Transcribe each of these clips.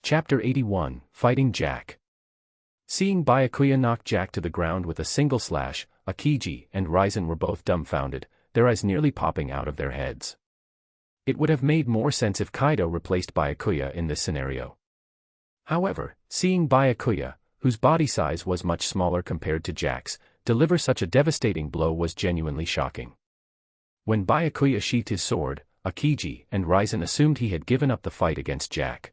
Chapter 81, Fighting Jack. Seeing Byakuya knock Jack to the ground with a single slash, Akiji and Ryzen were both dumbfounded, their eyes nearly popping out of their heads. It would have made more sense if Kaido replaced Byakuya in this scenario. However, seeing Byakuya, whose body size was much smaller compared to Jack's, deliver such a devastating blow was genuinely shocking. When Byakuya sheathed his sword, Akiji and Ryzen assumed he had given up the fight against Jack.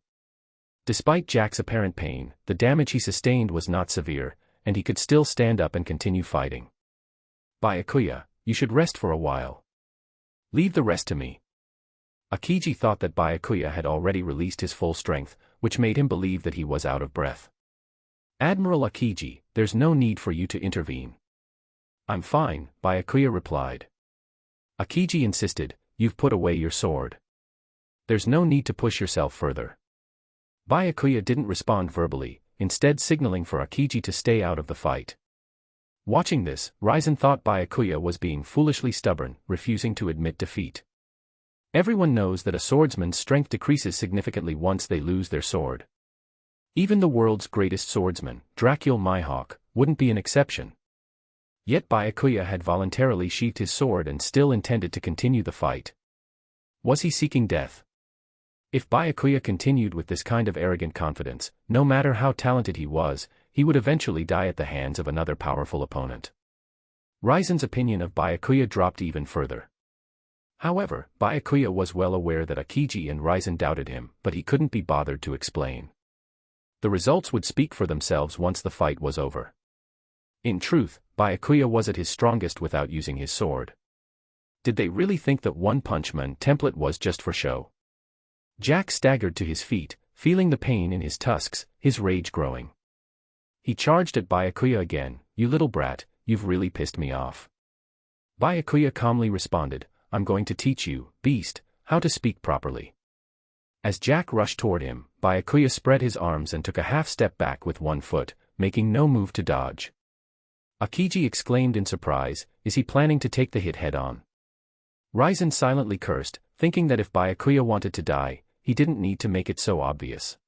Despite Jack's apparent pain, the damage he sustained was not severe, and he could still stand up and continue fighting. Byakuya, you should rest for a while. Leave the rest to me. Akiji thought that Byakuya had already released his full strength, which made him believe that he was out of breath. Admiral Akiji, there's no need for you to intervene. I'm fine, Byakuya replied. Akiji insisted, you've put away your sword. There's no need to push yourself further. Byakuya didn't respond verbally, instead signaling for Akiji to stay out of the fight. Watching this, Ryzen thought Byakuya was being foolishly stubborn, refusing to admit defeat. Everyone knows that a swordsman's strength decreases significantly once they lose their sword. Even the world's greatest swordsman, Dracul Mihawk, wouldn't be an exception. Yet Byakuya had voluntarily sheathed his sword and still intended to continue the fight. Was he seeking death? If Byakuya continued with this kind of arrogant confidence, no matter how talented he was, he would eventually die at the hands of another powerful opponent. Ryzen's opinion of Byakuya dropped even further. However, Byakuya was well aware that Akiji and Ryzen doubted him, but he couldn't be bothered to explain. The results would speak for themselves once the fight was over. In truth, Byakuya was at his strongest without using his sword. Did they really think that One Punch Man template was just for show? Jack staggered to his feet, feeling the pain in his tusks, his rage growing. He charged at Byakuya again, you little brat, you've really pissed me off. Byakuya calmly responded, I'm going to teach you, beast, how to speak properly. As Jack rushed toward him, Byakuya spread his arms and took a half step back with one foot, making no move to dodge. Akiji exclaimed in surprise, is he planning to take the hit head-on? Ryzen silently cursed, thinking that if Byakuya wanted to die, he didn't need to make it so obvious.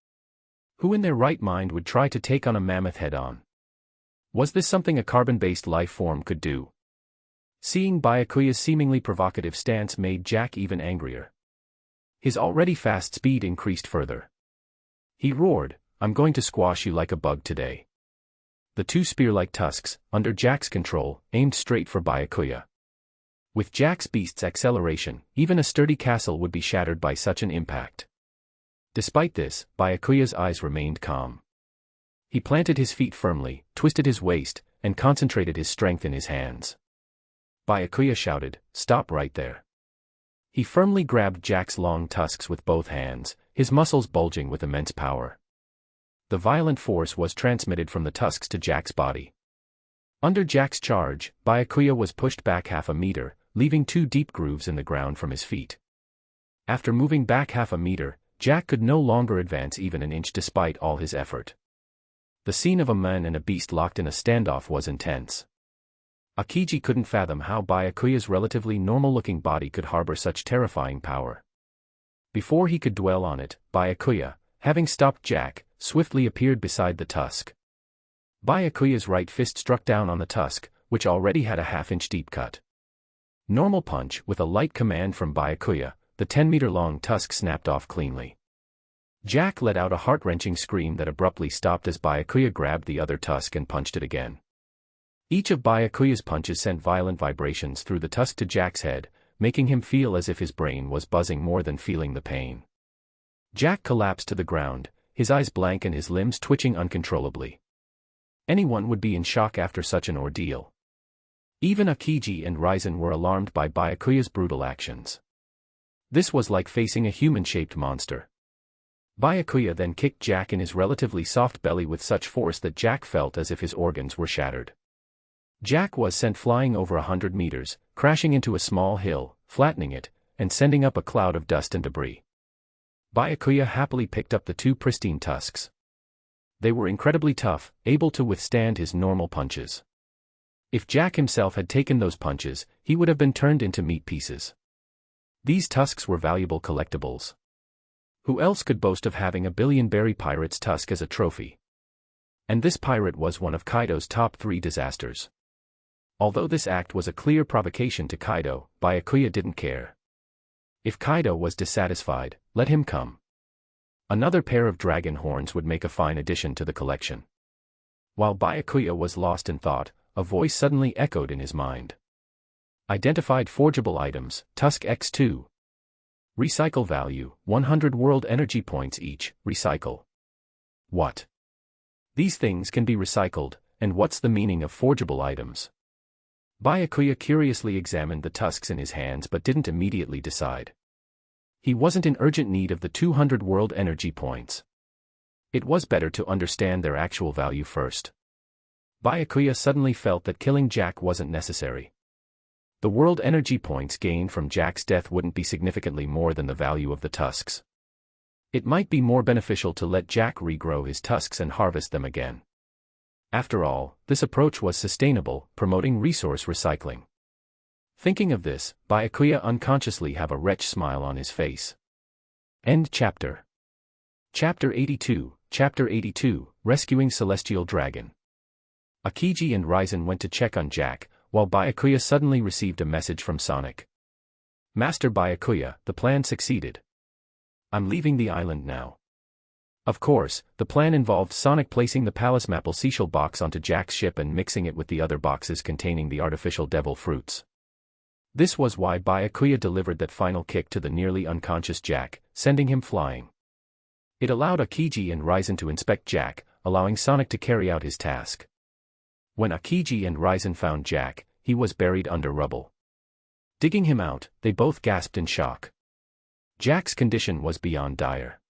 Who in their right mind would try to take on a mammoth head-on? Was this something a carbon-based life form could do? Seeing Byakuya's seemingly provocative stance made Jack even angrier. His already fast speed increased further. He roared, I'm going to squash you like a bug today. The two spear-like tusks, under Jack's control, aimed straight for Byakuya. With Jack's beast's acceleration, even a sturdy castle would be shattered by such an impact. Despite this, Byakuya's eyes remained calm. He planted his feet firmly, twisted his waist, and concentrated his strength in his hands. Byakuya shouted, stop right there. He firmly grabbed Jack's long tusks with both hands, his muscles bulging with immense power. The violent force was transmitted from the tusks to Jack's body. Under Jack's charge, Byakuya was pushed back half a meter, leaving two deep grooves in the ground from his feet. After moving back half a meter, Jack could no longer advance even an inch despite all his effort. The scene of a man and a beast locked in a standoff was intense. Akiji couldn't fathom how Byakuya's relatively normal-looking body could harbor such terrifying power. Before he could dwell on it, Byakuya, having stopped Jack, swiftly appeared beside the tusk. Byakuya's right fist struck down on the tusk, which already had a half-inch deep cut. Normal punch, with a light command from Byakuya, the 10-meter-long tusk snapped off cleanly. Jack let out a heart-wrenching scream that abruptly stopped as Byakuya grabbed the other tusk and punched it again. Each of Byakuya's punches sent violent vibrations through the tusk to Jack's head, making him feel as if his brain was buzzing more than feeling the pain. Jack collapsed to the ground, his eyes blank and his limbs twitching uncontrollably. Anyone would be in shock after such an ordeal. Even Akiji and Ryzen were alarmed by Byakuya's brutal actions. This was like facing a human-shaped monster. Byakuya then kicked Jack in his relatively soft belly with such force that Jack felt as if his organs were shattered. Jack was sent flying over 100 meters, crashing into a small hill, flattening it, and sending up a cloud of dust and debris. Byakuya happily picked up the two pristine tusks. They were incredibly tough, able to withstand his normal punches. If Jack himself had taken those punches, he would have been turned into meat pieces. These tusks were valuable collectibles. Who else could boast of having a billion-berry pirate's tusk as a trophy? And this pirate was one of Kaido's top 3 disasters. Although this act was a clear provocation to Kaido, Byakuya didn't care. If Kaido was dissatisfied, let him come. Another pair of dragon horns would make a fine addition to the collection. While Byakuya was lost in thought, a voice suddenly echoed in his mind. Identified forgeable items, Tusk X2. Recycle value, 100 world energy points each, recycle. What? These things can be recycled, and what's the meaning of forgeable items? Byakuya curiously examined the tusks in his hands but didn't immediately decide. He wasn't in urgent need of the 200 world energy points. It was better to understand their actual value first. Byakuya suddenly felt that killing Jack wasn't necessary. The world energy points gained from Jack's death wouldn't be significantly more than the value of the tusks. It might be more beneficial to let Jack regrow his tusks and harvest them again. After all, this approach was sustainable, promoting resource recycling. Thinking of this, Byakuya unconsciously have a wretched smile on his face. End chapter. Chapter 82, Rescuing Celestial Dragon. Akiji and Raizen went to check on Jack, while Byakuya suddenly received a message from Sonic. Master Byakuya, the plan succeeded. I'm leaving the island now. Of course, the plan involved Sonic placing the Palace Maple Seashell box onto Jack's ship and mixing it with the other boxes containing the artificial devil fruits. This was why Byakuya delivered that final kick to the nearly unconscious Jack, sending him flying. It allowed Akiji and Raizen to inspect Jack, allowing Sonic to carry out his task. When Akiji and Raizen found Jack, he was buried under rubble. Digging him out, they both gasped in shock. Jack's condition was beyond dire.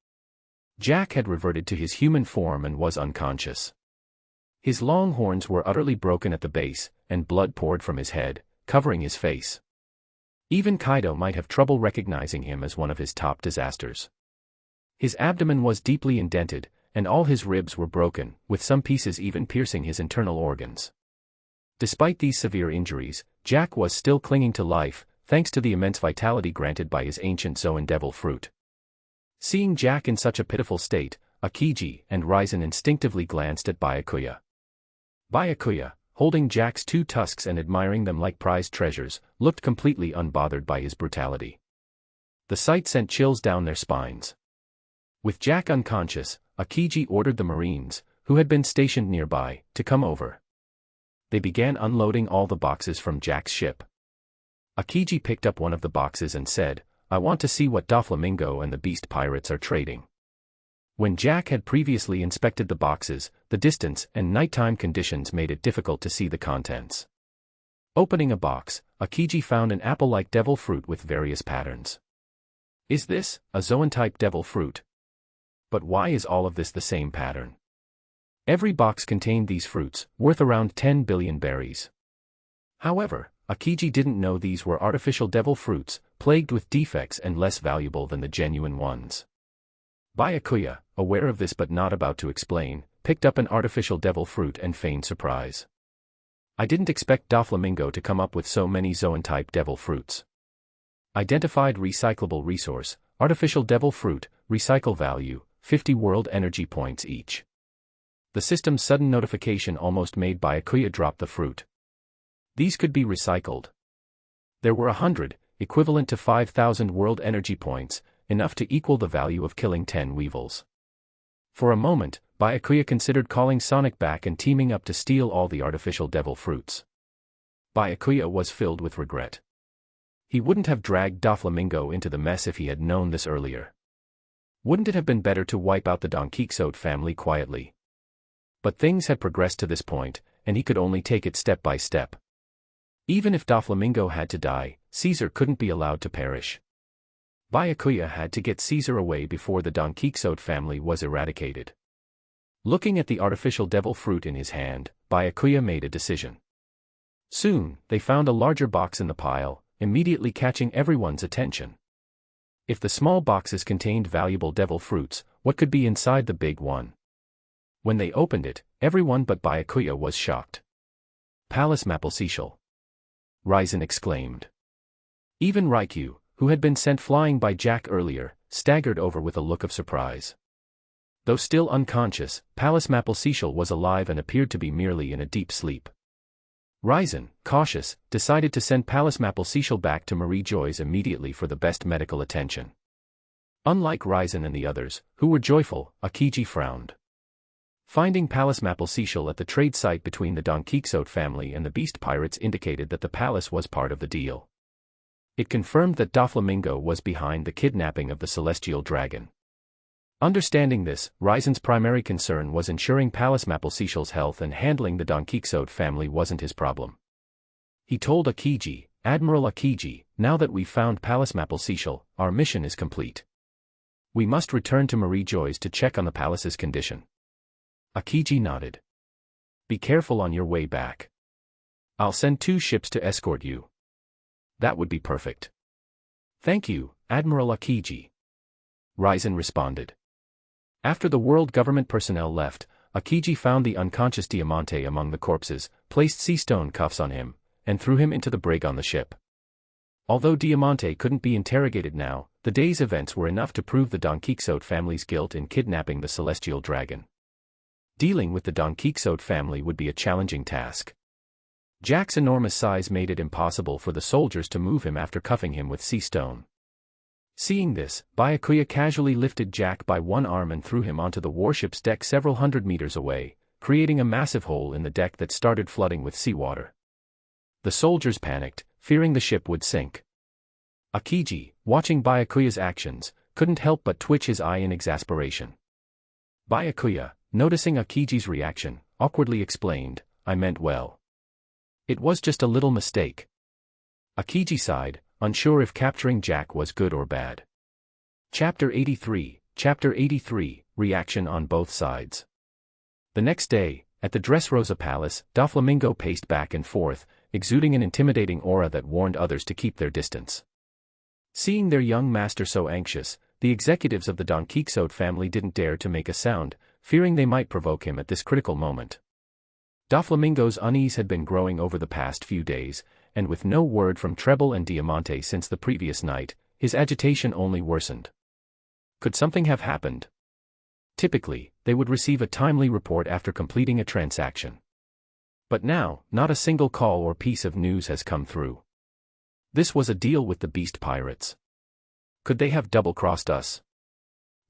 Jack had reverted to his human form and was unconscious. His long horns were utterly broken at the base, and blood poured from his head, covering his face. Even Kaido might have trouble recognizing him as one of his top disasters. His abdomen was deeply indented, and all his ribs were broken, with some pieces even piercing his internal organs. Despite these severe injuries, Jack was still clinging to life, thanks to the immense vitality granted by his ancient Zoan Devil fruit. Seeing Jack in such a pitiful state, Akiji and Raizen instinctively glanced at Byakuya. Byakuya, holding Jack's 2 tusks and admiring them like prized treasures, looked completely unbothered by his brutality. The sight sent chills down their spines. With Jack unconscious, Akiji ordered the Marines, who had been stationed nearby, to come over. They began unloading all the boxes from Jack's ship. Akiji picked up one of the boxes and said, "I want to see what Doflamingo and the Beast Pirates are trading." When Jack had previously inspected the boxes, the distance and nighttime conditions made it difficult to see the contents. Opening a box, Akiji found an apple-like devil fruit with various patterns. Is this a Zoan-type devil fruit? But why is all of this the same pattern? Every box contained these fruits, worth around 10 billion berries. However, Akiji didn't know these were artificial devil fruits, plagued with defects and less valuable than the genuine ones. Byakuya, aware of this but not about to explain, picked up an artificial devil fruit and feigned surprise. I didn't expect Doflamingo to come up with so many Zoan-type devil fruits. Identified recyclable resource, artificial devil fruit, recycle value, 50 world energy points each. The system's sudden notification almost made Byakuya drop the fruit. These could be recycled. There were 100, equivalent to 5,000 world energy points, enough to equal the value of killing 10 weevils. For a moment, Byakuya considered calling Sonic back and teaming up to steal all the artificial devil fruits. Byakuya was filled with regret. He wouldn't have dragged Doflamingo into the mess if he had known this earlier. Wouldn't it have been better to wipe out the Don Quixote family quietly? But things had progressed to this point, and he could only take it step by step. Even if Doflamingo had to die, Caesar couldn't be allowed to perish. Byakuya had to get Caesar away before the Don Quixote family was eradicated. Looking at the artificial devil fruit in his hand, Byakuya made a decision. Soon, they found a larger box in the pile, immediately catching everyone's attention. If the small boxes contained valuable devil fruits, what could be inside the big one? When they opened it, everyone but Byakuya was shocked. Palace Maple Seashell! Raizen exclaimed. Even Raikyu, who had been sent flying by Jack earlier, staggered over with a look of surprise. Though still unconscious, Pallas Mapplesetial was alive and appeared to be merely in a deep sleep. Ryzen, cautious, decided to send Pallas Mapplesetial back to Marie Joy's immediately for the best medical attention. Unlike Ryzen and the others, who were joyful, Akiji frowned. Finding Pallas Mapplesetial at the trade site between the Don Quixote family and the Beast Pirates indicated that the palace was part of the deal. It confirmed that Doflamingo was behind the kidnapping of the celestial dragon. Understanding this, Ryzen's primary concern was ensuring Pallas Mapplesetial's health, and handling the Don Quixote family wasn't his problem. He told Akiji, "Admiral Akiji, now that we've found Pallas Mapplesetial, our mission is complete. We must return to Marie Joy's to check on the palace's condition." Akiji nodded. "Be careful on your way back. I'll send 2 ships to escort you." "That would be perfect." "Thank you, Admiral Akiji," Ryzen responded. After the world government personnel left, Akiji found the unconscious Diamante among the corpses, placed sea stone cuffs on him, and threw him into the brig on the ship. Although Diamante couldn't be interrogated now, the day's events were enough to prove the Don Quixote family's guilt in kidnapping the celestial dragon. Dealing with the Don Quixote family would be a challenging task. Jack's enormous size made it impossible for the soldiers to move him after cuffing him with sea stone. Seeing this, Byakuya casually lifted Jack by one arm and threw him onto the warship's deck several hundred meters away, creating a massive hole in the deck that started flooding with seawater. The soldiers panicked, fearing the ship would sink. Akiji, watching Byakuya's actions, couldn't help but twitch his eye in exasperation. Byakuya, noticing Akiji's reaction, awkwardly explained, "I meant well. It was just a little mistake." Akiji sighed, unsure if capturing Jack was good or bad. Chapter 83, Reaction on Both Sides. The next day, at the Dressrosa Palace, Doflamingo paced back and forth, exuding an intimidating aura that warned others to keep their distance. Seeing their young master so anxious, the executives of the Don Quixote family didn't dare to make a sound, fearing they might provoke him at this critical moment. Doflamingo's unease had been growing over the past few days, and with no word from Treble and Diamante since the previous night, his agitation only worsened. Could something have happened? Typically, they would receive a timely report after completing a transaction. But now, not a single call or piece of news has come through. This was a deal with the Beast Pirates. Could they have double-crossed us?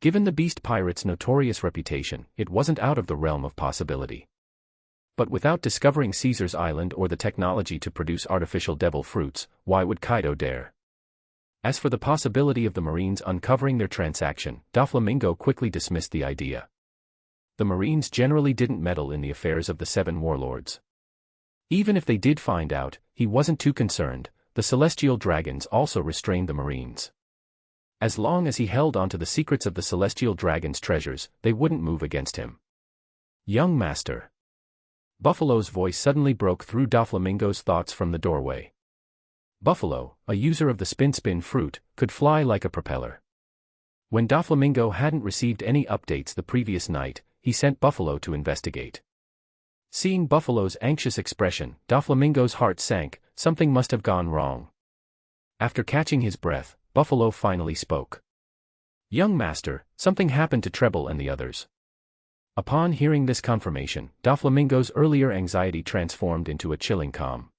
Given the Beast Pirates' notorious reputation, it wasn't out of the realm of possibility. But without discovering Caesar's Island or the technology to produce artificial devil fruits, why would Kaido dare? As for the possibility of the Marines uncovering their transaction, Doflamingo quickly dismissed the idea. The Marines generally didn't meddle in the affairs of the 7 warlords. Even if they did find out, he wasn't too concerned. The celestial dragons also restrained the Marines. As long as he held onto the secrets of the celestial dragon's treasures, they wouldn't move against him. "Young master." Buffalo's voice suddenly broke through Doflamingo's thoughts from the doorway. Buffalo, a user of the spin fruit, could fly like a propeller. When Doflamingo hadn't received any updates the previous night, he sent Buffalo to investigate. Seeing Buffalo's anxious expression, Doflamingo's heart sank. Something must have gone wrong. After catching his breath, Buffalo finally spoke. "Young master, something happened to Treble and the others." Upon hearing this confirmation, Doflamingo's earlier anxiety transformed into a chilling calm.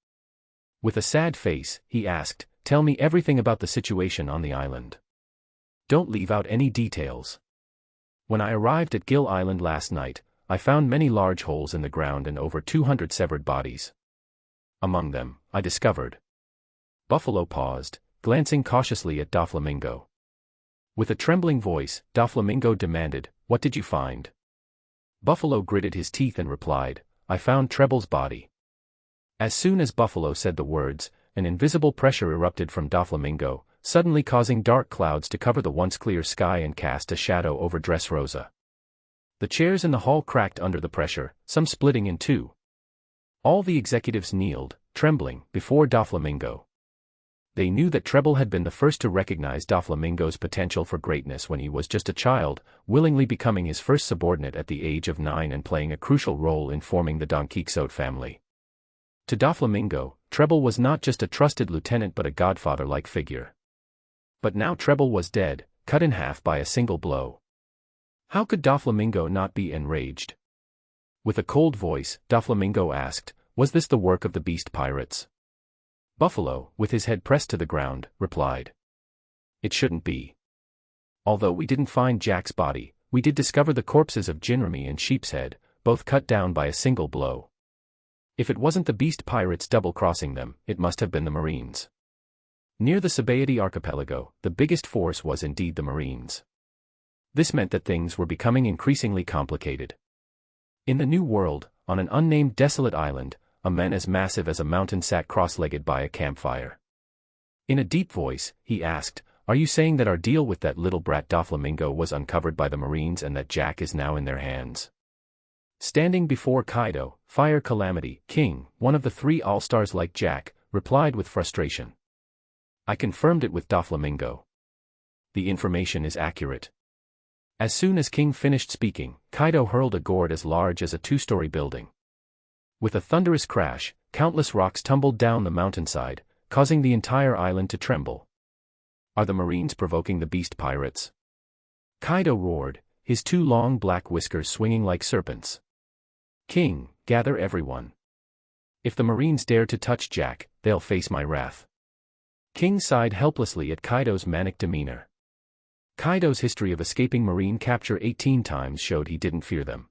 With a sad face, he asked, "Tell me everything about the situation on the island. Don't leave out any details. When I arrived at Gill Island last night, I found many large holes in the ground and over 200 severed bodies. Among them, I discovered." Buffalo paused, glancing cautiously at Doflamingo. With a trembling voice, Doflamingo demanded, "What did you find?" Buffalo gritted his teeth and replied, "I found Treble's body." As soon as Buffalo said the words, an invisible pressure erupted from Doflamingo, suddenly causing dark clouds to cover the once clear sky and cast a shadow over Dressrosa. The chairs in the hall cracked under the pressure, some splitting in two. All the executives kneeled, trembling, before Doflamingo. They knew that Treble had been the first to recognize Doflamingo's potential for greatness when he was just a child, willingly becoming his first subordinate at the age of 9 and playing a crucial role in forming the Don Quixote family. To Doflamingo, Treble was not just a trusted lieutenant but a godfather-like figure. But now Treble was dead, cut in half by a single blow. How could Doflamingo not be enraged? With a cold voice, Doflamingo asked, "Was this the work of the beast pirates?" Buffalo, with his head pressed to the ground, replied, "It shouldn't be. Although we didn't find Jack's body, we did discover the corpses of Jinrami and Sheepshead, both cut down by a single blow. If it wasn't the beast pirates double-crossing them, it must have been the Marines." Near the Sabaody archipelago, the biggest force was indeed the Marines. This meant that things were becoming increasingly complicated. In the New World, on an unnamed desolate island, a man as massive as a mountain sat cross-legged by a campfire. In a deep voice, he asked, "Are you saying that our deal with that little brat Doflamingo was uncovered by the Marines and that Jack is now in their hands?" Standing before Kaido, Fire Calamity King, one of the three all-stars like Jack, replied with frustration, "I confirmed it with Doflamingo. The information is accurate." As soon as King finished speaking, Kaido hurled a gourd as large as a two-story building. With a thunderous crash, countless rocks tumbled down the mountainside, causing the entire island to tremble. "Are the Marines provoking the beast pirates?" Kaido roared, his two long black whiskers swinging like serpents. "King, gather everyone. If the Marines dare to touch Jack, they'll face my wrath." King sighed helplessly at Kaido's manic demeanor. Kaido's history of escaping Marine capture 18 times showed he didn't fear them.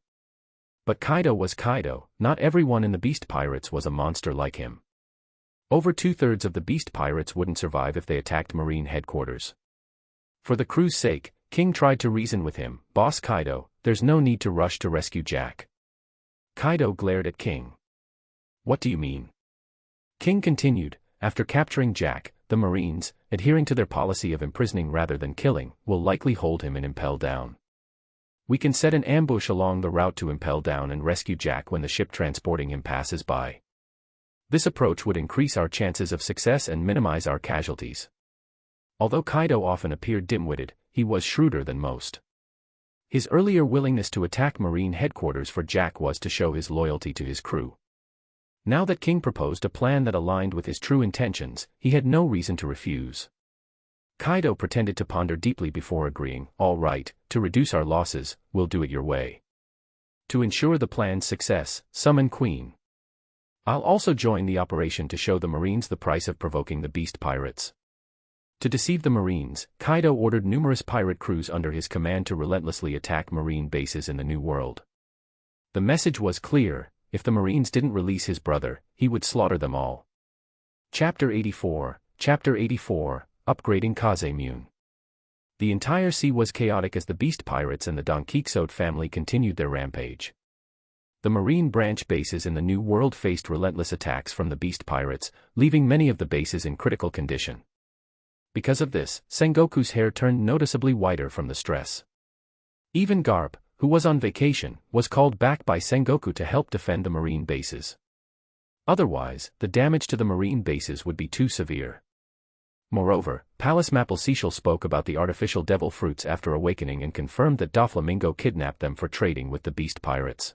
But Kaido was Kaido, not everyone in the Beast Pirates was a monster like him. Over 2/3 of the Beast Pirates wouldn't survive if they attacked Marine headquarters. For the crew's sake, King tried to reason with him, "Boss Kaido, there's no need to rush to rescue Jack." Kaido glared at King. "What do you mean?" King continued, "After capturing Jack, the Marines, adhering to their policy of imprisoning rather than killing, will likely hold him in Impel Down. We can set an ambush along the route to Impel Down and rescue Jack when the ship transporting him passes by. This approach would increase our chances of success and minimize our casualties." Although Kaido often appeared dim-witted, he was shrewder than most. His earlier willingness to attack Marine headquarters for Jack was to show his loyalty to his crew. Now that King proposed a plan that aligned with his true intentions, he had no reason to refuse. Kaido pretended to ponder deeply before agreeing, "All right, to reduce our losses, we'll do it your way. To ensure the plan's success, summon Queen. I'll also join the operation to show the Marines the price of provoking the beast pirates." To deceive the Marines, Kaido ordered numerous pirate crews under his command to relentlessly attack Marine bases in the New World. The message was clear: if the Marines didn't release his brother, he would slaughter them all. Chapter 84, Upgrading Kazemune. The entire sea was chaotic as the Beast Pirates and the Don Quixote family continued their rampage. The Marine branch bases in the New World faced relentless attacks from the Beast Pirates, leaving many of the bases in critical condition. Because of this, Sengoku's hair turned noticeably whiter from the stress. Even Garp, who was on vacation, was called back by Sengoku to help defend the Marine bases. Otherwise, the damage to the Marine bases would be too severe. Moreover, Palace Mapplesechel spoke about the artificial devil fruits after awakening and confirmed that Doflamingo kidnapped them for trading with the Beast Pirates.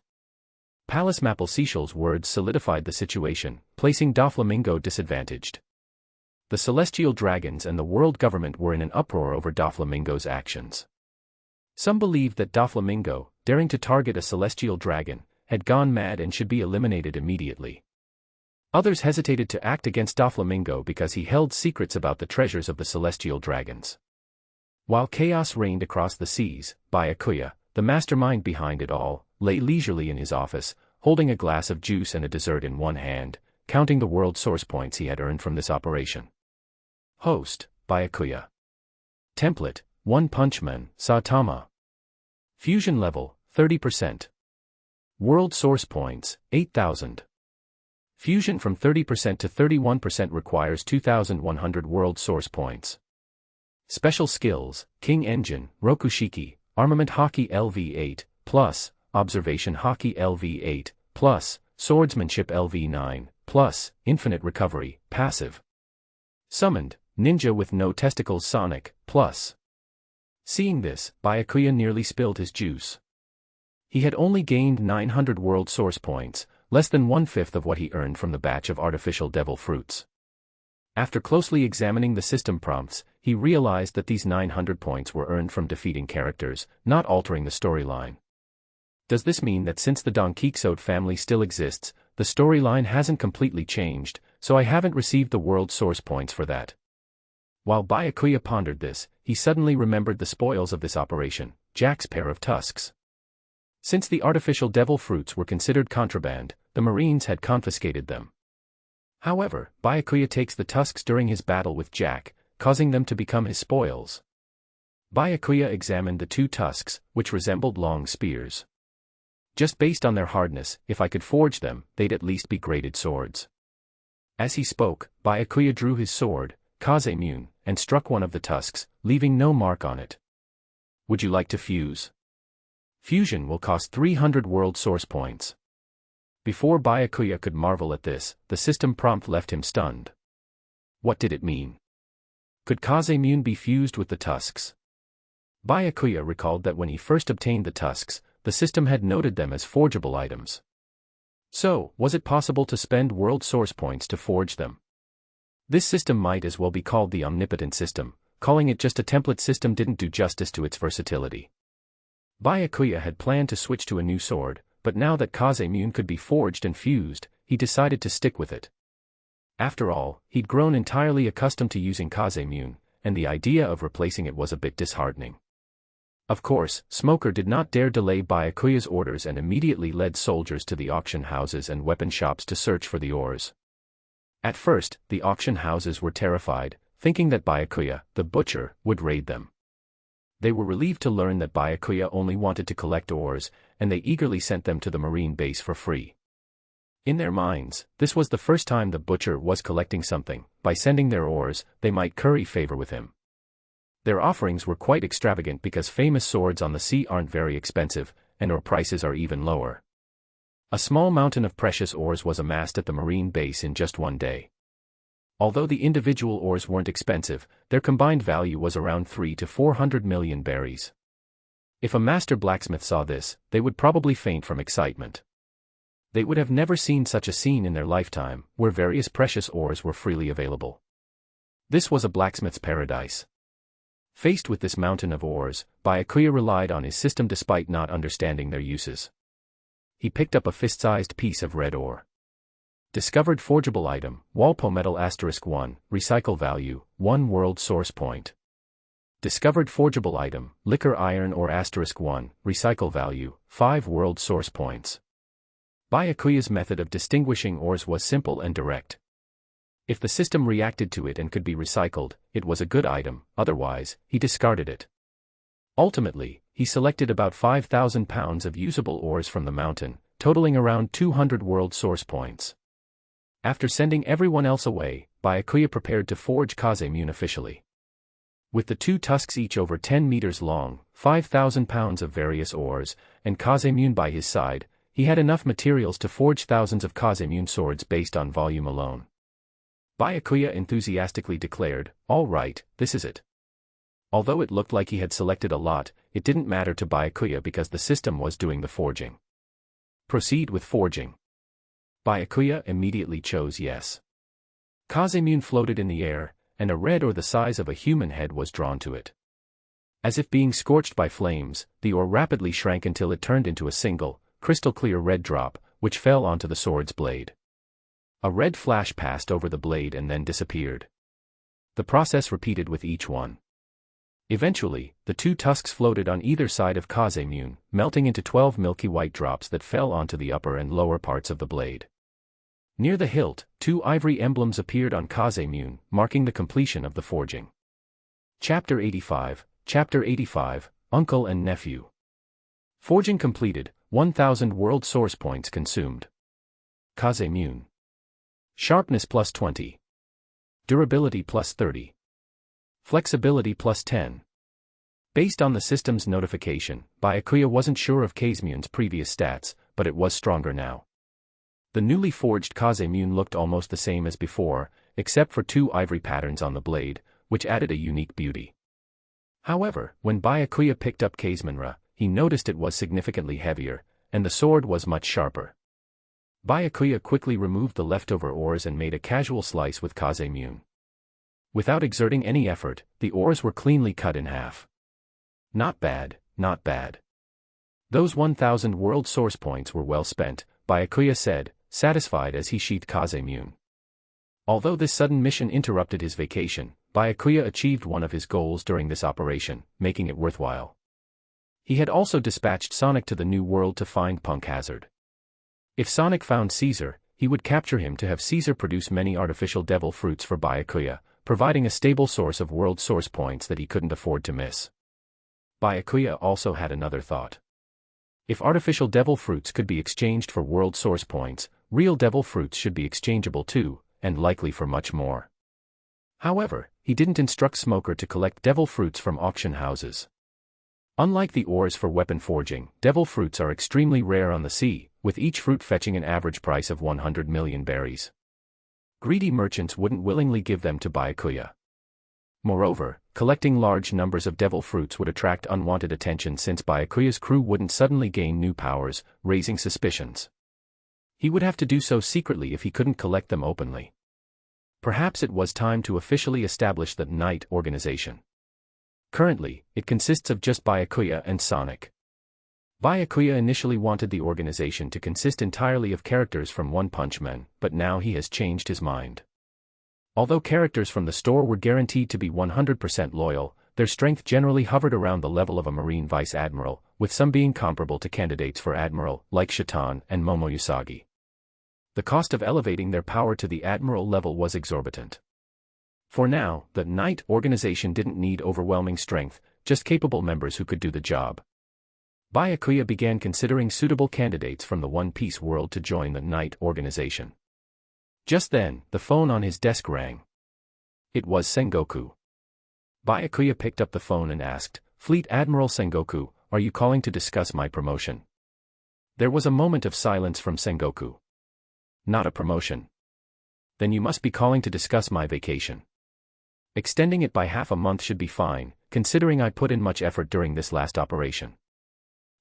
Palace Mapplesechel's words solidified the situation, placing Doflamingo disadvantaged. The Celestial Dragons and the world government were in an uproar over Doflamingo's actions. Some believed that Doflamingo, daring to target a Celestial Dragon, had gone mad and should be eliminated immediately. Others hesitated to act against Doflamingo because he held secrets about the treasures of the Celestial Dragons. While chaos reigned across the seas, Byakuya, the mastermind behind it all, lay leisurely in his office, holding a glass of juice and a dessert in one hand, counting the world source points he had earned from this operation. Host, Byakuya. Template, One Punch Man, Saitama. Fusion level, 30%. World source points, 8,000. Fusion from 30% to 31% requires 2,100 world source points. Special skills, King Engine, Rokushiki, Armament Hockey LV8, plus, Observation Hockey LV8, plus, Swordsmanship LV9, plus, Infinite Recovery, passive. Summoned, Ninja with No Testicles Sonic, plus. Seeing this, Byakuya nearly spilled his juice. He had only gained 900 world source points, less than 1/5 of what he earned from the batch of artificial devil fruits. After closely examining the system prompts, he realized that these 900 points were earned from defeating characters, not altering the storyline. Does this mean that since the Don Quixote family still exists, the storyline hasn't completely changed, so I haven't received the world source points for that? While Byakuya pondered this, he suddenly remembered the spoils of this operation, Jack's pair of tusks. Since the artificial devil fruits were considered contraband, the Marines had confiscated them. However, Byakuya takes the tusks during his battle with Jack, causing them to become his spoils. Byakuya examined the 2 tusks, which resembled long spears. Just based on their hardness, if I could forge them, they'd at least be graded swords. As he spoke, Byakuya drew his sword, Kazemune, and struck one of the tusks, leaving no mark on it. Would you like to fuse? Fusion will cost 300 world source points. Before Byakuya could marvel at this, the system prompt left him stunned. What did it mean? Could Kazemune be fused with the tusks? Byakuya recalled that when he first obtained the tusks, the system had noted them as forgeable items. So, was it possible to spend world source points to forge them? This system might as well be called the omnipotent system. Calling it just a template system didn't do justice to its versatility. Byakuya had planned to switch to a new sword, but now that Kazemune could be forged and fused, he decided to stick with it. After all, he'd grown entirely accustomed to using Kazemune, and the idea of replacing it was a bit disheartening. Of course, Smoker did not dare delay Byakuya's orders and immediately led soldiers to the auction houses and weapon shops to search for the ores. At first, the auction houses were terrified, thinking that Byakuya, the butcher, would raid them. They were relieved to learn that Byakuya only wanted to collect ores, and they eagerly sent them to the marine base for free. In their minds, this was the first time the butcher was collecting something. By sending their ores, they might curry favor with him. Their offerings were quite extravagant because famous swords on the sea aren't very expensive, and ore prices are even lower. A small mountain of precious ores was amassed at the marine base in just one day. Although the individual ores weren't expensive, their combined value was around 300 to 400 million berries. If a master blacksmith saw this, they would probably faint from excitement. They would have never seen such a scene in their lifetime, where various precious ores were freely available. This was a blacksmith's paradise. Faced with this mountain of ores, Byakuya relied on his system despite not understanding their uses. He picked up a fist-sized piece of red ore. Discovered forgeable item, Walpometal *1, recycle value, 1 world source point. Discovered forgeable item, Liquor iron ore *1, recycle value, 5 world source points. Byakuya's method of distinguishing ores was simple and direct. If the system reacted to it and could be recycled, it was a good item, otherwise, he discarded it. Ultimately, he selected about 5,000 pounds of usable ores from the mountain, totaling around 200 world source points. After sending everyone else away, Byakuya prepared to forge Kazemune officially. With the 2 tusks each over 10 meters long, 5,000 pounds of various ores, and Kazemune by his side, he had enough materials to forge thousands of Kazemune swords based on volume alone. Byakuya enthusiastically declared, "All right, this is it." Although it looked like he had selected a lot, it didn't matter to Byakuya because the system was doing the forging. Proceed with forging. Byakuya immediately chose yes. Kazemune floated in the air, and a red ore the size of a human head was drawn to it. As if being scorched by flames, the ore rapidly shrank until it turned into a single, crystal-clear red drop, which fell onto the sword's blade. A red flash passed over the blade and then disappeared. The process repeated with each one. Eventually, the 2 tusks floated on either side of Kazemune, melting into 12 milky white drops that fell onto the upper and lower parts of the blade. Near the hilt, 2 ivory emblems appeared on Kazemune, marking the completion of the forging. Chapter 85, Uncle and Nephew. Forging completed, 1,000 world source points consumed. Kazemune. Sharpness plus 20. Durability plus 30. Flexibility plus 10. Based on the system's notification, Byakuya wasn't sure of Kazemune's previous stats, but it was stronger now. The newly forged Kazemune looked almost the same as before, except for 2 ivory patterns on the blade, which added a unique beauty. However, when Byakuya picked up Kazemunra, he noticed it was significantly heavier, and the sword was much sharper. Byakuya quickly removed the leftover ores and made a casual slice with Kazemune. Without exerting any effort, the oars were cleanly cut in half. Not bad, not bad. Those 1,000 world source points were well spent, Byakuya said, satisfied as he sheathed Kazemune. Although this sudden mission interrupted his vacation, Byakuya achieved one of his goals during this operation, making it worthwhile. He had also dispatched Sonic to the New World to find Punk Hazard. If Sonic found Caesar, he would capture him to have Caesar produce many artificial devil fruits for Byakuya, providing a stable source of world source points that he couldn't afford to miss. Byakuya also had another thought. If artificial devil fruits could be exchanged for world source points, real devil fruits should be exchangeable too, and likely for much more. However, he didn't instruct Smoker to collect devil fruits from auction houses. Unlike the ores for weapon forging, devil fruits are extremely rare on the sea, with each fruit fetching an average price of 100 million berries. Greedy merchants wouldn't willingly give them to Byakuya. Moreover, collecting large numbers of devil fruits would attract unwanted attention since Byakuya's crew wouldn't suddenly gain new powers, raising suspicions. He would have to do so secretly if he couldn't collect them openly. Perhaps it was time to officially establish the Knight organization. Currently, it consists of just Byakuya and Sonic. Byakuya initially wanted the organization to consist entirely of characters from One Punch Man, but now he has changed his mind. Although characters from the store were guaranteed to be 100% loyal, their strength generally hovered around the level of a Marine Vice Admiral, with some being comparable to candidates for Admiral, like Shaitan and Momoyusagi. The cost of elevating their power to the Admiral level was exorbitant. For now, the Knight organization didn't need overwhelming strength, just capable members who could do the job. Byakuya began considering suitable candidates from the One Piece world to join the Knight organization. Just then, the phone on his desk rang. It was Sengoku. Byakuya picked up the phone and asked, "Fleet Admiral Sengoku, are you calling to discuss my promotion?" There was a moment of silence from Sengoku. "Not a promotion. Then you must be calling to discuss my vacation. Extending it by half a month should be fine, considering I put in much effort during this last operation."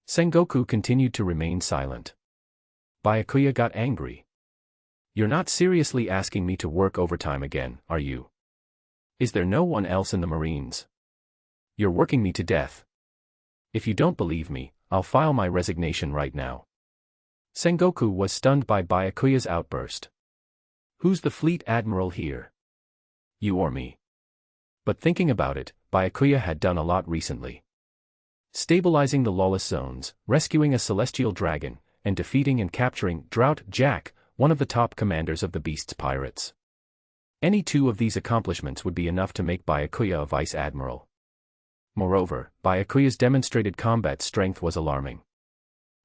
Sengoku continued to remain silent. Byakuya got angry. "You're not seriously asking me to work overtime again, are you? Is there no one else in the Marines? You're working me to death. If you don't believe me, I'll file my resignation right now." Sengoku was stunned by Byakuya's outburst. "Who's the fleet admiral here? You or me?" But thinking about it, Byakuya had done a lot recently. Stabilizing the lawless zones, rescuing a celestial dragon, and defeating and capturing Drought Jack, one of the top commanders of the Beast's pirates. Any two of these accomplishments would be enough to make Byakuya a vice admiral. Moreover, Byakuya's demonstrated combat strength was alarming.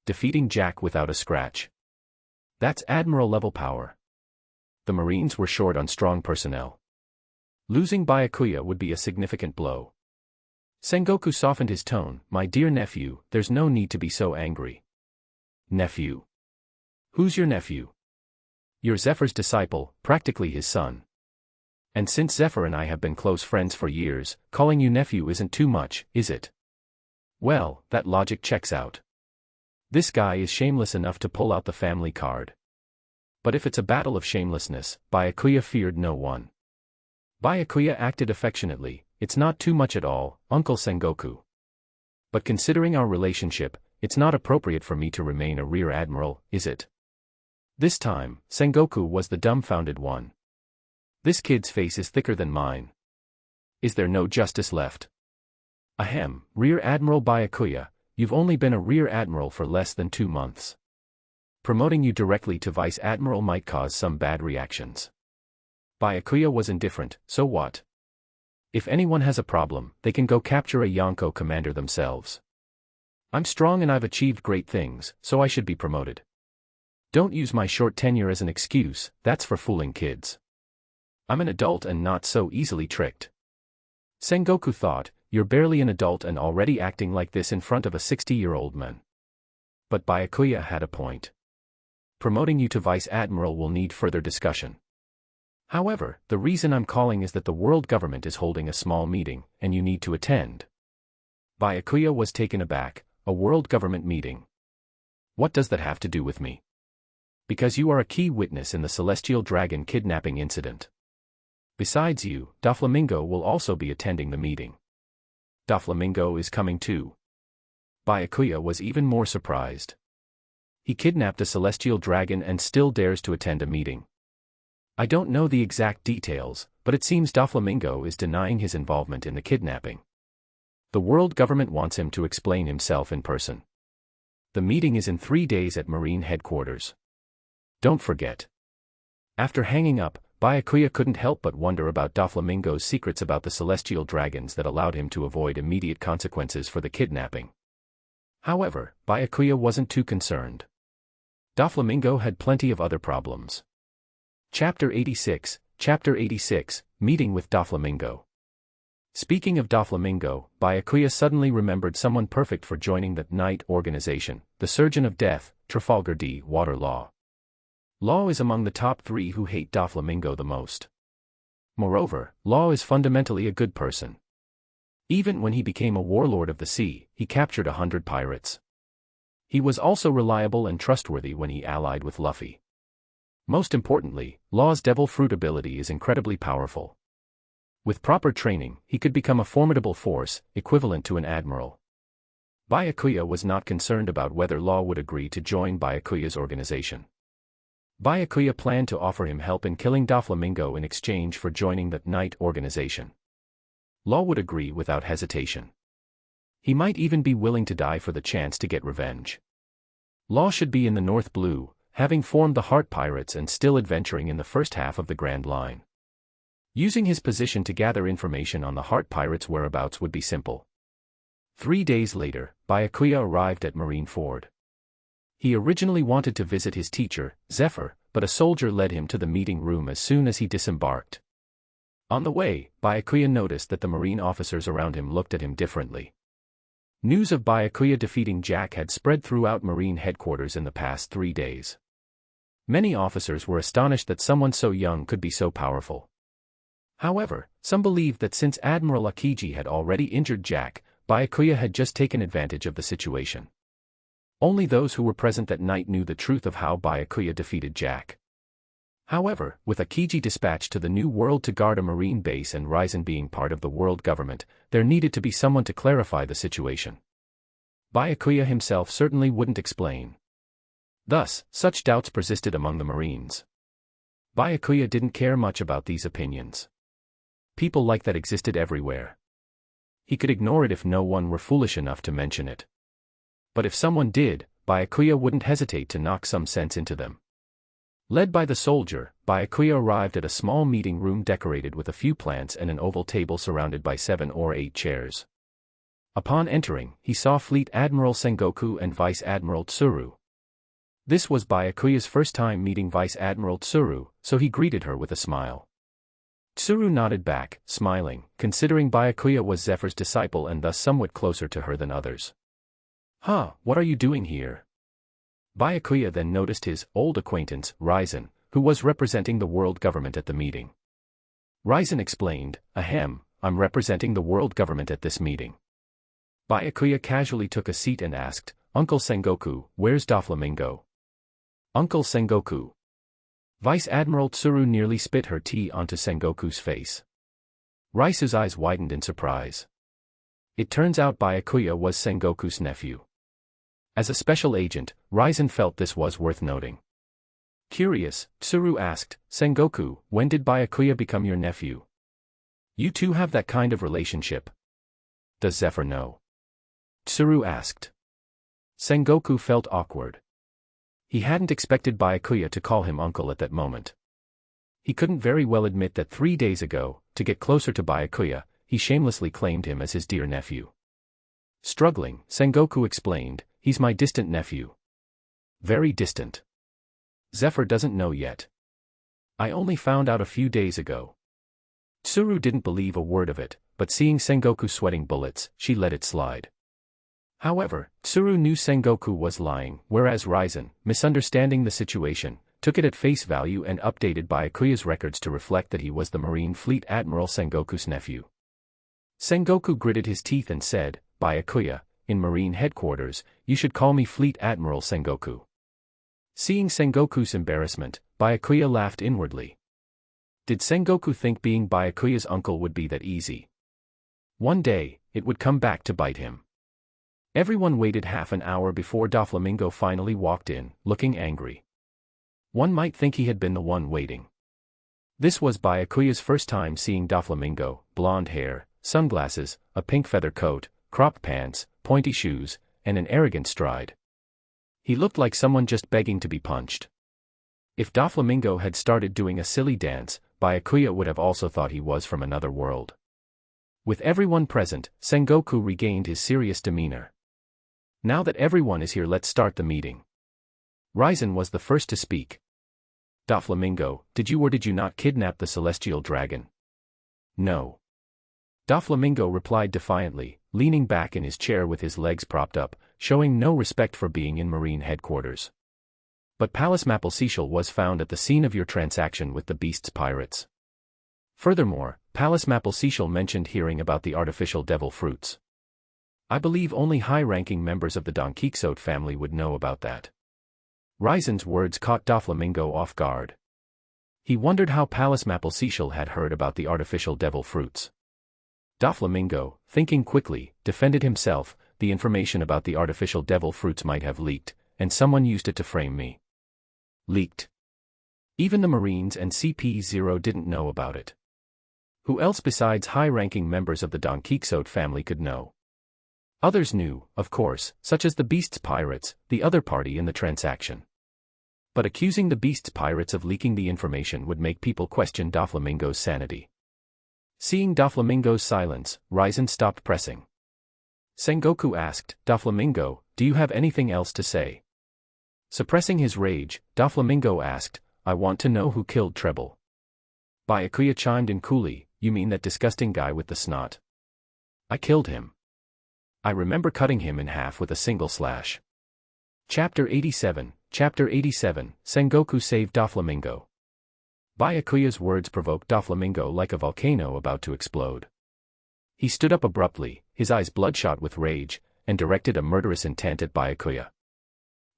Defeating Jack without a scratch. That's admiral-level power. The Marines were short on strong personnel. Losing Byakuya would be a significant blow. Sengoku softened his tone. "My dear nephew, there's no need to be so angry." "Nephew? Who's your nephew?" "You're Zephyr's disciple, practically his son. And since Zephyr and I have been close friends for years, calling you nephew isn't too much, is it?" "Well, that logic checks out. This guy is shameless enough to pull out the family card." But if it's a battle of shamelessness, Byakuya feared no one. Byakuya acted affectionately. "It's not too much at all, Uncle Sengoku. But considering our relationship, it's not appropriate for me to remain a rear admiral, is it?" This time, Sengoku was the dumbfounded one. "This kid's face is thicker than mine. Is there no justice left?" "Ahem, Rear Admiral Byakuya, you've only been a rear admiral for less than 2 months. Promoting you directly to vice admiral might cause some bad reactions." Byakuya was indifferent. "So what? If anyone has a problem, they can go capture a Yonko commander themselves. I'm strong and I've achieved great things, so I should be promoted. Don't use my short tenure as an excuse, that's for fooling kids. I'm an adult and not so easily tricked." Sengoku thought, "You're barely an adult and already acting like this in front of a 60-year-old man." But Byakuya had a point. Promoting you to vice admiral will need further discussion. However, the reason I'm calling is that the world government is holding a small meeting, and you need to attend." Byakuya was taken aback. "A world government meeting? What does that have to do with me?" "Because you are a key witness in the Celestial Dragon kidnapping incident." Besides you, Doflamingo will also be attending the meeting. Doflamingo is coming too. Byakuya was even more surprised. He kidnapped a celestial dragon and still dares to attend a meeting. I don't know the exact details, but it seems Doflamingo is denying his involvement in the kidnapping. The world government wants him to explain himself in person. The meeting is in 3 days at Marine headquarters. Don't forget. After hanging up, Byakuya couldn't help but wonder about Doflamingo's secrets about the celestial dragons that allowed him to avoid immediate consequences for the kidnapping. However, Byakuya wasn't too concerned. Doflamingo had plenty of other problems. Chapter 86, Meeting with Doflamingo. Speaking of Doflamingo, Byakuya suddenly remembered someone perfect for joining the Night Organization, the Surgeon of Death, Trafalgar D. Water Law. Law is among the top 3 who hate Doflamingo the most. Moreover, Law is fundamentally a good person. Even when he became a warlord of the sea, he captured 100 pirates. He was also reliable and trustworthy when he allied with Luffy. Most importantly, Law's devil fruit ability is incredibly powerful. With proper training, he could become a formidable force, equivalent to an admiral. Byakuya was not concerned about whether Law would agree to join Byakuya's organization. Byakuya planned to offer him help in killing Doflamingo in exchange for joining the Night Organization. Law would agree without hesitation. He might even be willing to die for the chance to get revenge. Law should be in the North Blue, having formed the Heart Pirates and still adventuring in the first half of the Grand Line. Using his position to gather information on the Heart Pirates' whereabouts would be simple. 3 days later, Byakuya arrived at Marineford. He originally wanted to visit his teacher, Zephyr, but a soldier led him to the meeting room as soon as he disembarked. On the way, Byakuya noticed that the marine officers around him looked at him differently. News of Byakuya defeating Jack had spread throughout Marine headquarters in the past 3 days. Many officers were astonished that someone so young could be so powerful. However, some believed that since Admiral Akiji had already injured Jack, Byakuya had just taken advantage of the situation. Only those who were present that night knew the truth of how Byakuya defeated Jack. However, with Akiji dispatched to the New World to guard a marine base and Raizen being part of the world government, there needed to be someone to clarify the situation. Byakuya himself certainly wouldn't explain. Thus, such doubts persisted among the Marines. Byakuya didn't care much about these opinions. People like that existed everywhere. He could ignore it if no one were foolish enough to mention it. But if someone did, Byakuya wouldn't hesitate to knock some sense into them. Led by the soldier, Byakuya arrived at a small meeting room decorated with a few plants and an oval table surrounded by 7 or 8 chairs. Upon entering, he saw Fleet Admiral Sengoku and Vice Admiral Tsuru. This was Byakuya's first time meeting Vice Admiral Tsuru, so he greeted her with a smile. Tsuru nodded back, smiling, considering Byakuya was Zephyr's disciple and thus somewhat closer to her than others. "Huh, what are you doing here?" Byakuya then noticed his old acquaintance, Raizen, who was representing the world government at the meeting. Raizen explained, "Ahem, I'm representing the world government at this meeting." Byakuya casually took a seat and asked, "Uncle Sengoku, where's Doflamingo?" "Uncle Sengoku." Vice Admiral Tsuru nearly spit her tea onto Sengoku's face. Raizu's eyes widened in surprise. It turns out Byakuya was Sengoku's nephew. As a special agent, Raizen felt this was worth noting. Curious, Tsuru asked, "Sengoku, when did Byakuya become your nephew? You two have that kind of relationship. Does Zephyr know?" Tsuru asked. Sengoku felt awkward. He hadn't expected Byakuya to call him uncle at that moment. He couldn't very well admit that 3 days ago, to get closer to Byakuya, he shamelessly claimed him as his dear nephew. Struggling, Sengoku explained, "He's my distant nephew. Very distant. Zephyr doesn't know yet. I only found out a few days ago." Tsuru didn't believe a word of it, but seeing Sengoku sweating bullets, she let it slide. However, Tsuru knew Sengoku was lying, whereas Raizen, misunderstanding the situation, took it at face value and updated Byakuya's records to reflect that he was the Marine Fleet Admiral Sengoku's nephew. Sengoku gritted his teeth and said, "Byakuya, in Marine headquarters, you should call me Fleet Admiral Sengoku." Seeing Sengoku's embarrassment, Byakuya laughed inwardly. Did Sengoku think being Byakuya's uncle would be that easy? One day, it would come back to bite him. Everyone waited half an hour before Doflamingo finally walked in, looking angry. One might think he had been the one waiting. This was Byakuya's first time seeing Doflamingo: blonde hair, sunglasses, a pink feather coat, cropped pants, pointy shoes, and an arrogant stride. He looked like someone just begging to be punched. If Doflamingo had started doing a silly dance, Byakuya would have also thought he was from another world. With everyone present, Sengoku regained his serious demeanor. Now that everyone is here, let's start the meeting. Raizen was the first to speak. Doflamingo, did you or did you not kidnap the celestial dragon? No. Doflamingo replied defiantly, leaning back in his chair with his legs propped up, showing no respect for being in Marine headquarters. But Palace Mapplesecial was found at the scene of your transaction with the beast's pirates. Furthermore, Palace Mapplesecial mentioned hearing about the artificial devil fruits. I believe only high-ranking members of the Don Quixote family would know about that. Raizen's words caught Doflamingo off guard. He wondered how Palace Mapplesecial had heard about the artificial devil fruits. Doflamingo, thinking quickly, defended himself. The information about the artificial devil fruits might have leaked, and someone used it to frame me. Leaked. Even the Marines and CP0 didn't know about it. Who else besides high-ranking members of the Don Quixote family could know? Others knew, of course, such as the Beast's pirates, the other party in the transaction. But accusing the Beast's pirates of leaking the information would make people question Doflamingo's sanity. Seeing Doflamingo's silence, Raizen stopped pressing. Sengoku asked, Doflamingo, do you have anything else to say? Suppressing his rage, Doflamingo asked, I want to know who killed Treble. Byakuya chimed in coolly, you mean that disgusting guy with the snot? I killed him. I remember cutting him in half with a single slash. Chapter 87, Sengoku saved Doflamingo. Byakuya's words provoked Doflamingo like a volcano about to explode. He stood up abruptly, his eyes bloodshot with rage, and directed a murderous intent at Byakuya.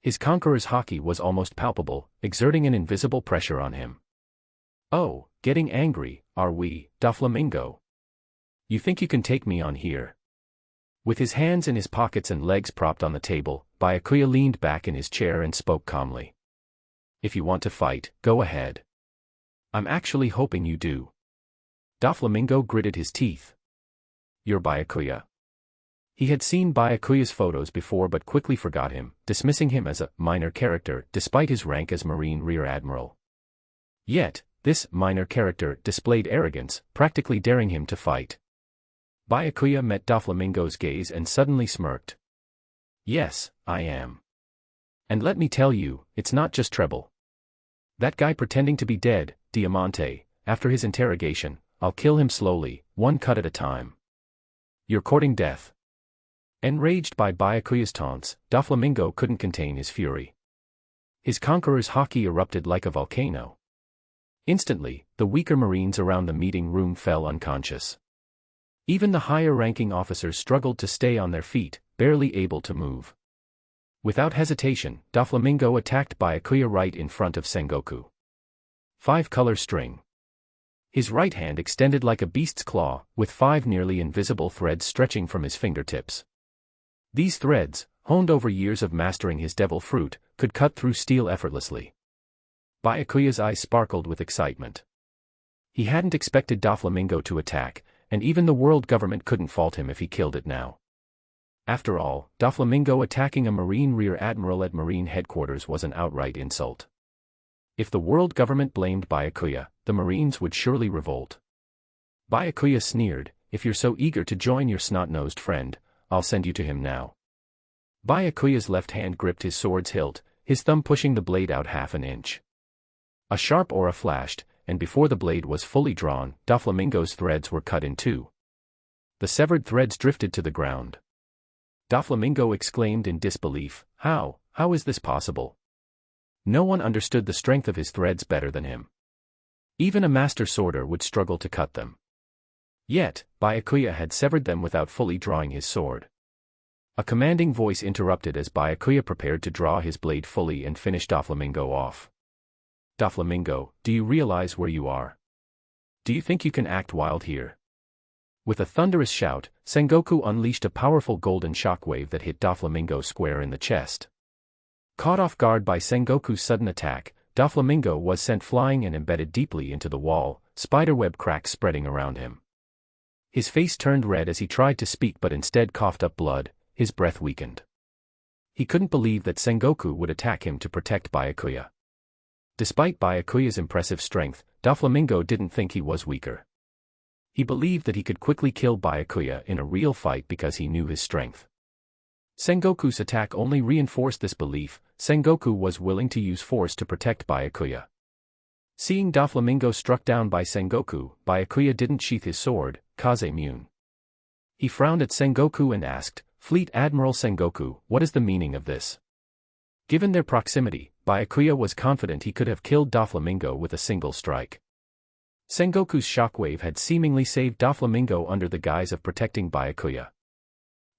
His conqueror's haki was almost palpable, exerting an invisible pressure on him. Oh, getting angry, are we, Doflamingo? You think you can take me on here? With his hands in his pockets and legs propped on the table, Byakuya leaned back in his chair and spoke calmly. If you want to fight, go ahead. I'm actually hoping you do. Doflamingo gritted his teeth. You're Byakuya. He had seen Byakuya's photos before but quickly forgot him, dismissing him as a minor character despite his rank as Marine Rear Admiral. Yet, this minor character displayed arrogance, practically daring him to fight. Byakuya met Doflamingo's gaze and suddenly smirked. Yes, I am. And let me tell you, it's not just Treble. That guy pretending to be dead, Diamante, after his interrogation, I'll kill him slowly, one cut at a time. You're courting death. Enraged by Byakuya's taunts, Doflamingo couldn't contain his fury. His conqueror's haki erupted like a volcano. Instantly, the weaker Marines around the meeting room fell unconscious. Even the higher-ranking officers struggled to stay on their feet, barely able to move. Without hesitation, Doflamingo attacked Byakuya right in front of Sengoku. 5-color string. His right hand extended like a beast's claw, with 5 nearly invisible threads stretching from his fingertips. These threads, honed over years of mastering his devil fruit, could cut through steel effortlessly. Byakuya's eyes sparkled with excitement. He hadn't expected Doflamingo to attack, and even the world government couldn't fault him if he killed it now. After all, Doflamingo attacking a Marine Rear Admiral at Marine headquarters was an outright insult. If the world government blamed Byakuya, the Marines would surely revolt. Byakuya sneered, if you're so eager to join your snot-nosed friend, I'll send you to him now. Byakuya's left hand gripped his sword's hilt, his thumb pushing the blade out half an inch. A sharp aura flashed, and before the blade was fully drawn, Doflamingo's threads were cut in two. The severed threads drifted to the ground. Doflamingo exclaimed in disbelief, How is this possible? No one understood the strength of his threads better than him. Even a master sworder would struggle to cut them. Yet, Byakuya had severed them without fully drawing his sword. A commanding voice interrupted as Byakuya prepared to draw his blade fully and finish Doflamingo off. Doflamingo, do you realize where you are? Do you think you can act wild here? With a thunderous shout, Sengoku unleashed a powerful golden shockwave that hit Doflamingo square in the chest. Caught off guard by Sengoku's sudden attack, Doflamingo was sent flying and embedded deeply into the wall, spiderweb cracks spreading around him. His face turned red as he tried to speak but instead coughed up blood, his breath weakened. He couldn't believe that Sengoku would attack him to protect Byakuya. Despite Byakuya's impressive strength, Doflamingo didn't think he was weaker. He believed that he could quickly kill Byakuya in a real fight because he knew his strength. Sengoku's attack only reinforced this belief. Sengoku was willing to use force to protect Byakuya. Seeing Doflamingo struck down by Sengoku, Byakuya didn't sheath his sword, Kazemune. He frowned at Sengoku and asked, "Fleet Admiral Sengoku, what is the meaning of this?" Given their proximity, Byakuya was confident he could have killed Doflamingo with a single strike. Sengoku's shockwave had seemingly saved Doflamingo under the guise of protecting Byakuya.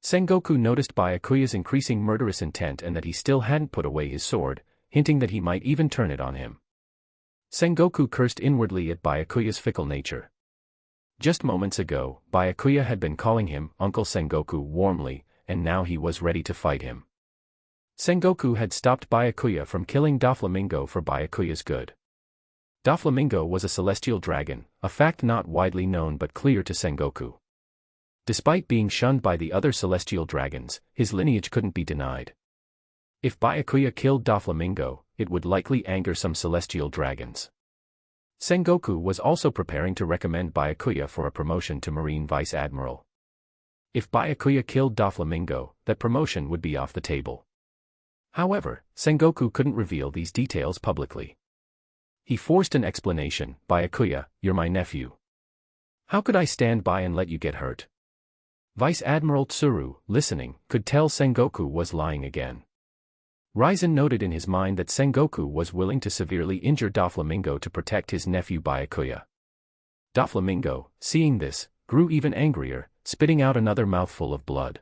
Sengoku noticed Byakuya's increasing murderous intent and that he still hadn't put away his sword, hinting that he might even turn it on him. Sengoku cursed inwardly at Byakuya's fickle nature. Just moments ago, Byakuya had been calling him Uncle Sengoku warmly, and now he was ready to fight him. Sengoku had stopped Byakuya from killing Doflamingo for Byakuya's good. Doflamingo was a celestial dragon, a fact not widely known but clear to Sengoku. Despite being shunned by the other celestial dragons, his lineage couldn't be denied. If Byakuya killed Doflamingo, it would likely anger some celestial dragons. Sengoku was also preparing to recommend Byakuya for a promotion to Marine Vice Admiral. If Byakuya killed Doflamingo, that promotion would be off the table. However, Sengoku couldn't reveal these details publicly. He forced an explanation, "Byakuya, you're my nephew. How could I stand by and let you get hurt?" Vice Admiral Tsuru, listening, could tell Sengoku was lying again. Raizen noted in his mind that Sengoku was willing to severely injure Doflamingo to protect his nephew Byakuya. Doflamingo, seeing this, grew even angrier, spitting out another mouthful of blood.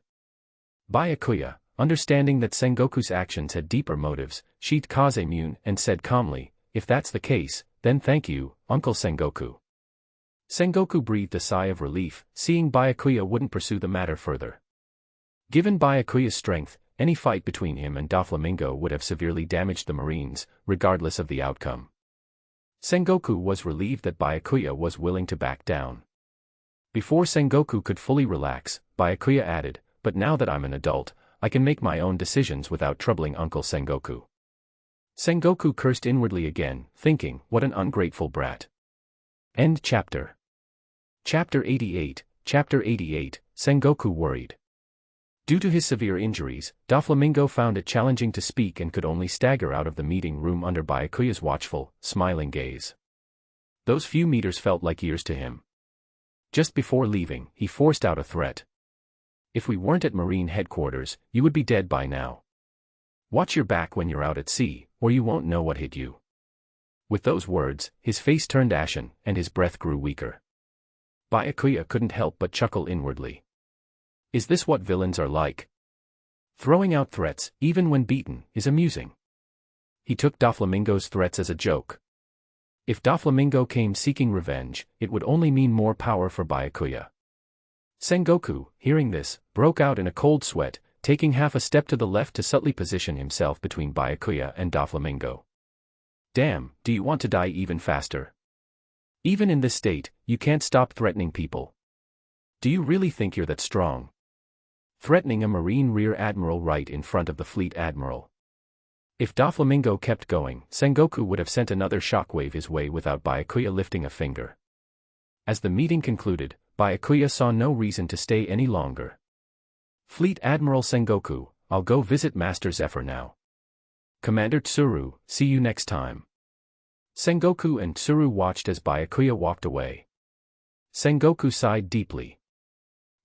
Byakuya, understanding that Sengoku's actions had deeper motives, sheathed Kazemune and said calmly, "If that's the case, then thank you, Uncle Sengoku." Sengoku breathed a sigh of relief, seeing Byakuya wouldn't pursue the matter further. Given Byakuya's strength, any fight between him and Doflamingo would have severely damaged the Marines, regardless of the outcome. Sengoku was relieved that Byakuya was willing to back down. Before Sengoku could fully relax, Byakuya added, "But now that I'm an adult, I can make my own decisions without troubling Uncle Sengoku." Sengoku cursed inwardly again, thinking, what an ungrateful brat. End chapter. Chapter 88, Sengoku worried. Due to his severe injuries, Doflamingo found it challenging to speak and could only stagger out of the meeting room under Byakuya's watchful, smiling gaze. Those few meters felt like years to him. Just before leaving, he forced out a threat. "If we weren't at Marine headquarters, you would be dead by now. Watch your back when you're out at sea, or you won't know what hit you." With those words, his face turned ashen, and his breath grew weaker. Byakuya couldn't help but chuckle inwardly. Is this what villains are like? Throwing out threats, even when beaten, is amusing. He took Doflamingo's threats as a joke. If Doflamingo came seeking revenge, it would only mean more power for Byakuya. Sengoku, hearing this, broke out in a cold sweat, taking half a step to the left to subtly position himself between Byakuya and Doflamingo. "Damn, do you want to die even faster? Even in this state, you can't stop threatening people. Do you really think you're that strong? Threatening a Marine Rear Admiral right in front of the Fleet Admiral." If Doflamingo kept going, Sengoku would have sent another shockwave his way without Byakuya lifting a finger. As the meeting concluded, Byakuya saw no reason to stay any longer. "Fleet Admiral Sengoku, I'll go visit Master Zephyr now. Commander Tsuru, see you next time." Sengoku and Tsuru watched as Byakuya walked away. Sengoku sighed deeply.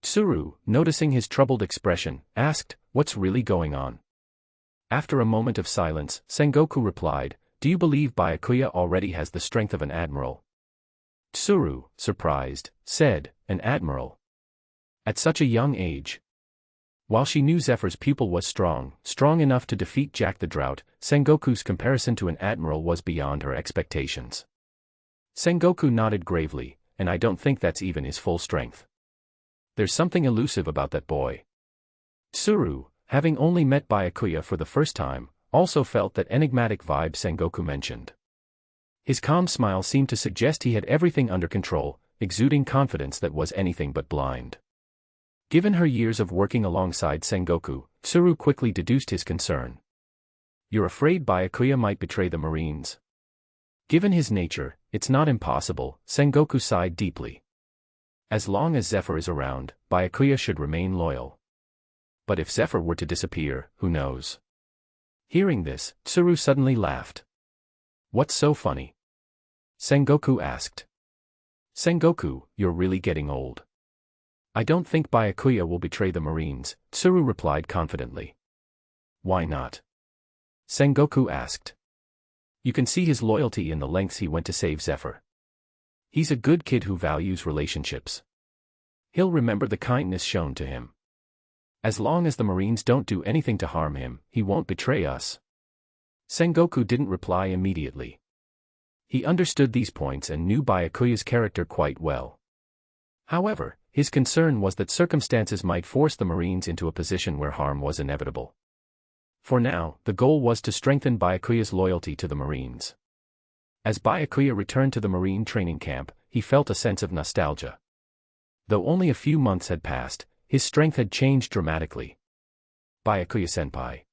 Tsuru, noticing his troubled expression, asked, "What's really going on?" After a moment of silence, Sengoku replied, "Do you believe Byakuya already has the strength of an admiral?" Tsuru, surprised, said, "An admiral? At such a young age?" While she knew Zephyr's pupil was strong enough to defeat Jack the Drought, Sengoku's comparison to an admiral was beyond her expectations. Sengoku nodded gravely, and I don't think that's even his full strength. There's something elusive about that boy. Tsuru, having only met Byakuya for the first time, also felt that enigmatic vibe Sengoku mentioned. His calm smile seemed to suggest he had everything under control, exuding confidence that was anything but blind. Given her years of working alongside Sengoku, Tsuru quickly deduced his concern. You're afraid Byakuya might betray the Marines? Given his nature, it's not impossible, Sengoku sighed deeply. As long as Zephyr is around, Byakuya should remain loyal. But if Zephyr were to disappear, who knows? Hearing this, Tsuru suddenly laughed. What's so funny? Sengoku asked. Sengoku, you're really getting old. I don't think Byakuya will betray the Marines, Tsuru replied confidently. Why not? Sengoku asked. You can see his loyalty in the lengths he went to save Zephyr. He's a good kid who values relationships. He'll remember the kindness shown to him. As long as the Marines don't do anything to harm him, he won't betray us. Sengoku didn't reply immediately. He understood these points and knew Byakuya's character quite well. However, his concern was that circumstances might force the Marines into a position where harm was inevitable. For now, the goal was to strengthen Byakuya's loyalty to the Marines. As Byakuya returned to the Marine training camp, he felt a sense of nostalgia. Though only a few months had passed, his strength had changed dramatically. Byakuya-senpai.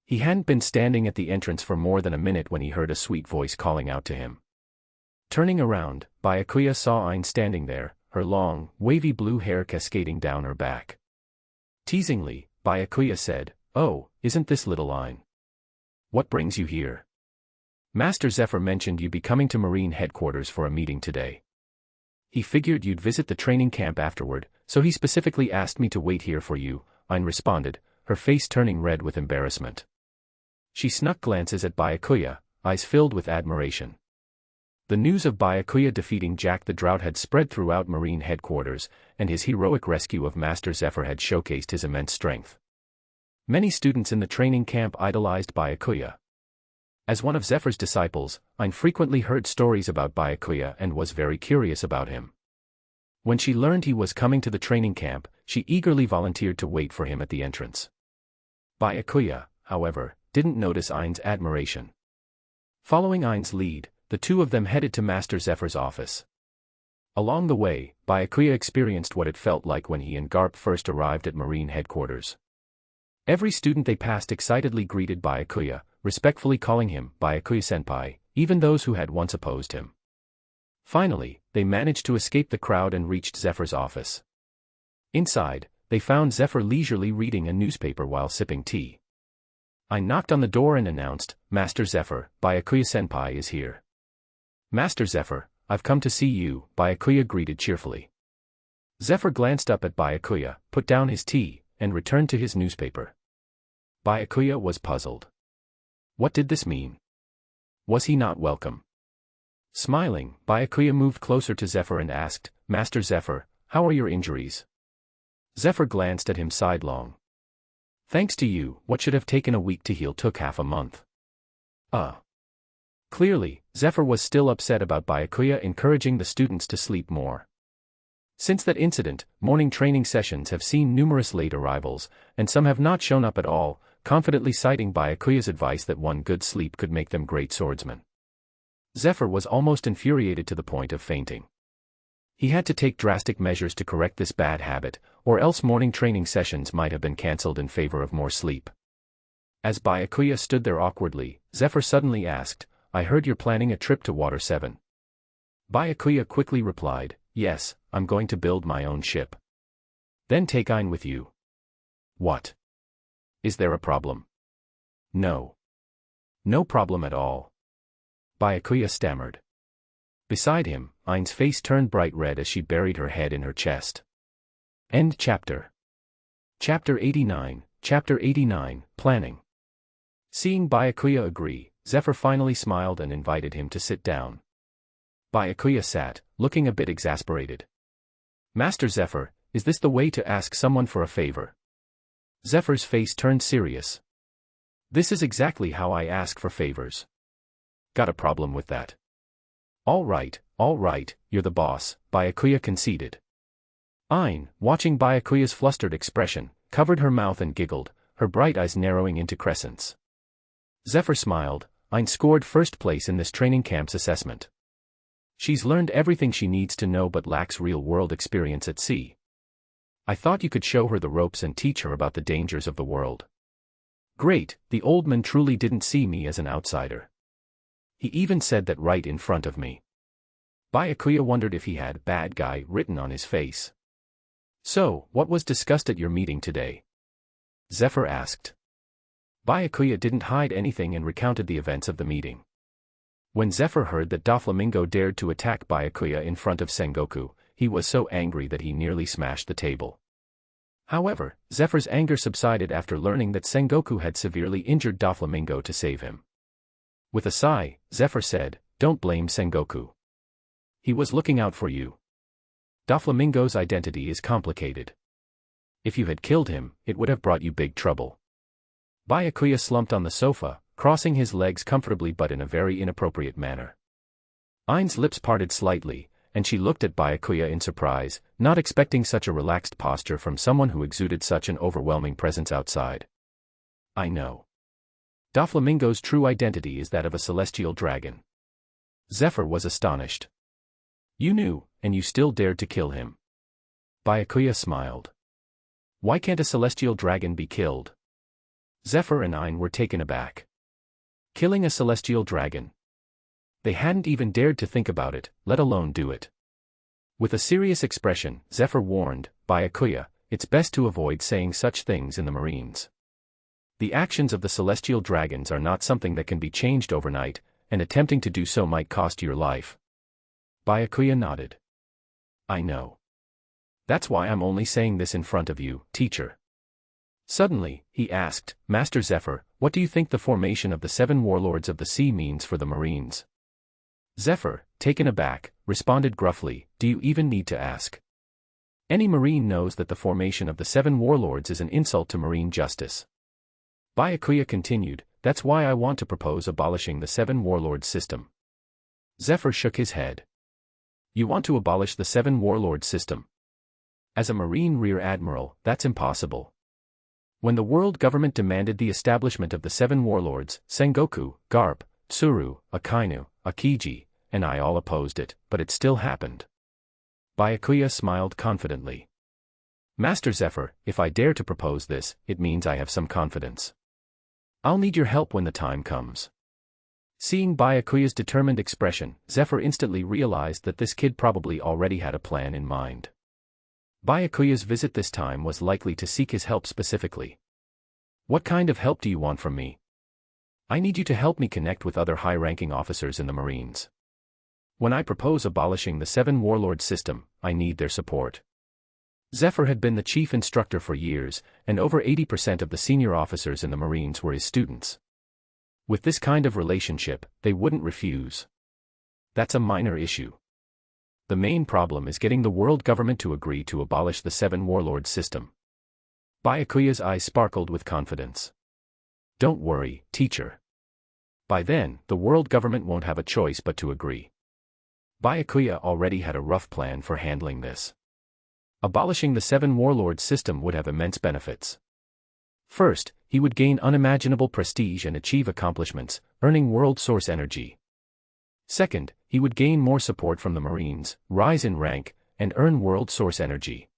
He hadn't been standing at the entrance for more than a minute when he heard a sweet voice calling out to him. Turning around, Byakuya saw Ain standing there, her long, wavy blue hair cascading down her back. Teasingly, Byakuya said, "Oh, isn't this little Ain? What brings you here? Master Zephyr mentioned you'd be coming to Marine headquarters for a meeting today. He figured you'd visit the training camp afterward, so he specifically asked me to wait here for you," Ain responded, her face turning red with embarrassment. She snuck glances at Byakuya, eyes filled with admiration. The news of Byakuya defeating Jack the Drought had spread throughout Marine headquarters, and his heroic rescue of Master Zephyr had showcased his immense strength. Many students in the training camp idolized Byakuya. As one of Zephyr's disciples, Ain frequently heard stories about Byakuya and was very curious about him. When she learned he was coming to the training camp, she eagerly volunteered to wait for him at the entrance. Byakuya, however, didn't notice Ain's admiration. Following Ain's lead, the two of them headed to Master Zephyr's office. Along the way, Byakuya experienced what it felt like when he and Garp first arrived at Marine headquarters. Every student they passed excitedly greeted Byakuya, respectfully calling him Byakuya-senpai, even those who had once opposed him. Finally, they managed to escape the crowd and reached Zephyr's office. Inside, they found Zephyr leisurely reading a newspaper while sipping tea. Ain knocked on the door and announced, "Master Zephyr, Byakuya-senpai is here." "Master Zephyr, I've come to see you," Byakuya greeted cheerfully. Zephyr glanced up at Byakuya, put down his tea, and returned to his newspaper. Byakuya was puzzled. What did this mean? Was he not welcome? Smiling, Byakuya moved closer to Zephyr and asked, "Master Zephyr, how are your injuries?" Zephyr glanced at him sidelong. "Thanks to you, what should have taken a week to heal took half a month." Clearly, Zephyr was still upset about Byakuya encouraging the students to sleep more. Since that incident, morning training sessions have seen numerous late arrivals, and some have not shown up at all, confidently citing Byakuya's advice that one good sleep could make them great swordsmen. Zephyr was almost infuriated to the point of fainting. He had to take drastic measures to correct this bad habit, or else morning training sessions might have been cancelled in favor of more sleep. As Byakuya stood there awkwardly, Zephyr suddenly asked, "I heard you're planning a trip to Water 7. Byakuya quickly replied, "Yes, I'm going to build my own ship. Then take Ain with you." "What? Is there a problem?" "No. No problem at all," Byakuya stammered. Beside him, Ain's face turned bright red as she buried her head in her chest. End chapter. Chapter 89, Planning. Seeing Byakuya agree, Zephyr finally smiled and invited him to sit down. Byakuya sat, looking a bit exasperated. "Master Zephyr, is this the way to ask someone for a favor?" Zephyr's face turned serious. "This is exactly how I ask for favors." "Got a problem with that?" All right, you're the boss, Byakuya conceded. Ain, watching Byakuya's flustered expression, covered her mouth and giggled, her bright eyes narrowing into crescents. Zephyr smiled. Ain scored first place in this training camp's assessment. She's learned everything she needs to know but lacks real-world experience at sea. I thought you could show her the ropes and teach her about the dangers of the world. Great, the old man truly didn't see me as an outsider. He even said that right in front of me. Byakuya wondered if he had "bad guy" written on his face. So, what was discussed at your meeting today? Zephyr asked. Byakuya didn't hide anything and recounted the events of the meeting. When Zephyr heard that Doflamingo dared to attack Byakuya in front of Sengoku, he was so angry that he nearly smashed the table. However, Zephyr's anger subsided after learning that Sengoku had severely injured Doflamingo to save him. With a sigh, Zephyr said, "Don't blame Sengoku. He was looking out for you. Doflamingo's identity is complicated. If you had killed him, it would have brought you big trouble." Byakuya slumped on the sofa, crossing his legs comfortably but in a very inappropriate manner. Ain's lips parted slightly, and she looked at Byakuya in surprise, not expecting such a relaxed posture from someone who exuded such an overwhelming presence outside. "I know. Doflamingo's true identity is that of a celestial dragon." Zephyr was astonished. "You knew, and you still dared to kill him." Byakuya smiled. "Why can't a celestial dragon be killed?" Zephyr and Ain were taken aback. Killing a celestial dragon? They hadn't even dared to think about it, let alone do it. With a serious expression, Zephyr warned, "Byakuya, it's best to avoid saying such things in the Marines. The actions of the celestial dragons are not something that can be changed overnight, and attempting to do so might cost your life." Byakuya nodded. "I know. That's why I'm only saying this in front of you, teacher." Suddenly, he asked, "Master Zephyr, what do you think the formation of the 7 warlords of the sea means for the Marines?" Zephyr, taken aback, responded gruffly, "Do you even need to ask? Any Marine knows that the formation of the 7 warlords is an insult to Marine justice." Byakuya continued, "That's why I want to propose abolishing the 7 warlords system." Zephyr shook his head. "You want to abolish the 7 warlords system? As a Marine Rear Admiral, that's impossible. When the world government demanded the establishment of the 7 warlords, Sengoku, Garp, Tsuru, Akainu, Akiji, and I all opposed it, but it still happened." Byakuya smiled confidently. "Master Zephyr, if I dare to propose this, it means I have some confidence. I'll need your help when the time comes." Seeing Byakuya's determined expression, Zephyr instantly realized that this kid probably already had a plan in mind. Byakuya's visit this time was likely to seek his help specifically. "What kind of help do you want from me?" "I need you to help me connect with other high-ranking officers in the Marines. When I propose abolishing the 7 warlord system, I need their support." Zephyr had been the chief instructor for years, and over 80% of the senior officers in the Marines were his students. With this kind of relationship, they wouldn't refuse. That's a minor issue. The main problem is getting the world government to agree to abolish the 7 warlord system. Byakuya's eyes sparkled with confidence. "Don't worry, teacher. By then, the world government won't have a choice but to agree." Byakuya already had a rough plan for handling this. Abolishing the 7 warlord system would have immense benefits. First, he would gain unimaginable prestige and achieve accomplishments, earning world source energy. Second, he would gain more support from the Marines, rise in rank, and earn world source energy.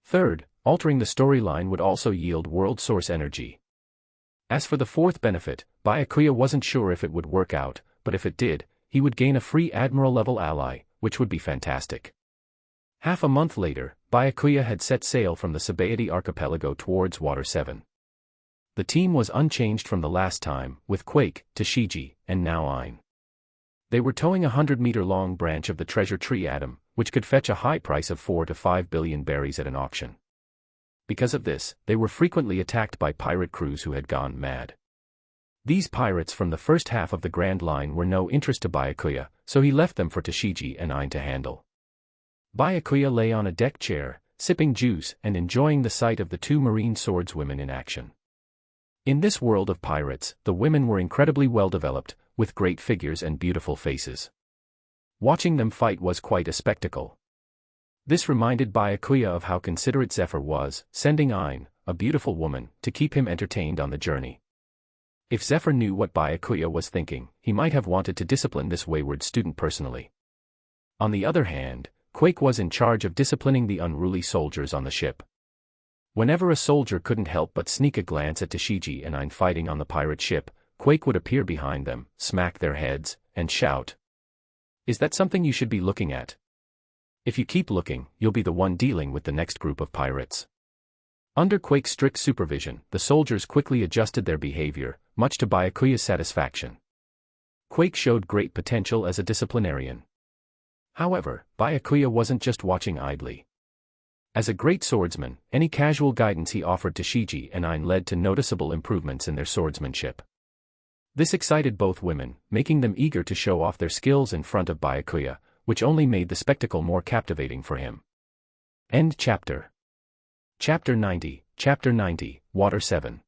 Third, altering the storyline would also yield world source energy. As for the fourth benefit, Byakuya wasn't sure if it would work out, but if it did, he would gain a free admiral-level ally, which would be fantastic. Half a month later, Byakuya had set sail from the Sabaody archipelago towards Water 7. The team was unchanged from the last time, with Quake, Tashigi, and now Ain. They were towing a 100-meter-long branch of the treasure tree atom, which could fetch a high price of 4 to 5 billion berries at an auction. Because of this, they were frequently attacked by pirate crews who had gone mad. These pirates from the first half of the Grand Line were no interest to Byakuya, so he left them for Tashigi and Ain to handle. Byakuya lay on a deck chair, sipping juice and enjoying the sight of the 2 marine swordswomen in action. In this world of pirates, the women were incredibly well developed, with great figures and beautiful faces. Watching them fight was quite a spectacle. This reminded Byakuya of how considerate Zephyr was, sending Ain, a beautiful woman, to keep him entertained on the journey. If Zephyr knew what Byakuya was thinking, he might have wanted to discipline this wayward student personally. On the other hand, Quake was in charge of disciplining the unruly soldiers on the ship. Whenever a soldier couldn't help but sneak a glance at Tashigi and Ain fighting on the pirate ship, Quake would appear behind them, smack their heads, and shout, "Is that something you should be looking at? If you keep looking, you'll be the one dealing with the next group of pirates." Under Quake's strict supervision, the soldiers quickly adjusted their behavior, much to Byakuya's satisfaction. Quake showed great potential as a disciplinarian. However, Byakuya wasn't just watching idly. As a great swordsman, any casual guidance he offered to Shiji and Ain led to noticeable improvements in their swordsmanship. This excited both women, making them eager to show off their skills in front of Byakuya, which only made the spectacle more captivating for him. End chapter. Chapter 90, Water 7.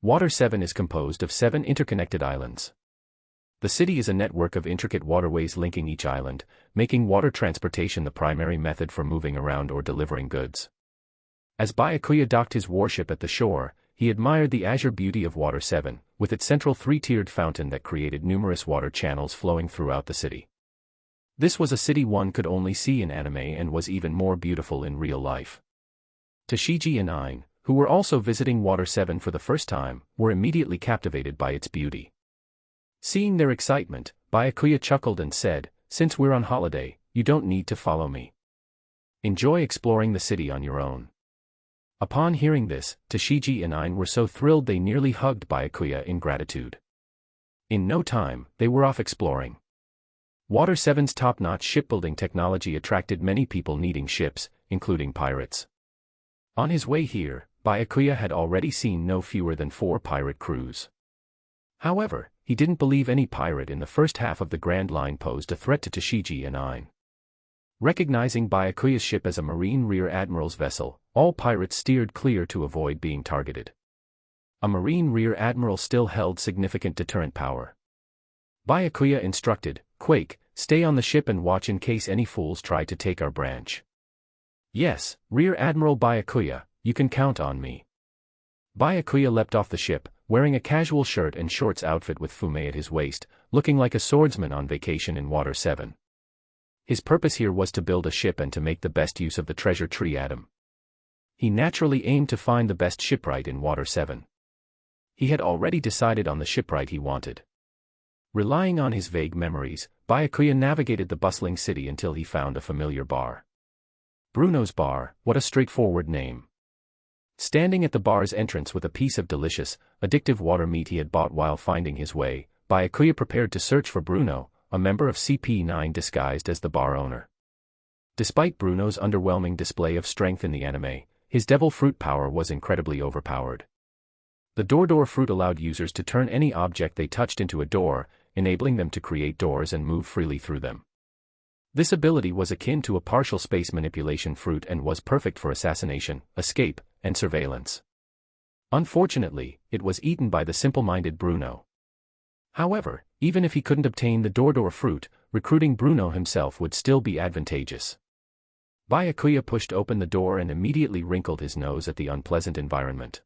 Water 7 is composed of 7 interconnected islands. The city is a network of intricate waterways linking each island, making water transportation the primary method for moving around or delivering goods. As Byakuya docked his warship at the shore, he admired the azure beauty of Water 7, with its central 3-tiered fountain that created numerous water channels flowing throughout the city. This was a city one could only see in anime and was even more beautiful in real life. Tashigi and Ain, who were also visiting Water 7 for the first time, were immediately captivated by its beauty. Seeing their excitement, Byakuya chuckled and said, "Since we're on holiday, you don't need to follow me. Enjoy exploring the city on your own." Upon hearing this, Tashigi and Ain were so thrilled they nearly hugged Byakuya in gratitude. In no time, they were off exploring. Water 7's top-notch shipbuilding technology attracted many people needing ships, including pirates. On his way here, Byakuya had already seen no fewer than 4 pirate crews. However, he didn't believe any pirate in the first half of the Grand Line posed a threat to Tashigi and Ain. Recognizing Byakuya's ship as a Marine Rear Admiral's vessel, all pirates steered clear to avoid being targeted. A Marine Rear Admiral still held significant deterrent power. Byakuya instructed, "Quake, stay on the ship and watch in case any fools try to take our branch." "Yes, Rear Admiral Byakuya, you can count on me." Byakuya leapt off the ship, wearing a casual shirt and shorts outfit with fume at his waist, looking like a swordsman on vacation in Water 7. His purpose here was to build a ship and to make the best use of the treasure tree atom. He naturally aimed to find the best shipwright in Water 7. He had already decided on the shipwright he wanted. Relying on his vague memories, Byakuya navigated the bustling city until he found a familiar bar. Bruno's Bar, what a straightforward name. Standing at the bar's entrance with a piece of delicious, addictive water meat he had bought while finding his way, Byakuya prepared to search for Bruno, a member of CP9 disguised as the bar owner. Despite Bruno's underwhelming display of strength in the anime, his devil fruit power was incredibly overpowered. The door fruit allowed users to turn any object they touched into a door, enabling them to create doors and move freely through them. This ability was akin to a partial space manipulation fruit and was perfect for assassination, escape, and surveillance. Unfortunately, it was eaten by the simple-minded Bruno. However, even if he couldn't obtain the door fruit, recruiting Bruno himself would still be advantageous. Byakuya pushed open the door and immediately wrinkled his nose at the unpleasant environment.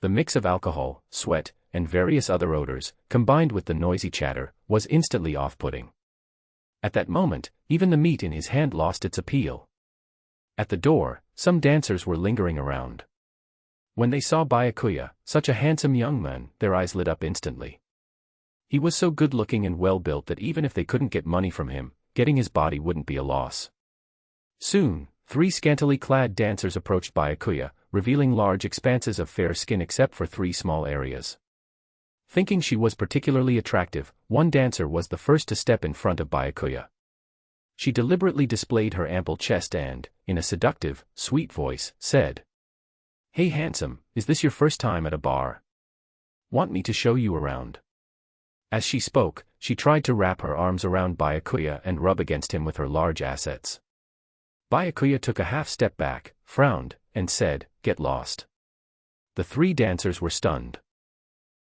The mix of alcohol, sweat, and various other odors, combined with the noisy chatter, was instantly off-putting. At that moment, even the meat in his hand lost its appeal. At the door, some dancers were lingering around. When they saw Byakuya, such a handsome young man, their eyes lit up instantly. He was so good-looking and well-built that even if they couldn't get money from him, getting his body wouldn't be a loss. Soon, 3 scantily clad dancers approached Byakuya, revealing large expanses of fair skin except for 3 small areas. Thinking she was particularly attractive, one dancer was the first to step in front of Byakuya. She deliberately displayed her ample chest and, in a seductive, sweet voice, said, "Hey handsome, is this your first time at a bar? Want me to show you around?" As she spoke, she tried to wrap her arms around Byakuya and rub against him with her large assets. Byakuya took a half-step back, frowned, and said, "Get lost." The 3 dancers were stunned.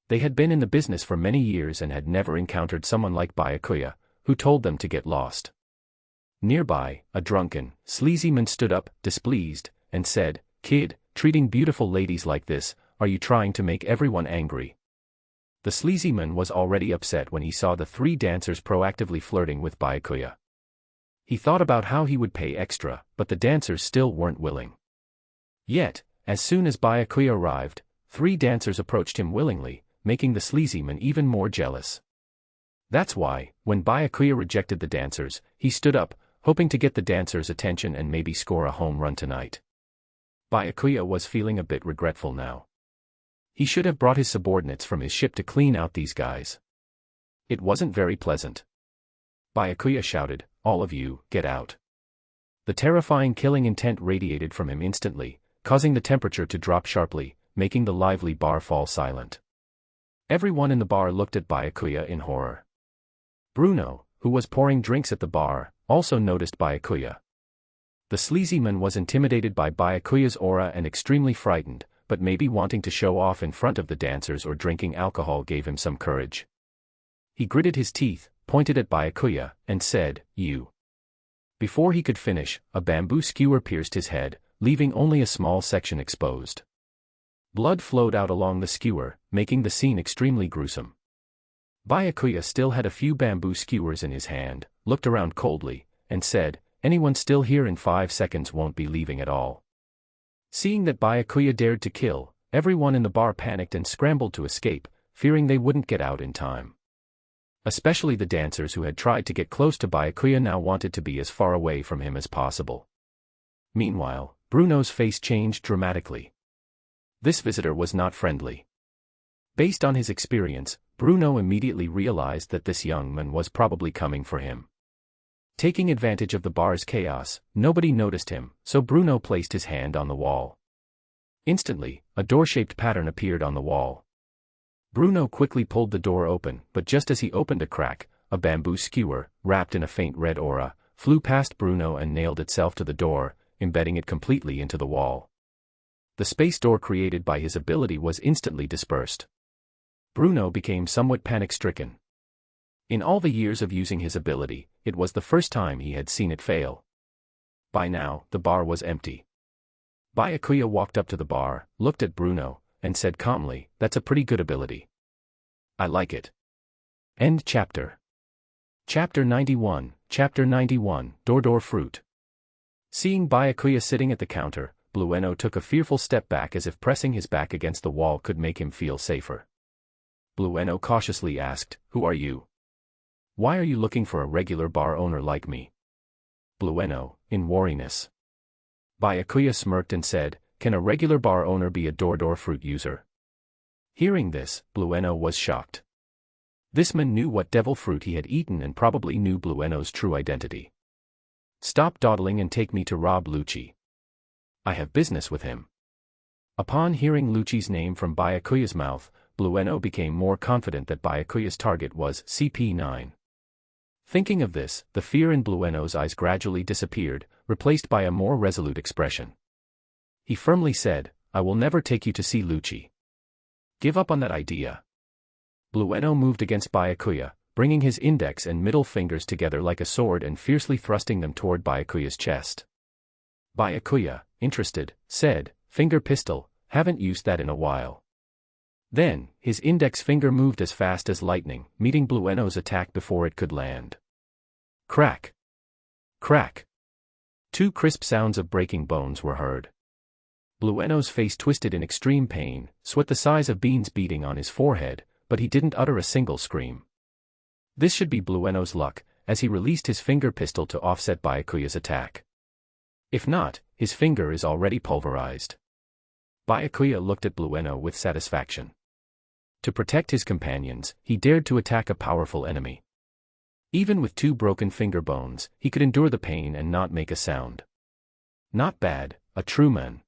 They had been in the business for many years and had never encountered someone like Byakuya, who told them to get lost. Nearby, a drunken, sleazy man stood up, displeased, and said, "Kid, treating beautiful ladies like this, are you trying to make everyone angry?" The sleazy man was already upset when he saw the three dancers proactively flirting with Byakuya. He thought about how he would pay extra, but the dancers still weren't willing. Yet, as soon as Byakuya arrived, three dancers approached him willingly, making the sleazy man even more jealous. That's why, when Byakuya rejected the dancers, he stood up, hoping to get the dancers' attention and maybe score a home run tonight. Byakuya was feeling a bit regretful now. He should have brought his subordinates from his ship to clean out these guys. It wasn't very pleasant. Byakuya shouted, "All of you, get out." The terrifying killing intent radiated from him instantly, causing the temperature to drop sharply, making the lively bar fall silent. Everyone in the bar looked at Byakuya in horror. Bruno, who was pouring drinks at the bar, also noticed Byakuya. The sleazy man was intimidated by Byakuya's aura and extremely frightened, but maybe wanting to show off in front of the dancers or drinking alcohol gave him some courage. He gritted his teeth, pointed at Byakuya, and said, "You." Before he could finish, a bamboo skewer pierced his head, leaving only a small section exposed. Blood flowed out along the skewer, making the scene extremely gruesome. Byakuya still had a few bamboo skewers in his hand, looked around coldly, and said, "Anyone still here in 5 seconds won't be leaving at all." Seeing that Byakuya dared to kill, everyone in the bar panicked and scrambled to escape, fearing they wouldn't get out in time. Especially the dancers who had tried to get close to Byakuya now wanted to be as far away from him as possible. Meanwhile, Bruno's face changed dramatically. This visitor was not friendly. Based on his experience, Bruno immediately realized that this young man was probably coming for him. Taking advantage of the bar's chaos, nobody noticed him, so Bruno placed his hand on the wall. Instantly, a door-shaped pattern appeared on the wall. Bruno quickly pulled the door open, but just as he opened a crack, a bamboo skewer, wrapped in a faint red aura, flew past Bruno and nailed itself to the door, embedding it completely into the wall. The space door created by his ability was instantly dispersed. Bruno became somewhat panic-stricken. In all the years of using his ability, it was the first time he had seen it fail. By now, the bar was empty. Byakuya walked up to the bar, looked at Bruno, and said calmly, "That's a pretty good ability. I like it." End chapter. Chapter 91, Door Fruit. Seeing Byakuya sitting at the counter, Blueno took a fearful step back as if pressing his back against the wall could make him feel safer. Blueno cautiously asked, "Who are you? Why are you looking for a regular bar owner like me?" Blueno, in wariness. Byakuya smirked and said, "Can a regular bar owner be a door fruit user?" Hearing this, Blueno was shocked. This man knew what devil fruit he had eaten and probably knew Blueno's true identity. "Stop dawdling and take me to rob Lucci. I have business with him." Upon hearing Lucci's name from Byakuya's mouth, Blueno became more confident that Byakuya's target was CP9. Thinking of this, the fear in Blueno's eyes gradually disappeared, replaced by a more resolute expression. He firmly said, "I will never take you to see Lucci. Give up on that idea." Blueno moved against Byakuya, bringing his index and middle fingers together like a sword and fiercely thrusting them toward Byakuya's chest. Byakuya, interested, said, "Finger pistol, haven't used that in a while." Then, his index finger moved as fast as lightning, meeting Blueno's attack before it could land. Crack! Crack! 2 crisp sounds of breaking bones were heard. Blueno's face twisted in extreme pain, sweat the size of beans beating on his forehead, but he didn't utter a single scream. This should be Blueno's luck, as he released his finger pistol to offset Byakuya's attack. If not, his finger is already pulverized. Byakuya looked at Blueno with satisfaction. To protect his companions, he dared to attack a powerful enemy. Even with 2 broken finger bones, he could endure the pain and not make a sound. Not bad, a true man.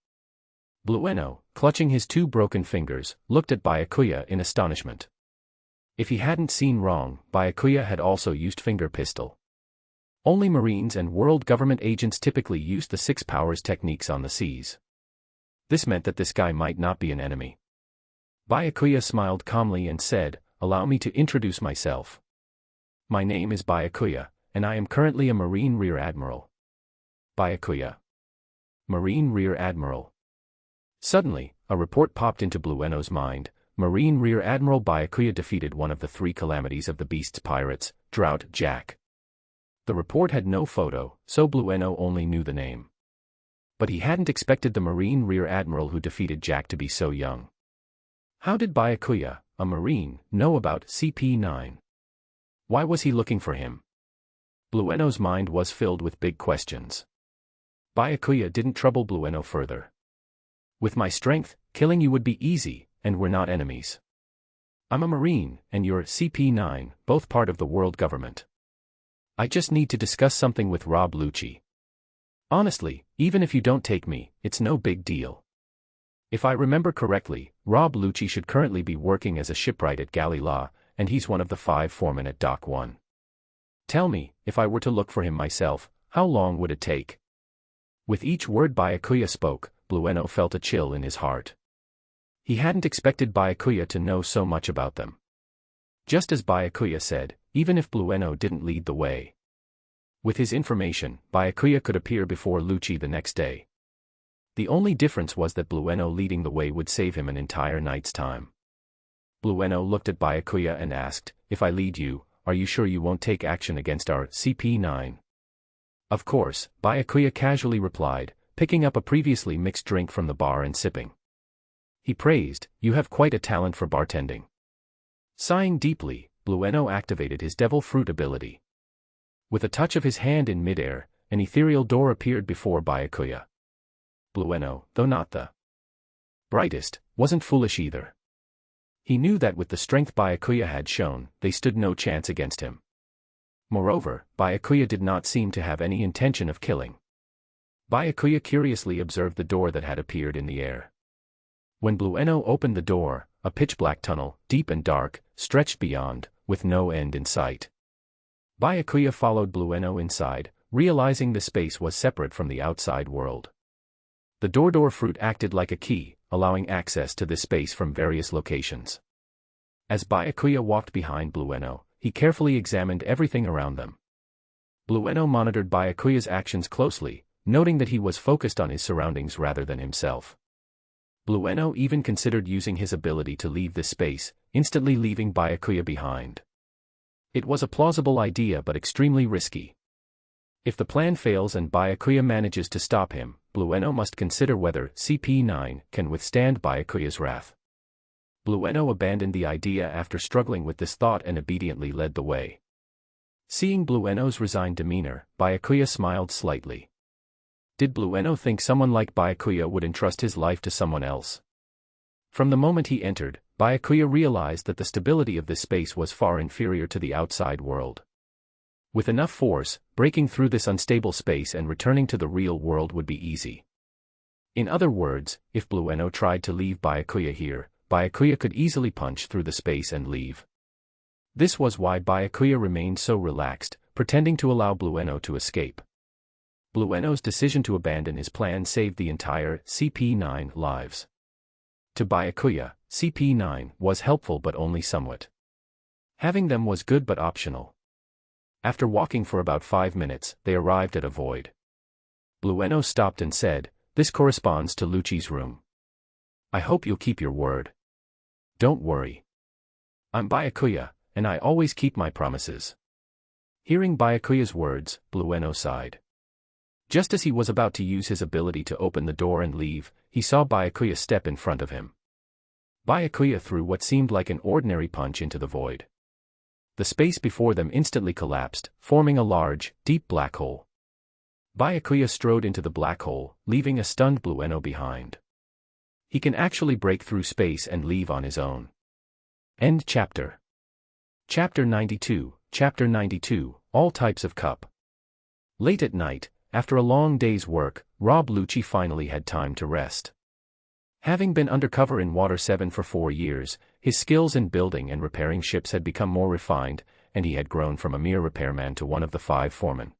Blueno, clutching his 2 broken fingers, looked at Byakuya in astonishment. If he hadn't seen wrong, Byakuya had also used finger pistol. Only Marines and world government agents typically used the 6 powers techniques on the seas. This meant that this guy might not be an enemy. Byakuya smiled calmly and said, "Allow me to introduce myself. My name is Byakuya, and I am currently a Marine Rear Admiral. Byakuya. Marine Rear Admiral. Suddenly, a report popped into Blueno's mind. Marine Rear Admiral Byakuya defeated one of the 3 calamities of the Beast's pirates, Drought Jack. The report had no photo, so Blueno only knew the name. But he hadn't expected the Marine Rear Admiral who defeated Jack to be so young. How did Byakuya, a Marine, know about CP9? Why was he looking for him? Blueno's mind was filled with big questions. Byakuya didn't trouble Blueno further. With my strength, killing you would be easy, and we're not enemies. I'm a Marine, and you're CP9, both part of the world government. I just need to discuss something with Rob Lucci. Honestly, even if you don't take me, it's no big deal. If I remember correctly, Rob Lucci should currently be working as a shipwright at Galley Law, and he's one of the 5 foremen at Dock 1. Tell me, if I were to look for him myself, how long would it take? With each word Byakuya spoke, Blueno felt a chill in his heart. He hadn't expected Byakuya to know so much about them. Just as Byakuya said, even if Blueno didn't lead the way. With his information, Byakuya could appear before Lucci the next day. The only difference was that Blueno leading the way would save him an entire night's time. Blueno looked at Byakuya and asked, if I lead you, are you sure you won't take action against our CP9? Of course, Byakuya casually replied, picking up a previously mixed drink from the bar and sipping. He praised, you have quite a talent for bartending. Sighing deeply, Blueno activated his devil fruit ability. With a touch of his hand in midair, an ethereal door appeared before Byakuya. Blueno, though not the brightest, wasn't foolish either. He knew that with the strength Byakuya had shown, they stood no chance against him. Moreover, Byakuya did not seem to have any intention of killing. Byakuya curiously observed the door that had appeared in the air. When Blueno opened the door, a pitch-black tunnel, deep and dark, stretched beyond, with no end in sight. Byakuya followed Blueno inside, realizing the space was separate from the outside world. The door fruit acted like a key, allowing access to this space from various locations. As Byakuya walked behind Blueno, he carefully examined everything around them. Blueno monitored Byakuya's actions closely, noting that he was focused on his surroundings rather than himself. Blueno even considered using his ability to leave this space, instantly leaving Byakuya behind. It was a plausible idea but extremely risky. If the plan fails and Byakuya manages to stop him, Blueno must consider whether CP9 can withstand Byakuya's wrath. Blueno abandoned the idea after struggling with this thought and obediently led the way. Seeing Blueno's resigned demeanor, Byakuya smiled slightly. Did Blueno think someone like Byakuya would entrust his life to someone else? From the moment he entered, Byakuya realized that the stability of this space was far inferior to the outside world. With enough force, breaking through this unstable space and returning to the real world would be easy. In other words, if Blueno tried to leave Byakuya here, Byakuya could easily punch through the space and leave. This was why Byakuya remained so relaxed, pretending to allow Blueno to escape. Blueno's decision to abandon his plan saved the entire CP9 lives. To Byakuya, CP9 was helpful but only somewhat. Having them was good but optional. After walking for about 5 minutes, they arrived at a void. Blueno stopped and said, "This corresponds to Lucci's room. I hope you'll keep your word." "Don't worry. I'm Byakuya, and I always keep my promises." Hearing Byakuya's words, Blueno sighed. Just as he was about to use his ability to open the door and leave, he saw Byakuya step in front of him. Byakuya threw what seemed like an ordinary punch into the void. The space before them instantly collapsed, forming a large, deep black hole. Byakuya strode into the black hole, leaving a stunned Blueno behind. He can actually break through space and leave on his own. End chapter. Chapter 92, Chapter 92, All Types of Cup. Late at night, after a long day's work, Rob Lucci finally had time to rest. Having been undercover in Water 7 for 4 years, his skills in building and repairing ships had become more refined, and he had grown from a mere repairman to one of the 5 foremen.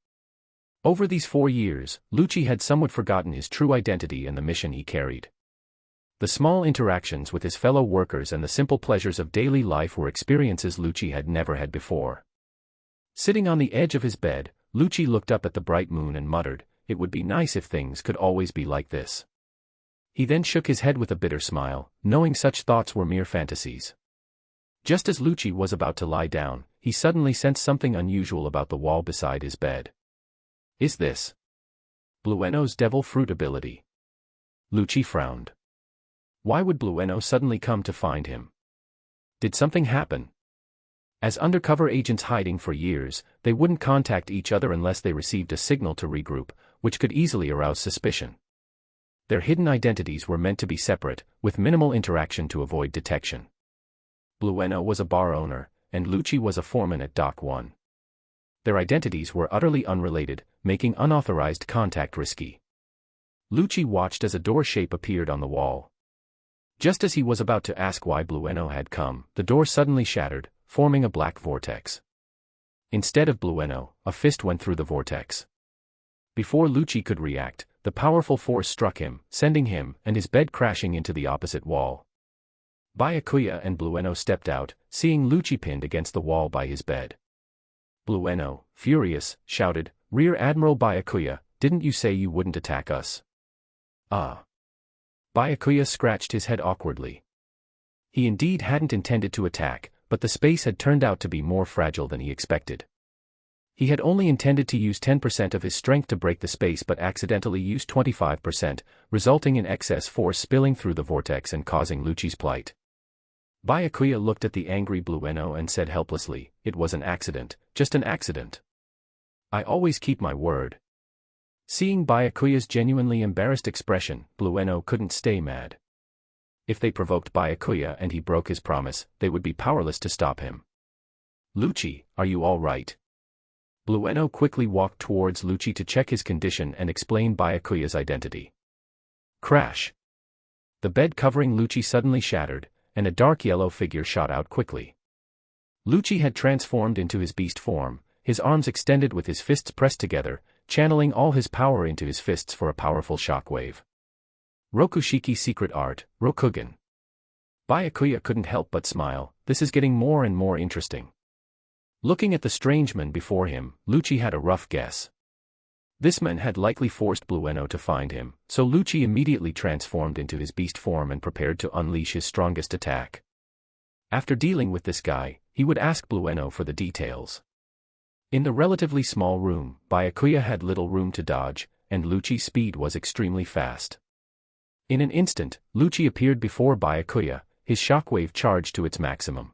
Over these 4 years, Lucci had somewhat forgotten his true identity and the mission he carried. The small interactions with his fellow workers and the simple pleasures of daily life were experiences Lucci had never had before. Sitting on the edge of his bed, Lucci looked up at the bright moon and muttered, "It would be nice if things could always be like this." He then shook his head with a bitter smile, knowing such thoughts were mere fantasies. Just as Lucci was about to lie down, he suddenly sensed something unusual about the wall beside his bed. Is this Blueno's devil fruit ability? Lucci frowned. Why would Blueno suddenly come to find him? Did something happen? As undercover agents hiding for years, they wouldn't contact each other unless they received a signal to regroup, which could easily arouse suspicion. Their hidden identities were meant to be separate, with minimal interaction to avoid detection. Blueno was a bar owner, and Lucci was a foreman at Dock 1. Their identities were utterly unrelated, making unauthorized contact risky. Lucci watched as a door shape appeared on the wall. Just as he was about to ask why Blueno had come, the door suddenly shattered, forming a black vortex. Instead of Blueno, a fist went through the vortex. Before Lucci could react, the powerful force struck him, sending him and his bed crashing into the opposite wall. Byakuya and Blueno stepped out, seeing Lucci pinned against the wall by his bed. Blueno, furious, shouted, "Rear Admiral Byakuya, didn't you say you wouldn't attack us?" Ah. Byakuya scratched his head awkwardly. He indeed hadn't intended to attack, but the space had turned out to be more fragile than he expected. He had only intended to use 10% of his strength to break the space but accidentally used 25%, resulting in excess force spilling through the vortex and causing Lucci's plight. Byakuya looked at the angry Blueno and said helplessly, "It was an accident, just an accident. I always keep my word." Seeing Byakuya's genuinely embarrassed expression, Blueno couldn't stay mad. If they provoked Byakuya and he broke his promise, they would be powerless to stop him. "Lucci, are you all right?" Blueno quickly walked towards Lucci to check his condition and explain Byakuya's identity. Crash! The bed covering Lucci suddenly shattered, and a dark yellow figure shot out quickly. Lucci had transformed into his beast form, his arms extended with his fists pressed together, channeling all his power into his fists for a powerful shockwave. Rokushiki secret art, Rokugan. Byakuya couldn't help but smile, this is getting more and more interesting. Looking at the strange man before him, Lucci had a rough guess. This man had likely forced Blueno to find him, so Lucci immediately transformed into his beast form and prepared to unleash his strongest attack. After dealing with this guy, he would ask Blueno for the details. In the relatively small room, Byakuya had little room to dodge, and Lucci's speed was extremely fast. In an instant, Lucci appeared before Byakuya, his shockwave charged to its maximum.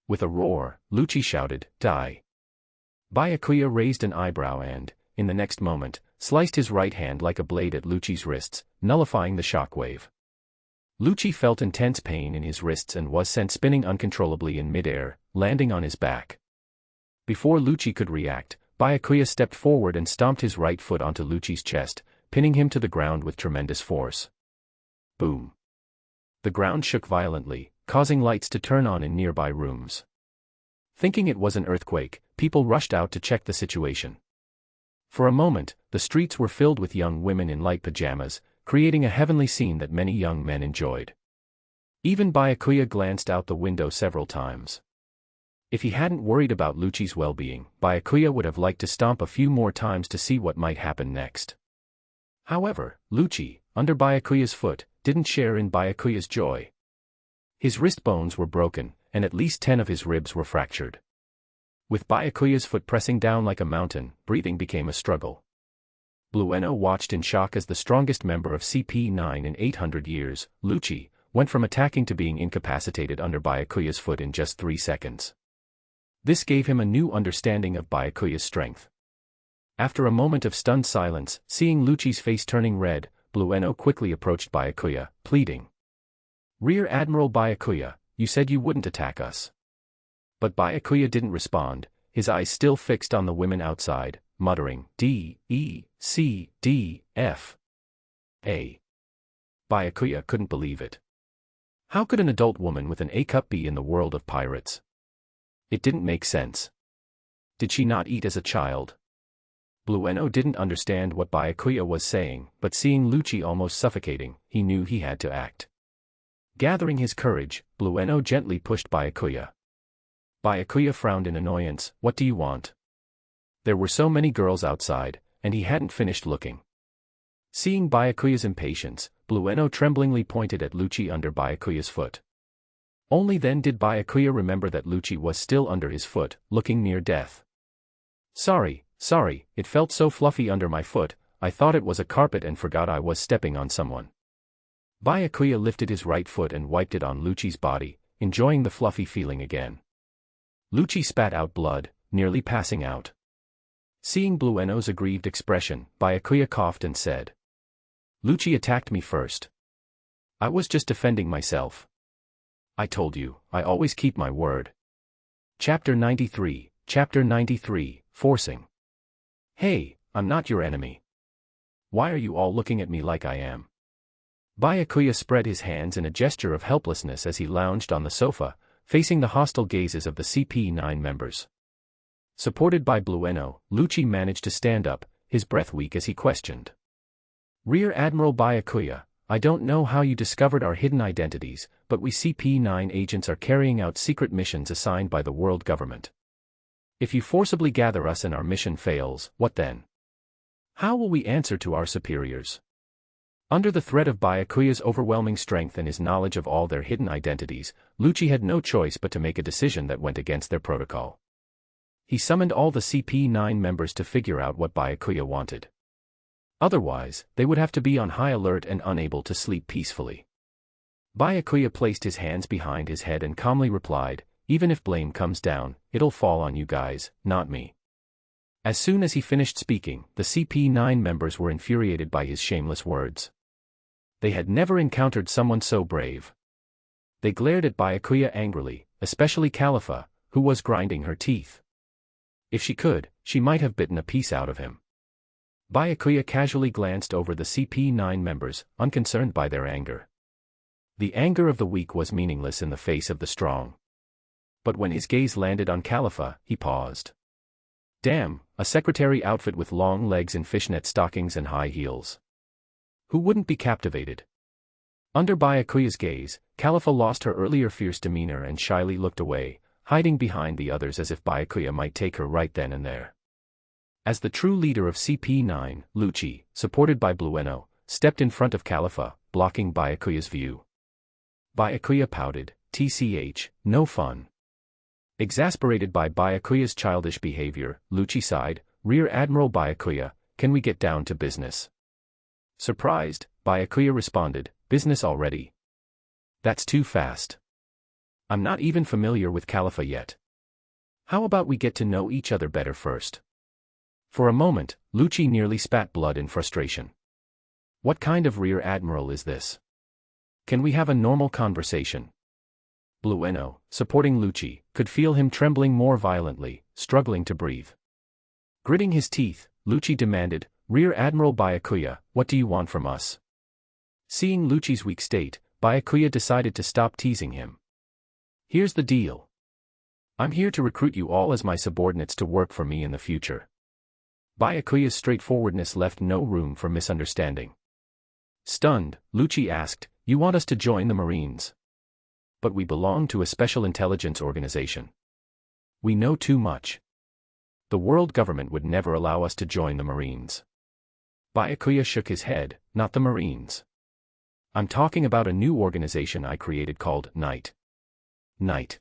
With a roar, Lucci shouted, "Die!" Byakuya raised an eyebrow and, in the next moment, sliced his right hand like a blade at Lucci's wrists, nullifying the shockwave. Lucci felt intense pain in his wrists and was sent spinning uncontrollably in midair, landing on his back. Before Lucci could react, Byakuya stepped forward and stomped his right foot onto Lucci's chest, pinning him to the ground with tremendous force. Boom! The ground shook violently, causing lights to turn on in nearby rooms. Thinking it was an earthquake, people rushed out to check the situation. For a moment, the streets were filled with young women in light pajamas, creating a heavenly scene that many young men enjoyed. Even Byakuya glanced out the window several times. If he hadn't worried about Lucci's well-being, Byakuya would have liked to stomp a few more times to see what might happen next. However, Lucci, under Byakuya's foot, didn't share in Byakuya's joy. His wrist bones were broken, and at least 10 of his ribs were fractured. With Byakuya's foot pressing down like a mountain, breathing became a struggle. Blueno watched in shock as the strongest member of CP9 in 800 years, Lucci, went from attacking to being incapacitated under Byakuya's foot in just 3 seconds. This gave him a new understanding of Byakuya's strength. After a moment of stunned silence, seeing Lucci's face turning red, Blueno quickly approached Byakuya, pleading. "Rear Admiral Byakuya, you said you wouldn't attack us." But Byakuya didn't respond, his eyes still fixed on the women outside, muttering, D, E, C, D, F, A. Byakuya couldn't believe it. How could an adult woman with an A cup be in the world of pirates? It didn't make sense. Did she not eat as a child? Blueno didn't understand what Byakuya was saying, but seeing Lucci almost suffocating, he knew he had to act. Gathering his courage, Blueno gently pushed Byakuya. Byakuya frowned in annoyance. What do you want? There were so many girls outside, and he hadn't finished looking. Seeing Byakuya's impatience, Blueno tremblingly pointed at Lucci under Byakuya's foot. Only then did Byakuya remember that Lucci was still under his foot, looking near death. Sorry, it felt so fluffy under my foot, I thought it was a carpet and forgot I was stepping on someone. Byakuya lifted his right foot and wiped it on Lucci's body, enjoying the fluffy feeling again. Lucci spat out blood, nearly passing out. Seeing Blueno's aggrieved expression, Byakuya coughed and said, Lucci attacked me first. I was just defending myself. I told you, I always keep my word. Chapter 93, Forcing. Hey, I'm not your enemy. Why are you all looking at me like I am? Byakuya spread his hands in a gesture of helplessness as he lounged on the sofa, facing the hostile gazes of the CP9 members. Supported by Blueno, Lucci managed to stand up, his breath weak as he questioned. Rear Admiral Byakuya, I don't know how you discovered our hidden identities, but we CP9 agents are carrying out secret missions assigned by the world government. If you forcibly gather us and our mission fails, what then? How will we answer to our superiors? Under the threat of Byakuya's overwhelming strength and his knowledge of all their hidden identities, Lucci had no choice but to make a decision that went against their protocol. He summoned all the CP9 members to figure out what Byakuya wanted. Otherwise, they would have to be on high alert and unable to sleep peacefully. Byakuya placed his hands behind his head and calmly replied, even if blame comes down, it'll fall on you guys, not me. As soon as he finished speaking, the CP9 members were infuriated by his shameless words. They had never encountered someone so brave. They glared at Byakuya angrily, especially Califa, who was grinding her teeth. If she could, she might have bitten a piece out of him. Byakuya casually glanced over the CP9 members, unconcerned by their anger. The anger of the weak was meaningless in the face of the strong. But when his gaze landed on Califa, he paused. Damn, a secretary outfit with long legs in fishnet stockings and high heels. Who wouldn't be captivated? Under Byakuya's gaze, Califa lost her earlier fierce demeanor and shyly looked away, hiding behind the others as if Byakuya might take her right then and there. As the true leader of CP9, Lucci, supported by Blueno, stepped in front of Califa, blocking Byakuya's view. Byakuya pouted, TCH, no fun. Exasperated by Byakuya's childish behavior, Lucci sighed, Rear Admiral Byakuya, can we get down to business? Surprised, Byakuya responded, business already? That's too fast. I'm not even familiar with Califa yet. How about we get to know each other better first? For a moment, Lucci nearly spat blood in frustration. What kind of Rear Admiral is this? Can we have a normal conversation? Blueno, supporting Lucci, could feel him trembling more violently, struggling to breathe. Gritting his teeth, Lucci demanded, Rear Admiral Byakuya, what do you want from us? Seeing Lucci's weak state, Byakuya decided to stop teasing him. Here's the deal. I'm here to recruit you all as my subordinates to work for me in the future. Byakuya's straightforwardness left no room for misunderstanding. Stunned, Lucci asked, you want us to join the Marines? But we belong to a special intelligence organization. We know too much. The world government would never allow us to join the Marines. Byakuya shook his head, not the Marines. I'm talking about a new organization I created called Knight. Knight.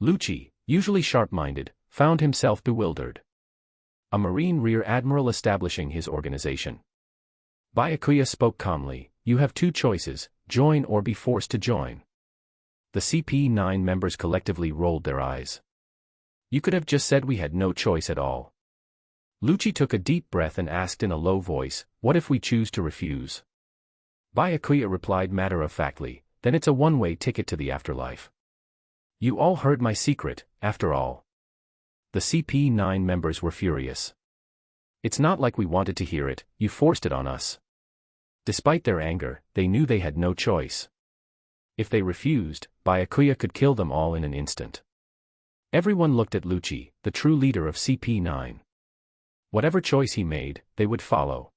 Lucci, usually sharp-minded, found himself bewildered. A Marine Rear Admiral establishing his organization. Byakuya spoke calmly, you have two choices, join or be forced to join. The CP9 members collectively rolled their eyes. You could have just said we had no choice at all. Lucci took a deep breath and asked in a low voice, what if we choose to refuse? Byakuya replied matter-of-factly, then it's a one-way ticket to the afterlife. You all heard my secret, after all. The CP9 members were furious. It's not like we wanted to hear it, you forced it on us. Despite their anger, they knew they had no choice. If they refused, Byakuya could kill them all in an instant. Everyone looked at Lucci, the true leader of CP9. Whatever choice he made, they would follow.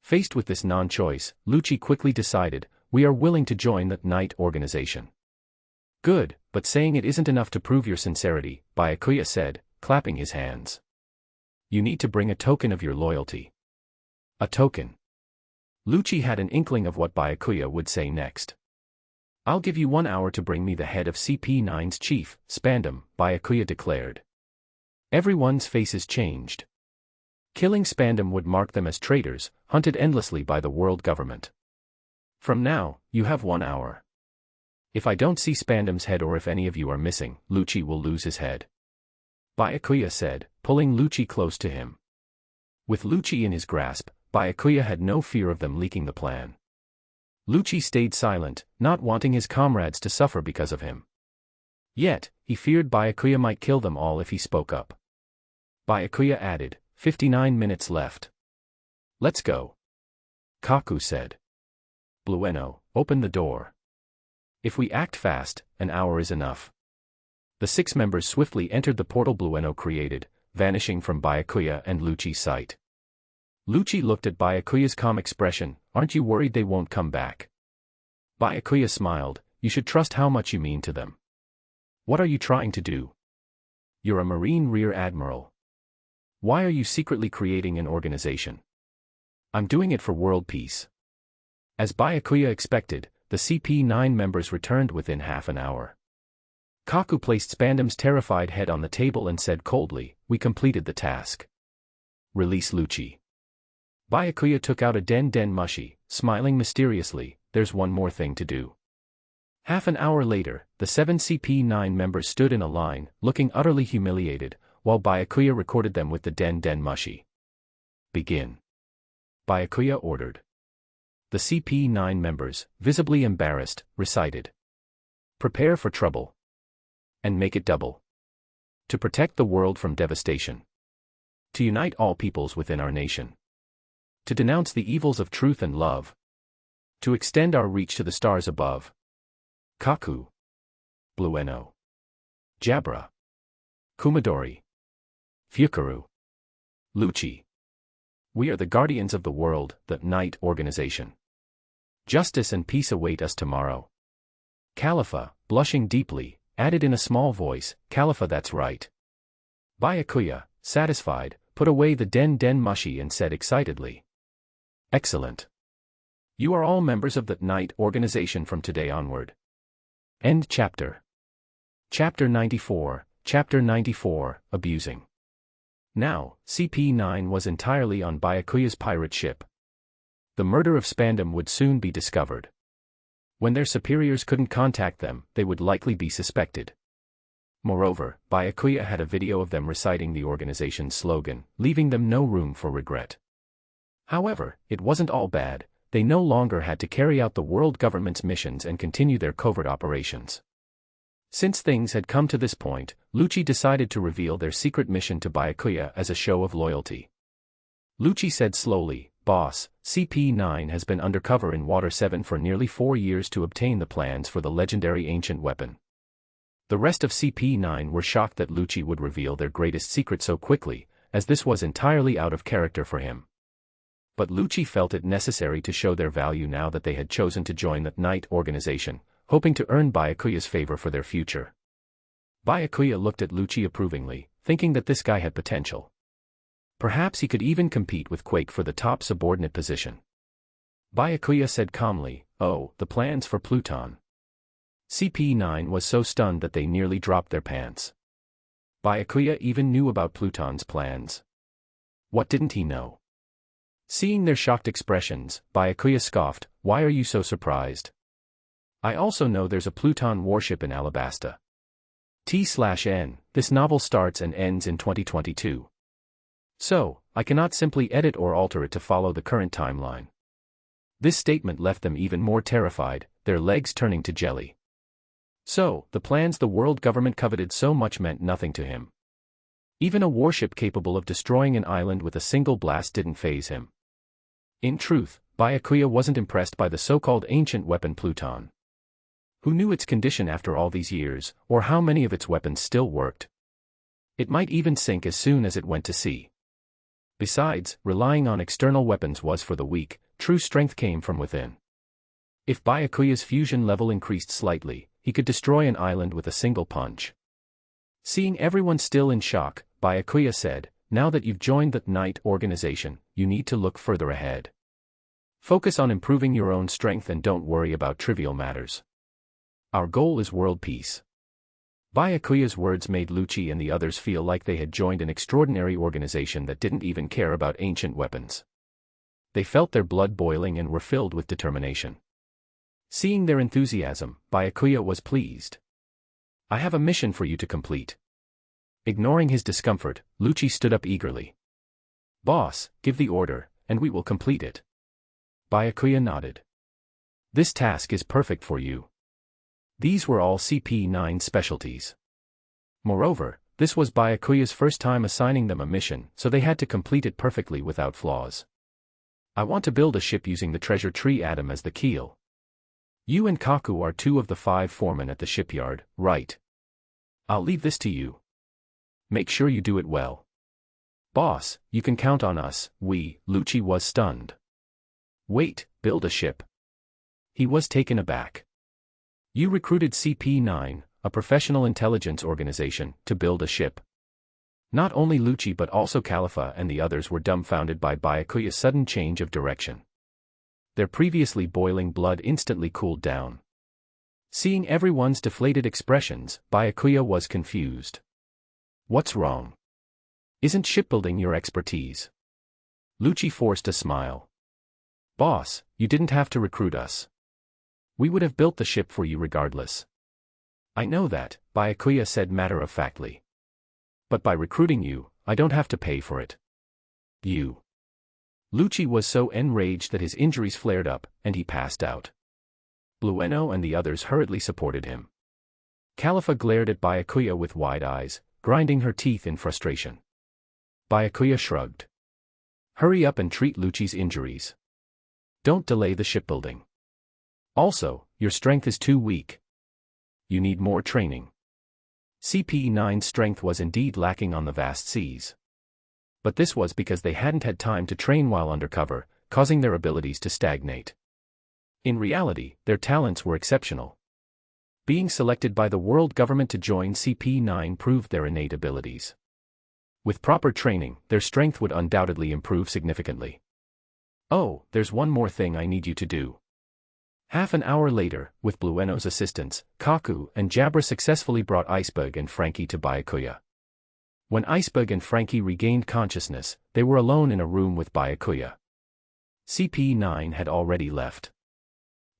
Faced with this non-choice, Lucci quickly decided, we are willing to join the Knight organization. Good, but saying it isn't enough to prove your sincerity, Byakuya said, clapping his hands. You need to bring a token of your loyalty. A token. Lucci had an inkling of what Byakuya would say next. I'll give you 1 hour to bring me the head of CP9's chief, Spandam, Byakuya declared. Everyone's faces changed. Killing Spandam would mark them as traitors, hunted endlessly by the world government. From now, you have 1 hour. If I don't see Spandam's head or if any of you are missing, Lucci will lose his head. Byakuya said, pulling Lucci close to him. With Lucci in his grasp, Byakuya had no fear of them leaking the plan. Lucci stayed silent, not wanting his comrades to suffer because of him. Yet, he feared Byakuya might kill them all if he spoke up. Byakuya added, 59 minutes left. Let's go. Kaku said. Blueno, open the door. If we act fast, an hour is enough. The 6 members swiftly entered the portal Blueno created, vanishing from Byakuya and Lucci's sight. Lucci looked at Byakuya's calm expression. Aren't you worried they won't come back? Byakuya smiled. You should trust how much you mean to them. What are you trying to do? You're a Marine Rear Admiral. Why are you secretly creating an organization? I'm doing it for world peace. As Byakuya expected, the CP9 members returned within half an hour. Kaku placed Spandam's terrified head on the table and said coldly, we completed the task. Release Lucci. Byakuya took out a den mushi, smiling mysteriously, there's one more thing to do. Half an hour later, the 7 CP9 members stood in a line, looking utterly humiliated, while Byakuya recorded them with the den mushi. Begin. Byakuya ordered. The CP9 members, visibly embarrassed, recited. Prepare for trouble. And make it double. To protect the world from devastation. To unite all peoples within our nation. To denounce the evils of truth and love. To extend our reach to the stars above. Kaku. Blueno. Jabra. Kumadori. Fukaru. Lucci. We are the guardians of the world, the Night Organization. Justice and peace await us tomorrow. Khalifa, blushing deeply, added in a small voice, Khalifa, that's right. Byakuya, satisfied, put away the den mushi and said excitedly. Excellent. You are all members of the Night Organization from today onward. End chapter. Chapter 94, Chapter 94, Abusing. Now, CP9 was entirely on Byakuya's pirate ship. The murder of Spandam would soon be discovered. When their superiors couldn't contact them, they would likely be suspected. Moreover, Byakuya had a video of them reciting the organization's slogan, leaving them no room for regret. However, it wasn't all bad. They no longer had to carry out the world government's missions and continue their covert operations. Since things had come to this point, Lucci decided to reveal their secret mission to Byakuya as a show of loyalty. Lucci said slowly, Boss, CP9 has been undercover in Water 7 for nearly 4 years to obtain the plans for the legendary ancient weapon. The rest of CP9 were shocked that Lucci would reveal their greatest secret so quickly, as this was entirely out of character for him. But Lucci felt it necessary to show their value now that they had chosen to join the Night Organization, hoping to earn Byakuya's favor for their future. Byakuya looked at Lucci approvingly, thinking that this guy had potential. Perhaps he could even compete with Quake for the top subordinate position. Byakuya said calmly, Oh, the plans for Pluton. CP9 was so stunned that they nearly dropped their pants. Byakuya even knew about Pluton's plans. What didn't he know? Seeing their shocked expressions, Byakuya scoffed, Why are you so surprised? I also know there's a Pluton warship in Alabasta. T/N, this novel starts and ends in 2022. So, I cannot simply edit or alter it to follow the current timeline. This statement left them even more terrified, their legs turning to jelly. So, the plans the world government coveted so much meant nothing to him. Even a warship capable of destroying an island with a single blast didn't faze him. In truth, Byakuya wasn't impressed by the so-called ancient weapon Pluton. Who knew its condition after all these years, or how many of its weapons still worked? It might even sink as soon as it went to sea. Besides, relying on external weapons was for the weak, true strength came from within. If Byakuya's fusion level increased slightly, he could destroy an island with a single punch. Seeing everyone still in shock, Byakuya said, "Now that you've joined the Knight organization, you need to look further ahead. Focus on improving your own strength and don't worry about trivial matters. Our goal is world peace." Byakuya's words made Lucci and the others feel like they had joined an extraordinary organization that didn't even care about ancient weapons. They felt their blood boiling and were filled with determination. Seeing their enthusiasm, Byakuya was pleased. "I have a mission for you to complete." Ignoring his discomfort, Lucci stood up eagerly. "Boss, give the order, and we will complete it." Byakuya nodded. "This task is perfect for you." These were all CP9 specialties. Moreover, this was Byakuya's first time assigning them a mission, so they had to complete it perfectly without flaws. "I want to build a ship using the treasure tree atom as the keel. You and Kaku are 2 of the 5 foremen at the shipyard, right? I'll leave this to you. Make sure you do it well." "Boss, you can count on us." Lucci was stunned. "Wait, build a ship?" He was taken aback. "You recruited CP9, a professional intelligence organization, to build a ship?" Not only Lucci but also Khalifa and the others were dumbfounded by Byakuya's sudden change of direction. Their previously boiling blood instantly cooled down. Seeing everyone's deflated expressions, Byakuya was confused. "What's wrong? Isn't shipbuilding your expertise?" Lucci forced a smile. "Boss, you didn't have to recruit us. We would have built the ship for you regardless." "I know that," Byakuya said matter-of-factly. "But by recruiting you, I don't have to pay for it." "You." Lucci was so enraged that his injuries flared up, and he passed out. Blueno and the others hurriedly supported him. Khalifa glared at Byakuya with wide eyes, grinding her teeth in frustration. Byakuya shrugged. "Hurry up and treat Lucci's injuries. Don't delay the shipbuilding. Also, your strength is too weak. You need more training." CP9's strength was indeed lacking on the vast seas. But this was because they hadn't had time to train while undercover, causing their abilities to stagnate. In reality, their talents were exceptional. Being selected by the world government to join CP9 proved their innate abilities. With proper training, their strength would undoubtedly improve significantly. "Oh, there's one more thing I need you to do." Half an hour later, with Blueno's assistance, Kaku and Jabra successfully brought Iceberg and Frankie to Byakuya. When Iceberg and Frankie regained consciousness, they were alone in a room with Byakuya. CP9 had already left.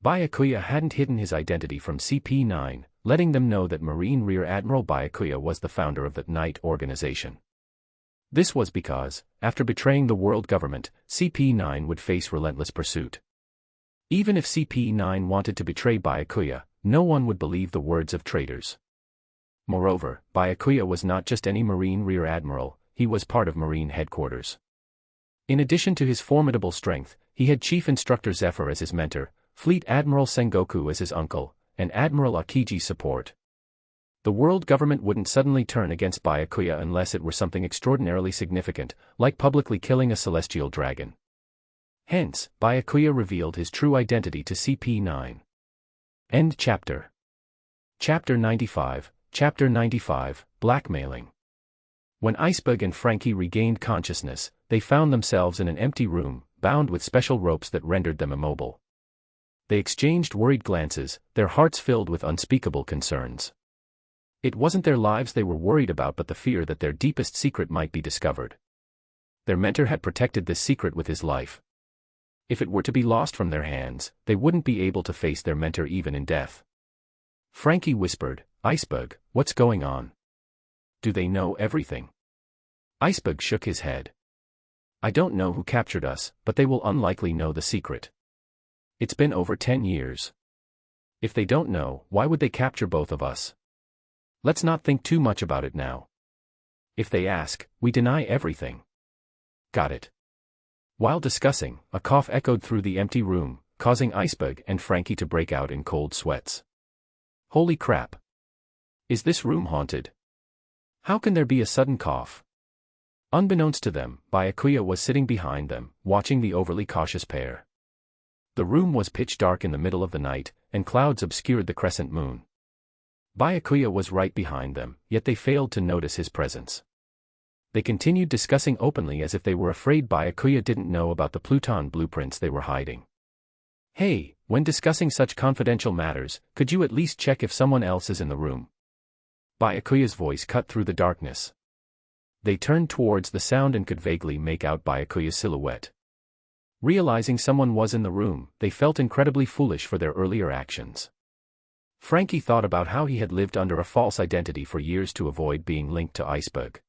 Byakuya hadn't hidden his identity from CP9, letting them know that Marine Rear Admiral Byakuya was the founder of the Knight organization. This was because, after betraying the world government, CP9 would face relentless pursuit. Even if CP9 wanted to betray Byakuya, no one would believe the words of traitors. Moreover, Byakuya was not just any Marine Rear Admiral, he was part of Marine Headquarters. In addition to his formidable strength, he had Chief Instructor Zephyr as his mentor, Fleet Admiral Sengoku as his uncle, and Admiral Akiji's support. The world government wouldn't suddenly turn against Byakuya unless it were something extraordinarily significant, like publicly killing a celestial dragon. Hence, Byakuya revealed his true identity to CP9. End chapter. Chapter 95, Blackmailing. When Iceberg and Frankie regained consciousness, they found themselves in an empty room, bound with special ropes that rendered them immobile. They exchanged worried glances, their hearts filled with unspeakable concerns. It wasn't their lives they were worried about but the fear that their deepest secret might be discovered. Their mentor had protected this secret with his life. If it were to be lost from their hands, they wouldn't be able to face their mentor even in death. Frankie whispered, "Iceberg, what's going on? Do they know everything?" Iceberg shook his head. "I don't know who captured us, but they will unlikely know the secret. It's been over 10 years. If they don't know, why would they capture both of us? Let's not think too much about it now. If they ask, we deny everything." "Got it." While discussing, a cough echoed through the empty room, causing Iceberg and Frankie to break out in cold sweats. "Holy crap! Is this room haunted? How can there be a sudden cough?" Unbeknownst to them, Byakuya was sitting behind them, watching the overly cautious pair. The room was pitch dark in the middle of the night, and clouds obscured the crescent moon. Byakuya was right behind them, yet they failed to notice his presence. They continued discussing openly as if they were afraid Byakuya didn't know about the Pluton blueprints they were hiding. Hey, when discussing such confidential matters, could you at least check if someone else is in the room? Byakuya's voice cut through the darkness. They turned towards the sound and could vaguely make out Byakuya's silhouette. Realizing someone was in the room, they felt incredibly foolish for their earlier actions. Frankie thought about how he had lived under a false identity for years to avoid being linked to Iceberg.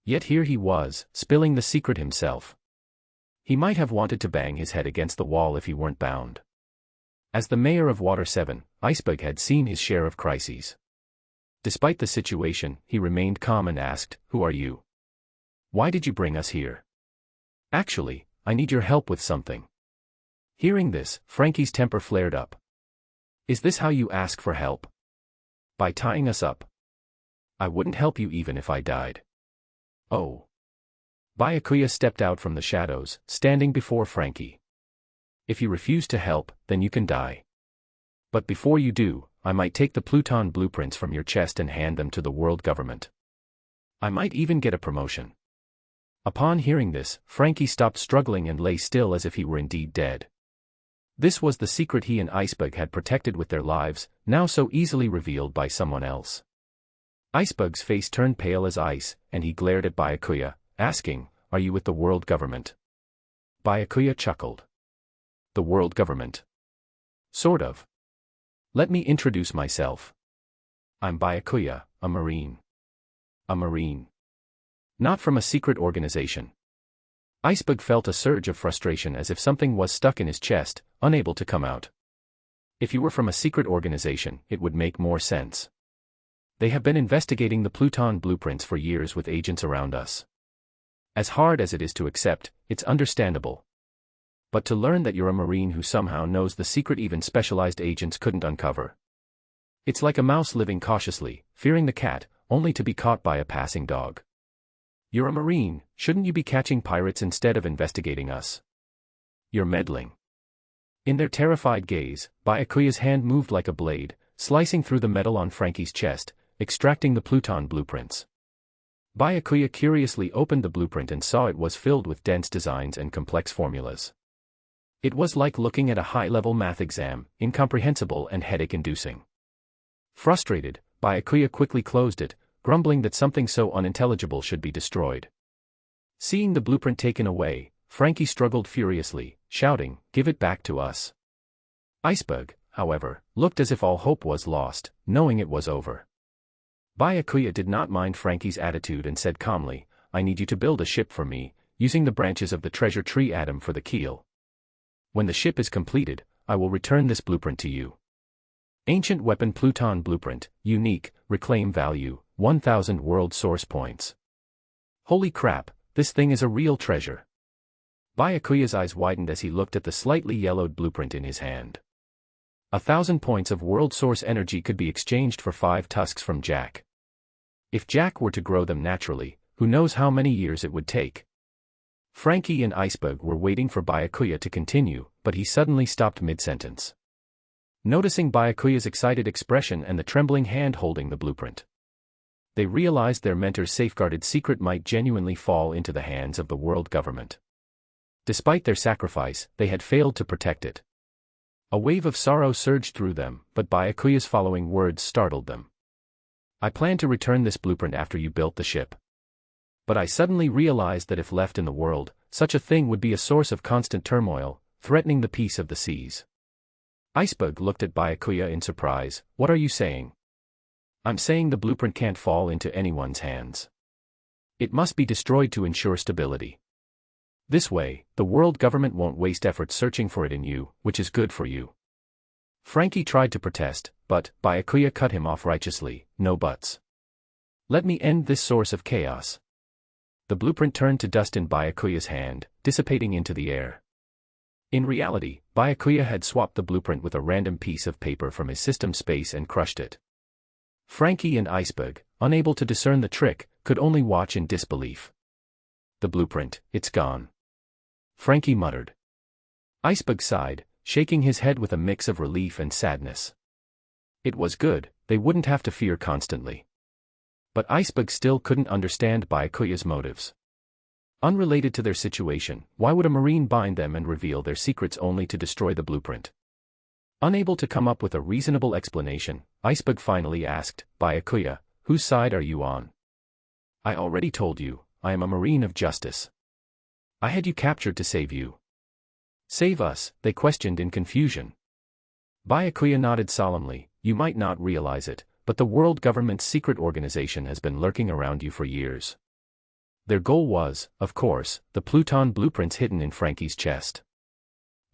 Yet here he was, spilling the secret himself. He might have wanted to bang his head against the wall if he weren't bound. As the mayor of Water 7, Iceberg had seen his share of crises. Despite the situation, he remained calm and asked, "Who are you? Why did you bring us here?" "Actually, I need your help with something." Hearing this, Frankie's temper flared up. "Is this how you ask for help? By tying us up? I wouldn't help you even if I died." "Oh." Byakuya stepped out from the shadows, standing before Frankie. "If you refuse to help, then you can die. But before you do, I might take the Pluton blueprints from your chest and hand them to the world government. I might even get a promotion." Upon hearing this, Frankie stopped struggling and lay still as if he were indeed dead. This was the secret he and Iceberg had protected with their lives, now so easily revealed by someone else. Iceberg's face turned pale as ice, and he glared at Byakuya, asking, "Are you with the world government?" Byakuya chuckled. "The world government? Sort of. Let me introduce myself. I'm Byakuya, a Marine." "A Marine? Not from a secret organization?" Iceberg felt a surge of frustration as if something was stuck in his chest, unable to come out. "If you were from a secret organization, it would make more sense. They have been investigating the Pluton blueprints for years with agents around us. As hard as it is to accept, it's understandable. But to learn that you're a Marine who somehow knows the secret even specialized agents couldn't uncover. It's like a mouse living cautiously, fearing the cat, only to be caught by a passing dog. You're a Marine, shouldn't you be catching pirates instead of investigating us? You're meddling." In their terrified gaze, Byakuya's hand moved like a blade, slicing through the metal on Frankie's chest, extracting the Pluton blueprints. Byakuya curiously opened the blueprint and saw it was filled with dense designs and complex formulas. It was like looking at a high-level math exam, incomprehensible and headache-inducing. Frustrated, Byakuya quickly closed it, grumbling that something so unintelligible should be destroyed. Seeing the blueprint taken away, Frankie struggled furiously, shouting, "Give it back to us." Iceberg, however, looked as if all hope was lost, knowing it was over. Byakuya did not mind Frankie's attitude and said calmly, "I need you to build a ship for me, using the branches of the treasure tree atom for the keel. When the ship is completed, I will return this blueprint to you. Ancient Weapon Pluton Blueprint, unique, reclaim value, 1,000 world source points. Holy crap, this thing is a real treasure." Byakuya's eyes widened as he looked at the slightly yellowed blueprint in his hand. 1,000 points of world source energy could be exchanged for 5 tusks from Jack. If Jack were to grow them naturally, who knows how many years it would take. Frankie and Iceberg were waiting for Byakuya to continue, but he suddenly stopped mid-sentence. Noticing Byakuya's excited expression and the trembling hand holding the blueprint, they realized their mentor's safeguarded secret might genuinely fall into the hands of the world government. Despite their sacrifice, they had failed to protect it. A wave of sorrow surged through them, but Byakuya's following words startled them. "I plan to return this blueprint after you built the ship. But I suddenly realized that if left in the world, such a thing would be a source of constant turmoil, threatening the peace of the seas." Iceberg looked at Byakuya in surprise. "What are you saying?" "I'm saying the blueprint can't fall into anyone's hands. It must be destroyed to ensure stability. This way, the world government won't waste effort searching for it in you, which is good for you." Frankie tried to protest, but Byakuya cut him off righteously. "No buts. Let me end this source of chaos." The blueprint turned to dust in Byakuya's hand, dissipating into the air. In reality, Byakuya had swapped the blueprint with a random piece of paper from his system space and crushed it. Frankie and Iceberg, unable to discern the trick, could only watch in disbelief. "The blueprint, it's gone," Frankie muttered. Iceberg sighed, shaking his head with a mix of relief and sadness. "It was good, they wouldn't have to fear constantly. But Iceberg still couldn't understand Byakuya's motives. Unrelated to their situation, why would a marine bind them and reveal their secrets only to destroy the blueprint? Unable to come up with a reasonable explanation, Iceberg finally asked, Byakuya, whose side are you on? I already told you, I am a marine of justice. I had you captured to save you. Save us, they questioned in confusion. Byakuya nodded solemnly, you might not realize it, but the world government's secret organization has been lurking around you for years. Their goal was, of course, the Pluton blueprints hidden in Frankie's chest.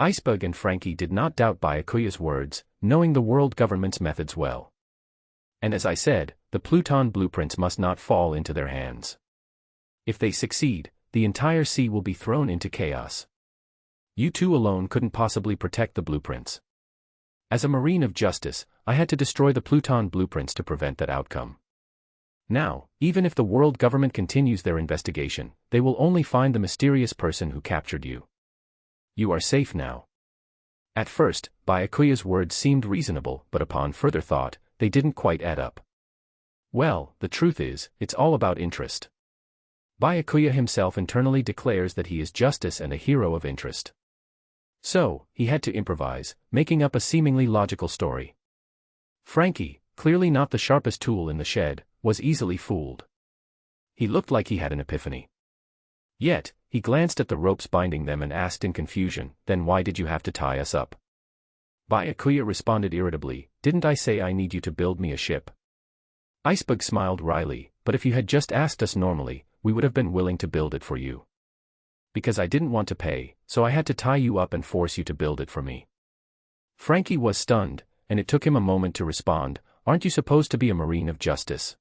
Iceberg and Frankie did not doubt Byakuya's words, knowing the world government's methods well. And as I said, the Pluton blueprints must not fall into their hands. If they succeed, the entire sea will be thrown into chaos. You two alone couldn't possibly protect the blueprints. As a marine of justice, I had to destroy the Pluton blueprints to prevent that outcome. Now, even if the world government continues their investigation, they will only find the mysterious person who captured you. You are safe now. At first, Byakuya's words seemed reasonable, but upon further thought, they didn't quite add up. Well, the truth is, it's all about interest. Byakuya himself internally declares that he is justice and a hero of interest. So, he had to improvise, making up a seemingly logical story. Frankie, clearly not the sharpest tool in the shed, was easily fooled. He looked like he had an epiphany. Yet, he glanced at the ropes binding them and asked in confusion, then why did you have to tie us up? Byakuya responded irritably, didn't I say I need you to build me a ship? Iceberg smiled wryly, but if you had just asked us normally, we would have been willing to build it for you. Because I didn't want to pay, so I had to tie you up and force you to build it for me. Frankie was stunned, and it took him a moment to respond, aren't you supposed to be a marine of justice?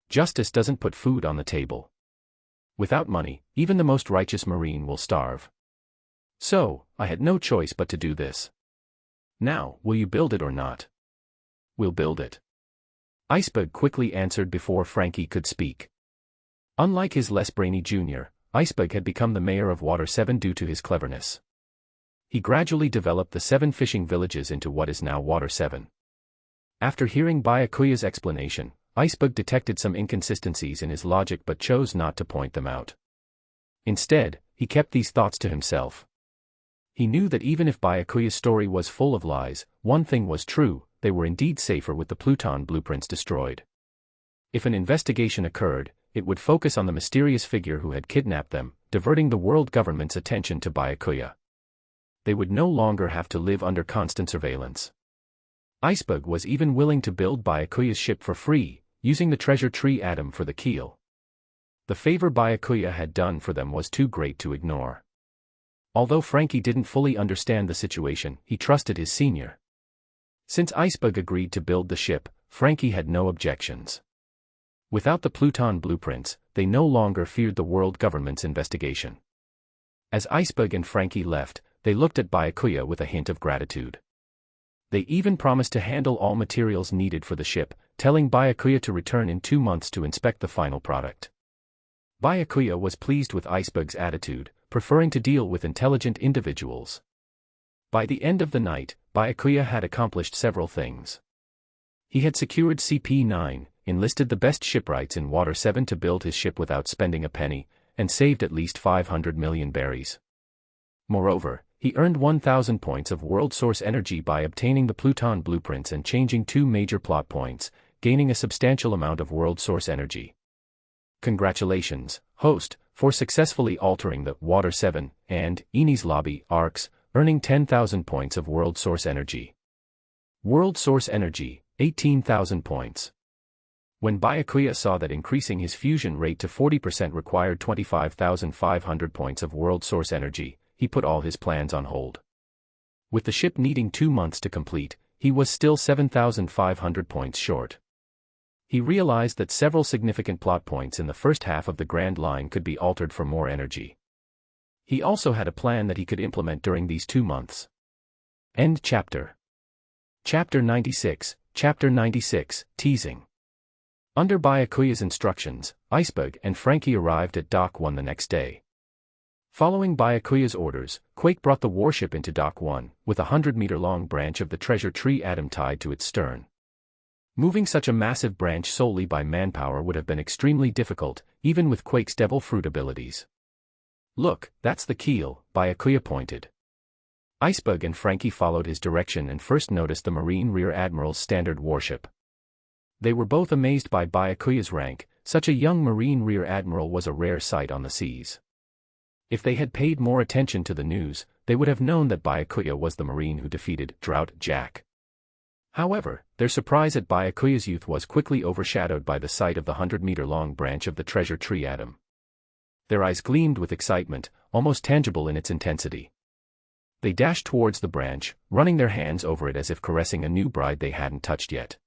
Justice doesn't put food on the table. Without money, even the most righteous marine will starve. So, I had no choice but to do this. Now, will you build it or not? We'll build it. Iceberg quickly answered before Frankie could speak. Unlike his less brainy junior, Iceberg had become the mayor of Water 7 due to his cleverness. He gradually developed the 7 fishing villages into what is now Water 7. After hearing Byakuya's explanation, Iceberg detected some inconsistencies in his logic but chose not to point them out. Instead, he kept these thoughts to himself. He knew that even if Byakuya's story was full of lies, one thing was true, they were indeed safer with the Pluton blueprints destroyed. If an investigation occurred, it would focus on the mysterious figure who had kidnapped them, diverting the world government's attention to Byakuya. They would no longer have to live under constant surveillance. Iceberg was even willing to build Byakuya's ship for free, using the treasure tree atom for the keel. The favor Byakuya had done for them was too great to ignore. Although Frankie didn't fully understand the situation, he trusted his senior. Since Iceberg agreed to build the ship, Frankie had no objections. Without the Pluton blueprints, they no longer feared the world government's investigation. As Iceberg and Frankie left, they looked at Byakuya with a hint of gratitude. They even promised to handle all materials needed for the ship, telling Byakuya to return in 2 months to inspect the final product. Byakuya was pleased with Iceberg's attitude, preferring to deal with intelligent individuals. By the end of the night, Byakuya had accomplished several things. He had secured CP9, enlisted the best shipwrights in Water 7 to build his ship without spending a penny, and saved at least 500 million berries. Moreover, he earned 1,000 points of world source energy by obtaining the Pluton blueprints and changing 2 major plot points, gaining a substantial amount of world source energy. Congratulations, host, for successfully altering the Water 7 and Eni's Lobby arcs, earning 10,000 points of world source energy. World source energy, 18,000 points. When Byakuya saw that increasing his fusion rate to 40% required 25,500 points of world source energy, he put all his plans on hold. With the ship needing 2 months to complete, he was still 7,500 points short. He realized that several significant plot points in the first half of the Grand Line could be altered for more energy. He also had a plan that he could implement during these 2 months. End chapter. Chapter 96, Chapter 96, Teasing. Under Byakuya's instructions, Iceberg and Frankie arrived at Dock 1 the next day. Following Byakuya's orders, Quake brought the warship into Dock 1, with a 100-meter-long branch of the treasure tree atom tied to its stern. Moving such a massive branch solely by manpower would have been extremely difficult, even with Quake's devil fruit abilities. Look, that's the keel, Byakuya pointed. Iceberg and Frankie followed his direction and first noticed the Marine Rear Admiral's standard warship. They were both amazed by Byakuya's rank. Such a young Marine Rear Admiral was a rare sight on the seas. If they had paid more attention to the news, they would have known that Byakuya was the Marine who defeated Drought Jack. However, their surprise at Byakuya's youth was quickly overshadowed by the sight of the 100-meter-long branch of the treasure tree atom. Their eyes gleamed with excitement, almost tangible in its intensity. They dashed towards the branch, running their hands over it as if caressing a new bride they hadn't touched yet.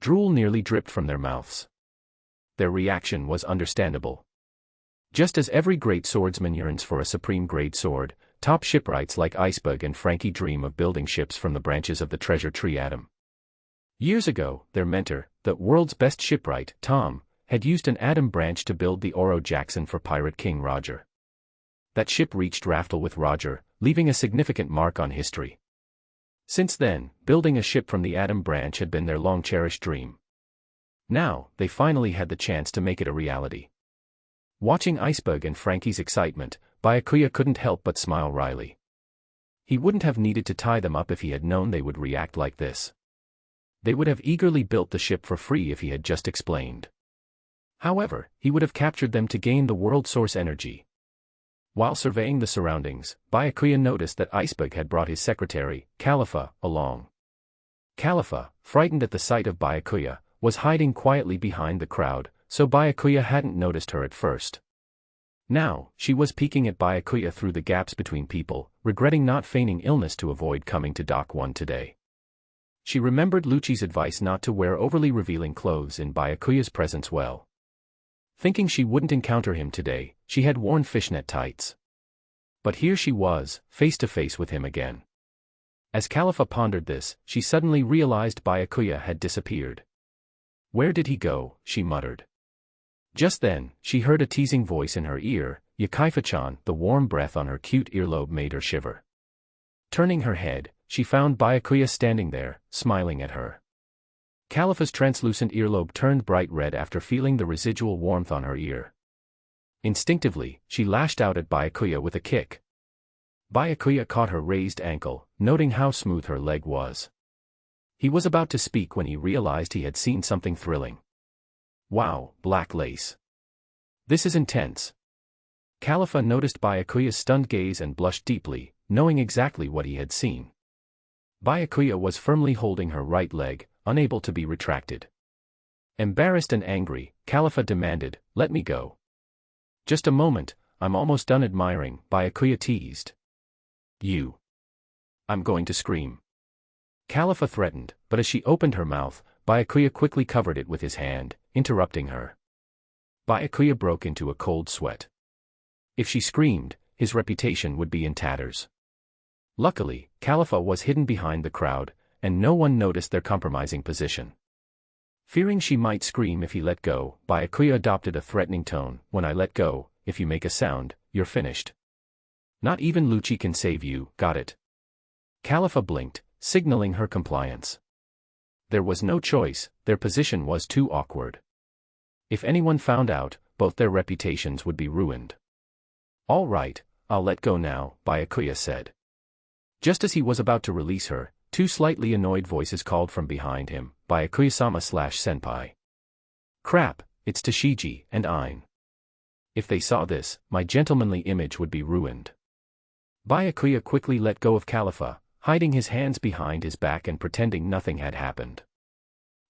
Drool nearly dripped from their mouths. Their reaction was understandable. Just as every great swordsman yearns for a supreme-grade sword, top shipwrights like Iceberg and Frankie dream of building ships from the branches of the treasure tree atom. Years ago, their mentor, the world's best shipwright, Tom, had used an atom branch to build the Oro Jackson for Pirate King Roger. That ship reached Raftel with Roger, leaving a significant mark on history. Since then, building a ship from the atom branch had been their long-cherished dream. Now, they finally had the chance to make it a reality. Watching Iceberg and Frankie's excitement, Byakuya couldn't help but smile wryly. He wouldn't have needed to tie them up if he had known they would react like this. They would have eagerly built the ship for free if he had just explained. However, he would have captured them to gain the world source energy. While surveying the surroundings, Byakuya noticed that Iceberg had brought his secretary, Khalifa, along. Khalifa, frightened at the sight of Byakuya, was hiding quietly behind the crowd, so Byakuya hadn't noticed her at first. Now, she was peeking at Byakuya through the gaps between people, regretting not feigning illness to avoid coming to Dock 1 today. She remembered Lucci's advice not to wear overly revealing clothes in Byakuya's presence well. Thinking she wouldn't encounter him today, she had worn fishnet tights. But here she was, face to face with him again. As Khalifa pondered this, she suddenly realized Byakuya had disappeared. "Where did he go?" she muttered. Just then, she heard a teasing voice in her ear, "Yakaifa-chan." The warm breath on her cute earlobe made her shiver. Turning her head, she found Byakuya standing there, smiling at her. Khalifa's translucent earlobe turned bright red after feeling the residual warmth on her ear. Instinctively, she lashed out at Byakuya with a kick. Byakuya caught her raised ankle, noting how smooth her leg was. He was about to speak when he realized he had seen something thrilling. "Wow, black lace. This is intense." Khalifa noticed Byakuya's stunned gaze and blushed deeply, knowing exactly what he had seen. Byakuya was firmly holding her right leg, unable to be retracted. Embarrassed and angry, Khalifa demanded, "Let me go." "Just a moment, I'm almost done admiring," Byakuya teased. "You." "I'm going to scream." Khalifa threatened, but as she opened her mouth, Byakuya quickly covered it with his hand, interrupting her. Byakuya broke into a cold sweat. If she screamed, his reputation would be in tatters. Luckily, Khalifa was hidden behind the crowd, and no one noticed their compromising position. Fearing she might scream if he let go, Byakuya adopted a threatening tone, "When I let go, if you make a sound, you're finished. Not even Lucci can save you, got it?" Khalifa blinked, signaling her compliance. There was no choice, their position was too awkward. If anyone found out, both their reputations would be ruined. "All right, I'll let go now," Byakuya said. Just as he was about to release her, two slightly annoyed voices called from behind him, "Byakuya-sama/senpai. Crap, it's Tashigi and Ein. If they saw this, my gentlemanly image would be ruined." Byakuya quickly let go of Khalifa, hiding his hands behind his back and pretending nothing had happened.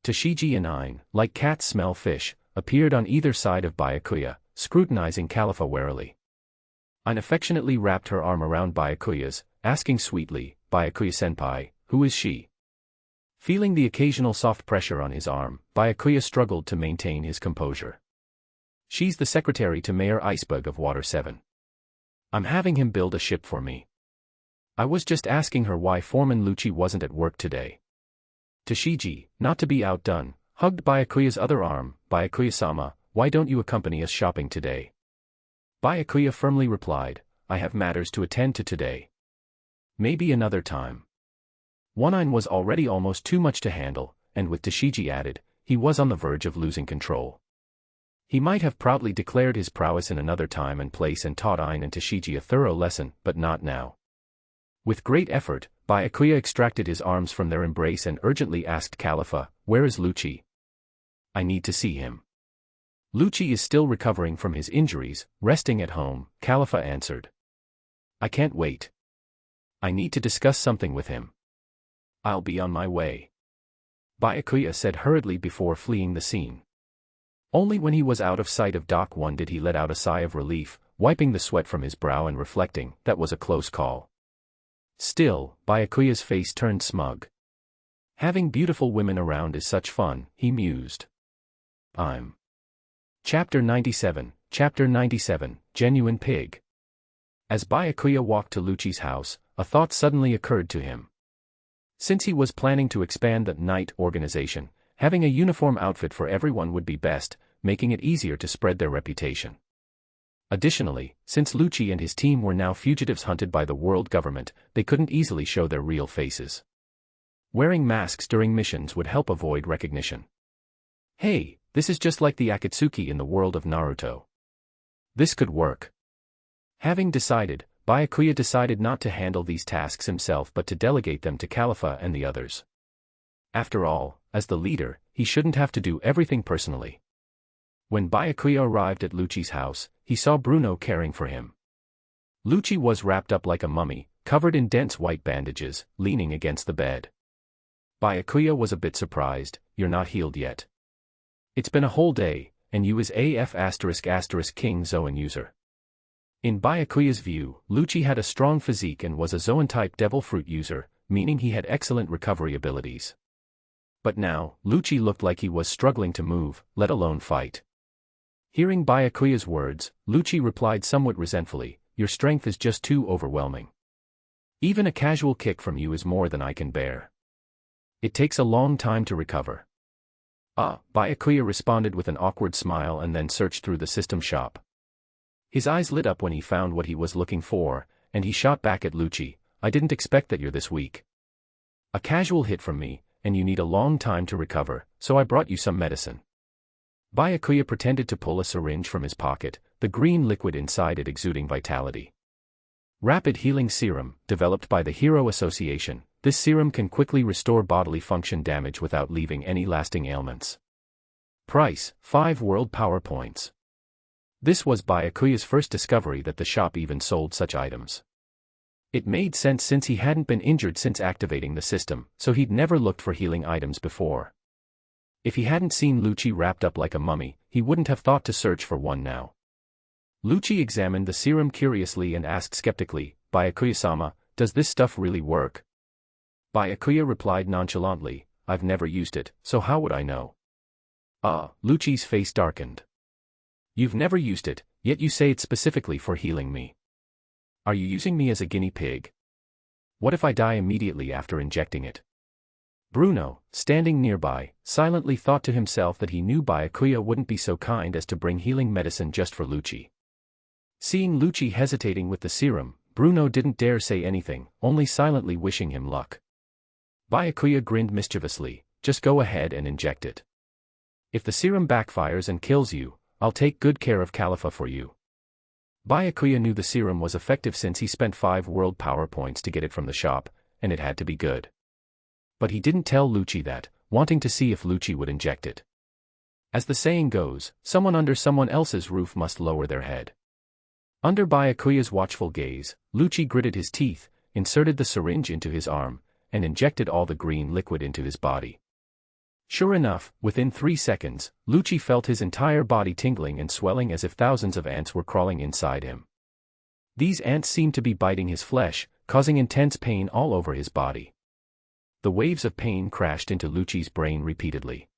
Tashigi and Ein, like cats smell fish, appeared on either side of Byakuya, scrutinizing Khalifa warily. Ein affectionately wrapped her arm around Byakuya's, asking sweetly, "Byakuya-senpai, who is she?" Feeling the occasional soft pressure on his arm, Byakuya struggled to maintain his composure. "She's the secretary to Mayor Iceberg of Water 7. I'm having him build a ship for me. I was just asking her why Foreman Lucci wasn't at work today." Tashigi, not to be outdone, hugged Byakuya's other arm. "Byakuya-sama, why don't you accompany us shopping today?" Byakuya firmly replied, "I have matters to attend to today. Maybe another time." One-Ein was already almost too much to handle, and with Tashigi added, he was on the verge of losing control. He might have proudly declared his prowess in another time and place and taught Ain and Tashigi a thorough lesson, but not now. With great effort, Byakuya extracted his arms from their embrace and urgently asked Khalifa, "Where is Lucci? I need to see him." "Lucci is still recovering from his injuries, resting at home," Khalifa answered. "I can't wait. I need to discuss something with him. I'll be on my way," Byakuya said hurriedly before fleeing the scene. Only when he was out of sight of Dock 1 did he let out a sigh of relief, wiping the sweat from his brow and reflecting, that was a close call. Still, Byakuya's face turned smug. Having beautiful women around is such fun, he mused. Chapter 97, Genuine Pig. As Byakuya walked to Lucci's house, a thought suddenly occurred to him. Since he was planning to expand the night organization, having a uniform outfit for everyone would be best, making it easier to spread their reputation. Additionally, since Lucci and his team were now fugitives hunted by the world government, they couldn't easily show their real faces. Wearing masks during missions would help avoid recognition. Hey, this is just like the Akatsuki in the world of Naruto. This could work. Having decided, Byakuya decided not to handle these tasks himself but to delegate them to Khalifa and the others. After all, as the leader, he shouldn't have to do everything personally. When Byakuya arrived at Lucci's house, he saw Bruno caring for him. Lucci was wrapped up like a mummy, covered in dense white bandages, leaning against the bed. Byakuya was a bit surprised. "You're not healed yet. It's been a whole day, and you is AF*** King Zoan user." In Byakuya's view, Lucci had a strong physique and was a Zoan-type devil fruit user, meaning he had excellent recovery abilities. But now, Lucci looked like he was struggling to move, let alone fight. Hearing Byakuya's words, Lucci replied somewhat resentfully, "Your strength is just too overwhelming. Even a casual kick from you is more than I can bear. It takes a long time to recover." Byakuya responded with an awkward smile and then searched through the system shop. His eyes lit up when he found what he was looking for, and he shot back at Lucci, "I didn't expect that you're this weak. A casual hit from me, and you need a long time to recover, so I brought you some medicine." Byakuya pretended to pull a syringe from his pocket, the green liquid inside it exuding vitality. Rapid Healing Serum, developed by the Hero Association, this serum can quickly restore bodily function damage without leaving any lasting ailments. Price, 5 world power points. This was Byakuya's first discovery that the shop even sold such items. It made sense since he hadn't been injured since activating the system, so he'd never looked for healing items before. If he hadn't seen Lucci wrapped up like a mummy, he wouldn't have thought to search for one now. Lucci examined the serum curiously and asked skeptically, "Byakuya-sama, does this stuff really work?" Byakuya replied nonchalantly, "I've never used it, so how would I know?" Lucci's face darkened. "You've never used it, yet you say it's specifically for healing me. Are you using me as a guinea pig? What if I die immediately after injecting it?" Bruno, standing nearby, silently thought to himself that he knew Byakuya wouldn't be so kind as to bring healing medicine just for Lucci. Seeing Lucci hesitating with the serum, Bruno didn't dare say anything, only silently wishing him luck. Byakuya grinned mischievously, "Just go ahead and inject it. If the serum backfires and kills you, I'll take good care of Khalifa for you." Byakuya knew the serum was effective since he spent 5 world power points to get it from the shop, and it had to be good. But he didn't tell Lucci that, wanting to see if Lucci would inject it. As the saying goes, someone under someone else's roof must lower their head. Under Byakuya's watchful gaze, Lucci gritted his teeth, inserted the syringe into his arm, and injected all the green liquid into his body. Sure enough, within 3 seconds, Lucci felt his entire body tingling and swelling as if thousands of ants were crawling inside him. These ants seemed to be biting his flesh, causing intense pain all over his body. The waves of pain crashed into Lucci's brain repeatedly.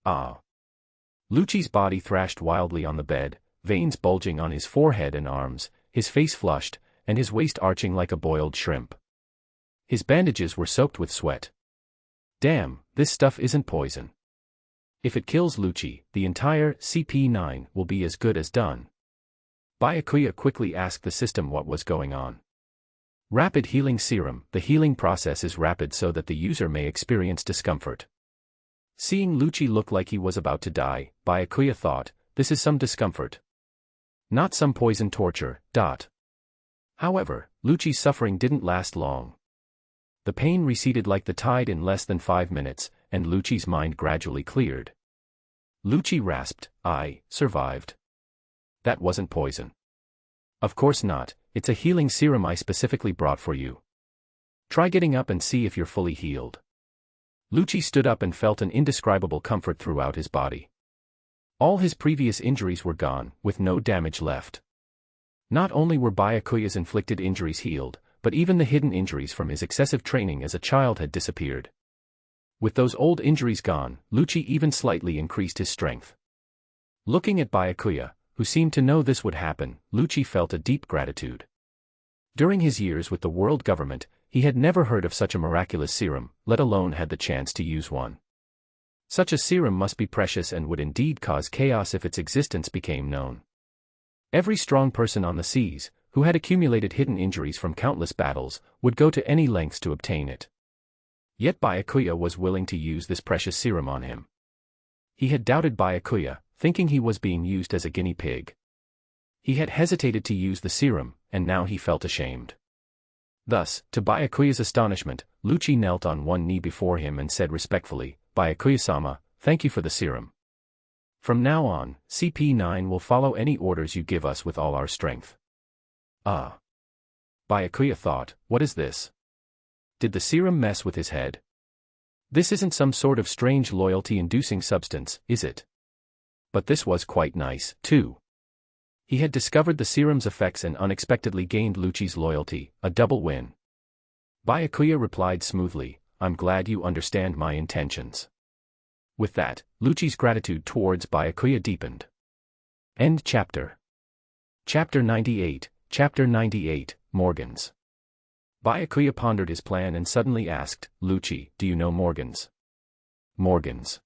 Lucci's body thrashed wildly on the bed, veins bulging on his forehead and arms, his face flushed, and his waist arching like a boiled shrimp. His bandages were soaked with sweat. Damn, this stuff isn't poison. If it kills Lucci, the entire CP9 will be as good as done. Byakuya quickly asked the system what was going on. Rapid Healing Serum. The healing process is rapid so that the user may experience discomfort. Seeing Lucci look like he was about to die, Byakuya thought, this is some discomfort. Not some poison torture. However, Lucci's suffering didn't last long. The pain receded like the tide in less than 5 minutes, and Lucci's mind gradually cleared. Lucci rasped, I survived. That wasn't poison. Of course not, it's a healing serum I specifically brought for you. Try getting up and see if you're fully healed. Lucci stood up and felt an indescribable comfort throughout his body. All his previous injuries were gone, with no damage left. Not only were Byakuya's inflicted injuries healed, but even the hidden injuries from his excessive training as a child had disappeared. With those old injuries gone, Lucci even slightly increased his strength. Looking at Byakuya, who seemed to know this would happen, Lucci felt a deep gratitude. During his years with the world government, he had never heard of such a miraculous serum, let alone had the chance to use one. Such a serum must be precious and would indeed cause chaos if its existence became known. Every strong person on the seas, who had accumulated hidden injuries from countless battles, would go to any lengths to obtain it. Yet Byakuya was willing to use this precious serum on him. He had doubted Byakuya, thinking he was being used as a guinea pig. He had hesitated to use the serum, and now he felt ashamed. Thus, to Byakuya's astonishment, Lucci knelt on one knee before him and said respectfully, Byakuya-sama, thank you for the serum. From now on, CP9 will follow any orders you give us with all our strength. Ah. Byakuya thought, what is this? Did the serum mess with his head? This isn't some sort of strange loyalty-inducing substance, is it? But this was quite nice, too. He had discovered the serum's effects and unexpectedly gained Lucci's loyalty, a double win. Byakuya replied smoothly, I'm glad you understand my intentions. With that, Lucci's gratitude towards Byakuya deepened. End chapter. Chapter 98, Chapter 98, Morgans. Byakuya pondered his plan and suddenly asked, Lucci, do you know Morgans? Morgans.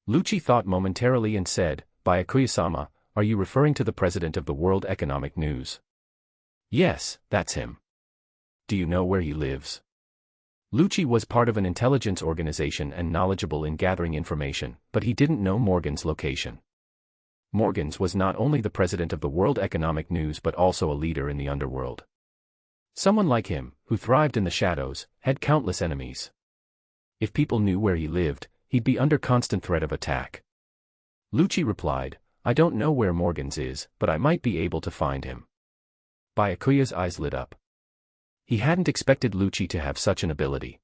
Lucci thought momentarily and said, Byakuya-sama, are you referring to the president of the World Economic News? Yes, that's him. Do you know where he lives? Lucci was part of an intelligence organization and knowledgeable in gathering information, but he didn't know Morgans' location. Morgans was not only the president of the World Economic News but also a leader in the underworld. Someone like him, who thrived in the shadows, had countless enemies. If people knew where he lived, he'd be under constant threat of attack. Lucci replied, I don't know where Morgans is, but I might be able to find him. Byakuya's eyes lit up. He hadn't expected Lucci to have such an ability.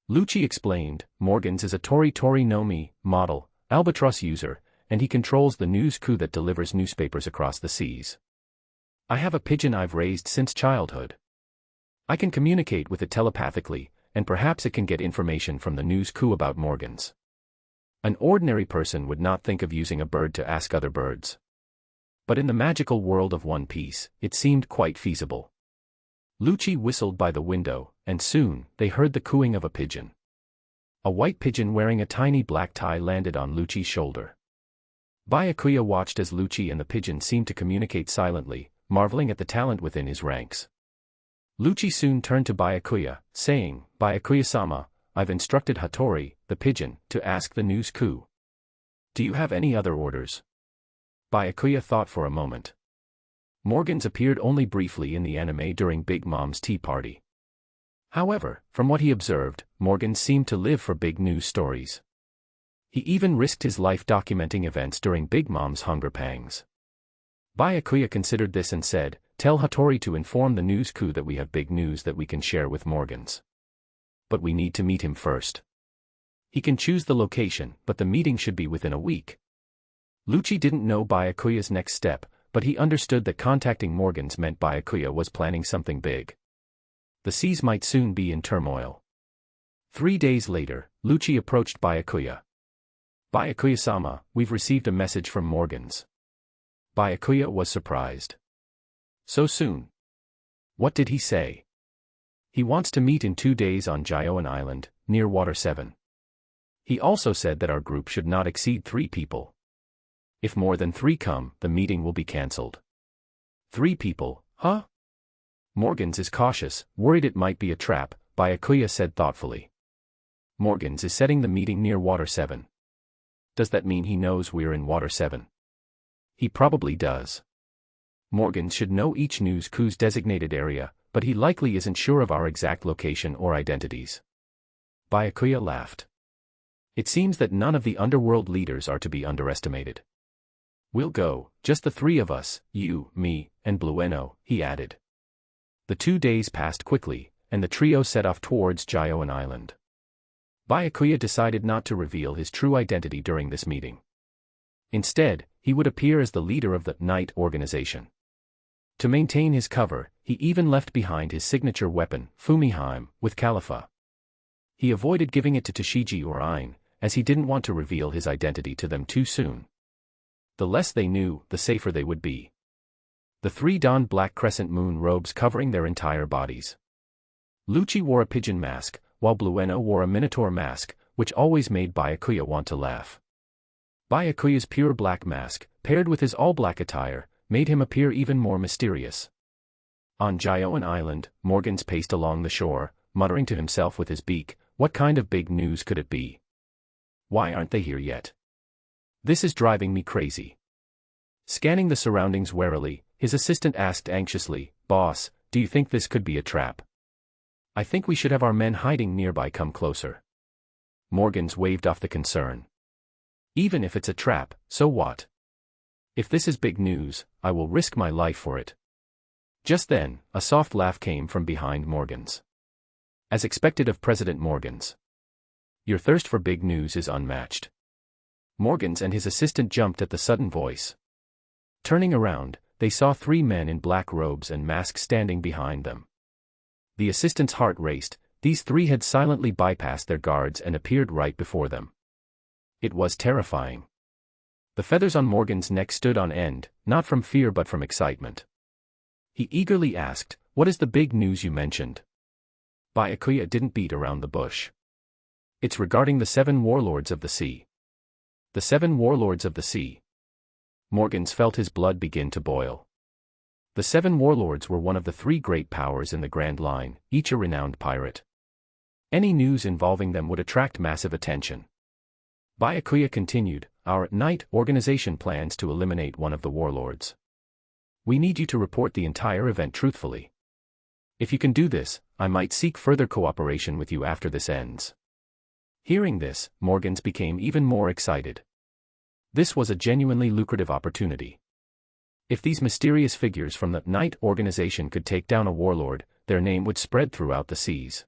Lucci explained, Morgans is a Tori no Mi model, albatross user, and he controls the news crew that delivers newspapers across the seas. I have a pigeon I've raised since childhood. I can communicate with it telepathically, and perhaps it can get information from the news crew about Morgans. An ordinary person would not think of using a bird to ask other birds. But in the magical world of One Piece, it seemed quite feasible. Lucci whistled by the window, and soon, they heard the cooing of a pigeon. A white pigeon wearing a tiny black tie landed on Lucci's shoulder. Byakuya watched as Lucci and the pigeon seemed to communicate silently, marveling at the talent within his ranks. Lucci soon turned to Byakuya, saying, Byakuya-sama, I've instructed Hattori, the pigeon, to ask the news crew. Do you have any other orders? Byakuya thought for a moment. Morgans appeared only briefly in the anime during Big Mom's tea party. However, from what he observed, Morgans seemed to live for big news stories. He even risked his life documenting events during Big Mom's hunger pangs. Byakuya considered this and said, tell Hattori to inform the news crew that we have big news that we can share with Morgans. But we need to meet him first. He can choose the location, but the meeting should be within a week. Lucci didn't know Byakuya's next step, but he understood that contacting Morgans meant Byakuya was planning something big. The seas might soon be in turmoil. 3 days later, Lucci approached Byakuya. Byakuya-sama, we've received a message from Morgans. Byakuya was surprised. So soon? What did he say? He wants to meet in 2 days on Gyoan Island, near Water 7. He also said that our group should not exceed 3 people. If more than 3 come, the meeting will be cancelled. 3 people, huh? Morgans is cautious, worried it might be a trap, Byakuya said thoughtfully. Morgans is setting the meeting near Water 7. Does that mean he knows we're in Water 7? He probably does. Morgans should know each news crew's designated area, but he likely isn't sure of our exact location or identities. Byakuya laughed. It seems that none of the underworld leaders are to be underestimated. We'll go, just the three of us, you, me, and Blueno, he added. The 2 days passed quickly, and the trio set off towards Gyoen Island. Byakuya decided not to reveal his true identity during this meeting. Instead, he would appear as the leader of the Night Organization. To maintain his cover, he even left behind his signature weapon, Fumiheim, with Califa. He avoided giving it to Toshiji or Ain, as he didn't want to reveal his identity to them too soon. The less they knew, the safer they would be. The three donned black crescent moon robes covering their entire bodies. Lucci wore a pigeon mask, while Blueno wore a minotaur mask, which always made Byakuya want to laugh. Byakuya's pure black mask, paired with his all-black attire, made him appear even more mysterious. On Gyoen Island, Morgans paced along the shore, muttering to himself with his beak, what kind of big news could it be? Why aren't they here yet? This is driving me crazy. Scanning the surroundings warily, his assistant asked anxiously, Boss, do you think this could be a trap? I think we should have our men hiding nearby come closer. Morgans waved off the concern. Even if it's a trap, so what? If this is big news, I will risk my life for it. Just then, a soft laugh came from behind Morgans. As expected of President Morgans. Your thirst for big news is unmatched. Morgans and his assistant jumped at the sudden voice. Turning around, they saw 3 men in black robes and masks standing behind them. The assistant's heart raced. These 3 had silently bypassed their guards and appeared right before them. It was terrifying. The feathers on Morgan's neck stood on end, not from fear but from excitement. He eagerly asked, What is the big news you mentioned? Byakuya didn't beat around the bush. It's regarding the 7 warlords of the sea. The 7 warlords of the sea. Morgans felt his blood begin to boil. The 7 warlords were one of the 3 great powers in the Grand Line, each a renowned pirate. Any news involving them would attract massive attention. Byakuya continued, Our Night Organization plans to eliminate one of the warlords. We need you to report the entire event truthfully. If you can do this, I might seek further cooperation with you after this ends. Hearing this, Morgans became even more excited. This was a genuinely lucrative opportunity. If these mysterious figures from the Night Organization could take down a warlord, their name would spread throughout the seas.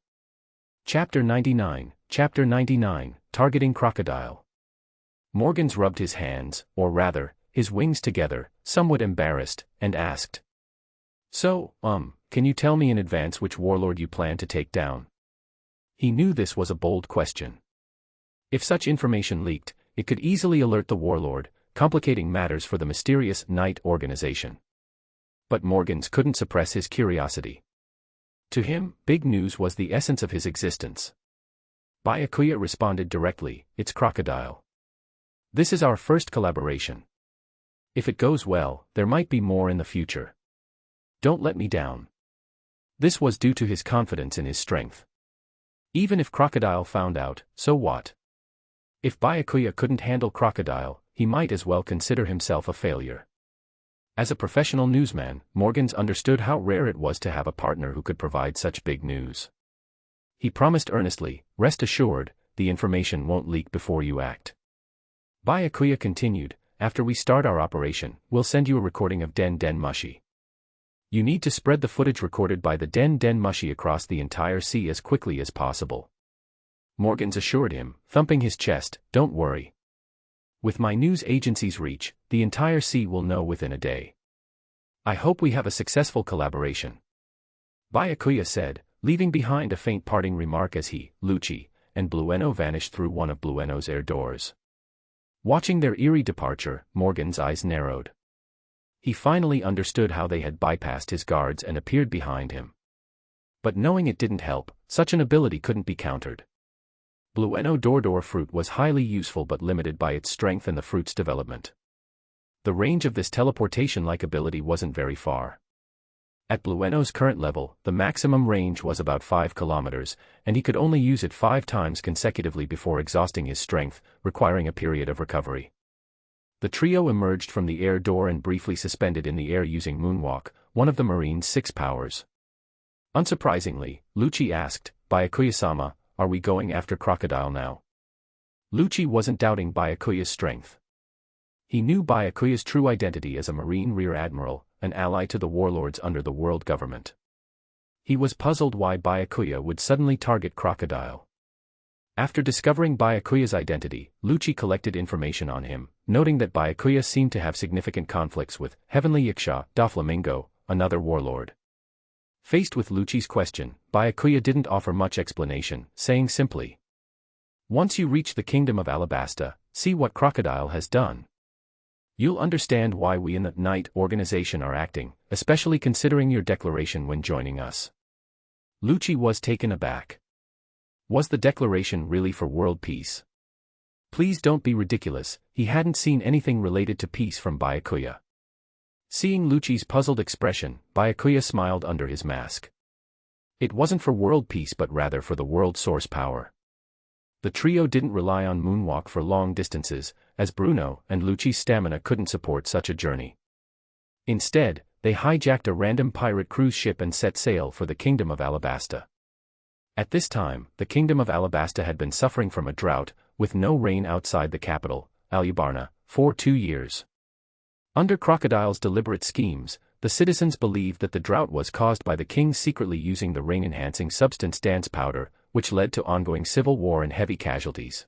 Chapter 99, Targeting Crocodile. Morgans rubbed his hands, or rather, his wings together, somewhat embarrassed, and asked. So, can you tell me in advance which warlord you plan to take down? He knew this was a bold question. If such information leaked, it could easily alert the warlord, complicating matters for the mysterious Night Organization. But Morgans couldn't suppress his curiosity. To him, big news was the essence of his existence. Byakuya responded directly, It's Crocodile. This is our first collaboration. If it goes well, there might be more in the future. Don't let me down. This was due to his confidence in his strength. Even if Crocodile found out, so what? If Byakuya couldn't handle Crocodile, he might as well consider himself a failure. As a professional newsman, Morgans understood how rare it was to have a partner who could provide such big news. He promised earnestly, Rest assured, the information won't leak before you act. Byakuya continued, After we start our operation, we'll send you a recording of Den Den Mushi. You need to spread the footage recorded by the Den Den Mushi across the entire sea as quickly as possible. Morgans assured him, thumping his chest, Don't worry. With my news agency's reach, the entire sea will know within a day. I hope we have a successful collaboration. Byakuya said, leaving behind a faint parting remark as he, Lucci, and Blueno vanished through one of Blueno's air doors. Watching their eerie departure, Morgan's eyes narrowed. He finally understood how they had bypassed his guards and appeared behind him. But knowing it didn't help, such an ability couldn't be countered. Blueno Dordor fruit was highly useful but limited by its strength and the fruit's development. The range of this teleportation-like ability wasn't very far. At Blueno's current level, the maximum range was about 5 kilometers, and he could only use it 5 times consecutively before exhausting his strength, requiring a period of recovery. The trio emerged from the air door and briefly suspended in the air using moonwalk, one of the Marine's 6 powers. Unsurprisingly, Lucci asked, "Byakuya-sama, are we going after Crocodile now?" Lucci wasn't doubting Byakuya's strength. He knew Byakuya's true identity as a Marine Rear Admiral, an ally to the warlords under the world government. He was puzzled why Byakuya would suddenly target Crocodile. After discovering Byakuya's identity, Lucci collected information on him, noting that Byakuya seemed to have significant conflicts with Heavenly Yaksha, Doflamingo, another warlord. Faced with Lucci's question, Byakuya didn't offer much explanation, saying simply, "Once you reach the kingdom of Alabasta, see what Crocodile has done. You'll understand why we in the Night organization are acting, especially considering your declaration when joining us." Lucci was taken aback. Was the declaration really for world peace? Please don't be ridiculous, he hadn't seen anything related to peace from Byakuya. Seeing Lucci's puzzled expression, Byakuya smiled under his mask. It wasn't for world peace but rather for the world source power. The trio didn't rely on moonwalk for long distances, as Bruno and Lucci's stamina couldn't support such a journey. Instead, they hijacked a random pirate cruise ship and set sail for the kingdom of Alabasta. At this time, the kingdom of Alabasta had been suffering from a drought, with no rain outside the capital, Alubarna, for 2 years. Under Crocodile's deliberate schemes, the citizens believed that the drought was caused by the king secretly using the rain-enhancing substance dance powder, which led to ongoing civil war and heavy casualties.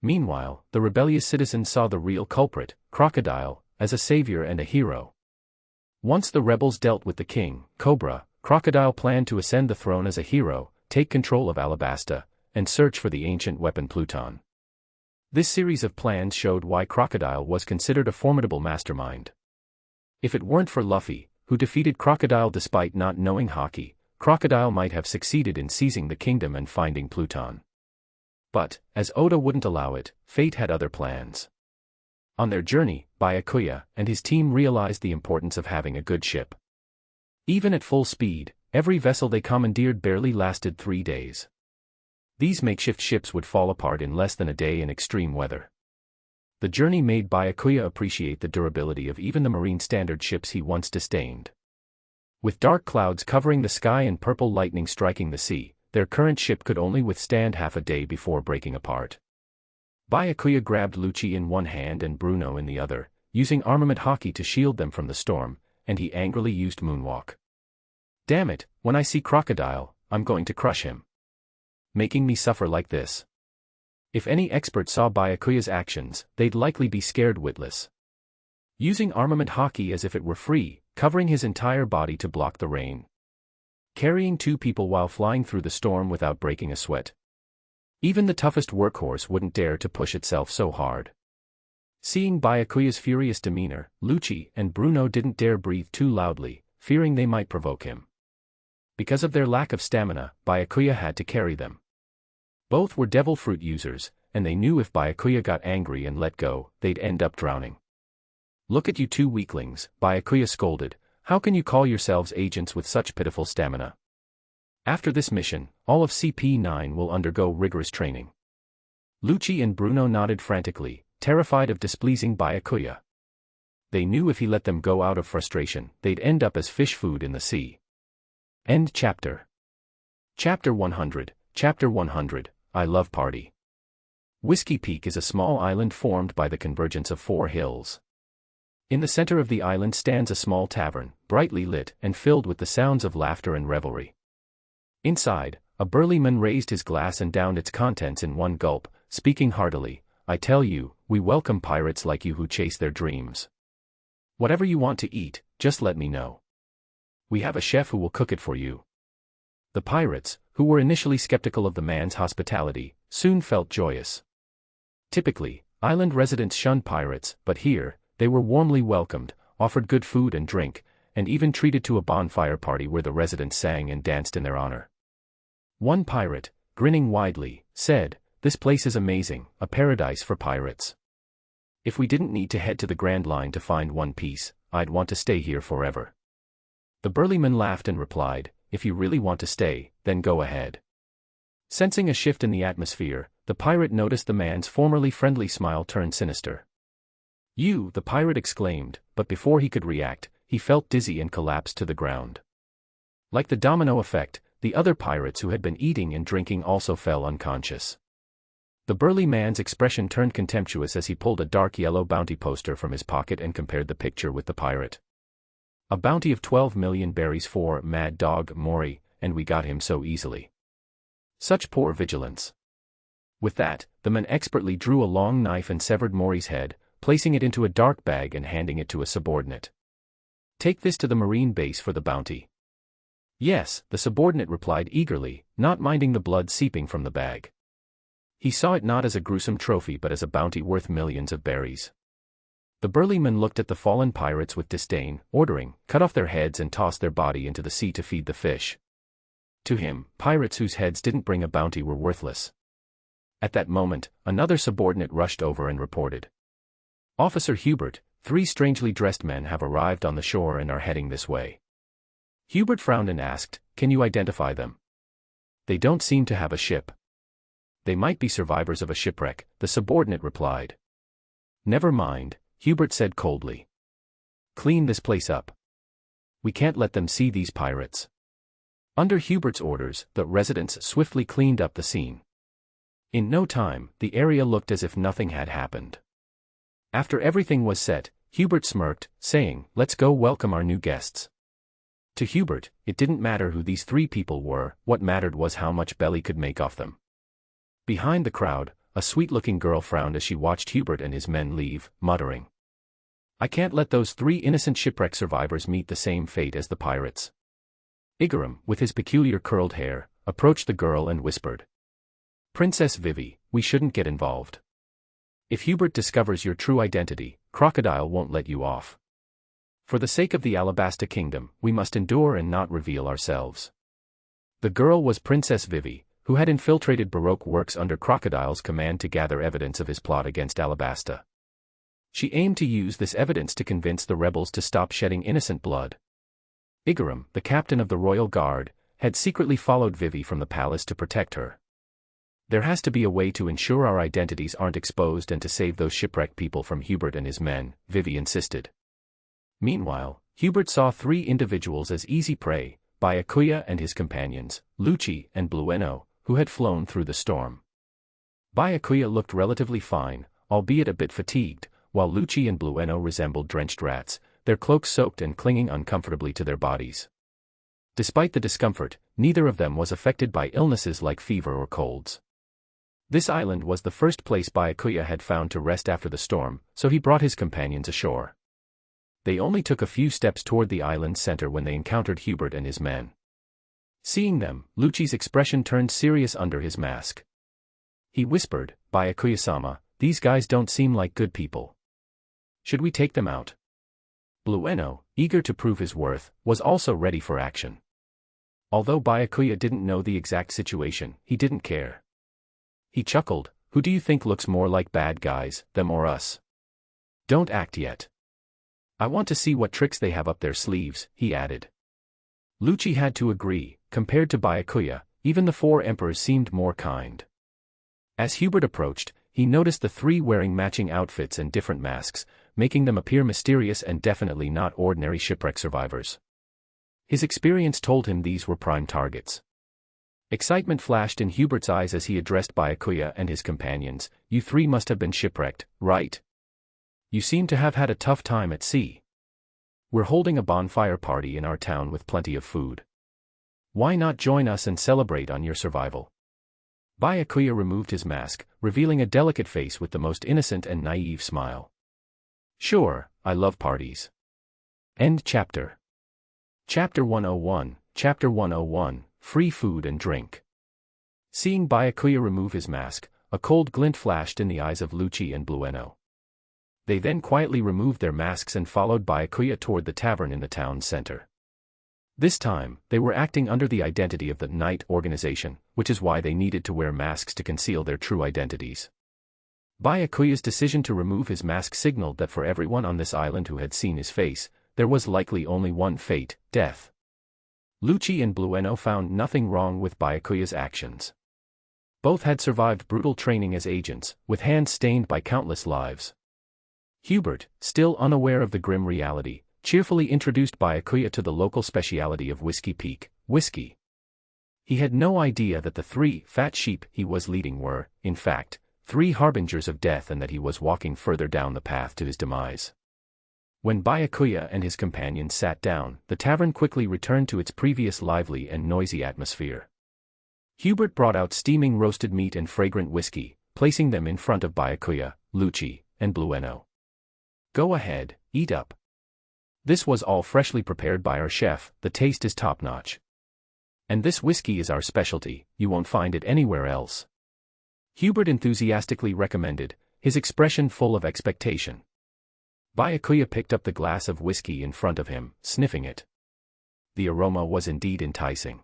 Meanwhile, the rebellious citizens saw the real culprit, Crocodile, as a savior and a hero. Once the rebels dealt with the king, Cobra, Crocodile planned to ascend the throne as a hero, take control of Alabasta, and search for the ancient weapon Pluton. This series of plans showed why Crocodile was considered a formidable mastermind. If it weren't for Luffy, who defeated Crocodile despite not knowing hockey, Crocodile might have succeeded in seizing the kingdom and finding Pluton. But, as Oda wouldn't allow it, fate had other plans. On their journey, Byakuya and his team realized the importance of having a good ship. Even at full speed, every vessel they commandeered barely lasted 3 days. These makeshift ships would fall apart in less than a day in extreme weather. The journey made Byakuya appreciate the durability of even the marine standard ships he once disdained. With dark clouds covering the sky and purple lightning striking the sea, their current ship could only withstand half a day before breaking apart. Byakuya grabbed Lucci in one hand and Bruno in the other, using armament hockey to shield them from the storm, and he angrily used moonwalk. "Damn it, when I see Crocodile, I'm going to crush him. Making me suffer like this." If any expert saw Byakuya's actions, they'd likely be scared witless. Using armament hockey as if it were free, covering his entire body to block the rain. Carrying 2 people while flying through the storm without breaking a sweat. Even the toughest workhorse wouldn't dare to push itself so hard. Seeing Byakuya's furious demeanor, Lucci and Bruno didn't dare breathe too loudly, fearing they might provoke him. Because of their lack of stamina, Byakuya had to carry them. Both were devil fruit users, and they knew if Byakuya got angry and let go, they'd end up drowning. "Look at you 2 weaklings," Byakuya scolded, "how can you call yourselves agents with such pitiful stamina? After this mission, all of CP9 will undergo rigorous training." Lucci and Bruno nodded frantically, terrified of displeasing Byakuya. They knew if he let them go out of frustration, they'd end up as fish food in the sea. End chapter. Chapter 100, Chapter 100, I Love Party. Whiskey Peak is a small island formed by the convergence of 4 hills. In the center of the island stands a small tavern, brightly lit and filled with the sounds of laughter and revelry. Inside, a burly man raised his glass and downed its contents in one gulp, speaking heartily, "I tell you, we welcome pirates like you who chase their dreams. Whatever you want to eat, just let me know. We have a chef who will cook it for you." The pirates, who were initially skeptical of the man's hospitality, soon felt joyous. Typically, island residents shunned pirates, but here, they were warmly welcomed, offered good food and drink, and even treated to a bonfire party where the residents sang and danced in their honor. One pirate, grinning widely, said, "This place is amazing, a paradise for pirates. If we didn't need to head to the Grand Line to find One Piece, I'd want to stay here forever." The burly man laughed and replied, "If you really want to stay, then go ahead." Sensing a shift in the atmosphere, the pirate noticed the man's formerly friendly smile turn sinister. "You," the pirate exclaimed, but before he could react, he felt dizzy and collapsed to the ground. Like the domino effect, the other pirates who had been eating and drinking also fell unconscious. The burly man's expression turned contemptuous as he pulled a dark yellow bounty poster from his pocket and compared the picture with the pirate. A bounty of 12 million berries for Mad Dog Mori, and we got him so easily. Such poor vigilance. With that, the man expertly drew a long knife and severed Mori's head, placing it into a dark bag and handing it to a subordinate. "Take this to the marine base for the bounty." "Yes," the subordinate replied eagerly, not minding the blood seeping from the bag. He saw it not as a gruesome trophy but as a bounty worth millions of berries. The burly man looked at the fallen pirates with disdain, ordering, "Cut off their heads and toss their body into the sea to feed the fish." To him, pirates whose heads didn't bring a bounty were worthless. At that moment, another subordinate rushed over and reported. "Officer Hubert, 3 strangely dressed men have arrived on the shore and are heading this way." Hubert frowned and asked, "Can you identify them?" "They don't seem to have a ship." "They might be survivors of a shipwreck," the subordinate replied. "Never mind," Hubert said coldly. "Clean this place up. We can't let them see these pirates." Under Hubert's orders, the residents swiftly cleaned up the scene. In no time, the area looked as if nothing had happened. After everything was set, Hubert smirked, saying, "Let's go welcome our new guests." To Hubert, it didn't matter who these 3 people were, what mattered was how much Belly could make off them. Behind the crowd, a sweet-looking girl frowned as she watched Hubert and his men leave, muttering, "I can't let those 3 innocent shipwreck survivors meet the same fate as the pirates." Igaram, with his peculiar curled hair, approached the girl and whispered, "Princess Vivi, we shouldn't get involved. If Hubert discovers your true identity, Crocodile won't let you off. For the sake of the Alabasta kingdom, we must endure and not reveal ourselves." The girl was Princess Vivi, who had infiltrated Baroque Works under Crocodile's command to gather evidence of his plot against Alabasta. She aimed to use this evidence to convince the rebels to stop shedding innocent blood. Igaram, the captain of the royal guard, had secretly followed Vivi from the palace to protect her. "There has to be a way to ensure our identities aren't exposed and to save those shipwrecked people from Hubert and his men," Vivi insisted. Meanwhile, Hubert saw 3 individuals as easy prey, Byakuya and his companions, Lucci and Blueno, who had flown through the storm. Byakuya looked relatively fine, albeit a bit fatigued, while Lucci and Blueno resembled drenched rats, their cloaks soaked and clinging uncomfortably to their bodies. Despite the discomfort, neither of them was affected by illnesses like fever or colds. This island was the first place Byakuya had found to rest after the storm, so he brought his companions ashore. They only took a few steps toward the island's center when they encountered Hubert and his men. Seeing them, Lucci's expression turned serious under his mask. He whispered, "Byakuya-sama, these guys don't seem like good people. Should we take them out?" Blueno, eager to prove his worth, was also ready for action. Although Byakuya didn't know the exact situation, he didn't care. He chuckled, "Who do you think looks more like bad guys, them or us? Don't act yet. I want to see what tricks they have up their sleeves," he added. Lucci had to agree, compared to Byakuya, even the 4 emperors seemed more kind. As Hubert approached, he noticed the 3 wearing matching outfits and different masks, making them appear mysterious and definitely not ordinary shipwreck survivors. His experience told him these were prime targets. Excitement flashed in Hubert's eyes as he addressed Byakuya and his companions. "You 3 must have been shipwrecked, right? You seem to have had a tough time at sea. We're holding a bonfire party in our town with plenty of food. Why not join us and celebrate on your survival?" Byakuya removed his mask, revealing a delicate face with the most innocent and naive smile. "Sure, I love parties." End chapter. Chapter 101, Chapter 101, Free Food and Drink. Seeing Byakuya remove his mask, a cold glint flashed in the eyes of Lucci and Blueno. They then quietly removed their masks and followed Byakuya toward the tavern in the town center. This time, they were acting under the identity of the Night Organization, which is why they needed to wear masks to conceal their true identities. Byakuya's decision to remove his mask signaled that for everyone on this island who had seen his face, there was likely only one fate, death. Lucci and Blueno found nothing wrong with Byakuya's actions. Both had survived brutal training as agents, with hands stained by countless lives. Hubert, still unaware of the grim reality, cheerfully introduced Byakuya to the local speciality of Whiskey Peak, whiskey. He had no idea that the 3 fat sheep he was leading were, in fact, 3 harbingers of death, and that he was walking further down the path to his demise. When Byakuya and his companions sat down, the tavern quickly returned to its previous lively and noisy atmosphere. Hubert brought out steaming roasted meat and fragrant whiskey, placing them in front of Byakuya, Lucci, and Blueno. "Go ahead, eat up. This was all freshly prepared by our chef, the taste is top-notch. And this whiskey is our specialty, you won't find it anywhere else," Hubert enthusiastically recommended, his expression full of expectation. Byakuya picked up the glass of whiskey in front of him, sniffing it. The aroma was indeed enticing.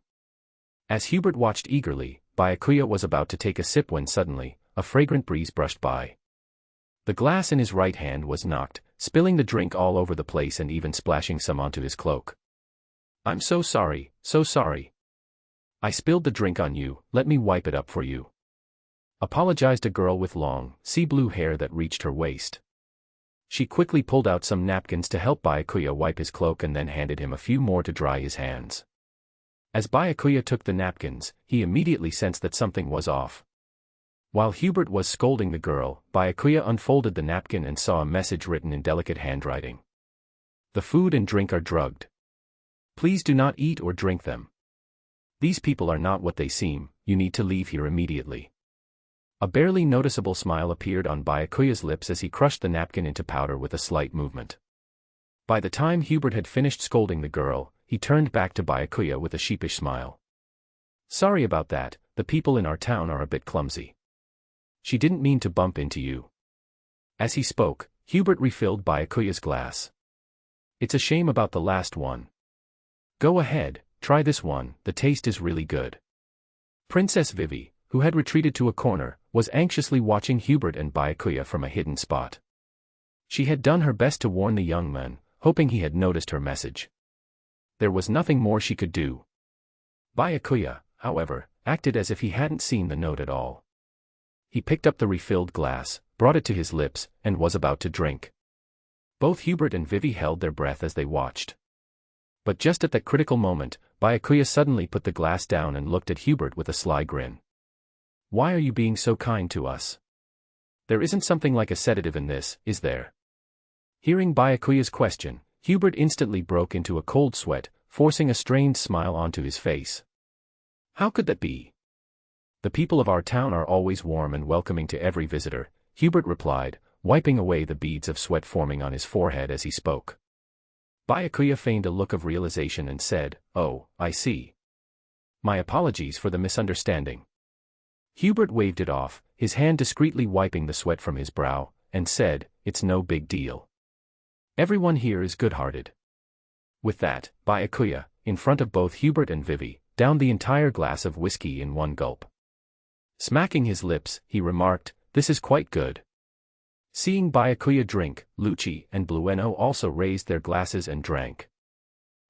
As Hubert watched eagerly, Byakuya was about to take a sip when suddenly, a fragrant breeze brushed by. The glass in his right hand was knocked, spilling the drink all over the place and even splashing some onto his cloak. "I'm so sorry, so sorry. I spilled the drink on you, let me wipe it up for you," apologized a girl with long, sea-blue hair that reached her waist. She quickly pulled out some napkins to help Byakuya wipe his cloak and then handed him a few more to dry his hands. As Byakuya took the napkins, he immediately sensed that something was off. While Hubert was scolding the girl, Byakuya unfolded the napkin and saw a message written in delicate handwriting. "The food and drink are drugged. Please do not eat or drink them. These people are not what they seem, you need to leave here immediately." A barely noticeable smile appeared on Byakuya's lips as he crushed the napkin into powder with a slight movement. By the time Hubert had finished scolding the girl, he turned back to Byakuya with a sheepish smile. "Sorry about that, the people in our town are a bit clumsy. She didn't mean to bump into you." As he spoke, Hubert refilled Byakuya's glass. "It's a shame about the last one. Go ahead, try this one, the taste is really good." Princess Vivi, who had retreated to a corner, was anxiously watching Hubert and Byakuya from a hidden spot. She had done her best to warn the young man, hoping he had noticed her message. There was nothing more she could do. Byakuya, however, acted as if he hadn't seen the note at all. He picked up the refilled glass, brought it to his lips, and was about to drink. Both Hubert and Vivi held their breath as they watched. But just at that critical moment, Byakuya suddenly put the glass down and looked at Hubert with a sly grin. "Why are you being so kind to us? There isn't something like a sedative in this, is there?" Hearing Byakuya's question, Hubert instantly broke into a cold sweat, forcing a strained smile onto his face. "How could that be? The people of our town are always warm and welcoming to every visitor," Hubert replied, wiping away the beads of sweat forming on his forehead as he spoke. Byakuya feigned a look of realization and said, "Oh, I see. My apologies for the misunderstanding." Hubert waved it off, his hand discreetly wiping the sweat from his brow, and said, "It's no big deal. Everyone here is good-hearted." With that, Byakuya, in front of both Hubert and Vivi, downed the entire glass of whiskey in one gulp. Smacking his lips, he remarked, "This is quite good." Seeing Byakuya drink, Lucci and Blueno also raised their glasses and drank.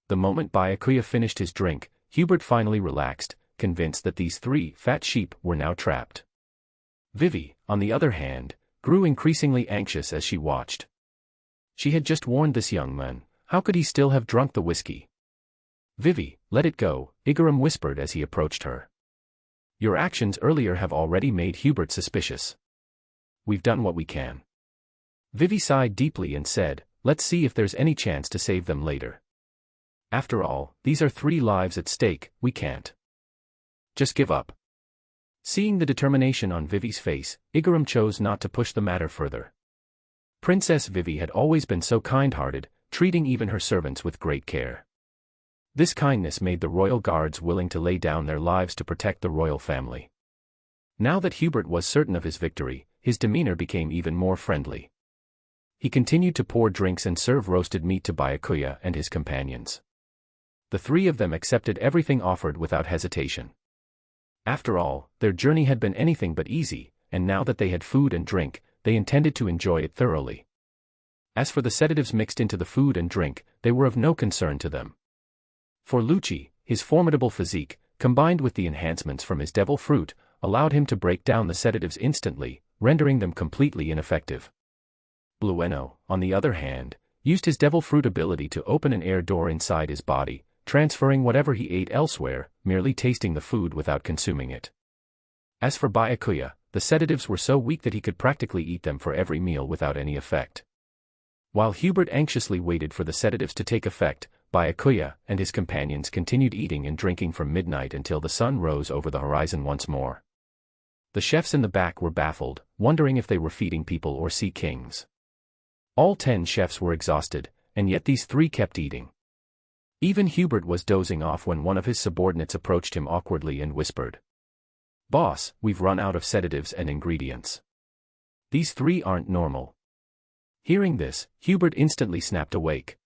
The moment Byakuya finished his drink, Hubert finally relaxed, convinced that these 3 fat sheep were now trapped. Vivi, on the other hand, grew increasingly anxious as she watched. She had just warned this young man, how could he still have drunk the whiskey? "Vivi, let it go," Igaram whispered as he approached her. "Your actions earlier have already made Hubert suspicious. We've done what we can." Vivi sighed deeply and said, "Let's see if there's any chance to save them later. After all, these are 3 lives at stake, we can't just give up." Seeing the determination on Vivi's face, Igaram chose not to push the matter further. Princess Vivi had always been so kind-hearted, treating even her servants with great care. This kindness made the royal guards willing to lay down their lives to protect the royal family. Now that Hubert was certain of his victory, his demeanor became even more friendly. He continued to pour drinks and serve roasted meat to Byakuya and his companions. The 3 of them accepted everything offered without hesitation. After all, their journey had been anything but easy, and now that they had food and drink, they intended to enjoy it thoroughly. As for the sedatives mixed into the food and drink, they were of no concern to them. For Lucci, his formidable physique, combined with the enhancements from his devil fruit, allowed him to break down the sedatives instantly, rendering them completely ineffective. Blueno, on the other hand, used his devil fruit ability to open an air door inside his body, transferring whatever he ate elsewhere, merely tasting the food without consuming it. As for Byakuya, the sedatives were so weak that he could practically eat them for every meal without any effect. While Hubert anxiously waited for the sedatives to take effect, Byakuya and his companions continued eating and drinking from midnight until the sun rose over the horizon once more. The chefs in the back were baffled, wondering if they were feeding people or sea kings. All 10 chefs were exhausted, and yet these 3 kept eating. Even Hubert was dozing off when one of his subordinates approached him awkwardly and whispered, "Boss, we've run out of sedatives and ingredients. These 3 aren't normal." Hearing this, Hubert instantly snapped awake.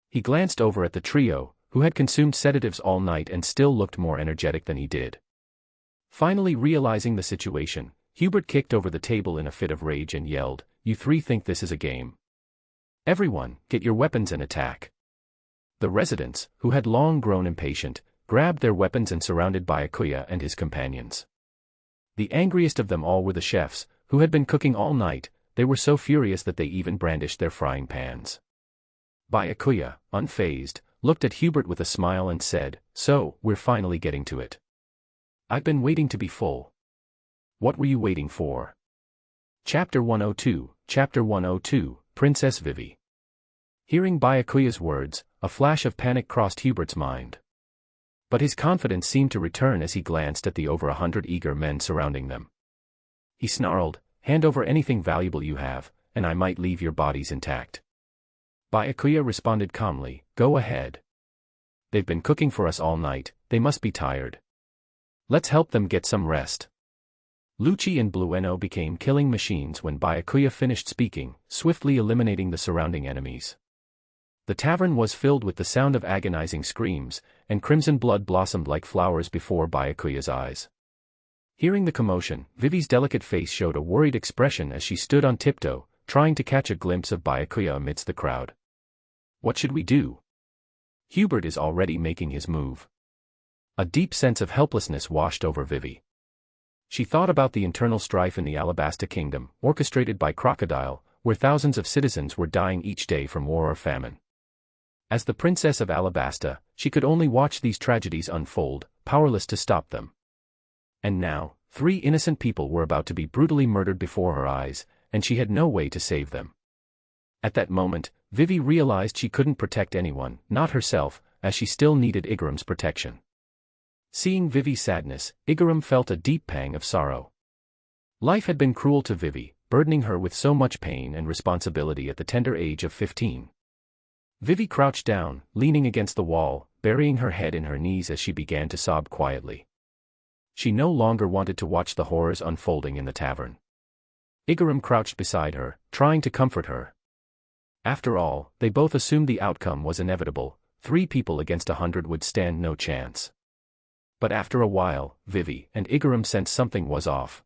He glanced over at the trio, who had consumed sedatives all night and still looked more energetic than he did. Finally realizing the situation, Hubert kicked over the table in a fit of rage and yelled, "You 3 think this is a game? Everyone, get your weapons and attack." The residents, who had long grown impatient, grabbed their weapons and surrounded Byakuya and his companions. The angriest of them all were the chefs, who had been cooking all night. They were so furious that they even brandished their frying pans. Byakuya, unfazed, looked at Hubert with a smile and said, "So, we're finally getting to it. I've been waiting to be full." "What were you waiting for?" Chapter 102, Princess Vivi. Hearing Byakuya's words, a flash of panic crossed Hubert's mind. But his confidence seemed to return as he glanced at the over 100 eager men surrounding them. He snarled, "Hand over anything valuable you have, and I might leave your bodies intact." Byakuya responded calmly, "Go ahead. They've been cooking for us all night, they must be tired. Let's help them get some rest." Lucci and Blueno became killing machines when Byakuya finished speaking, swiftly eliminating the surrounding enemies. The tavern was filled with the sound of agonizing screams, and crimson blood blossomed like flowers before Byakuya's eyes. Hearing the commotion, Vivi's delicate face showed a worried expression as she stood on tiptoe, trying to catch a glimpse of Byakuya amidst the crowd. "What should we do?" Hubert is already making his move. A deep sense of helplessness washed over Vivi. She thought about the internal strife in the Alabasta kingdom, orchestrated by Crocodile, where thousands of citizens were dying each day from war or famine. As the princess of Alabasta, she could only watch these tragedies unfold, powerless to stop them. And now, 3 innocent people were about to be brutally murdered before her eyes, and she had no way to save them. At that moment, Vivi realized she couldn't protect anyone, not herself, as she still needed Igaram's protection. Seeing Vivi's sadness, Igaram felt a deep pang of sorrow. Life had been cruel to Vivi, burdening her with so much pain and responsibility at the tender age of 15. Vivi crouched down, leaning against the wall, burying her head in her knees as she began to sob quietly. She no longer wanted to watch the horrors unfolding in the tavern. Igaram crouched beside her, trying to comfort her. After all, they both assumed the outcome was inevitable. 3 people against 100 would stand no chance. But after a while, Vivi and Igaram sensed something was off.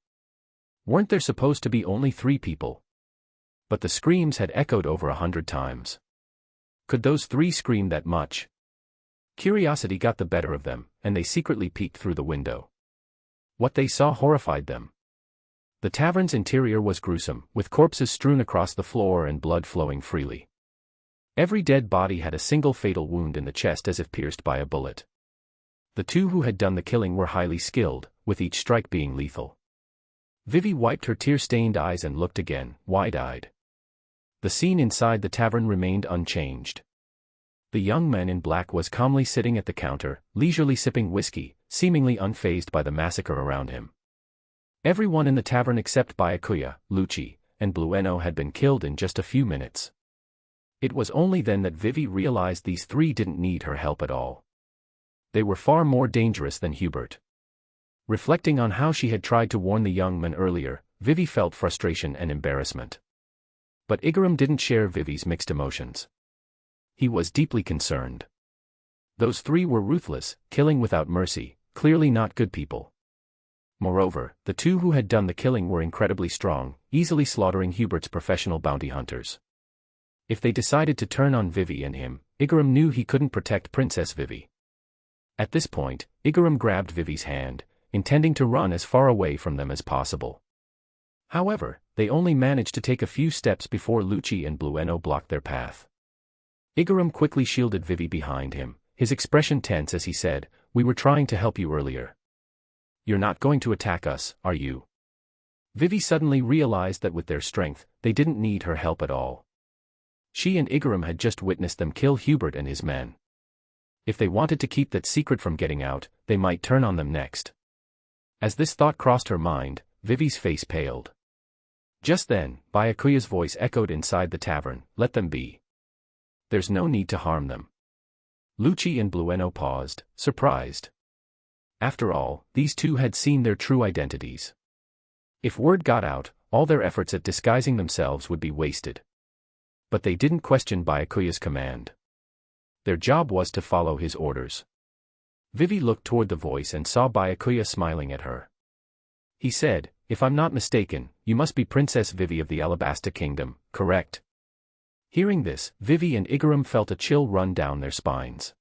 Weren't there supposed to be only 3 people? But the screams had echoed over 100 times. Could those 3 scream that much? Curiosity got the better of them, and they secretly peeked through the window. What they saw horrified them. The tavern's interior was gruesome, with corpses strewn across the floor and blood flowing freely. Every dead body had a single fatal wound in the chest as if pierced by a bullet. The 2 who had done the killing were highly skilled, with each strike being lethal. Vivi wiped her tear-stained eyes and looked again, wide-eyed. The scene inside the tavern remained unchanged. The young man in black was calmly sitting at the counter, leisurely sipping whiskey, seemingly unfazed by the massacre around him. Everyone in the tavern except Byakuya, Lucci, and Blueno had been killed in just a few minutes. It was only then that Vivi realized these 3 didn't need her help at all. They were far more dangerous than Hubert. Reflecting on how she had tried to warn the young man earlier, Vivi felt frustration and embarrassment. But Igaram didn't share Vivi's mixed emotions. He was deeply concerned. Those 3 were ruthless, killing without mercy, clearly not good people. Moreover, the 2 who had done the killing were incredibly strong, easily slaughtering Hubert's professional bounty hunters. If they decided to turn on Vivi and him, Igaram knew he couldn't protect Princess Vivi. At this point, Igaram grabbed Vivi's hand, intending to run as far away from them as possible. However, they only managed to take a few steps before Lucci and Blueno blocked their path. Igaram quickly shielded Vivi behind him, his expression tense as he said, "We were trying to help you earlier. You're not going to attack us, are you?" Vivi suddenly realized that with their strength, they didn't need her help at all. She and Igaram had just witnessed them kill Hubert and his men. If they wanted to keep that secret from getting out, they might turn on them next. As this thought crossed her mind, Vivi's face paled. Just then, Byakuya's voice echoed inside the tavern, "Let them be. There's no need to harm them." Lucci and Blueno paused, surprised. After all, these two had seen their true identities. If word got out, all their efforts at disguising themselves would be wasted. But they didn't question Byakuya's command. Their job was to follow his orders. Vivi looked toward the voice and saw Byakuya smiling at her. He said, "If I'm not mistaken, you must be Princess Vivi of the Alabasta Kingdom, correct?" Hearing this, Vivi and Igaram felt a chill run down their spines.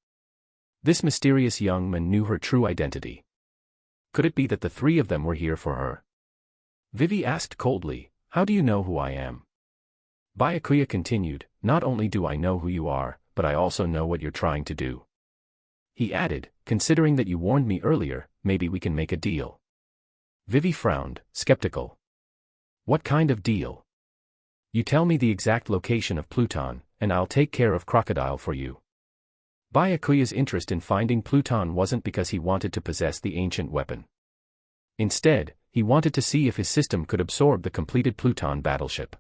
This mysterious young man knew her true identity. Could it be that the three of them were here for her? Vivi asked coldly, "How do you know who I am?" Byakuya continued, "Not only do I know who you are, but I also know what you're trying to do." He added, "Considering that you warned me earlier, maybe we can make a deal." Vivi frowned, skeptical. "What kind of deal?" "You tell me the exact location of Pluton, and I'll take care of Crocodile for you." Byakuya's interest in finding Pluton wasn't because he wanted to possess the ancient weapon. Instead, he wanted to see if his system could absorb the completed Pluton battleship.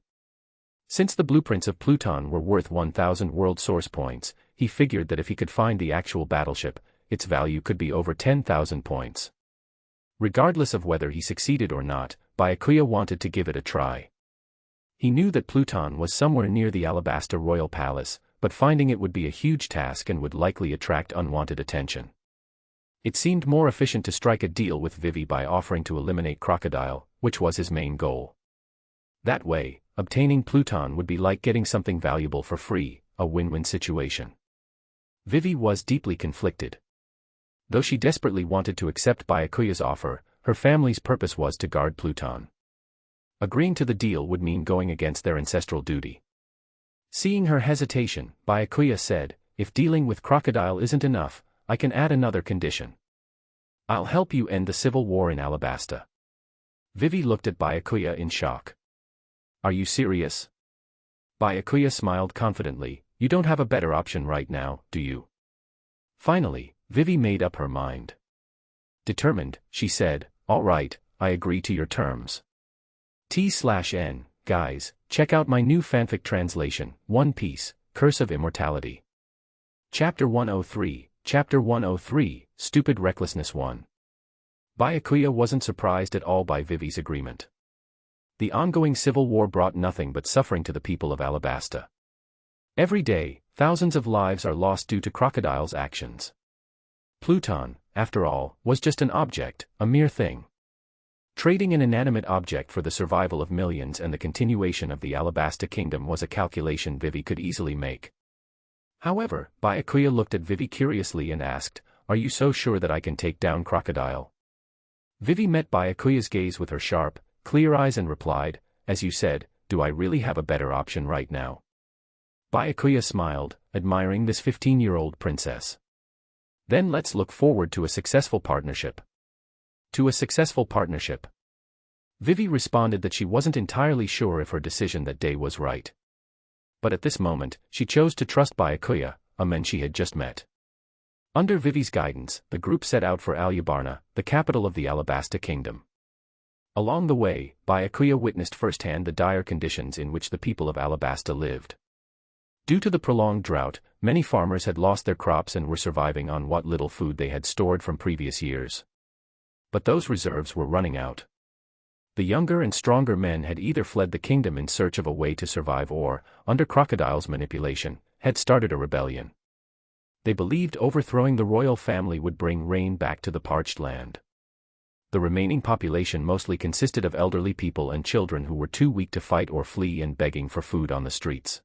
Since the blueprints of Pluton were worth 1,000 world source points, he figured that if he could find the actual battleship, its value could be over 10,000 points. Regardless of whether he succeeded or not, Byakuya wanted to give it a try. He knew that Pluton was somewhere near the Alabasta royal palace, but finding it would be a huge task and would likely attract unwanted attention. It seemed more efficient to strike a deal with Vivi by offering to eliminate Crocodile, which was his main goal. That way, obtaining Pluton would be like getting something valuable for free, a win-win situation. Vivi was deeply conflicted. Though she desperately wanted to accept Byakuya's offer, her family's purpose was to guard Pluton. Agreeing to the deal would mean going against their ancestral duty. Seeing her hesitation, Byakuya said, "If dealing with Crocodile isn't enough, I can add another condition. I'll help you end the civil war in Alabasta." Vivi looked at Byakuya in shock. "Are you serious?" Byakuya smiled confidently, "You don't have a better option right now, do you?" Finally, Vivi made up her mind. Determined, she said, "All right, I agree to your terms. T/N, guys, check out my new fanfic translation, One Piece, Curse of Immortality. Chapter 103, Chapter 103, Stupid Recklessness 1. Byakuya wasn't surprised at all by Vivi's agreement. The ongoing civil war brought nothing but suffering to the people of Alabasta. Every day, thousands of lives are lost due to Crocodile's actions. Pluton, after all, was just an object, a mere thing. Trading an inanimate object for the survival of millions and the continuation of the Alabasta Kingdom was a calculation Vivi could easily make. However, Byakuya looked at Vivi curiously and asked, "Are you so sure that I can take down Crocodile?" Vivi met Byakuya's gaze with her sharp, clear eyes and replied, "As you said, do I really have a better option right now?" Byakuya smiled, admiring this 15-year-old princess. "Then let's look forward to a successful partnership." To a successful partnership. Vivi responded that she wasn't entirely sure if her decision that day was right. But at this moment, she chose to trust Byakuya, a man she had just met. Under Vivi's guidance, the group set out for Alubarna, the capital of the Alabasta Kingdom. Along the way, Byakuya witnessed firsthand the dire conditions in which the people of Alabasta lived. Due to the prolonged drought, many farmers had lost their crops and were surviving on what little food they had stored from previous years. But those reserves were running out. The younger and stronger men had either fled the kingdom in search of a way to survive or, under Crocodile's manipulation, had started a rebellion. They believed overthrowing the royal family would bring rain back to the parched land. The remaining population mostly consisted of elderly people and children who were too weak to fight or flee and begging for food on the streets.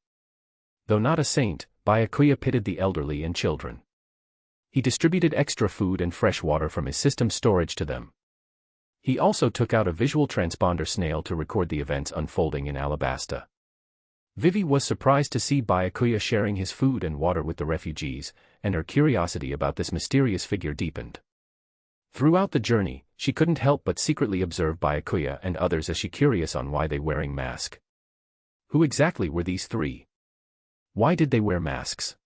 Though not a saint, Byakuya pitied the elderly and children. He distributed extra food and fresh water from his system storage to them. He also took out a visual transponder snail to record the events unfolding in Alabasta. Vivi was surprised to see Byakuya sharing his food and water with the refugees, and her curiosity about this mysterious figure deepened. Throughout the journey, she couldn't help but secretly observe Byakuya and others as she curious on why they wearing masks. Who exactly were these three? Why did they wear masks?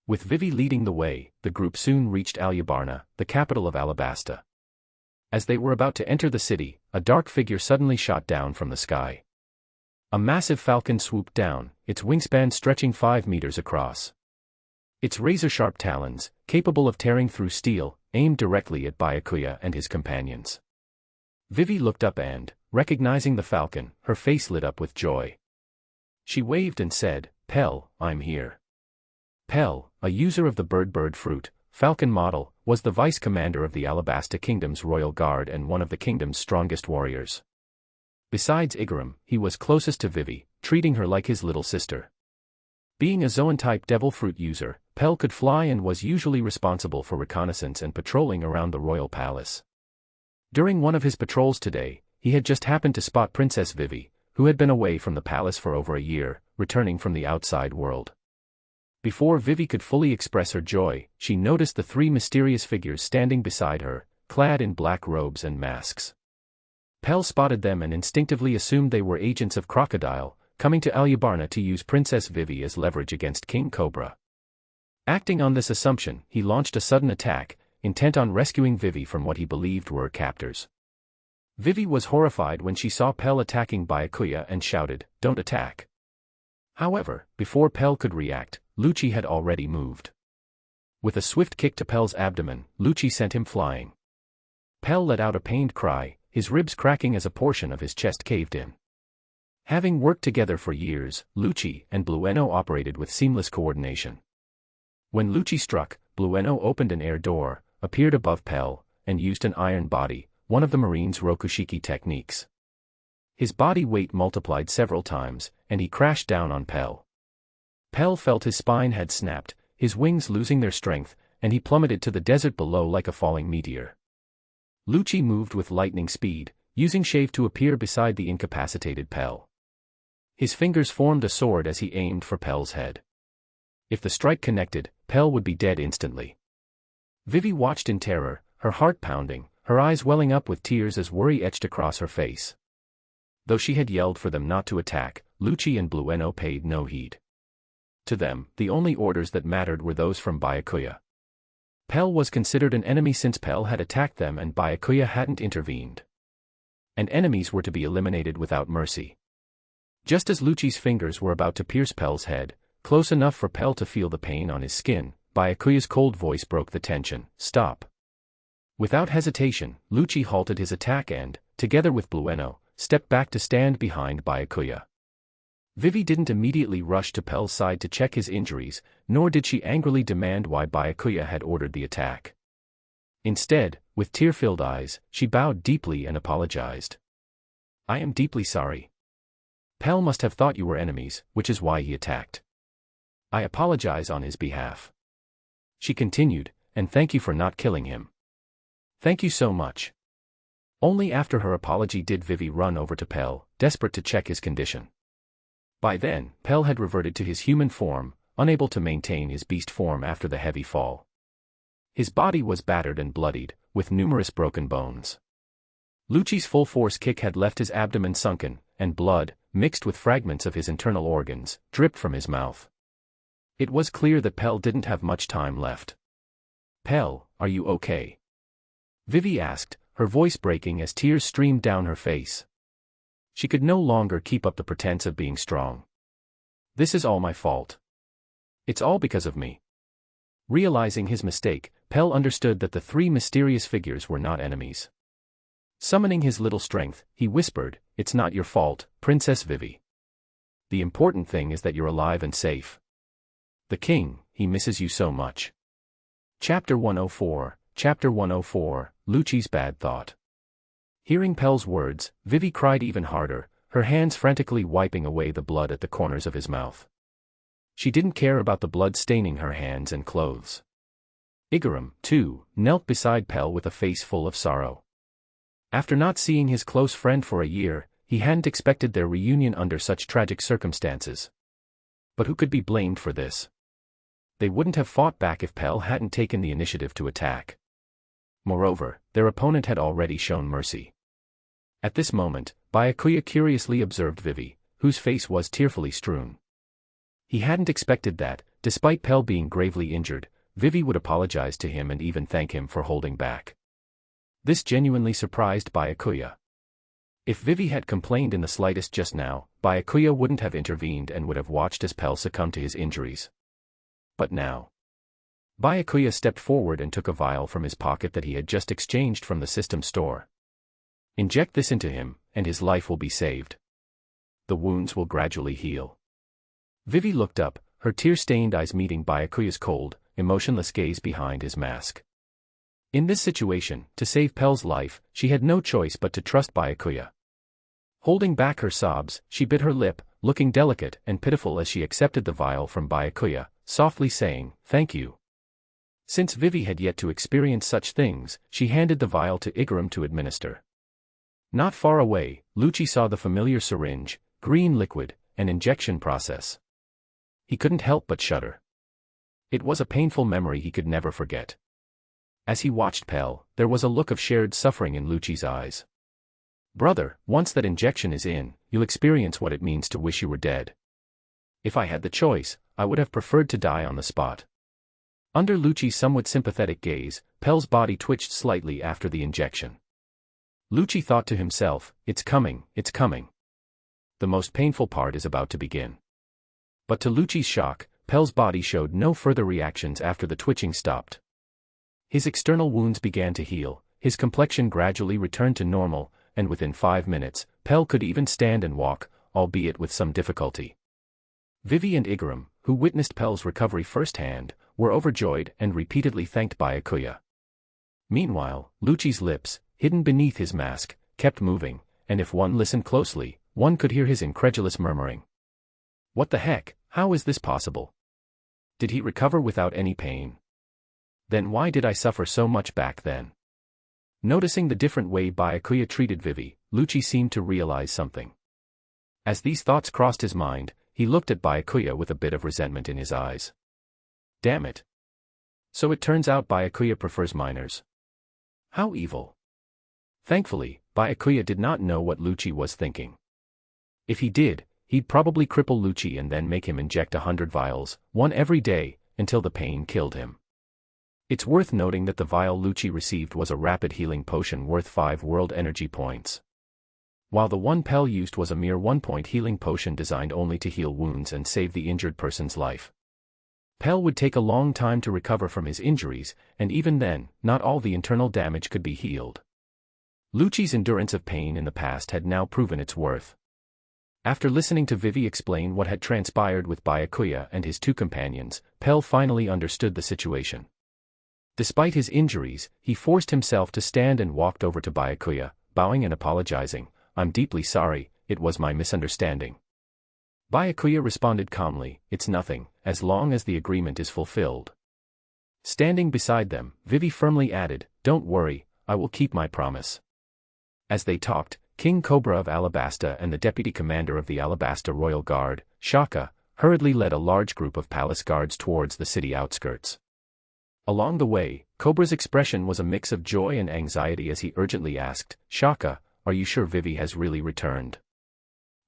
With Vivi leading the way, the group soon reached Alubarna, the capital of Alabasta. As they were about to enter the city, a dark figure suddenly shot down from the sky. A massive falcon swooped down, its wingspan stretching 5 meters across. Its razor-sharp talons, capable of tearing through steel, aimed directly at Byakuya and his companions. Vivi looked up and, recognizing the falcon, her face lit up with joy. She waved and said, "Pel, I'm here." Pel, a user of the bird fruit, falcon model, was the vice commander of the Alabasta Kingdom's royal guard and one of the kingdom's strongest warriors. Besides Igaram, he was closest to Vivi, treating her like his little sister. Being a Zoan-type devil fruit user, Pel could fly and was usually responsible for reconnaissance and patrolling around the royal palace. During one of his patrols today, he had just happened to spot Princess Vivi, who had been away from the palace for over a year, returning from the outside world. Before Vivi could fully express her joy, she noticed the three mysterious figures standing beside her, clad in black robes and masks. Pel spotted them and instinctively assumed they were agents of Crocodile, coming to Alubarna to use Princess Vivi as leverage against King Cobra. Acting on this assumption, he launched a sudden attack, intent on rescuing Vivi from what he believed were her captors. Vivi was horrified when she saw Pel attacking Byakuya and shouted, "Don't attack." However, before Pel could react, Lucci had already moved. With a swift kick to Pel's abdomen, Lucci sent him flying. Pel let out a pained cry, his ribs cracking as a portion of his chest caved in. Having worked together for years, Lucci and Blueno operated with seamless coordination. When Lucci struck, Blueno opened an air door, appeared above Pel, and used an iron body, one of the Marine's Rokushiki techniques. His body weight multiplied several times, and he crashed down on Pel. Pel felt his spine had snapped, his wings losing their strength, and he plummeted to the desert below like a falling meteor. Lucci moved with lightning speed, using shave to appear beside the incapacitated Pel. His fingers formed a sword as he aimed for Pel's head. If the strike connected, Pel would be dead instantly. Vivi watched in terror, her heart pounding, her eyes welling up with tears as worry etched across her face. Though she had yelled for them not to attack, Lucci and Blueno paid no heed. To them, the only orders that mattered were those from Byakuya. Pel was considered an enemy since Pel had attacked them and Byakuya hadn't intervened. And enemies were to be eliminated without mercy. Just as Lucci's fingers were about to pierce Pel's head, close enough for Pel to feel the pain on his skin, Byakuya's cold voice broke the tension, "Stop." Without hesitation, Lucci halted his attack and, together with Blueno, stepped back to stand behind Byakuya. Vivi didn't immediately rush to Pel's side to check his injuries, nor did she angrily demand why Byakuya had ordered the attack. Instead, with tear-filled eyes, she bowed deeply and apologized. "I am deeply sorry. Pel must have thought you were enemies, which is why he attacked. I apologize on his behalf." She continued, "And thank you for not killing him." "Thank you so much." Only after her apology did Vivi run over to Pel, desperate to check his condition. By then, Pel had reverted to his human form, unable to maintain his beast form after the heavy fall. His body was battered and bloodied, with numerous broken bones. Lucci's full-force kick had left his abdomen sunken, and blood, mixed with fragments of his internal organs, dripped from his mouth. It was clear that Pel didn't have much time left. "Pel, are you okay?" Vivi asked, her voice breaking as tears streamed down her face. She could no longer keep up the pretense of being strong. "This is all my fault. It's all because of me." Realizing his mistake, Pel understood that the three mysterious figures were not enemies. Summoning his little strength, he whispered, "It's not your fault, Princess Vivi. The important thing is that you're alive and safe. The king, he misses you so much." Chapter 104, Lucci's Bad Thought. Hearing Pel's words, Vivi cried even harder, her hands frantically wiping away the blood at the corners of his mouth. She didn't care about the blood staining her hands and clothes. Igaram, too, knelt beside Pell with a face full of sorrow. After not seeing his close friend for a year, he hadn't expected their reunion under such tragic circumstances. But who could be blamed for this? They wouldn't have fought back if Pell hadn't taken the initiative to attack. Moreover, their opponent had already shown mercy. At this moment, Byakuya curiously observed Vivi, whose face was tearfully strewn. He hadn't expected that, despite Pell being gravely injured, Vivi would apologize to him and even thank him for holding back. This genuinely surprised Byakuya. If Vivi had complained in the slightest just now, Byakuya wouldn't have intervened and would have watched as Pell succumbed to his injuries. But now. Byakuya stepped forward and took a vial from his pocket that he had just exchanged from the system store. Inject this into him, and his life will be saved. The wounds will gradually heal. Vivi looked up, her tear-stained eyes meeting Byakuya's cold, emotionless gaze behind his mask. In this situation, to save Pell's life, she had no choice but to trust Byakuya. Holding back her sobs, she bit her lip, looking delicate and pitiful as she accepted the vial from Byakuya, softly saying, "Thank you." Since Vivi had yet to experience such things, she handed the vial to Igaram to administer. Not far away, Lucci saw the familiar syringe, green liquid, and injection process. He couldn't help but shudder. It was a painful memory he could never forget. As he watched Pell, there was a look of shared suffering in Lucci's eyes. "Brother, once that injection is in, you'll experience what it means to wish you were dead. If I had the choice, I would have preferred to die on the spot." Under Lucci's somewhat sympathetic gaze, Pell's body twitched slightly after the injection. Lucci thought to himself, it's coming, it's coming. The most painful part is about to begin. But to Lucci's shock, Pell's body showed no further reactions after the twitching stopped. His external wounds began to heal, his complexion gradually returned to normal, and within 5 minutes, Pell could even stand and walk, albeit with some difficulty. Vivi and Igaram, who witnessed Pell's recovery firsthand, were overjoyed and repeatedly thanked Byakuya. Meanwhile, Lucci's lips, hidden beneath his mask, kept moving, and if one listened closely, one could hear his incredulous murmuring. "What the heck, how is this possible? Did he recover without any pain? Then why did I suffer so much back then?" Noticing the different way Byakuya treated Vivi, Lucci seemed to realize something. As these thoughts crossed his mind, he looked at Byakuya with a bit of resentment in his eyes. Damn it. So it turns out Byakuya prefers minors. How evil. Thankfully, Byakuya did not know what Lucci was thinking. If he did, he'd probably cripple Lucci and then make him inject 100 vials, one every day, until the pain killed him. It's worth noting that the vial Lucci received was a rapid healing potion worth 5 world energy points. While the one Pell used was a mere 1-point healing potion designed only to heal wounds and save the injured person's life. Pell would take a long time to recover from his injuries, and even then, not all the internal damage could be healed. Lucci's endurance of pain in the past had now proven its worth. After listening to Vivi explain what had transpired with Byakuya and his 2 companions, Pell finally understood the situation. Despite his injuries, he forced himself to stand and walked over to Byakuya, bowing and apologizing. "I'm deeply sorry, it was my misunderstanding." Byakuya responded calmly, "It's nothing, as long as the agreement is fulfilled." Standing beside them, Vivi firmly added, "Don't worry, I will keep my promise." As they talked, King Cobra of Alabasta and the deputy commander of the Alabasta Royal Guard, Shaka, hurriedly led a large group of palace guards towards the city outskirts. Along the way, Cobra's expression was a mix of joy and anxiety as he urgently asked, "Shaka, are you sure Vivi has really returned?"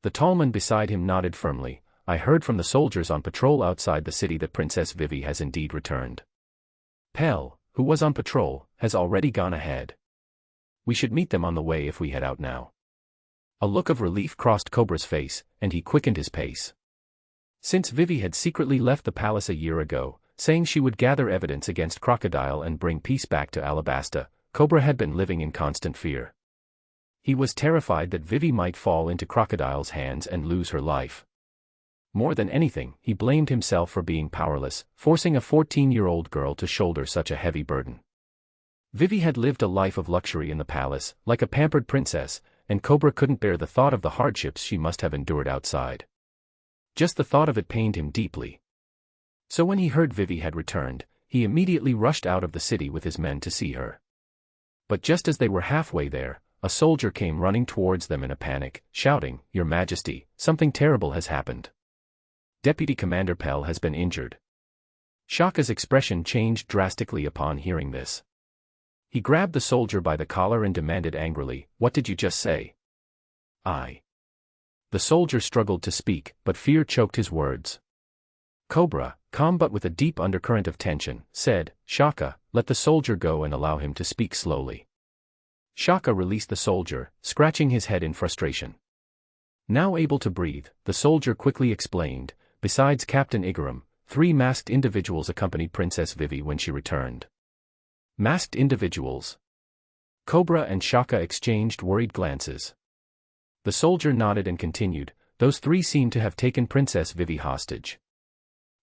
The tall man beside him nodded firmly. "I heard from the soldiers on patrol outside the city that Princess Vivi has indeed returned. Pell, who was on patrol, has already gone ahead. We should meet them on the way if we head out now." A look of relief crossed Cobra's face, and he quickened his pace. Since Vivi had secretly left the palace a year ago, saying she would gather evidence against Crocodile and bring peace back to Alabasta, Cobra had been living in constant fear. He was terrified that Vivi might fall into Crocodile's hands and lose her life. More than anything, he blamed himself for being powerless, forcing a 14-year-old girl to shoulder such a heavy burden. Vivi had lived a life of luxury in the palace, like a pampered princess, and Cobra couldn't bear the thought of the hardships she must have endured outside. Just the thought of it pained him deeply. So when he heard Vivi had returned, he immediately rushed out of the city with his men to see her. But just as they were halfway there, a soldier came running towards them in a panic, shouting, "Your Majesty, something terrible has happened. Deputy Commander Pell has been injured." Shaka's expression changed drastically upon hearing this. He grabbed the soldier by the collar and demanded angrily, "What did you just say?" The soldier struggled to speak, but fear choked his words. Cobra, calm but with a deep undercurrent of tension, said, "Shaka, let the soldier go and allow him to speak slowly." Shaka released the soldier, scratching his head in frustration. Now able to breathe, the soldier quickly explained, "Besides Captain Igaram, 3 masked individuals accompanied Princess Vivi when she returned." Masked individuals? Cobra and Shaka exchanged worried glances. The soldier nodded and continued, "Those 3 seem to have taken Princess Vivi hostage.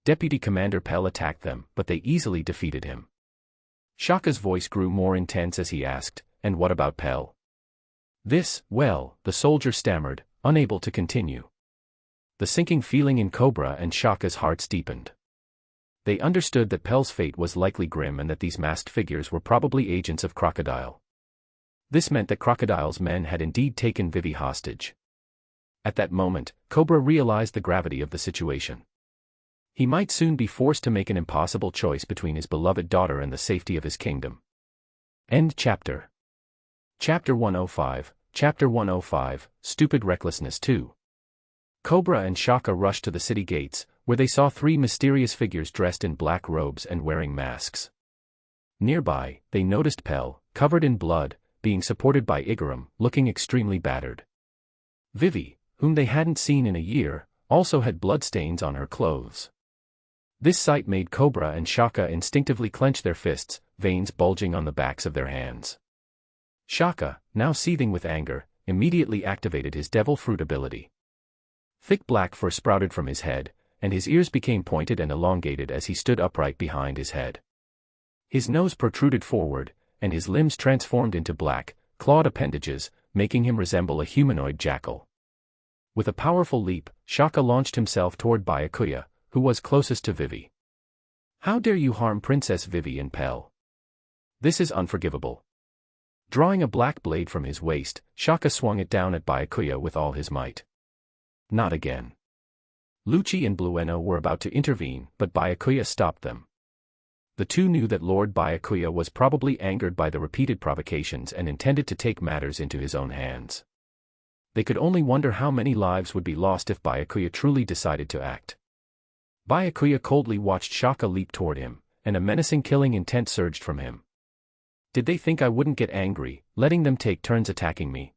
Deputy Commander Pell attacked them, but they easily defeated him." Shaka's voice grew more intense as he asked, "And what about Pell?" The soldier stammered, unable to continue. The sinking feeling in Cobra and Shaka's hearts deepened. They understood that Pell's fate was likely grim and that these masked figures were probably agents of Crocodile. This meant that Crocodile's men had indeed taken Vivi hostage. At that moment, Cobra realized the gravity of the situation. He might soon be forced to make an impossible choice between his beloved daughter and the safety of his kingdom. End chapter. Chapter 105, Chapter 105, Stupid Recklessness 2. Cobra and Shaka rushed to the city gates, where they saw 3 mysterious figures dressed in black robes and wearing masks. Nearby, they noticed Pell, covered in blood, being supported by Igaram, looking extremely battered. Vivi, whom they hadn't seen in a year, also had bloodstains on her clothes. This sight made Cobra and Shaka instinctively clench their fists, veins bulging on the backs of their hands. Shaka, now seething with anger, immediately activated his devil fruit ability. Thick black fur sprouted from his head, and his ears became pointed and elongated as he stood upright behind his head. His nose protruded forward, and his limbs transformed into black, clawed appendages, making him resemble a humanoid jackal. With a powerful leap, Shaka launched himself toward Byakuya, who was closest to Vivi. "How dare you harm Princess Vivi and Pell? This is unforgivable." Drawing a black blade from his waist, Shaka swung it down at Byakuya with all his might. "Not again." Lucci and Blueno were about to intervene, but Byakuya stopped them. The two knew that Lord Byakuya was probably angered by the repeated provocations and intended to take matters into his own hands. They could only wonder how many lives would be lost if Byakuya truly decided to act. Byakuya coldly watched Shaka leap toward him, and a menacing killing intent surged from him. "Did they think I wouldn't get angry, letting them take turns attacking me?"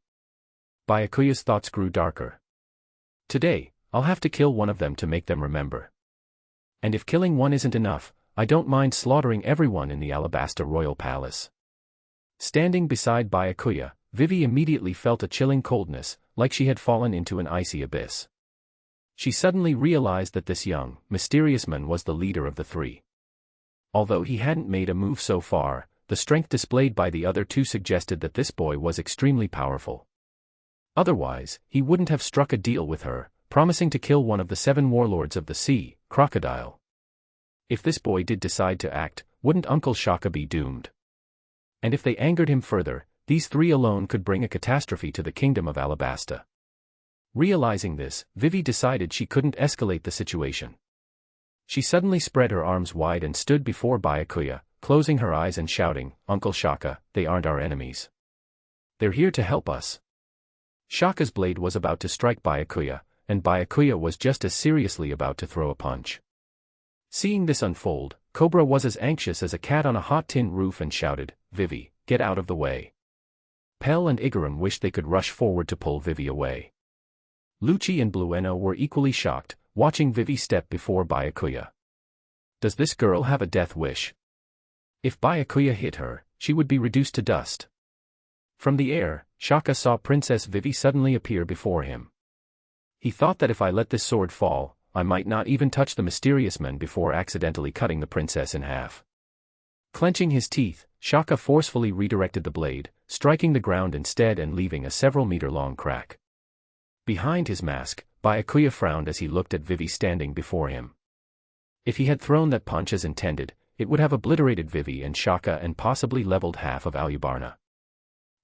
Byakuya's thoughts grew darker. "Today, I'll have to kill one of them to make them remember. And if killing one isn't enough, I don't mind slaughtering everyone in the Alabasta royal palace." Standing beside Byakuya, Vivi immediately felt a chilling coldness, like she had fallen into an icy abyss. She suddenly realized that this young, mysterious man was the leader of the 3. Although he hadn't made a move so far, the strength displayed by the other 2 suggested that this boy was extremely powerful. Otherwise, he wouldn't have struck a deal with her, promising to kill one of the 7 warlords of the sea, Crocodile. If this boy did decide to act, wouldn't Uncle Shaka be doomed? And if they angered him further, these 3 alone could bring a catastrophe to the kingdom of Alabasta. Realizing this, Vivi decided she couldn't escalate the situation. She suddenly spread her arms wide and stood before Byakuya, closing her eyes and shouting, "Uncle Shaka, they aren't our enemies. They're here to help us." Shaka's blade was about to strike Byakuya, and Byakuya was just as seriously about to throw a punch. Seeing this unfold, Cobra was as anxious as a cat on a hot tin roof and shouted, "Vivi, get out of the way." Pell and Igaram wished they could rush forward to pull Vivi away. Lucci and Blueno were equally shocked, watching Vivi step before Byakuya. Does this girl have a death wish? If Byakuya hit her, she would be reduced to dust. From the air, Shaka saw Princess Vivi suddenly appear before him. He thought that if I let this sword fall, I might not even touch the mysterious man before accidentally cutting the princess in half. Clenching his teeth, Shaka forcefully redirected the blade, striking the ground instead and leaving a several-meter-long crack. Behind his mask, Byakuya frowned as he looked at Vivi standing before him. If he had thrown that punch as intended, it would have obliterated Vivi and Shaka and possibly leveled half of Alubarna.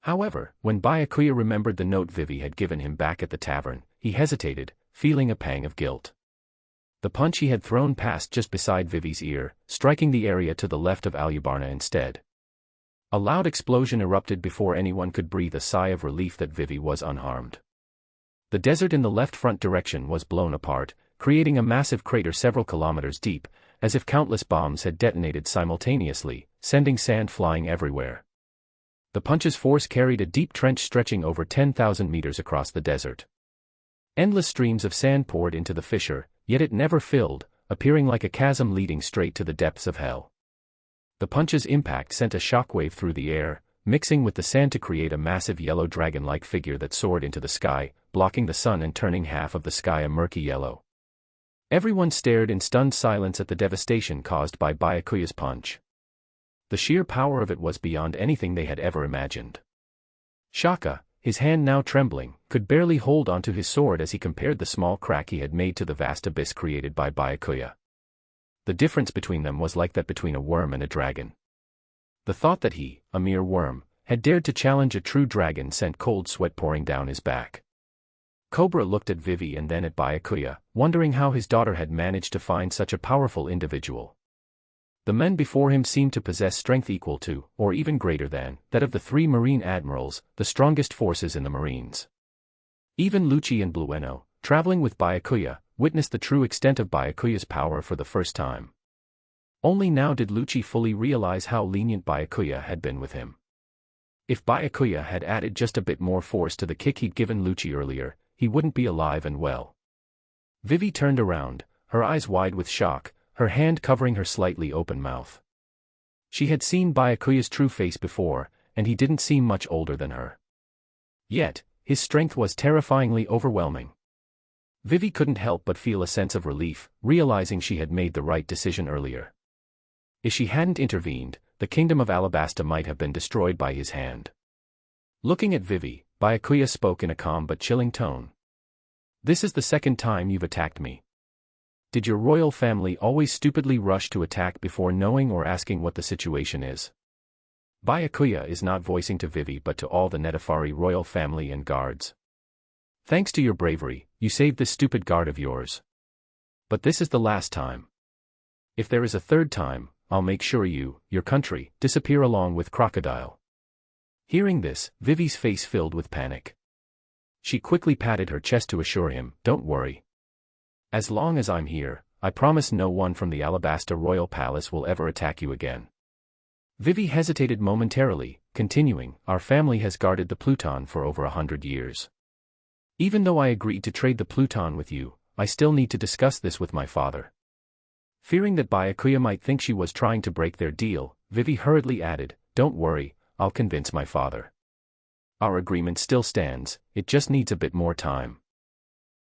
However, when Byakuya remembered the note Vivi had given him back at the tavern, he hesitated, feeling a pang of guilt. The punch he had thrown passed just beside Vivi's ear, striking the area to the left of Alubarna instead. A loud explosion erupted before anyone could breathe a sigh of relief that Vivi was unharmed. The desert in the left front direction was blown apart, creating a massive crater several kilometers deep, as if countless bombs had detonated simultaneously, sending sand flying everywhere. The punch's force carried a deep trench stretching over 10,000 meters across the desert. Endless streams of sand poured into the fissure, yet it never filled, appearing like a chasm leading straight to the depths of hell. The punch's impact sent a shockwave through the air, mixing with the sand to create a massive yellow dragon-like figure that soared into the sky, blocking the sun and turning half of the sky a murky yellow. Everyone stared in stunned silence at the devastation caused by Byakuya's punch. The sheer power of it was beyond anything they had ever imagined. Shaka, his hand now trembling, could barely hold onto his sword as he compared the small crack he had made to the vast abyss created by Byakuya. The difference between them was like that between a worm and a dragon. The thought that he, a mere worm, had dared to challenge a true dragon sent cold sweat pouring down his back. Cobra looked at Vivi and then at Byakuya, wondering how his daughter had managed to find such a powerful individual. The men before him seemed to possess strength equal to, or even greater than, that of the 3 Marine admirals, the strongest forces in the Marines. Even Lucci and Blueno, traveling with Byakuya, witnessed the true extent of Byakuya's power for the first time. Only now did Lucci fully realize how lenient Byakuya had been with him. If Byakuya had added just a bit more force to the kick he'd given Lucci earlier, he wouldn't be alive and well. Vivi turned around, her eyes wide with shock, her hand covering her slightly open mouth. She had seen Byakuya's true face before, and he didn't seem much older than her. Yet, his strength was terrifyingly overwhelming. Vivi couldn't help but feel a sense of relief, realizing she had made the right decision earlier. If she hadn't intervened, the kingdom of Alabasta might have been destroyed by his hand. Looking at Vivi, Byakuya spoke in a calm but chilling tone. "This is the second time you've attacked me. Did your royal family always stupidly rush to attack before knowing or asking what the situation is?" Byakuya is not voicing to Vivi but to all the Netafari royal family and guards. "Thanks to your bravery, you saved this stupid guard of yours. But this is the last time. If there is a third time, I'll make sure you, your country, disappear along with Crocodile." Hearing this, Vivi's face filled with panic. She quickly patted her chest to assure him, "Don't worry. As long as I'm here, I promise no one from the Alabasta Royal Palace will ever attack you again." Vivi hesitated momentarily, continuing, "Our family has guarded the Pluton for over 100 years. Even though I agreed to trade the Pluton with you, I still need to discuss this with my father." Fearing that Byakuya might think she was trying to break their deal, Vivi hurriedly added, "Don't worry, I'll convince my father. Our agreement still stands, it just needs a bit more time."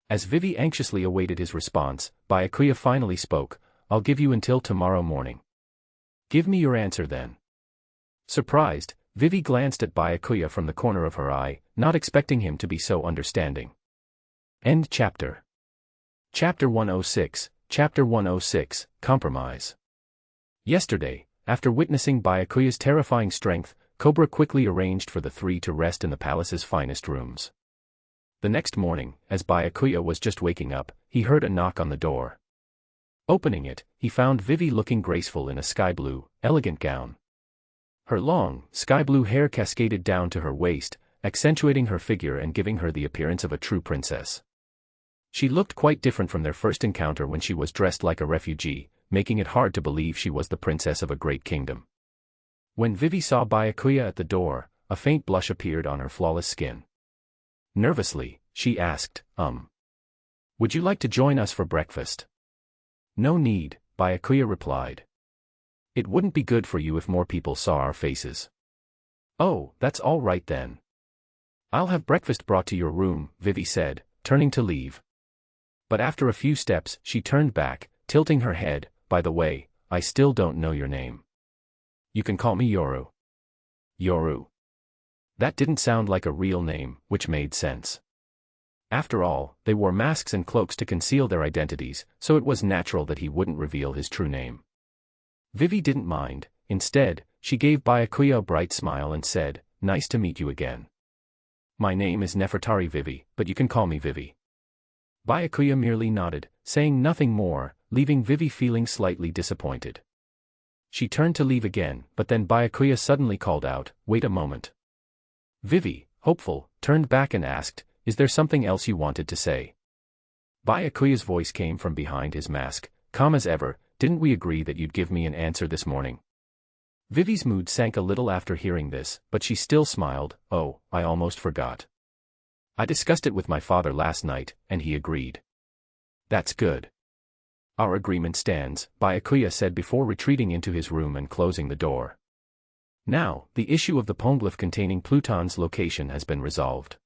As Vivi anxiously awaited his response, Byakuya finally spoke, "I'll give you until tomorrow morning. Give me your answer then." Surprised, Vivi glanced at Byakuya from the corner of her eye, not expecting him to be so understanding. End chapter. Chapter 106, Chapter 106, Compromise. Yesterday, after witnessing Byakuya's terrifying strength, Cobra quickly arranged for the 3 to rest in the palace's finest rooms. The next morning, as Byakuya was just waking up, he heard a knock on the door. Opening it, he found Vivi looking graceful in a sky-blue, elegant gown. Her long, sky-blue hair cascaded down to her waist, accentuating her figure and giving her the appearance of a true princess. She looked quite different from their first encounter when she was dressed like a refugee, making it hard to believe she was the princess of a great kingdom. When Vivi saw Byakuya at the door, a faint blush appeared on her flawless skin. Nervously, she asked, "Would you like to join us for breakfast?" "No need," Byakuya replied. "It wouldn't be good for you if more people saw our faces." "Oh, that's all right then. I'll have breakfast brought to your room," Vivi said, turning to leave. But after a few steps, she turned back, tilting her head, "By the way, I still don't know your name." "You can call me Yoru." Yoru. That didn't sound like a real name, which made sense. After all, they wore masks and cloaks to conceal their identities, so it was natural that he wouldn't reveal his true name. Vivi didn't mind. Instead, she gave Byakuya a bright smile and said, "Nice to meet you again. My name is Nefertari Vivi, but you can call me Vivi." Byakuya merely nodded, saying nothing more, leaving Vivi feeling slightly disappointed. She turned to leave again, but then Byakuya suddenly called out, "Wait a moment." Vivi, hopeful, turned back and asked, "Is there something else you wanted to say?" Byakuya's voice came from behind his mask, calm as ever, "Didn't we agree that you'd give me an answer this morning?" Vivi's mood sank a little after hearing this, but she still smiled. "Oh, I almost forgot. I discussed it with my father last night, and he agreed." "That's good. Our agreement stands," Byakuya said before retreating into his room and closing the door. Now, the issue of the Poneglyph containing Pluton's location has been resolved.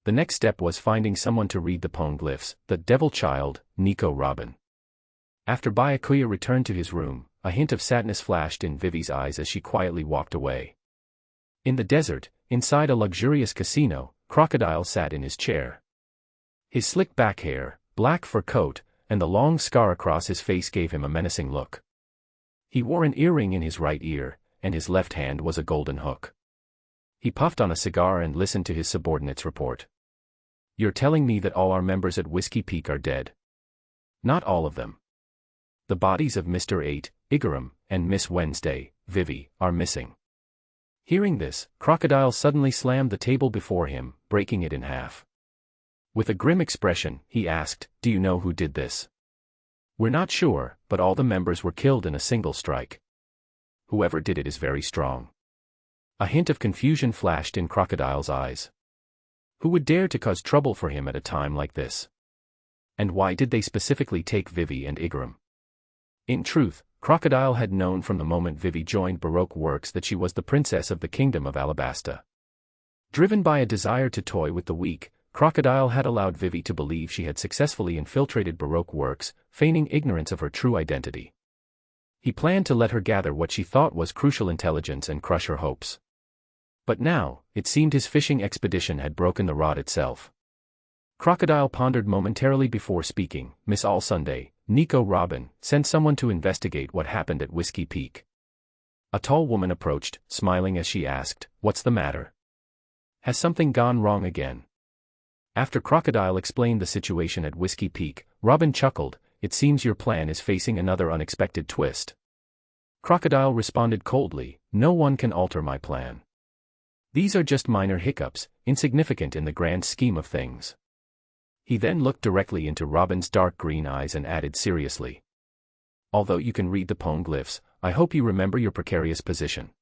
The next step was finding someone to read the Poneglyphs, the devil child, Nico Robin. After Byakuya returned to his room, a hint of sadness flashed in Vivi's eyes as she quietly walked away. In the desert, inside a luxurious casino, Crocodile sat in his chair. His slick back hair, black fur coat, and the long scar across his face gave him a menacing look. He wore an earring in his right ear, and his left hand was a golden hook. He puffed on a cigar and listened to his subordinates report. "You're telling me that all our members at Whiskey Peak are dead?" "Not all of them. The bodies of Mr. 8, Igaram, and Miss Wednesday, Vivi, are missing." Hearing this, Crocodile suddenly slammed the table before him, breaking it in half. With a grim expression, he asked, "Do you know who did this?" "We're not sure, but all the members were killed in a single strike. Whoever did it is very strong." A hint of confusion flashed in Crocodile's eyes. Who would dare to cause trouble for him at a time like this? And why did they specifically take Vivi and Igaram? In truth, Crocodile had known from the moment Vivi joined Baroque Works that she was the princess of the kingdom of Alabasta. Driven by a desire to toy with the weak, Crocodile had allowed Vivi to believe she had successfully infiltrated Baroque Works, feigning ignorance of her true identity. He planned to let her gather what she thought was crucial intelligence and crush her hopes. But now, it seemed his fishing expedition had broken the rod itself. Crocodile pondered momentarily before speaking. "Miss All-Sunday, Nico Robin, sent someone to investigate what happened at Whiskey Peak." A tall woman approached, smiling as she asked, "What's the matter? Has something gone wrong again?" After Crocodile explained the situation at Whiskey Peak, Robin chuckled, "It seems your plan is facing another unexpected twist." Crocodile responded coldly, "No one can alter my plan. These are just minor hiccups, insignificant in the grand scheme of things." He then looked directly into Robin's dark green eyes and added seriously, "Although you can read the Poneglyphs, I hope you remember your precarious position.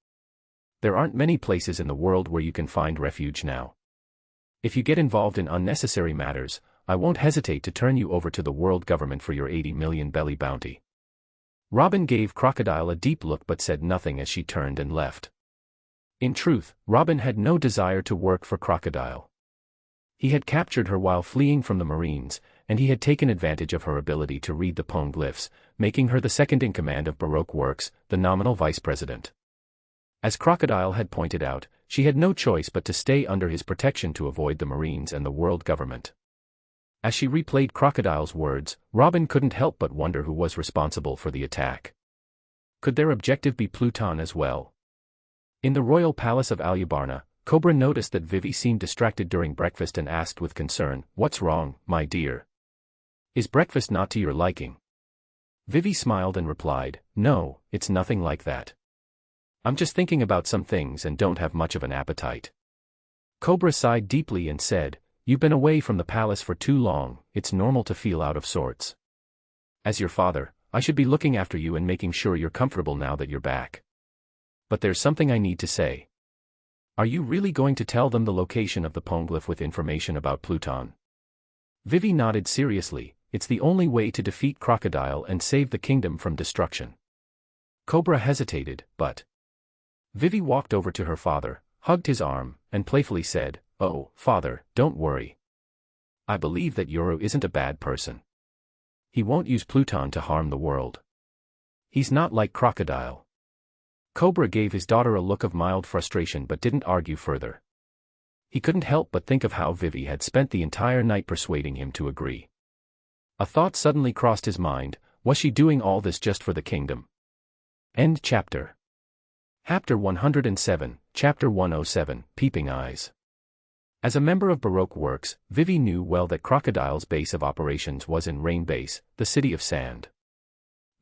There aren't many places in the world where you can find refuge now. If you get involved in unnecessary matters, I won't hesitate to turn you over to the world government for your 80 million belly bounty." Robin gave Crocodile a deep look but said nothing as she turned and left. In truth, Robin had no desire to work for Crocodile. He had captured her while fleeing from the Marines, and he had taken advantage of her ability to read the Poneglyphs, making her the second in command of Baroque Works, the nominal vice president. As Crocodile had pointed out, she had no choice but to stay under his protection to avoid the Marines and the world government. As she replayed Crocodile's words, Robin couldn't help but wonder who was responsible for the attack. Could their objective be Pluton as well? In the royal palace of Alubarna, Cobra noticed that Vivi seemed distracted during breakfast and asked with concern, "What's wrong, my dear? Is breakfast not to your liking?" Vivi smiled and replied, "No, it's nothing like that. I'm just thinking about some things and don't have much of an appetite." Cobra sighed deeply and said, "You've been away from the palace for too long, it's normal to feel out of sorts. As your father, I should be looking after you and making sure you're comfortable now that you're back. But there's something I need to say. Are you really going to tell them the location of the Poneglyph with information about Pluton?" Vivi nodded seriously. "It's the only way to defeat Crocodile and save the kingdom from destruction." Cobra hesitated, but Vivi walked over to her father, hugged his arm, and playfully said, "Oh, father, don't worry. I believe that Yoru isn't a bad person. He won't use Pluton to harm the world. He's not like Crocodile." Cobra gave his daughter a look of mild frustration but didn't argue further. he couldn't help but think of how Vivi had spent the entire night persuading him to agree. A thought suddenly crossed his mind: was she doing all this just for the kingdom? End chapter. Chapter 107, Chapter 107, Peeping Eyes. As a member of Baroque Works, Vivi knew well that Crocodile's base of operations was in Rain Base, the City of Sand.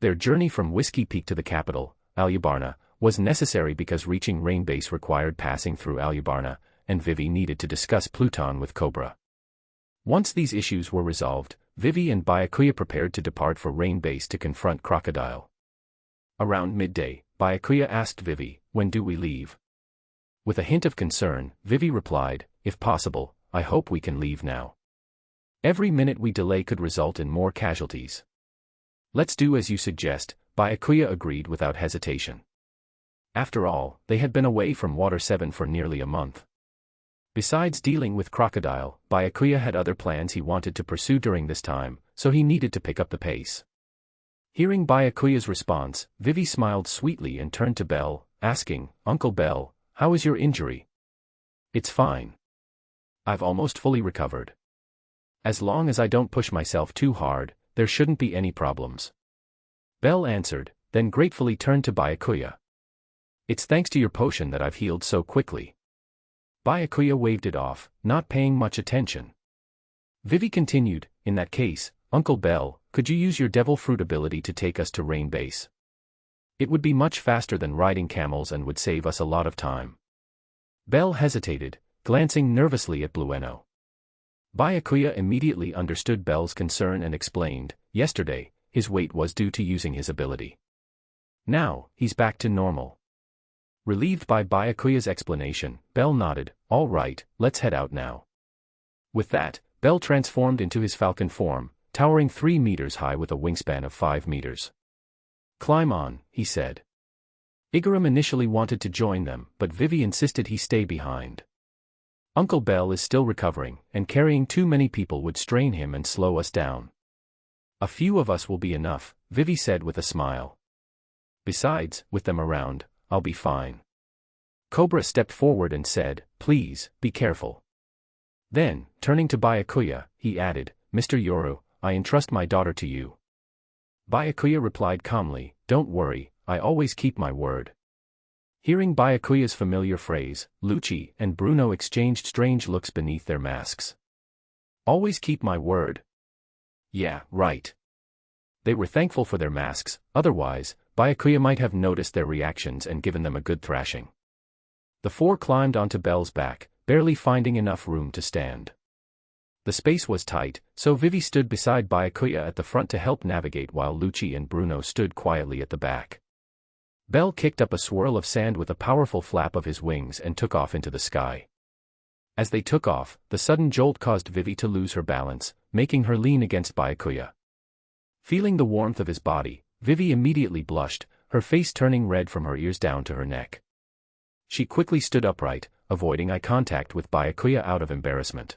Their journey from Whiskey Peak to the capital, Alubarna, was necessary because reaching Rain Base required passing through Alubarna, and Vivi needed to discuss Pluton with Cobra. Once these issues were resolved, Vivi and Byakuya prepared to depart for Rain Base to confront Crocodile. Around midday, Byakuya asked Vivi, "When do we leave?" With a hint of concern, Vivi replied, "If possible, I hope we can leave now. Every minute we delay could result in more casualties." "Let's do as you suggest," Byakuya agreed without hesitation. After all, they had been away from Water 7 for nearly a month. Besides dealing with Crocodile, Byakuya had other plans he wanted to pursue during this time, so he needed to pick up the pace. Hearing Byakuya's response, Vivi smiled sweetly and turned to Belle, asking, "Uncle Belle, how is your injury?" "It's fine. I've almost fully recovered. As long as I don't push myself too hard, there shouldn't be any problems," Belle answered, then gratefully turned to Byakuya. "It's thanks to your potion that I've healed so quickly." Byakuya waved it off, not paying much attention. Vivi continued, "In that case, Uncle Belle, could you use your devil fruit ability to take us to Rain Base? It would be much faster than riding camels and would save us a lot of time." Belle hesitated, glancing nervously at Blueno. Byakuya immediately understood Belle's concern and explained, "Yesterday, his weight was due to using his ability. Now, he's back to normal." Relieved by Byakuya's explanation, Belle nodded, "All right, let's head out now." With that, Belle transformed into his falcon form, towering 3 meters high with a wingspan of 5 meters. "Climb on," he said. Igaram initially wanted to join them, but Vivi insisted he stay behind. "Uncle Belle is still recovering, and carrying too many people would strain him and slow us down. A few of us will be enough," Vivi said with a smile. "Besides, with them around, I'll be fine." Cobra stepped forward and said, "Please, be careful." Then, turning to Byakuya, he added, "Mr. Yoru, I entrust my daughter to you." Byakuya replied calmly, "Don't worry, I always keep my word." Hearing Byakuya's familiar phrase, Lucci and Bruno exchanged strange looks beneath their masks. "Always keep my word?" "Yeah, right." They were thankful for their masks, otherwise, Byakuya might have noticed their reactions and given them a good thrashing. The four climbed onto Belle's back, barely finding enough room to stand. The space was tight, so Vivi stood beside Byakuya at the front to help navigate while Lucci and Bruno stood quietly at the back. Belle kicked up a swirl of sand with a powerful flap of his wings and took off into the sky. As they took off, the sudden jolt caused Vivi to lose her balance, making her lean against Byakuya. Feeling the warmth of his body, Vivi immediately blushed, her face turning red from her ears down to her neck. She quickly stood upright, avoiding eye contact with Byakuya out of embarrassment.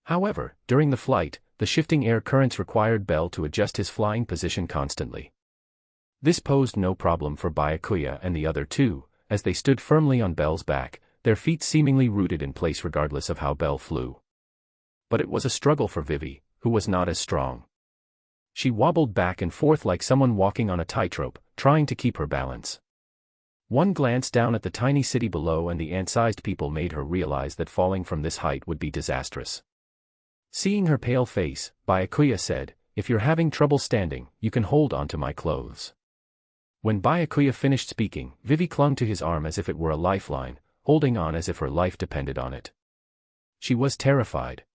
However, during the flight, the shifting air currents required Belle to adjust his flying position constantly. This posed no problem for Byakuya and the other two, as they stood firmly on Belle's back, their feet seemingly rooted in place regardless of how Belle flew. But it was a struggle for Vivi, who was not as strong. She wobbled back and forth like someone walking on a tightrope, trying to keep her balance. One glance down at the tiny city below and the ant-sized people made her realize that falling from this height would be disastrous. Seeing her pale face, Byakuya said, "If you're having trouble standing, you can hold onto my clothes." When Byakuya finished speaking, Vivi clung to his arm as if it were a lifeline, holding on as if her life depended on it. She was terrified.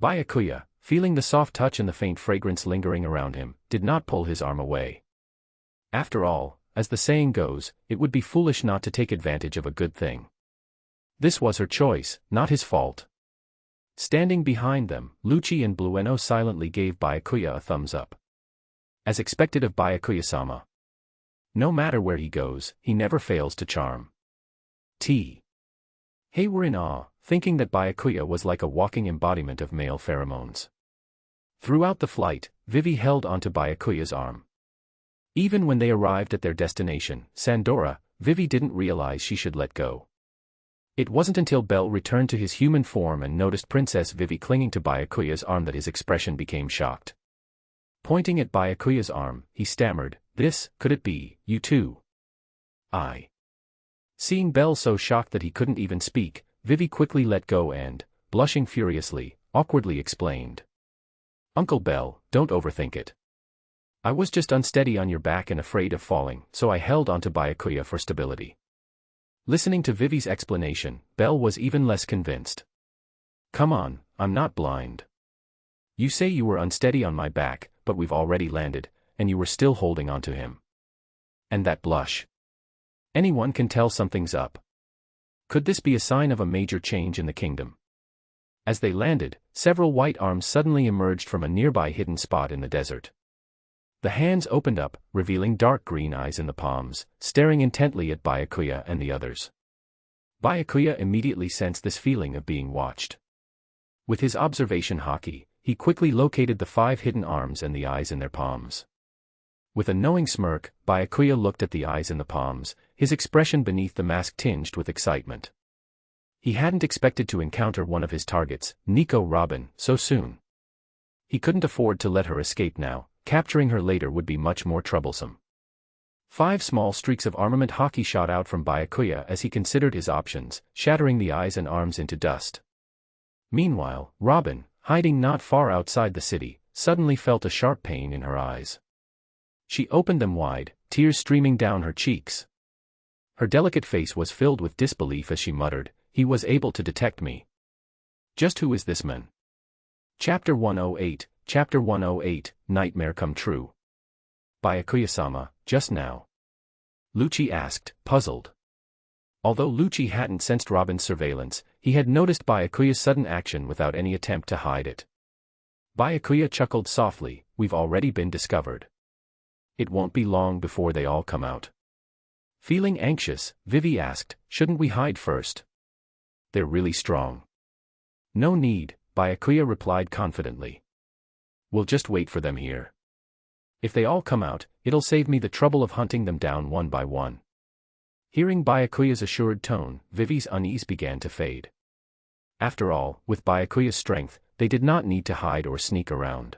Byakuya, feeling the soft touch and the faint fragrance lingering around him, did not pull his arm away. After all, as the saying goes, it would be foolish not to take advantage of a good thing. This was her choice, not his fault. Standing behind them, Lucci and Blueno silently gave Byakuya a thumbs up. As expected of Byakuya-sama. No matter where he goes, he never fails to charm. They were in awe, thinking that Byakuya was like a walking embodiment of male pheromones. Throughout the flight, Vivi held onto Byakuya's arm. Even when they arrived at their destination, Sandora, Vivi didn't realize she should let go. It wasn't until Bell returned to his human form and noticed Princess Vivi clinging to Byakuya's arm that his expression became shocked. Pointing at Byakuya's arm, he stammered, "This, could it be, you too?" I. Seeing Bell so shocked that he couldn't even speak, Vivi quickly let go and, blushing furiously, awkwardly explained. "Uncle Bell, don't overthink it. I was just unsteady on your back and afraid of falling, so I held onto Byakuya for stability." Listening to Vivi's explanation, Bell was even less convinced. "Come on, I'm not blind. You say you were unsteady on my back, but we've already landed, and you were still holding onto him. And that blush. Anyone can tell something's up. Could this be a sign of a major change in the kingdom?" As they landed, several white arms suddenly emerged from a nearby hidden spot in the desert. The hands opened up, revealing dark green eyes in the palms, staring intently at Byakuya and the others. Byakuya immediately sensed this feeling of being watched. With his observation haki, he quickly located the 5 hidden arms and the eyes in their palms. With a knowing smirk, Byakuya looked at the eyes in the palms, his expression beneath the mask tinged with excitement. He hadn't expected to encounter one of his targets, Nico Robin, so soon. He couldn't afford to let her escape now. Capturing her later would be much more troublesome. 5 small streaks of armament haki shot out from Byakuya as he considered his options, shattering the eyes and arms into dust. Meanwhile, Robin, hiding not far outside the city, suddenly felt a sharp pain in her eyes. She opened them wide, tears streaming down her cheeks. Her delicate face was filled with disbelief as she muttered, "He was able to detect me. Just who is this man?" Chapter 108, Chapter 108, Nightmare Come True. "Byakuya-sama, just now?" Lucci asked, puzzled. Although Lucci hadn't sensed Robin's surveillance, he had noticed Byakuya's sudden action without any attempt to hide it. Byakuya chuckled softly, "We've already been discovered. It won't be long before they all come out." Feeling anxious, Vivi asked, "Shouldn't we hide first? They're really strong." "No need," Byakuya replied confidently. "We'll just wait for them here. If they all come out, it'll save me the trouble of hunting them down one by one." Hearing Byakuya's assured tone, Vivi's unease began to fade. After all, with Byakuya's strength, they did not need to hide or sneak around.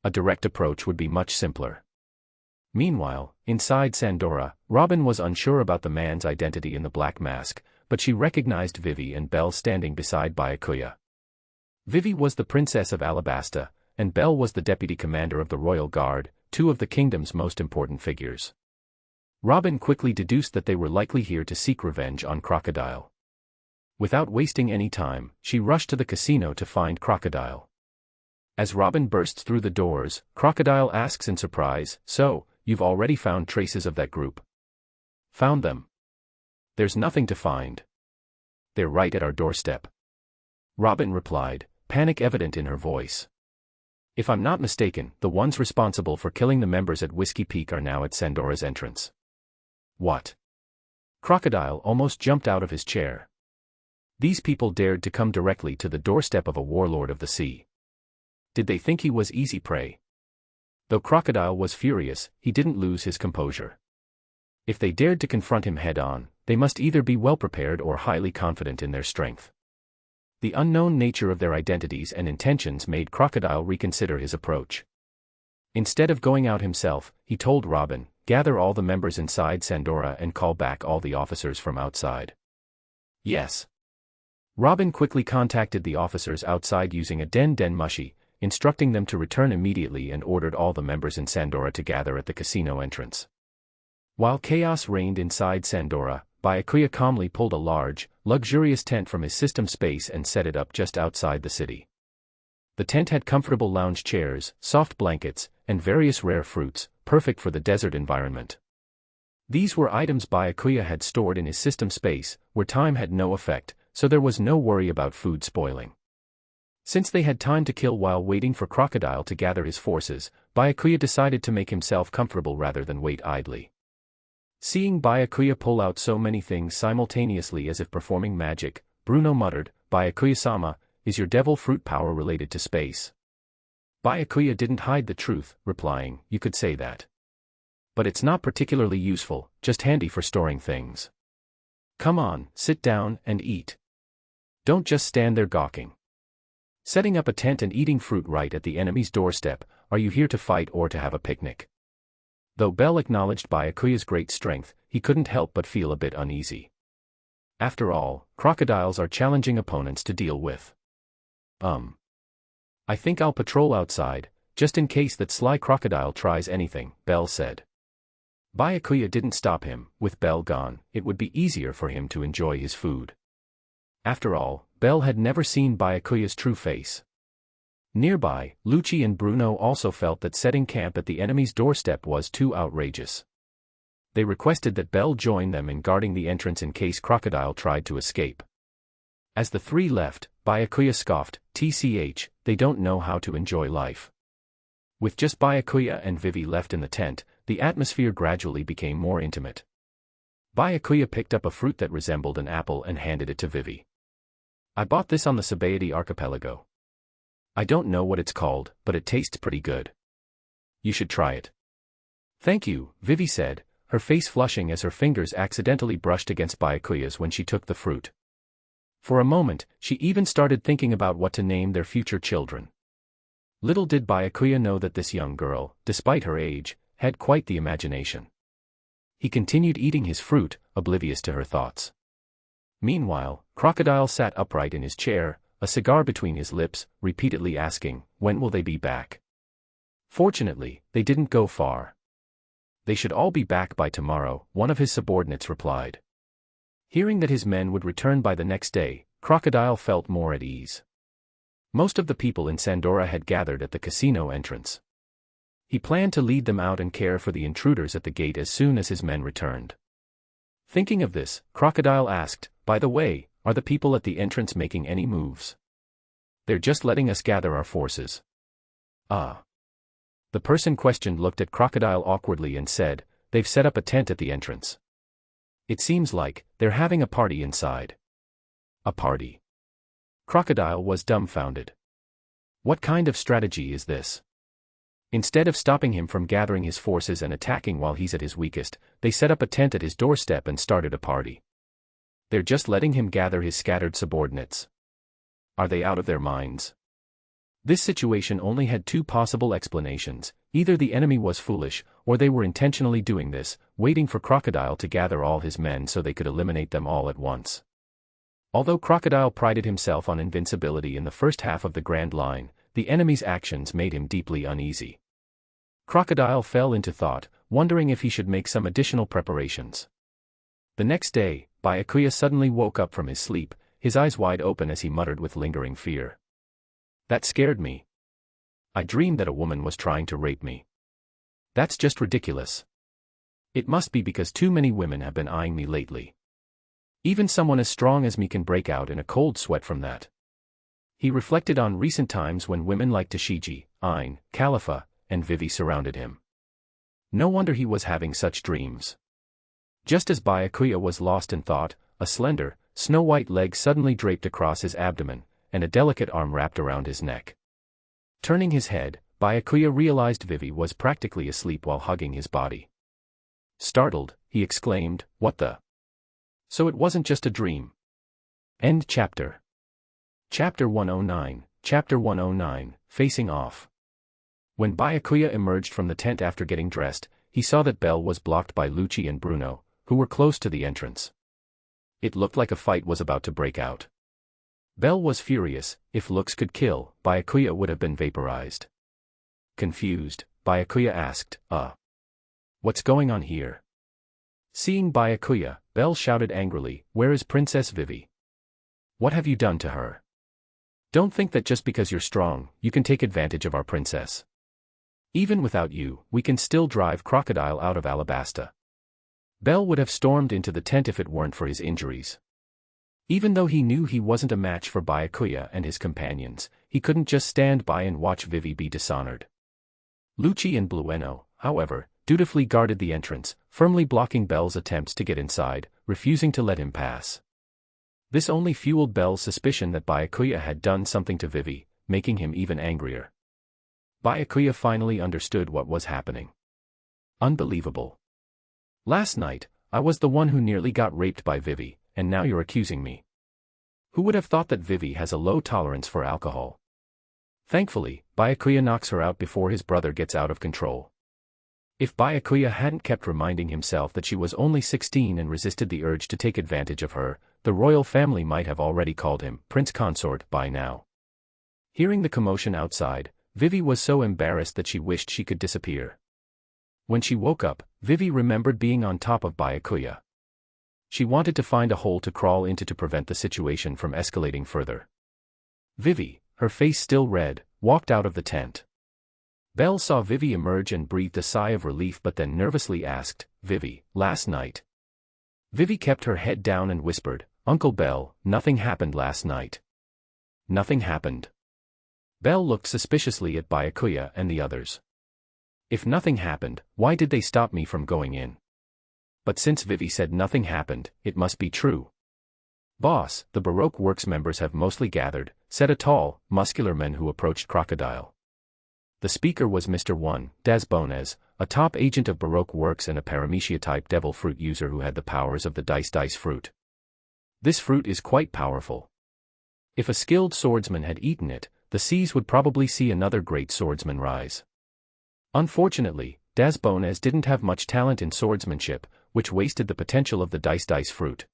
A direct approach would be much simpler. Meanwhile, inside Sandora, Robin was unsure about the man's identity in the black mask, but she recognized Vivi and Bell standing beside Byakuya. Vivi was the princess of Alabasta, and Bell was the deputy commander of the royal guard, 2 of the kingdom's most important figures. Robin quickly deduced that they were likely here to seek revenge on Crocodile. Without wasting any time, she rushed to the casino to find Crocodile. As Robin bursts through the doors, Crocodile asks in surprise, "So, you've already found traces of that group?" "Found them. There's nothing to find. They're right at our doorstep," Robin replied, panic evident in her voice. "If I'm not mistaken, the ones responsible for killing the members at Whiskey Peak are now at Sandora's entrance." "What?" Crocodile almost jumped out of his chair. These people dared to come directly to the doorstep of a warlord of the sea. Did they think he was easy prey? Though Crocodile was furious, he didn't lose his composure. If they dared to confront him head-on, they must either be well-prepared or highly confident in their strength. The unknown nature of their identities and intentions made Crocodile reconsider his approach. Instead of going out himself, he told Robin, "Gather all the members inside Sandora and call back all the officers from outside." "Yes." Robin quickly contacted the officers outside using a den mushi, instructing them to return immediately and ordered all the members in Sandora to gather at the casino entrance. While chaos reigned inside Sandora, Byakuya calmly pulled a large, luxurious tent from his system space and set it up just outside the city. The tent had comfortable lounge chairs, soft blankets, and various rare fruits, perfect for the desert environment. These were items Byakuya had stored in his system space, where time had no effect, so there was no worry about food spoiling. Since they had time to kill while waiting for Crocodile to gather his forces, Byakuya decided to make himself comfortable rather than wait idly. Seeing Byakuya pull out so many things simultaneously as if performing magic, Bruno muttered, "Byakuya-sama, is your devil fruit power related to space?" Byakuya didn't hide the truth, replying, "You could say that. But it's not particularly useful, just handy for storing things." Come on, sit down and eat. Don't just stand there gawking. Setting up a tent and eating fruit right at the enemy's doorstep, are you here to fight or to have a picnic? Though Bell acknowledged Byakuya's great strength, he couldn't help but feel a bit uneasy. After all, crocodiles are challenging opponents to deal with. I think I'll patrol outside, just in case that sly crocodile tries anything, Bell said. Byakuya didn't stop him. With Bell gone, it would be easier for him to enjoy his food. After all, Bell had never seen Byakuya's true face. Nearby, Lucci and Bruno also felt that setting camp at the enemy's doorstep was too outrageous. They requested that Bell join them in guarding the entrance in case Crocodile tried to escape. As the three left, Byakuya scoffed, "TCH, they don't know how to enjoy life." With just Byakuya and Vivi left in the tent, the atmosphere gradually became more intimate. Byakuya picked up a fruit that resembled an apple and handed it to Vivi. "I bought this on the Sabaody archipelago. I don't know what it's called, but it tastes pretty good. You should try it." "Thank you," Vivi said, her face flushing as her fingers accidentally brushed against Byakuya's when she took the fruit. For a moment, she even started thinking about what to name their future children. Little did Byakuya know that this young girl, despite her age, had quite the imagination. He continued eating his fruit, oblivious to her thoughts. Meanwhile, Crocodile sat upright in his chair, a cigar between his lips, repeatedly asking, when will they be back? Fortunately, they didn't go far. They should all be back by tomorrow, one of his subordinates replied. Hearing that his men would return by the next day, Crocodile felt more at ease. Most of the people in Sandora had gathered at the casino entrance. He planned to lead them out and care for the intruders at the gate as soon as his men returned. Thinking of this, Crocodile asked, "By the way, are the people at the entrance making any moves?" "They're just letting us gather our forces." "Ah." The person questioned looked at Crocodile awkwardly and said, "They've set up a tent at the entrance. It seems like they're having a party inside." "A party?" Crocodile was dumbfounded. What kind of strategy is this? Instead of stopping him from gathering his forces and attacking while he's at his weakest, they set up a tent at his doorstep and started a party. They're just letting him gather his scattered subordinates. Are they out of their minds? This situation only had two possible explanations: either the enemy was foolish, or they were intentionally doing this, waiting for Crocodile to gather all his men so they could eliminate them all at once. Although Crocodile prided himself on invincibility in the first half of the Grand Line, the enemy's actions made him deeply uneasy. Crocodile fell into thought, wondering if he should make some additional preparations. The next day, Byakuya suddenly woke up from his sleep, his eyes wide open as he muttered with lingering fear. "That scared me. I dreamed that a woman was trying to rape me. That's just ridiculous. It must be because too many women have been eyeing me lately. Even someone as strong as me can break out in a cold sweat from that." He reflected on recent times when women like Tashigi, Ain, Khalifa, and Vivi surrounded him. No wonder he was having such dreams. Just as Byakuya was lost in thought, a slender, snow-white leg suddenly draped across his abdomen, and a delicate arm wrapped around his neck. Turning his head, Byakuya realized Vivi was practically asleep while hugging his body. Startled, he exclaimed, "What the?" So it wasn't just a dream. End chapter. Chapter 109, Chapter 109, Facing Off. When Byakuya emerged from the tent after getting dressed, he saw that Bell was blocked by Lucci and Bruno, who were close to the entrance. It looked like a fight was about to break out. Bell was furious. If looks could kill, Byakuya would have been vaporized. Confused, Byakuya asked, what's going on here?" Seeing Byakuya, Bell shouted angrily, "Where is Princess Vivi? What have you done to her? Don't think that just because you're strong, you can take advantage of our princess. Even without you, we can still drive Crocodile out of Alabasta." Bell would have stormed into the tent if it weren't for his injuries. Even though he knew he wasn't a match for Byakuya and his companions, he couldn't just stand by and watch Vivi be dishonored. Lucci and Blueno, however, dutifully guarded the entrance, firmly blocking Bell's attempts to get inside, refusing to let him pass. This only fueled Bell's suspicion that Byakuya had done something to Vivi, making him even angrier. Byakuya finally understood what was happening. Unbelievable. Last night, I was the one who nearly got raped by Vivi, and now you're accusing me. Who would have thought that Vivi has a low tolerance for alcohol? Thankfully, Byakuya knocks her out before his brother gets out of control. If Byakuya hadn't kept reminding himself that she was only 16 and resisted the urge to take advantage of her, the royal family might have already called him Prince Consort by now. Hearing the commotion outside, Vivi was so embarrassed that she wished she could disappear. When she woke up, Vivi remembered being on top of Byakuya. She wanted to find a hole to crawl into to prevent the situation from escalating further. Vivi, her face still red, walked out of the tent. Belle saw Vivi emerge and breathed a sigh of relief but then nervously asked, "Vivi, last night?" Vivi kept her head down and whispered, "Uncle Belle, nothing happened last night." Nothing happened. Belle looked suspiciously at Byakuya and the others. If nothing happened, why did they stop me from going in? But since Vivi said nothing happened, it must be true. "Boss, the Baroque Works members have mostly gathered," said a tall, muscular man who approached Crocodile. The speaker was Mr. 1, Das Bones, a top agent of Baroque Works and a Paramecia-type devil fruit user who had the powers of the dice fruit. This fruit is quite powerful. If a skilled swordsman had eaten it, the seas would probably see another great swordsman rise. Unfortunately, Das Bones didn't have much talent in swordsmanship, which wasted the potential of the dice fruit.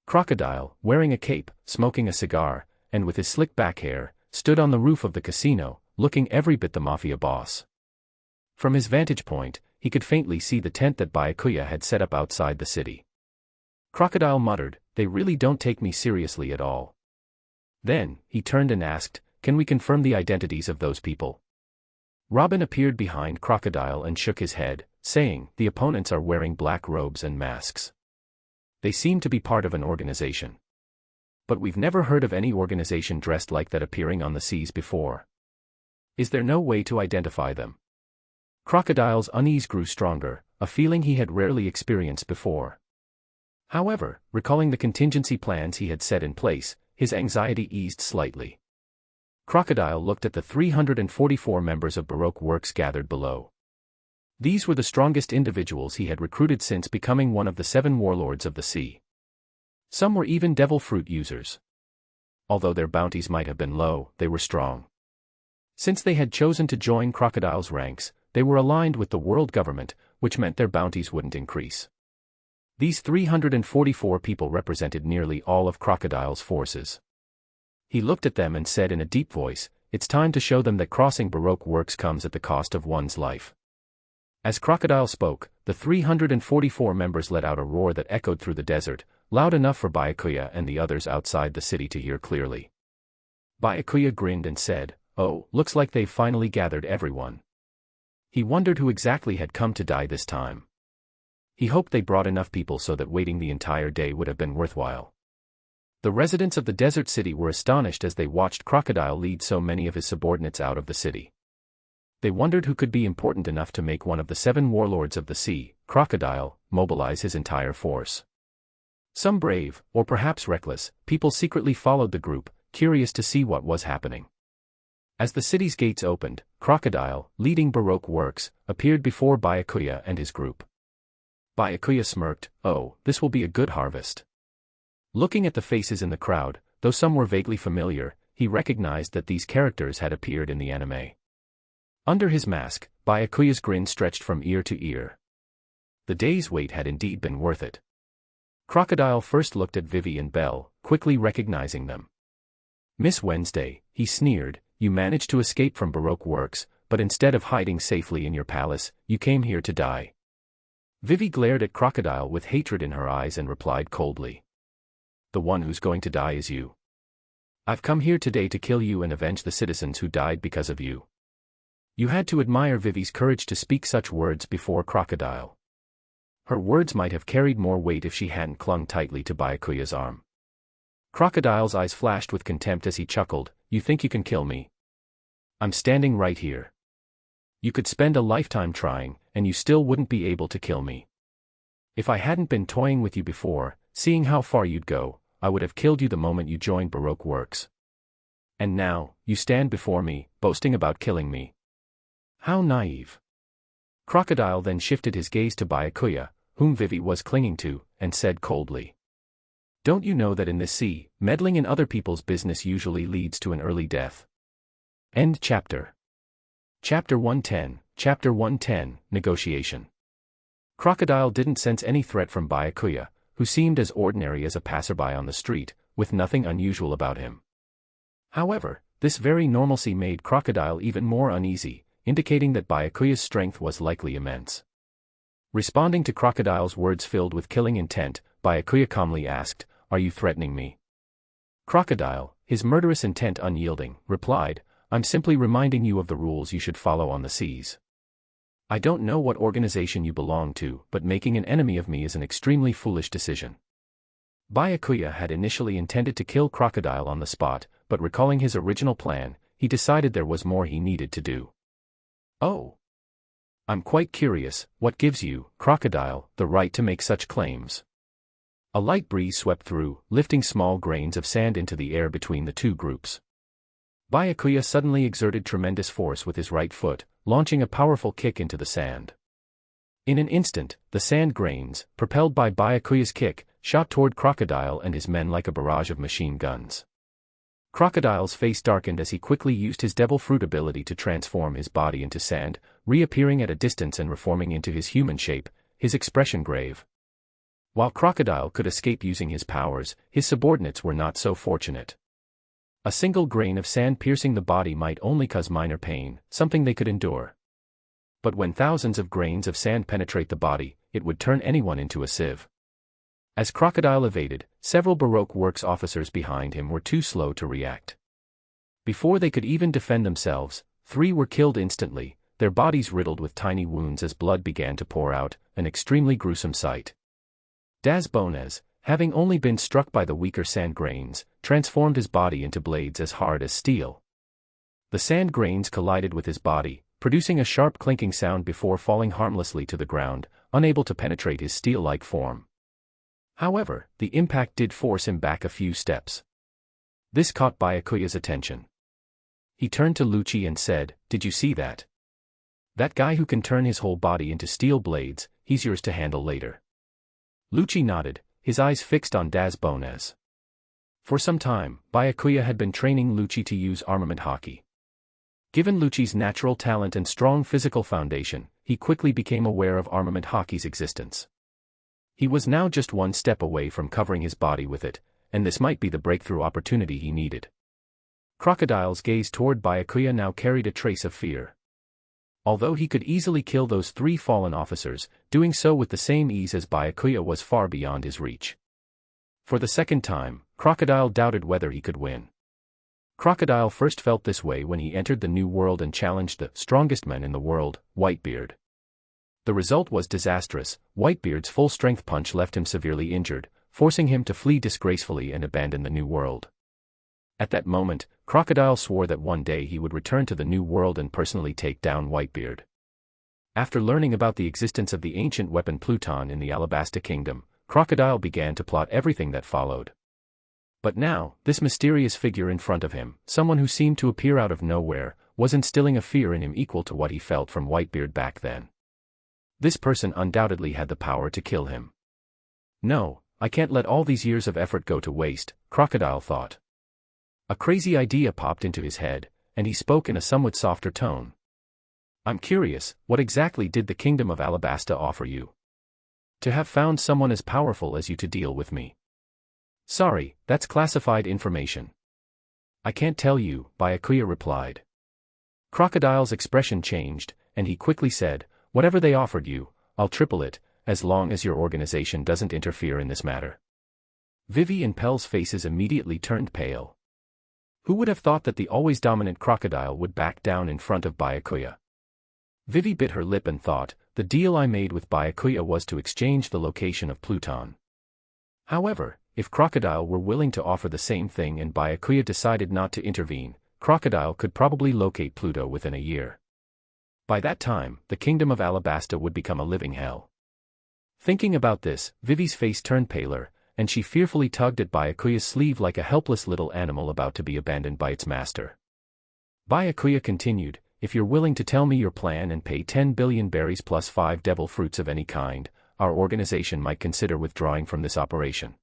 Crocodile, wearing a cape, smoking a cigar, and with his slick back hair, stood on the roof of the casino, looking every bit the mafia boss. From his vantage point, he could faintly see the tent that Byakuya had set up outside the city. Crocodile muttered, "They really don't take me seriously at all." Then, he turned and asked, "Can we confirm the identities of those people?" Robin appeared behind Crocodile and shook his head, saying, "The opponents are wearing black robes and masks. They seem to be part of an organization. But we've never heard of any organization dressed like that appearing on the seas before. Is there no way to identify them?" Crocodile's unease grew stronger, a feeling he had rarely experienced before. However, recalling the contingency plans he had set in place, his anxiety eased slightly. Crocodile looked at the 344 members of Baroque Works gathered below. These were the strongest individuals he had recruited since becoming one of the 7 warlords of the sea. Some were even devil fruit users. Although their bounties might have been low, they were strong. Since they had chosen to join Crocodile's ranks, they were aligned with the world government, which meant their bounties wouldn't increase. These 344 people represented nearly all of Crocodile's forces. He looked at them and said in a deep voice, "It's time to show them that crossing Baroque Works comes at the cost of one's life." As Crocodile spoke, the 344 members let out a roar that echoed through the desert, loud enough for Byakuya and the others outside the city to hear clearly. Byakuya grinned and said, "Oh, looks like they've finally gathered everyone." He wondered who exactly had come to die this time. He hoped they brought enough people so that waiting the entire day would have been worthwhile. The residents of the desert city were astonished as they watched Crocodile lead so many of his subordinates out of the city. They wondered who could be important enough to make one of the 7 warlords of the sea, Crocodile, mobilize his entire force. Some brave, or perhaps reckless, people secretly followed the group, curious to see what was happening. As the city's gates opened, Crocodile, leading Baroque Works, appeared before Byakuya and his group. Byakuya smirked, "Oh, this will be a good harvest." Looking at the faces in the crowd, though some were vaguely familiar, he recognized that these characters had appeared in the anime. Under his mask, Byakuya's grin stretched from ear to ear. The day's wait had indeed been worth it. Crocodile first looked at Vivi and Belle, quickly recognizing them. "Miss Wednesday," he sneered, "you managed to escape from Baroque Works, but instead of hiding safely in your palace, you came here to die." Vivi glared at Crocodile with hatred in her eyes and replied coldly, "The one who's going to die is you. I've come here today to kill you and avenge the citizens who died because of you." You had to admire Vivi's courage to speak such words before Crocodile. Her words might have carried more weight if she hadn't clung tightly to Byakuya's arm. Crocodile's eyes flashed with contempt as he chuckled, "You think you can kill me? I'm standing right here. You could spend a lifetime trying, and you still wouldn't be able to kill me. If I hadn't been toying with you before, seeing how far you'd go, I would have killed you the moment you joined Baroque Works. And now, you stand before me, boasting about killing me. How naive." Crocodile then shifted his gaze to Byakuya, whom Vivi was clinging to, and said coldly, Don't you know that in this sea, meddling in other people's business usually leads to an early death? End chapter. Chapter 110, Chapter 110, Negotiation. Crocodile didn't sense any threat from Byakuya, who seemed as ordinary as a passerby on the street, with nothing unusual about him. However, this very normalcy made Crocodile even more uneasy, indicating that Byakuya's strength was likely immense. Responding to Crocodile's words filled with killing intent, Byakuya calmly asked, "Are you threatening me?" Crocodile, his murderous intent unyielding, replied, "I'm simply reminding you of the rules you should follow on the seas. I don't know what organization you belong to, but making an enemy of me is an extremely foolish decision." Byakuya had initially intended to kill Crocodile on the spot, but recalling his original plan, he decided there was more he needed to do. "Oh. I'm quite curious, what gives you, Crocodile, the right to make such claims?" A light breeze swept through, lifting small grains of sand into the air between the two groups. Byakuya suddenly exerted tremendous force with his right foot, launching a powerful kick into the sand. In an instant, the sand grains, propelled by Byakuya's kick, shot toward Crocodile and his men like a barrage of machine guns. Crocodile's face darkened as he quickly used his devil fruit ability to transform his body into sand, reappearing at a distance and reforming into his human shape, his expression grave. While Crocodile could escape using his powers, his subordinates were not so fortunate. A single grain of sand piercing the body might only cause minor pain, something they could endure. But when thousands of grains of sand penetrate the body, it would turn anyone into a sieve. As Crocodile evaded, several Baroque Works officers behind him were too slow to react. Before they could even defend themselves, 3 were killed instantly, their bodies riddled with tiny wounds as blood began to pour out, an extremely gruesome sight. Das Bones, having only been struck by the weaker sand grains, transformed his body into blades as hard as steel. The sand grains collided with his body, producing a sharp clinking sound before falling harmlessly to the ground, unable to penetrate his steel-like form. However, the impact did force him back a few steps. This caught Byakuya's attention. He turned to Lucci and said, "Did you see that? That guy who can turn his whole body into steel blades, he's yours to handle later." Lucci nodded, his eyes fixed on Das Bones. For some time, Byakuya had been training Lucci to use armament hockey. Given Lucci's natural talent and strong physical foundation, he quickly became aware of armament hockey's existence. He was now just one step away from covering his body with it, and this might be the breakthrough opportunity he needed. Crocodile's gaze toward Byakuya now carried a trace of fear. Although he could easily kill those 3 fallen officers, doing so with the same ease as Byakuya was far beyond his reach. For the second time, Crocodile doubted whether he could win. Crocodile first felt this way when he entered the New World and challenged the strongest man in the world, Whitebeard. The result was disastrous. Whitebeard's full-strength punch left him severely injured, forcing him to flee disgracefully and abandon the New World. At that moment, Crocodile swore that one day he would return to the New World and personally take down Whitebeard. After learning about the existence of the ancient weapon Pluton in the Alabasta kingdom, Crocodile began to plot everything that followed. But now, this mysterious figure in front of him, someone who seemed to appear out of nowhere, was instilling a fear in him equal to what he felt from Whitebeard back then. This person undoubtedly had the power to kill him. "No, I can't let all these years of effort go to waste," Crocodile thought. A crazy idea popped into his head, and he spoke in a somewhat softer tone. "I'm curious, what exactly did the kingdom of Alabasta offer you? To have found someone as powerful as you to deal with me?" "Sorry, that's classified information. I can't tell you," Byakuya replied. Crocodile's expression changed, and he quickly said, "Whatever they offered you, I'll triple it, as long as your organization doesn't interfere in this matter." Vivi and Pel's faces immediately turned pale. Who would have thought that the always dominant Crocodile would back down in front of Byakuya? Vivi bit her lip and thought, the deal I made with Byakuya was to exchange the location of Pluton. However, if Crocodile were willing to offer the same thing and Byakuya decided not to intervene, Crocodile could probably locate Pluto within a year. By that time, the kingdom of Alabasta would become a living hell. Thinking about this, Vivi's face turned paler, and she fearfully tugged at Byakuya's sleeve like a helpless little animal about to be abandoned by its master. Byakuya continued, "If you're willing to tell me your plan and pay 10 billion berries plus 5 devil fruits of any kind, our organization might consider withdrawing from this operation."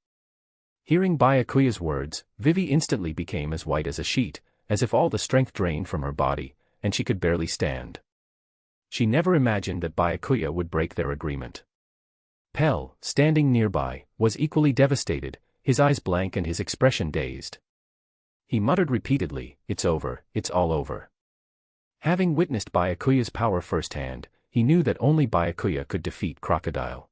Hearing Byakuya's words, Vivi instantly became as white as a sheet, as if all the strength drained from her body, and she could barely stand. She never imagined that Byakuya would break their agreement. Pell, standing nearby, was equally devastated, his eyes blank and his expression dazed. He muttered repeatedly, "It's over, it's all over." Having witnessed Byakuya's power firsthand, he knew that only Byakuya could defeat Crocodile.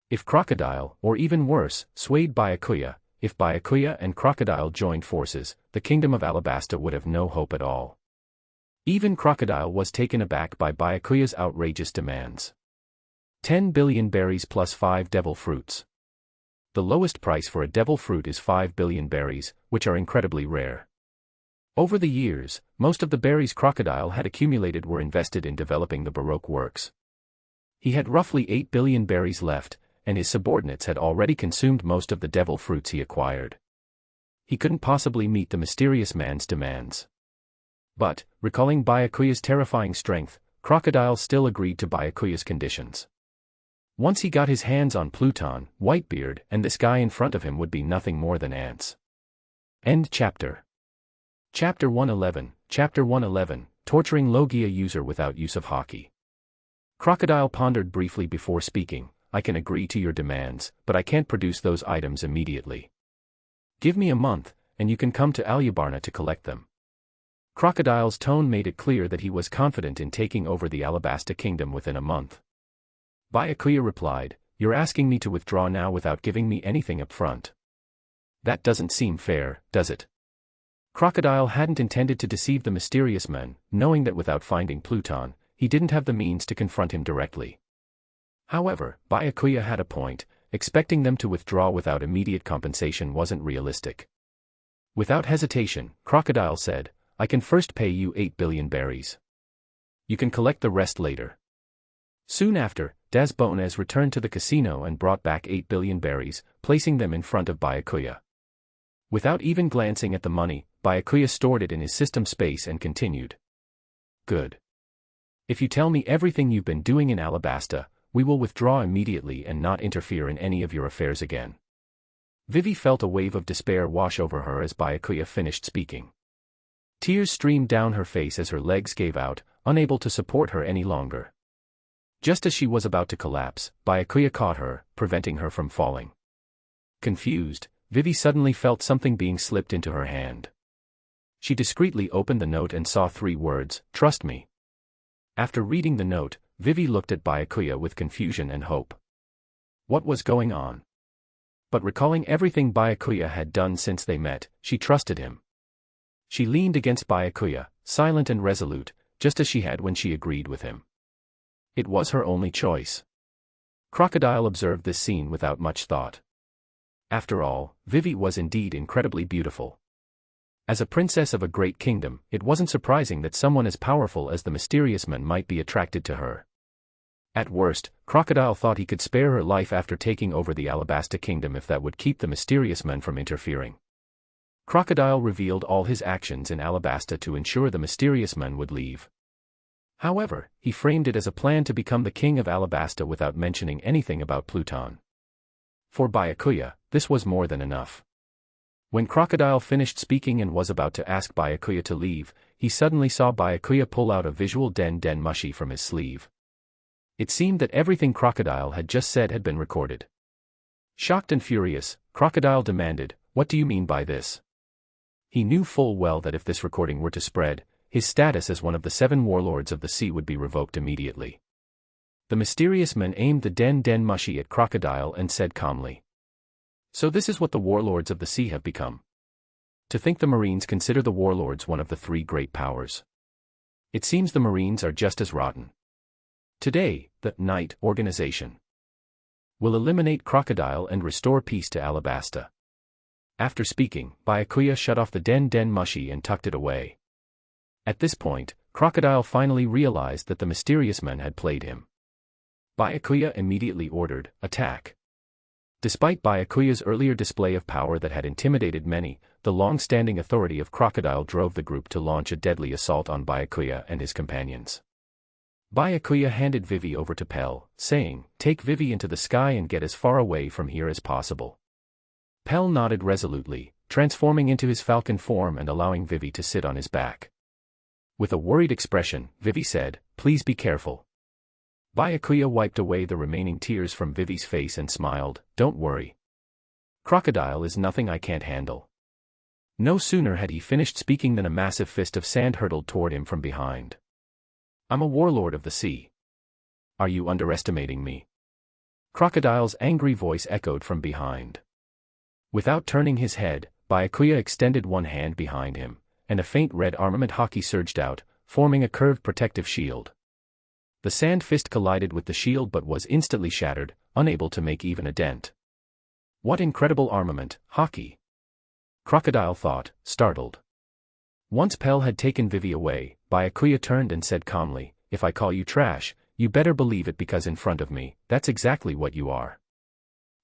If Crocodile, or even worse, swayed Byakuya, if Byakuya and Crocodile joined forces, the kingdom of Alabasta would have no hope at all. Even Crocodile was taken aback by Byakuya's outrageous demands. 10 billion berries plus 5 devil fruits. The lowest price for a devil fruit is 5 billion berries, which are incredibly rare. Over the years, most of the berries Crocodile had accumulated were invested in developing the Baroque Works. He had roughly 8 billion berries left, and his subordinates had already consumed most of the devil fruits he acquired. He couldn't possibly meet the mysterious man's demands. But, recalling Byakuya's terrifying strength, Crocodile still agreed to Byakuya's conditions. Once he got his hands on Pluton, Whitebeard, and this guy in front of him would be nothing more than ants. End chapter. Chapter 111, Chapter 111, Torturing Logia User Without Use of Hockey. Crocodile pondered briefly before speaking. "I can agree to your demands, but I can't produce those items immediately. Give me a month, and you can come to Alubarna to collect them." Crocodile's tone made it clear that he was confident in taking over the Alabasta kingdom within a month. Byakuya replied, "You're asking me to withdraw now without giving me anything up front. That doesn't seem fair, does it?" Crocodile hadn't intended to deceive the mysterious man, knowing that without finding Pluton, he didn't have the means to confront him directly. However, Byakuya had a point. Expecting them to withdraw without immediate compensation wasn't realistic. Without hesitation, Crocodile said, "I can first pay you 8 billion berries. You can collect the rest later." Soon after, Das Bones returned to the casino and brought back 8 billion berries, placing them in front of Byakuya. Without even glancing at the money, Byakuya stored it in his system space and continued. "Good. If you tell me everything you've been doing in Alabasta, we will withdraw immediately and not interfere in any of your affairs again." Vivi felt a wave of despair wash over her as Byakuya finished speaking. Tears streamed down her face as her legs gave out, unable to support her any longer. Just as she was about to collapse, Byakuya caught her, preventing her from falling. Confused, Vivi suddenly felt something being slipped into her hand. She discreetly opened the note and saw 3 words, "Trust me." After reading the note, Vivi looked at Byakuya with confusion and hope. What was going on? But recalling everything Byakuya had done since they met, she trusted him. She leaned against Byakuya, silent and resolute, just as she had when she agreed with him. It was her only choice. Crocodile observed this scene without much thought. After all, Vivi was indeed incredibly beautiful. As a princess of a great kingdom, it wasn't surprising that someone as powerful as the mysterious man might be attracted to her. At worst, Crocodile thought he could spare her life after taking over the Alabasta kingdom if that would keep the mysterious man from interfering. Crocodile revealed all his actions in Alabasta to ensure the mysterious man would leave. However, he framed it as a plan to become the king of Alabasta without mentioning anything about Pluton. For Byakuya, this was more than enough. When Crocodile finished speaking and was about to ask Byakuya to leave, he suddenly saw Byakuya pull out a visual den mushi from his sleeve. It seemed that everything Crocodile had just said had been recorded. Shocked and furious, Crocodile demanded, "What do you mean by this?" He knew full well that if this recording were to spread, his status as one of the 7 warlords of the sea would be revoked immediately. The mysterious man aimed the den mushi at Crocodile and said calmly, "So this is what the warlords of the sea have become. To think the Marines consider the warlords one of the 3 great powers. It seems the Marines are just as rotten. Today, the Night Organization will eliminate Crocodile and restore peace to Alabasta." After speaking, Byakuya shut off the den mushi and tucked it away. At this point, Crocodile finally realized that the mysterious man had played him. Byakuya immediately ordered, "Attack." Despite Byakuya's earlier display of power that had intimidated many, the long-standing authority of Crocodile drove the group to launch a deadly assault on Byakuya and his companions. Byakuya handed Vivi over to Pell, saying, "Take Vivi into the sky and get as far away from here as possible." Pell nodded resolutely, transforming into his falcon form and allowing Vivi to sit on his back. With a worried expression, Vivi said, "Please be careful." Byakuya wiped away the remaining tears from Vivi's face and smiled, "Don't worry. Crocodile is nothing I can't handle." No sooner had he finished speaking than a massive fist of sand hurtled toward him from behind. "I'm a warlord of the sea. Are you underestimating me?" Crocodile's angry voice echoed from behind. Without turning his head, Byakuya extended one hand behind him, and a faint red armament haki surged out, forming a curved protective shield. The sand fist collided with the shield but was instantly shattered, unable to make even a dent. What incredible armament, haki! Crocodile thought, startled. Once Pell had taken Vivi away, Byakuya turned and said calmly, "If I call you trash, you better believe it because in front of me, that's exactly what you are.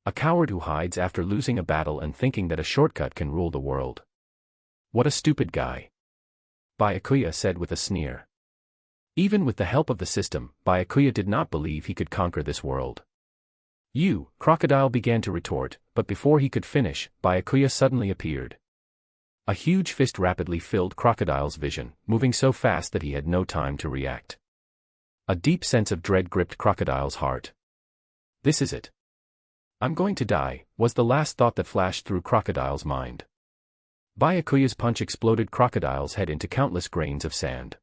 A coward who hides after losing a battle and thinking that a shortcut can rule the world. What a stupid guy," Byakuya said with a sneer. Even with the help of the system, Byakuya did not believe he could conquer this world. "You," Crocodile began to retort, but before he could finish, Byakuya suddenly appeared. A huge fist rapidly filled Crocodile's vision, moving so fast that he had no time to react. A deep sense of dread gripped Crocodile's heart. "This is it. I'm going to die," was the last thought that flashed through Crocodile's mind. Byakuya's punch exploded Crocodile's head into countless grains of sand.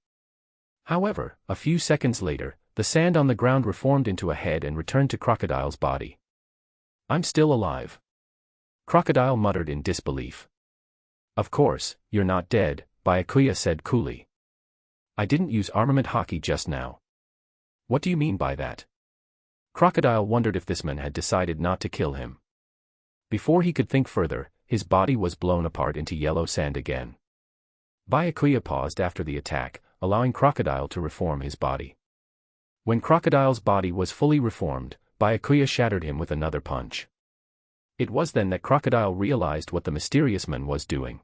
However, a few seconds later, the sand on the ground reformed into a head and returned to Crocodile's body. "I'm still alive," Crocodile muttered in disbelief. "Of course, you're not dead," Byakuya said coolly. "I didn't use armament haki just now." "What do you mean by that?" Crocodile wondered if this man had decided not to kill him. Before he could think further, his body was blown apart into yellow sand again. Byakuya paused after the attack, allowing Crocodile to reform his body. When Crocodile's body was fully reformed, Byakuya shattered him with another punch. It was then that Crocodile realized what the mysterious man was doing.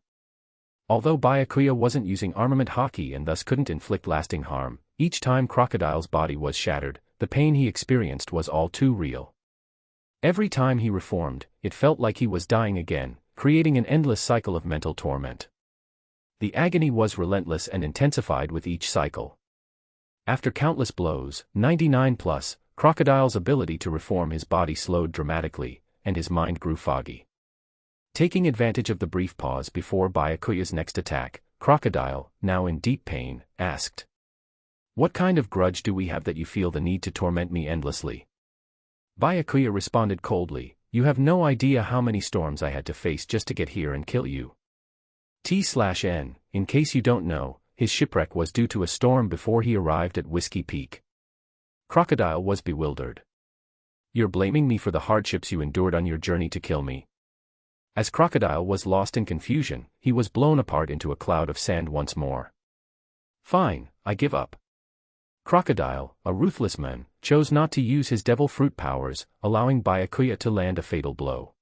Although Byakuya wasn't using armament haki and thus couldn't inflict lasting harm, each time Crocodile's body was shattered, the pain he experienced was all too real. Every time he reformed, it felt like he was dying again, creating an endless cycle of mental torment. The agony was relentless and intensified with each cycle. After countless blows, 99 plus, Crocodile's ability to reform his body slowed dramatically, and his mind grew foggy. Taking advantage of the brief pause before Byakuya's next attack, Crocodile, now in deep pain, asked, "What kind of grudge do we have that you feel the need to torment me endlessly?" Byakuya responded coldly, "You have no idea how many storms I had to face just to get here and kill you." T/N, in case you don't know, his shipwreck was due to a storm before he arrived at Whiskey Peak. Crocodile was bewildered. "You're blaming me for the hardships you endured on your journey to kill me?" As Crocodile was lost in confusion, he was blown apart into a cloud of sand once more. "Fine, I give up." Crocodile, a ruthless man, chose not to use his devil fruit powers, allowing Byakuya to land a fatal blow.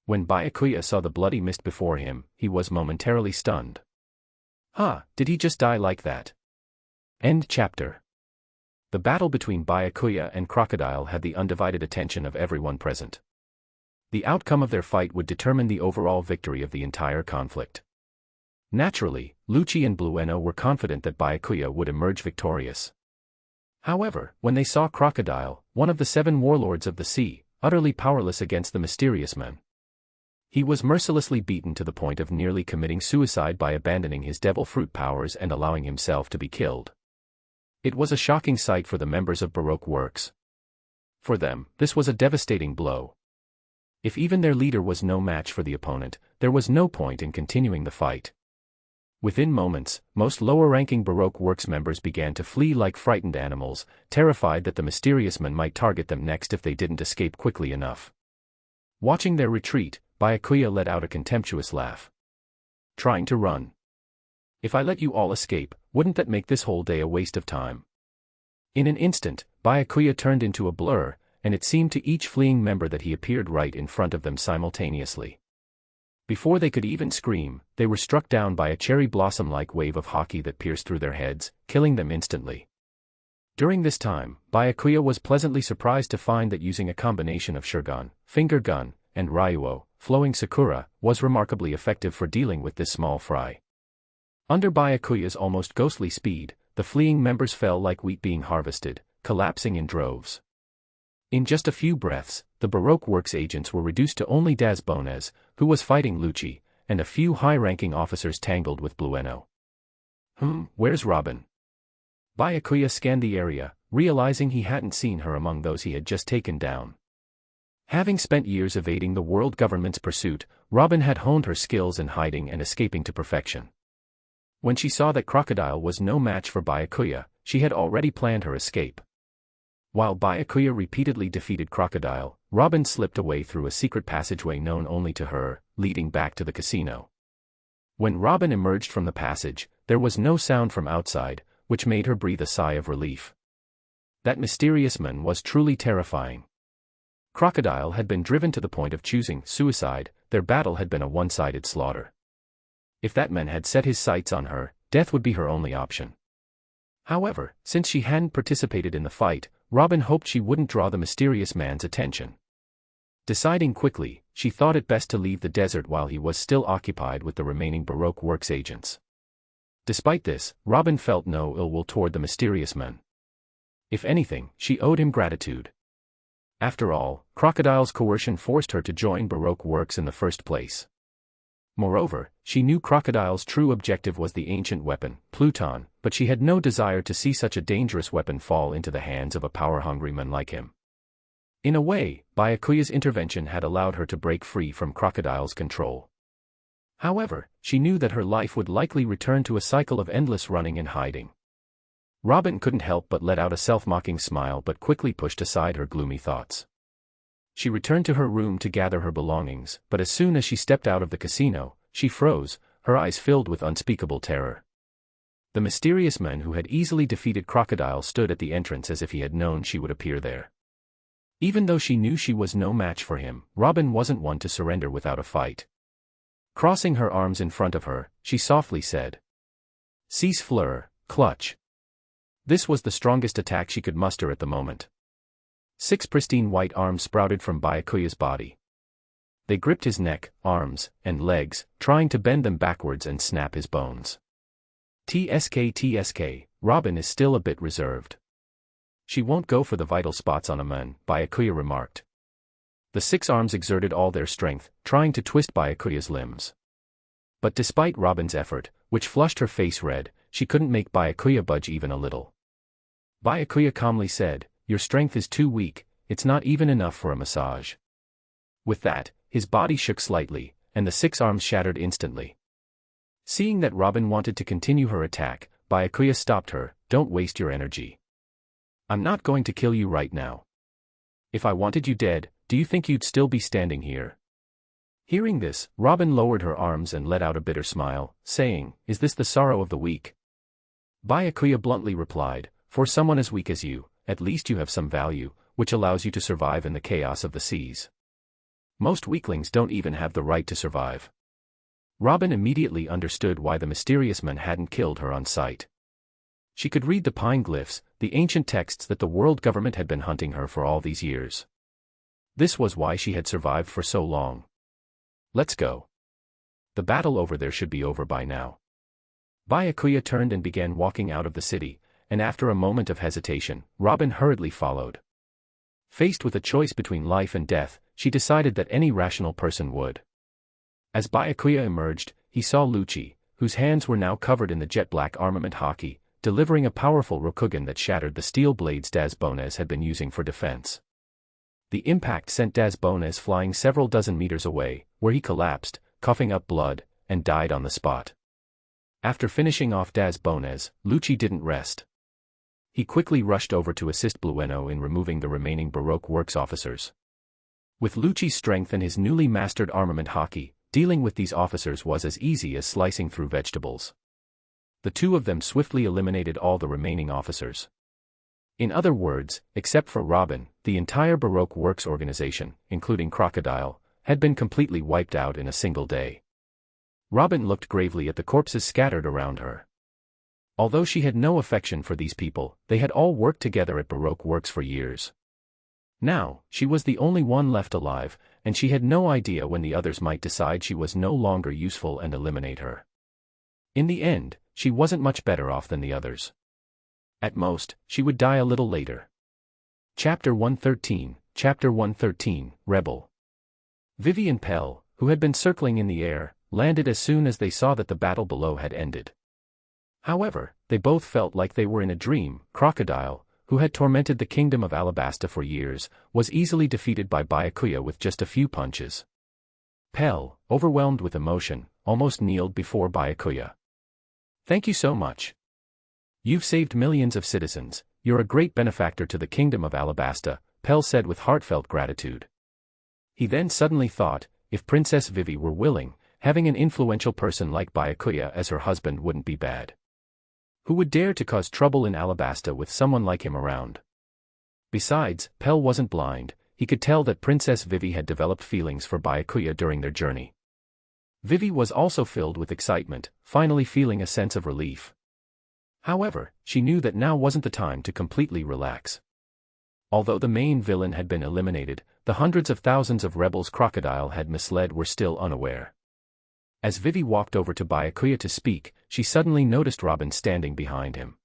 When Byakuya saw the bloody mist before him, he was momentarily stunned. Did he just die like that? End chapter. The battle between Byakuya and Crocodile had the undivided attention of everyone present. The outcome of their fight would determine the overall victory of the entire conflict. Naturally, Lucci and Blueno were confident that Byakuya would emerge victorious. However, when they saw Crocodile, one of the 7 warlords of the sea, utterly powerless against the mysterious man, he was mercilessly beaten to the point of nearly committing suicide by abandoning his devil fruit powers and allowing himself to be killed. It was a shocking sight for the members of Baroque Works. For them, this was a devastating blow. If even their leader was no match for the opponent, there was no point in continuing the fight. Within moments, most lower-ranking Baroque Works members began to flee like frightened animals, terrified that the mysterious man might target them next if they didn't escape quickly enough. Watching their retreat, Byakuya let out a contemptuous laugh. "Trying to run? If I let you all escape, wouldn't that make this whole day a waste of time?" In an instant, Byakuya turned into a blur, and it seemed to each fleeing member that he appeared right in front of them simultaneously. Before they could even scream, they were struck down by a cherry blossom-like wave of haki that pierced through their heads, killing them instantly. During this time, Byakuya was pleasantly surprised to find that using a combination of shuriken, finger gun, and Ryuo, Flowing Sakura, was remarkably effective for dealing with this small fry. Under Byakuya's almost ghostly speed, the fleeing members fell like wheat being harvested, collapsing in droves. In just a few breaths, the Baroque Works agents were reduced to only Das Bones, who was fighting Lucci, and a few high-ranking officers tangled with Blueno. Where's Robin? Byakuya scanned the area, realizing he hadn't seen her among those he had just taken down. Having spent years evading the world government's pursuit, Robin had honed her skills in hiding and escaping to perfection. When she saw that Crocodile was no match for Byakuya, she had already planned her escape. While Byakuya repeatedly defeated Crocodile, Robin slipped away through a secret passageway known only to her, leading back to the casino. When Robin emerged from the passage, there was no sound from outside, which made her breathe a sigh of relief. That mysterious man was truly terrifying. Crocodile had been driven to the point of choosing suicide. Their battle had been a one-sided slaughter. If that man had set his sights on her, death would be her only option. However, since she hadn't participated in the fight, Robin hoped she wouldn't draw the mysterious man's attention. Deciding quickly, she thought it best to leave the desert while he was still occupied with the remaining Baroque Works agents. Despite this, Robin felt no ill will toward the mysterious man. If anything, she owed him gratitude. After all, Crocodile's coercion forced her to join Baroque Works in the first place. Moreover, she knew Crocodile's true objective was the ancient weapon, Pluton, but she had no desire to see such a dangerous weapon fall into the hands of a power-hungry man like him. In a way, Byakuya's intervention had allowed her to break free from Crocodile's control. However, she knew that her life would likely return to a cycle of endless running and hiding. Robin couldn't help but let out a self-mocking smile but quickly pushed aside her gloomy thoughts. She returned to her room to gather her belongings, but as soon as she stepped out of the casino, she froze, her eyes filled with unspeakable terror. The mysterious man who had easily defeated Crocodile stood at the entrance as if he had known she would appear there. Even though she knew she was no match for him, Robin wasn't one to surrender without a fight. Crossing her arms in front of her, she softly said, "Cease fleur, clutch." This was the strongest attack she could muster at the moment. 6 pristine white arms sprouted from Byakuya's body. They gripped his neck, arms, and legs, trying to bend them backwards and snap his bones. TSK, Robin is still a bit reserved. She won't go for the vital spots on a man, Byakuya remarked. The 6 arms exerted all their strength, trying to twist Byakuya's limbs. But despite Robin's effort, which flushed her face red, she couldn't make Byakuya budge even a little. Byakuya calmly said, "Your strength is too weak, it's not even enough for a massage." With that, his body shook slightly, and the 6 arms shattered instantly. Seeing that Robin wanted to continue her attack, Byakuya stopped her. "Don't waste your energy. I'm not going to kill you right now. If I wanted you dead, do you think you'd still be standing here?" Hearing this, Robin lowered her arms and let out a bitter smile, saying, "Is this the sorrow of the weak?" Byakuya bluntly replied, "For someone as weak as you, at least you have some value, which allows you to survive in the chaos of the seas. Most weaklings don't even have the right to survive." Robin immediately understood why the mysterious man hadn't killed her on sight. She could read the Poneglyphs, the ancient texts that the world government had been hunting her for all these years. This was why she had survived for so long. "Let's go. The battle over there should be over by now." Byakuya turned and began walking out of the city, and after a moment of hesitation, Robin hurriedly followed. Faced with a choice between life and death, she decided that any rational person would. As Byakuya emerged, he saw Lucci, whose hands were now covered in the jet-black armament haki, delivering a powerful rokugan that shattered the steel blades Das Bones had been using for defense. The impact sent Das Bones flying several dozen meters away, where he collapsed, coughing up blood, and died on the spot. After finishing off Das Bones, Lucci didn't rest. He quickly rushed over to assist Blueno in removing the remaining Baroque Works officers. With Lucci's strength and his newly mastered armament haki, dealing with these officers was as easy as slicing through vegetables. The two of them swiftly eliminated all the remaining officers. In other words, except for Robin, the entire Baroque Works organization, including Crocodile, had been completely wiped out in a single day. Robin looked gravely at the corpses scattered around her. Although she had no affection for these people, they had all worked together at Baroque Works for years. Now, she was the only one left alive, and she had no idea when the others might decide she was no longer useful and eliminate her. In the end, she wasn't much better off than the others. At most, she would die a little later. Chapter 113, Rebel. Vivi and Pell, who had been circling in the air, landed as soon as they saw that the battle below had ended. However, they both felt like they were in a dream. Crocodile, who had tormented the kingdom of Alabasta for years, was easily defeated by Byakuya with just a few punches. Pell, overwhelmed with emotion, almost kneeled before Byakuya. "Thank you so much. You've saved millions of citizens, you're a great benefactor to the kingdom of Alabasta," Pell said with heartfelt gratitude. He then suddenly thought, if Princess Vivi were willing, having an influential person like Byakuya as her husband wouldn't be bad. Who would dare to cause trouble in Alabasta with someone like him around? Besides, Pell wasn't blind, he could tell that Princess Vivi had developed feelings for Byakuya during their journey. Vivi was also filled with excitement, finally feeling a sense of relief. However, she knew that now wasn't the time to completely relax. Although the main villain had been eliminated, the hundreds of thousands of rebels Crocodile had misled were still unaware. As Vivi walked over to Byakuya to speak, she suddenly noticed Robin standing behind him.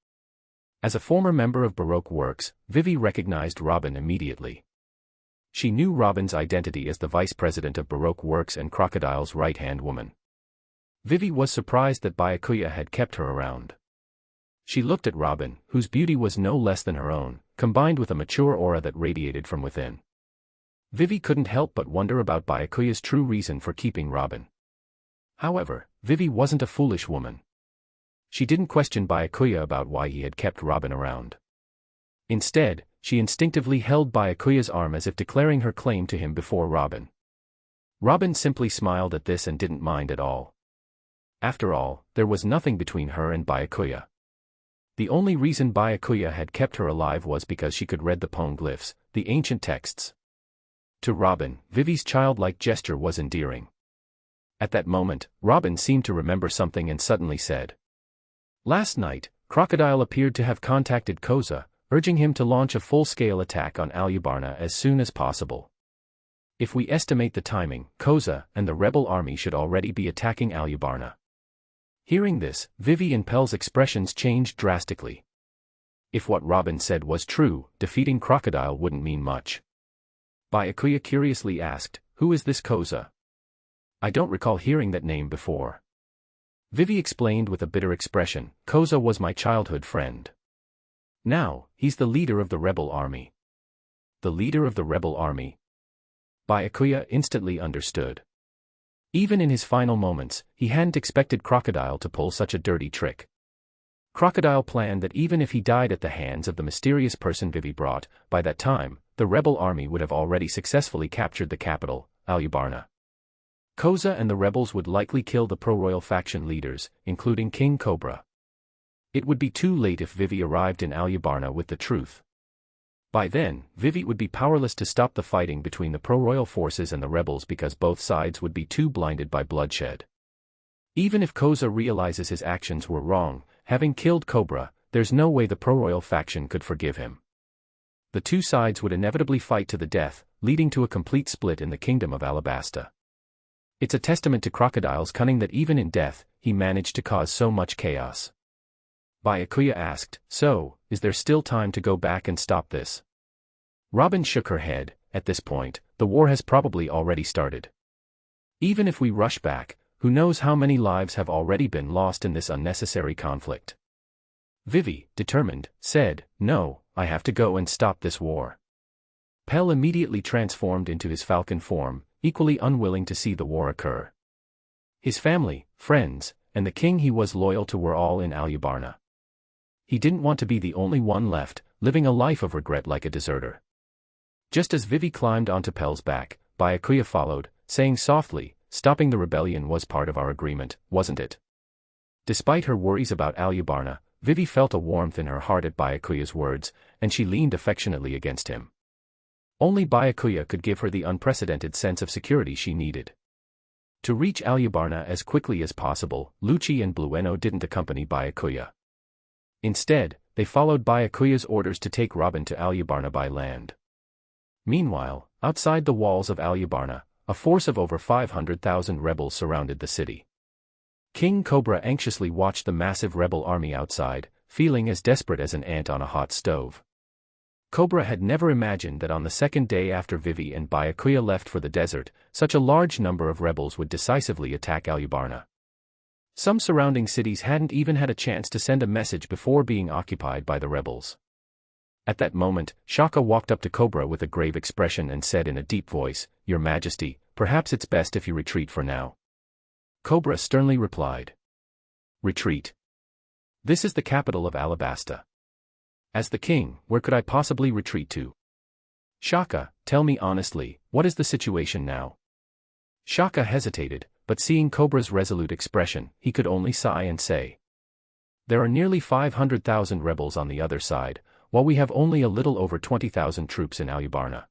As a former member of Baroque Works, Vivi recognized Robin immediately. She knew Robin's identity as the vice president of Baroque Works and Crocodile's right-hand woman. Vivi was surprised that Byakuya had kept her around. She looked at Robin, whose beauty was no less than her own, combined with a mature aura that radiated from within. Vivi couldn't help but wonder about Byakuya's true reason for keeping Robin. However, Vivi wasn't a foolish woman. She didn't question Byakuya about why he had kept Robin around. Instead, she instinctively held Byakuya's arm as if declaring her claim to him before Robin. Robin simply smiled at this and didn't mind at all. After all, there was nothing between her and Byakuya. The only reason Byakuya had kept her alive was because she could read the Poneglyphs, the ancient texts. To Robin, Vivi's childlike gesture was endearing. At that moment, Robin seemed to remember something and suddenly said, "Last night, Crocodile appeared to have contacted Koza, urging him to launch a full-scale attack on Alubarna as soon as possible. If we estimate the timing, Koza and the rebel army should already be attacking Alubarna." Hearing this, Vivi and Pell's expressions changed drastically. If what Robin said was true, defeating Crocodile wouldn't mean much. Byakuya curiously asked, "Who is this Koza? I don't recall hearing that name before." Vivi explained with a bitter expression, "Koza was my childhood friend. Now, he's the leader of the rebel army." The leader of the rebel army? Byakuya instantly understood. Even in his final moments, he hadn't expected Crocodile to pull such a dirty trick. Crocodile planned that even if he died at the hands of the mysterious person Vivi brought, by that time, the rebel army would have already successfully captured the capital, Alubarna. Koza and the rebels would likely kill the pro-royal faction leaders, including King Cobra. It would be too late if Vivi arrived in Alubarna with the truth. By then, Vivi would be powerless to stop the fighting between the pro-royal forces and the rebels because both sides would be too blinded by bloodshed. Even if Koza realizes his actions were wrong, having killed Cobra, there's no way the pro-royal faction could forgive him. The two sides would inevitably fight to the death, leading to a complete split in the kingdom of Alabasta. It's a testament to Crocodile's cunning that even in death, he managed to cause so much chaos. Byakuya asked, "So, is there still time to go back and stop this?" Robin shook her head. "At this point, the war has probably already started. Even if we rush back, who knows how many lives have already been lost in this unnecessary conflict." Vivi, determined, said, "No, I have to go and stop this war." Pell immediately transformed into his falcon form, equally unwilling to see the war occur. His family, friends, and the king he was loyal to were all in Alubarna. He didn't want to be the only one left, living a life of regret like a deserter. Just as Vivi climbed onto Pell's back, Byakuya followed, saying softly, "Stopping the rebellion was part of our agreement, wasn't it?" Despite her worries about Alubarna, Vivi felt a warmth in her heart at Byakuya's words, and she leaned affectionately against him. Only Byakuya could give her the unprecedented sense of security she needed. To reach Alubarna as quickly as possible, Lucci and Blueno didn't accompany Byakuya. Instead, they followed Byakuya's orders to take Robin to Alubarna by land. Meanwhile, outside the walls of Alubarna, a force of over 500,000 rebels surrounded the city. King Cobra anxiously watched the massive rebel army outside, feeling as desperate as an ant on a hot stove. Cobra had never imagined that on the second day after Vivi and Byakuya left for the desert, such a large number of rebels would decisively attack Alubarna. Some surrounding cities hadn't even had a chance to send a message before being occupied by the rebels. At that moment, Shaka walked up to Cobra with a grave expression and said in a deep voice, "Your Majesty, perhaps it's best if you retreat for now." Cobra sternly replied, "Retreat? This is the capital of Alabasta. As the king, where could I possibly retreat to? Shaka, tell me honestly, what is the situation now?" Shaka hesitated, but seeing Cobra's resolute expression, he could only sigh and say, "There are nearly 500,000 rebels on the other side, while we have only a little over 20,000 troops in Alubarna.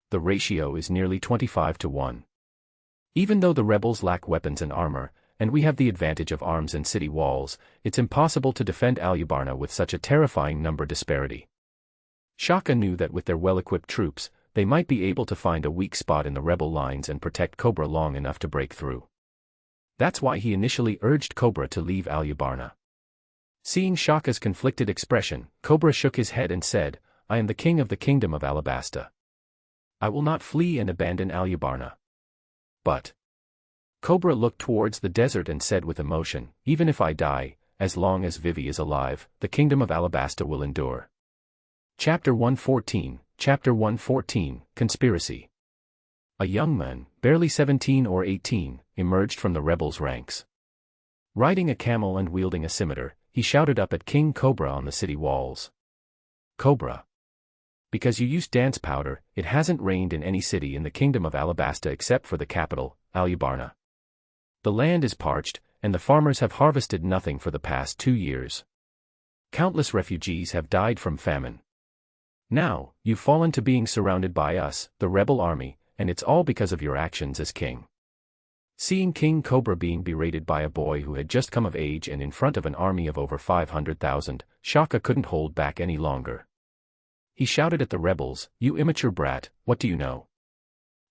The ratio is nearly 25 to 1. Even though the rebels lack weapons and armor, and we have the advantage of arms and city walls, it's impossible to defend Alubarna with such a terrifying number disparity." Shaka knew that with their well-equipped troops, they might be able to find a weak spot in the rebel lines and protect Cobra long enough to break through. That's why he initially urged Cobra to leave Alubarna. Seeing Shaka's conflicted expression, Cobra shook his head and said, "I am the king of the kingdom of Alabasta. I will not flee and abandon Alubarna. But..." Cobra looked towards the desert and said with emotion, "Even if I die, as long as Vivi is alive, the kingdom of Alabasta will endure." Chapter 114, Conspiracy. A young man, barely 17 or 18, emerged from the rebels' ranks. Riding a camel and wielding a scimitar, he shouted up at King Cobra on the city walls. "Cobra. Because you used dance powder, it hasn't rained in any city in the kingdom of Alabasta except for the capital, Alubarna. The land is parched, and the farmers have harvested nothing for the past 2 years. Countless refugees have died from famine. Now, you've fallen to being surrounded by us, the rebel army, and it's all because of your actions as king." Seeing King Cobra being berated by a boy who had just come of age and in front of an army of over 500,000, Shaka couldn't hold back any longer. He shouted at the rebels, "You immature brat, what do you know?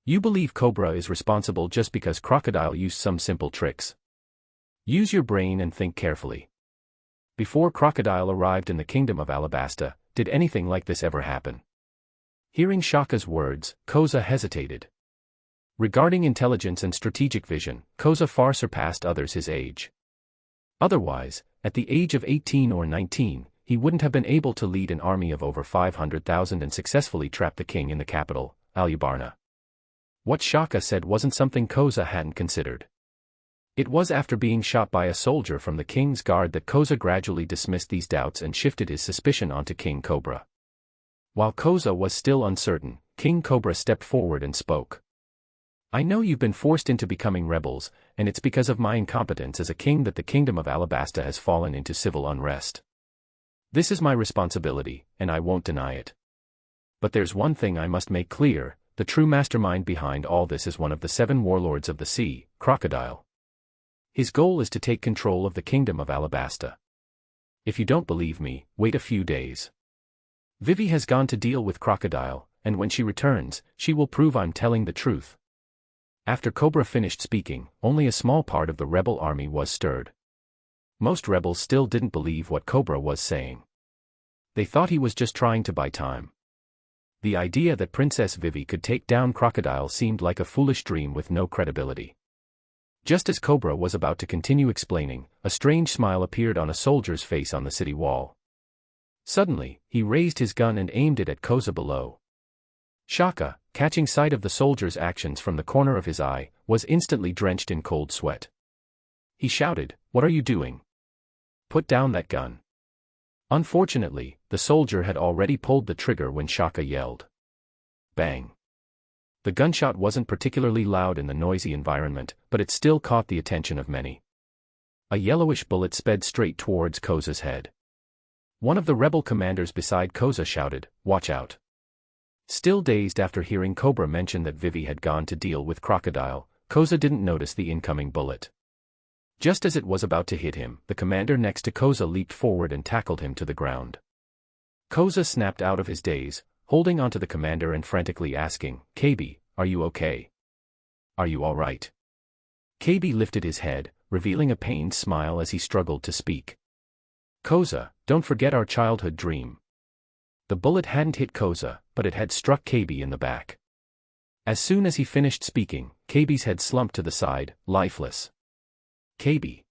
You believe Cobra is responsible just because Crocodile used some simple tricks. Use your brain and think carefully. Before Crocodile arrived in the kingdom of Alabasta, did anything like this ever happen?" Hearing Shaka's words, Koza hesitated. Regarding intelligence and strategic vision, Koza far surpassed others his age. Otherwise, at the age of 18 or 19, he wouldn't have been able to lead an army of over 500,000 and successfully trap the king in the capital, Alubarna. What Shaka said wasn't something Koza hadn't considered. It was after being shot by a soldier from the king's guard that Koza gradually dismissed these doubts and shifted his suspicion onto King Cobra. While Koza was still uncertain, King Cobra stepped forward and spoke. "I know you've been forced into becoming rebels, and it's because of my incompetence as a king that the kingdom of Alabasta has fallen into civil unrest. This is my responsibility, and I won't deny it. But there's one thing I must make clear, the true mastermind behind all this is one of the 7 warlords of the sea, Crocodile. His goal is to take control of the kingdom of Alabasta. If you don't believe me, wait a few days. Vivi has gone to deal with Crocodile, and when she returns, she will prove I'm telling the truth." After Cobra finished speaking, only a small part of the rebel army was stirred. Most rebels still didn't believe what Cobra was saying. They thought he was just trying to buy time. The idea that Princess Vivi could take down Crocodile seemed like a foolish dream with no credibility. Just as Cobra was about to continue explaining, a strange smile appeared on a soldier's face on the city wall. Suddenly, he raised his gun and aimed it at Koza below. Shaka, catching sight of the soldier's actions from the corner of his eye, was instantly drenched in cold sweat. He shouted, "What are you doing? Put down that gun." Unfortunately, the soldier had already pulled the trigger when Shaka yelled. Bang! The gunshot wasn't particularly loud in the noisy environment, but it still caught the attention of many. A yellowish bullet sped straight towards Koza's head. One of the rebel commanders beside Koza shouted, "Watch out." Still dazed after hearing Cobra mention that Vivi had gone to deal with Crocodile, Koza didn't notice the incoming bullet. Just as it was about to hit him, the commander next to Koza leaped forward and tackled him to the ground. Koza snapped out of his daze, holding onto the commander and frantically asking, "KB, are you okay? Are you all right?" KB lifted his head, revealing a pained smile as he struggled to speak. "Koza, don't forget our childhood dream." The bullet hadn't hit Koza, but it had struck KB in the back. As soon as he finished speaking, KB's head slumped to the side, lifeless. "KB!"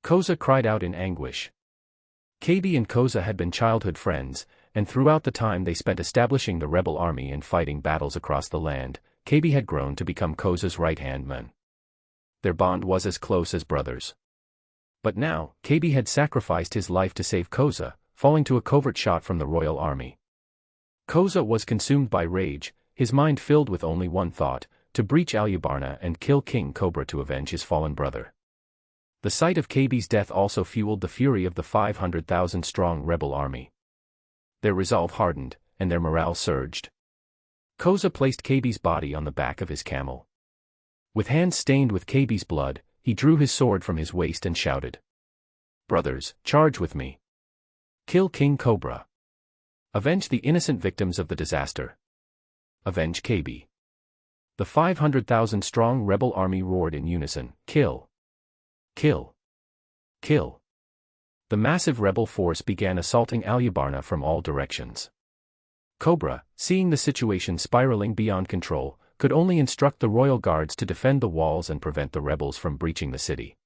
Koza cried out in anguish. KB and Koza had been childhood friends, and throughout the time they spent establishing the rebel army and fighting battles across the land, KB had grown to become Koza's right-hand man. Their bond was as close as brothers. But now, KB had sacrificed his life to save Koza, falling to a covert shot from the royal army. Koza was consumed by rage, his mind filled with only one thought, to breach Alubarna and kill King Cobra to avenge his fallen brother. The sight of KB's death also fueled the fury of the 500,000-strong rebel army. Their resolve hardened, and their morale surged. Koza placed KB's body on the back of his camel. With hands stained with KB's blood, he drew his sword from his waist and shouted, "Brothers, charge with me. Kill King Cobra. Avenge the innocent victims of the disaster. Avenge KB." The 500,000-strong rebel army roared in unison, "Kill! Kill! Kill!" The massive rebel force began assaulting Alubarna from all directions. Cobra, seeing the situation spiraling beyond control, could only instruct the royal guards to defend the walls and prevent the rebels from breaching the city.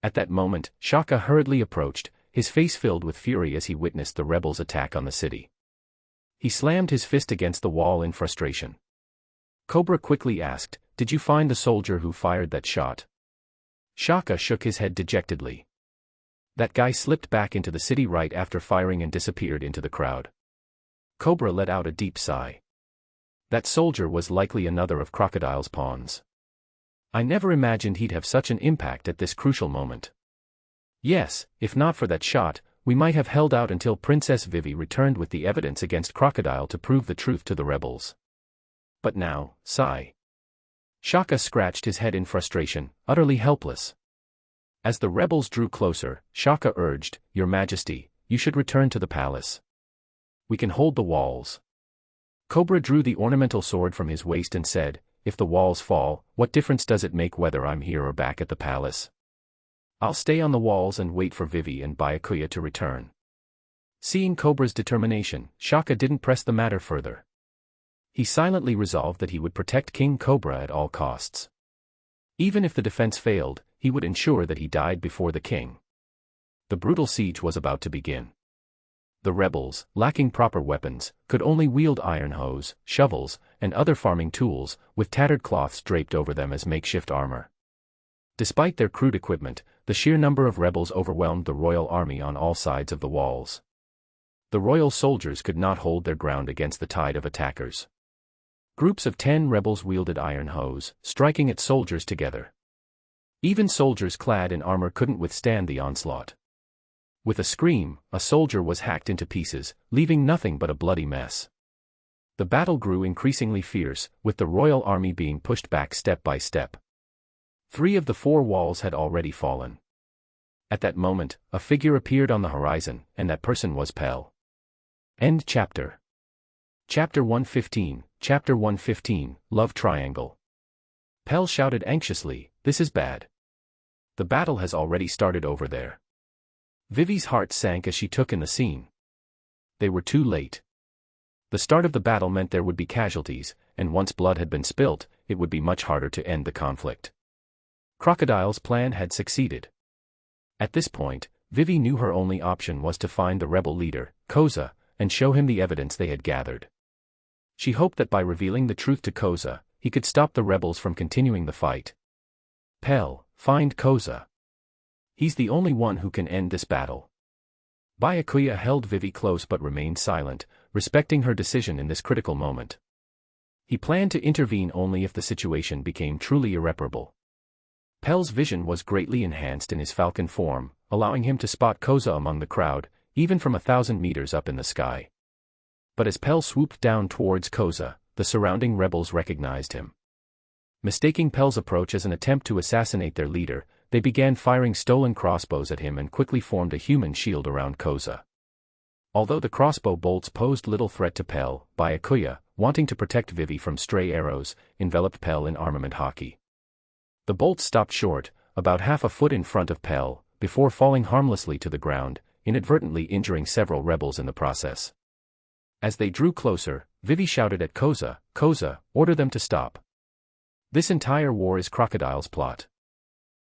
At that moment, Shaka hurriedly approached, his face filled with fury as he witnessed the rebels' attack on the city. He slammed his fist against the wall in frustration. Cobra quickly asked, "Did you find the soldier who fired that shot?" Shaka shook his head dejectedly. "That guy slipped back into the city right after firing and disappeared into the crowd." Cobra let out a deep sigh. That soldier was likely another of Crocodile's pawns. "I never imagined he'd have such an impact at this crucial moment. Yes, if not for that shot, we might have held out until Princess Vivi returned with the evidence against Crocodile to prove the truth to the rebels. But now, sigh." Shaka scratched his head in frustration, utterly helpless. As the rebels drew closer, Shaka urged, "Your Majesty, you should return to the palace. We can hold the walls." Cobra drew the ornamental sword from his waist and said, "If the walls fall, what difference does it make whether I'm here or back at the palace? I'll stay on the walls and wait for Vivi and Byakuya to return." Seeing Cobra's determination, Shaka didn't press the matter further. He silently resolved that he would protect King Cobra at all costs. Even if the defense failed, he would ensure that he died before the king. The brutal siege was about to begin. The rebels, lacking proper weapons, could only wield iron hoes, shovels, and other farming tools, with tattered cloths draped over them as makeshift armor. Despite their crude equipment, the sheer number of rebels overwhelmed the royal army on all sides of the walls. The royal soldiers could not hold their ground against the tide of attackers. Groups of 10 rebels wielded iron hoes, striking at soldiers together. Even soldiers clad in armor couldn't withstand the onslaught. With a scream, a soldier was hacked into pieces, leaving nothing but a bloody mess. The battle grew increasingly fierce, with the royal army being pushed back step by step. 3 of the 4 walls had already fallen. At that moment, a figure appeared on the horizon, and that person was Pell. End chapter. Chapter 115, Chapter 115, Love Triangle. Pell shouted anxiously, "This is bad. The battle has already started over there." Vivi's heart sank as she took in the scene. They were too late. The start of the battle meant there would be casualties, and once blood had been spilt, it would be much harder to end the conflict. Crocodile's plan had succeeded. At this point, Vivi knew her only option was to find the rebel leader, Koza, and show him the evidence they had gathered. She hoped that by revealing the truth to Koza, he could stop the rebels from continuing the fight. "Pell, find Koza. He's the only one who can end this battle." Byakuya held Vivi close but remained silent, respecting her decision in this critical moment. He planned to intervene only if the situation became truly irreparable. Pell's vision was greatly enhanced in his falcon form, allowing him to spot Koza among the crowd, even from 1,000 meters up in the sky. But as Pell swooped down towards Koza, the surrounding rebels recognized him. Mistaking Pell's approach as an attempt to assassinate their leader, they began firing stolen crossbows at him and quickly formed a human shield around Koza. Although the crossbow bolts posed little threat to Pell, Byakuya, wanting to protect Vivi from stray arrows, enveloped Pell in armament hockey. The bolts stopped short, about half a foot in front of Pell, before falling harmlessly to the ground, inadvertently injuring several rebels in the process. As they drew closer, Vivi shouted at Koza, "Koza, order them to stop. This entire war is Crocodile's plot.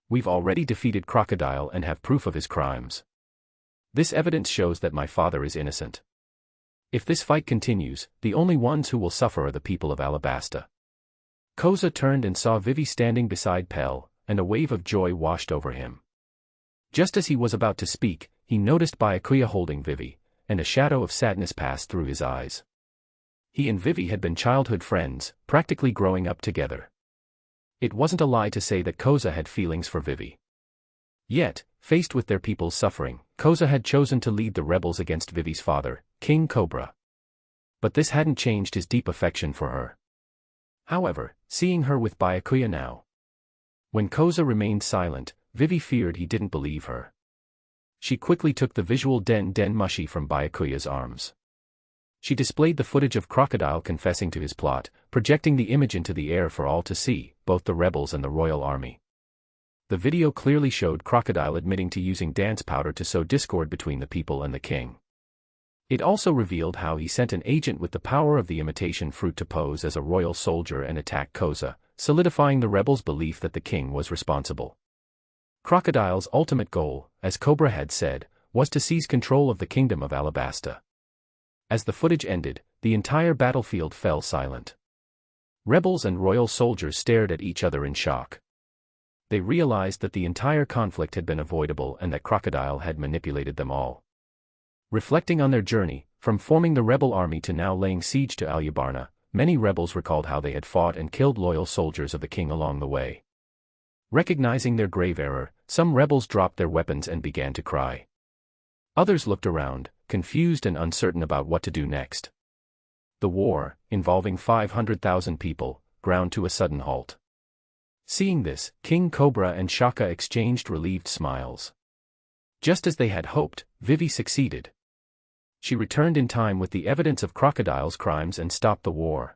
We've already defeated Crocodile and have proof of his crimes. This evidence shows that my father is innocent. If this fight continues, the only ones who will suffer are the people of Alabasta." Koza turned and saw Vivi standing beside Pell, and a wave of joy washed over him. Just as he was about to speak, he noticed Byakuya holding Vivi, and a shadow of sadness passed through his eyes. He and Vivi had been childhood friends, practically growing up together. It wasn't a lie to say that Koza had feelings for Vivi. Yet, faced with their people's suffering, Koza had chosen to lead the rebels against Vivi's father, King Cobra. But this hadn't changed his deep affection for her. However, seeing her with Byakuya now. When Koza remained silent, Vivi feared he didn't believe her. She quickly took the visual den mushi from Byakuya's arms. She displayed the footage of Crocodile confessing to his plot, projecting the image into the air for all to see, both the rebels and the royal army. The video clearly showed Crocodile admitting to using dance powder to sow discord between the people and the king. It also revealed how he sent an agent with the power of the imitation fruit to pose as a royal soldier and attack Koza, solidifying the rebels' belief that the king was responsible. Crocodile's ultimate goal, as Cobra had said, was to seize control of the kingdom of Alabasta. As the footage ended, the entire battlefield fell silent. Rebels and royal soldiers stared at each other in shock. They realized that the entire conflict had been avoidable and that Crocodile had manipulated them all. Reflecting on their journey, from forming the rebel army to now laying siege to Alubarna, many rebels recalled how they had fought and killed loyal soldiers of the king along the way. Recognizing their grave error, some rebels dropped their weapons and began to cry. Others looked around, confused and uncertain about what to do next. The war, involving 500,000 people, ground to a sudden halt. Seeing this, King Cobra and Shaka exchanged relieved smiles. Just as they had hoped, Vivi succeeded. She returned in time with the evidence of Crocodile's crimes and stopped the war.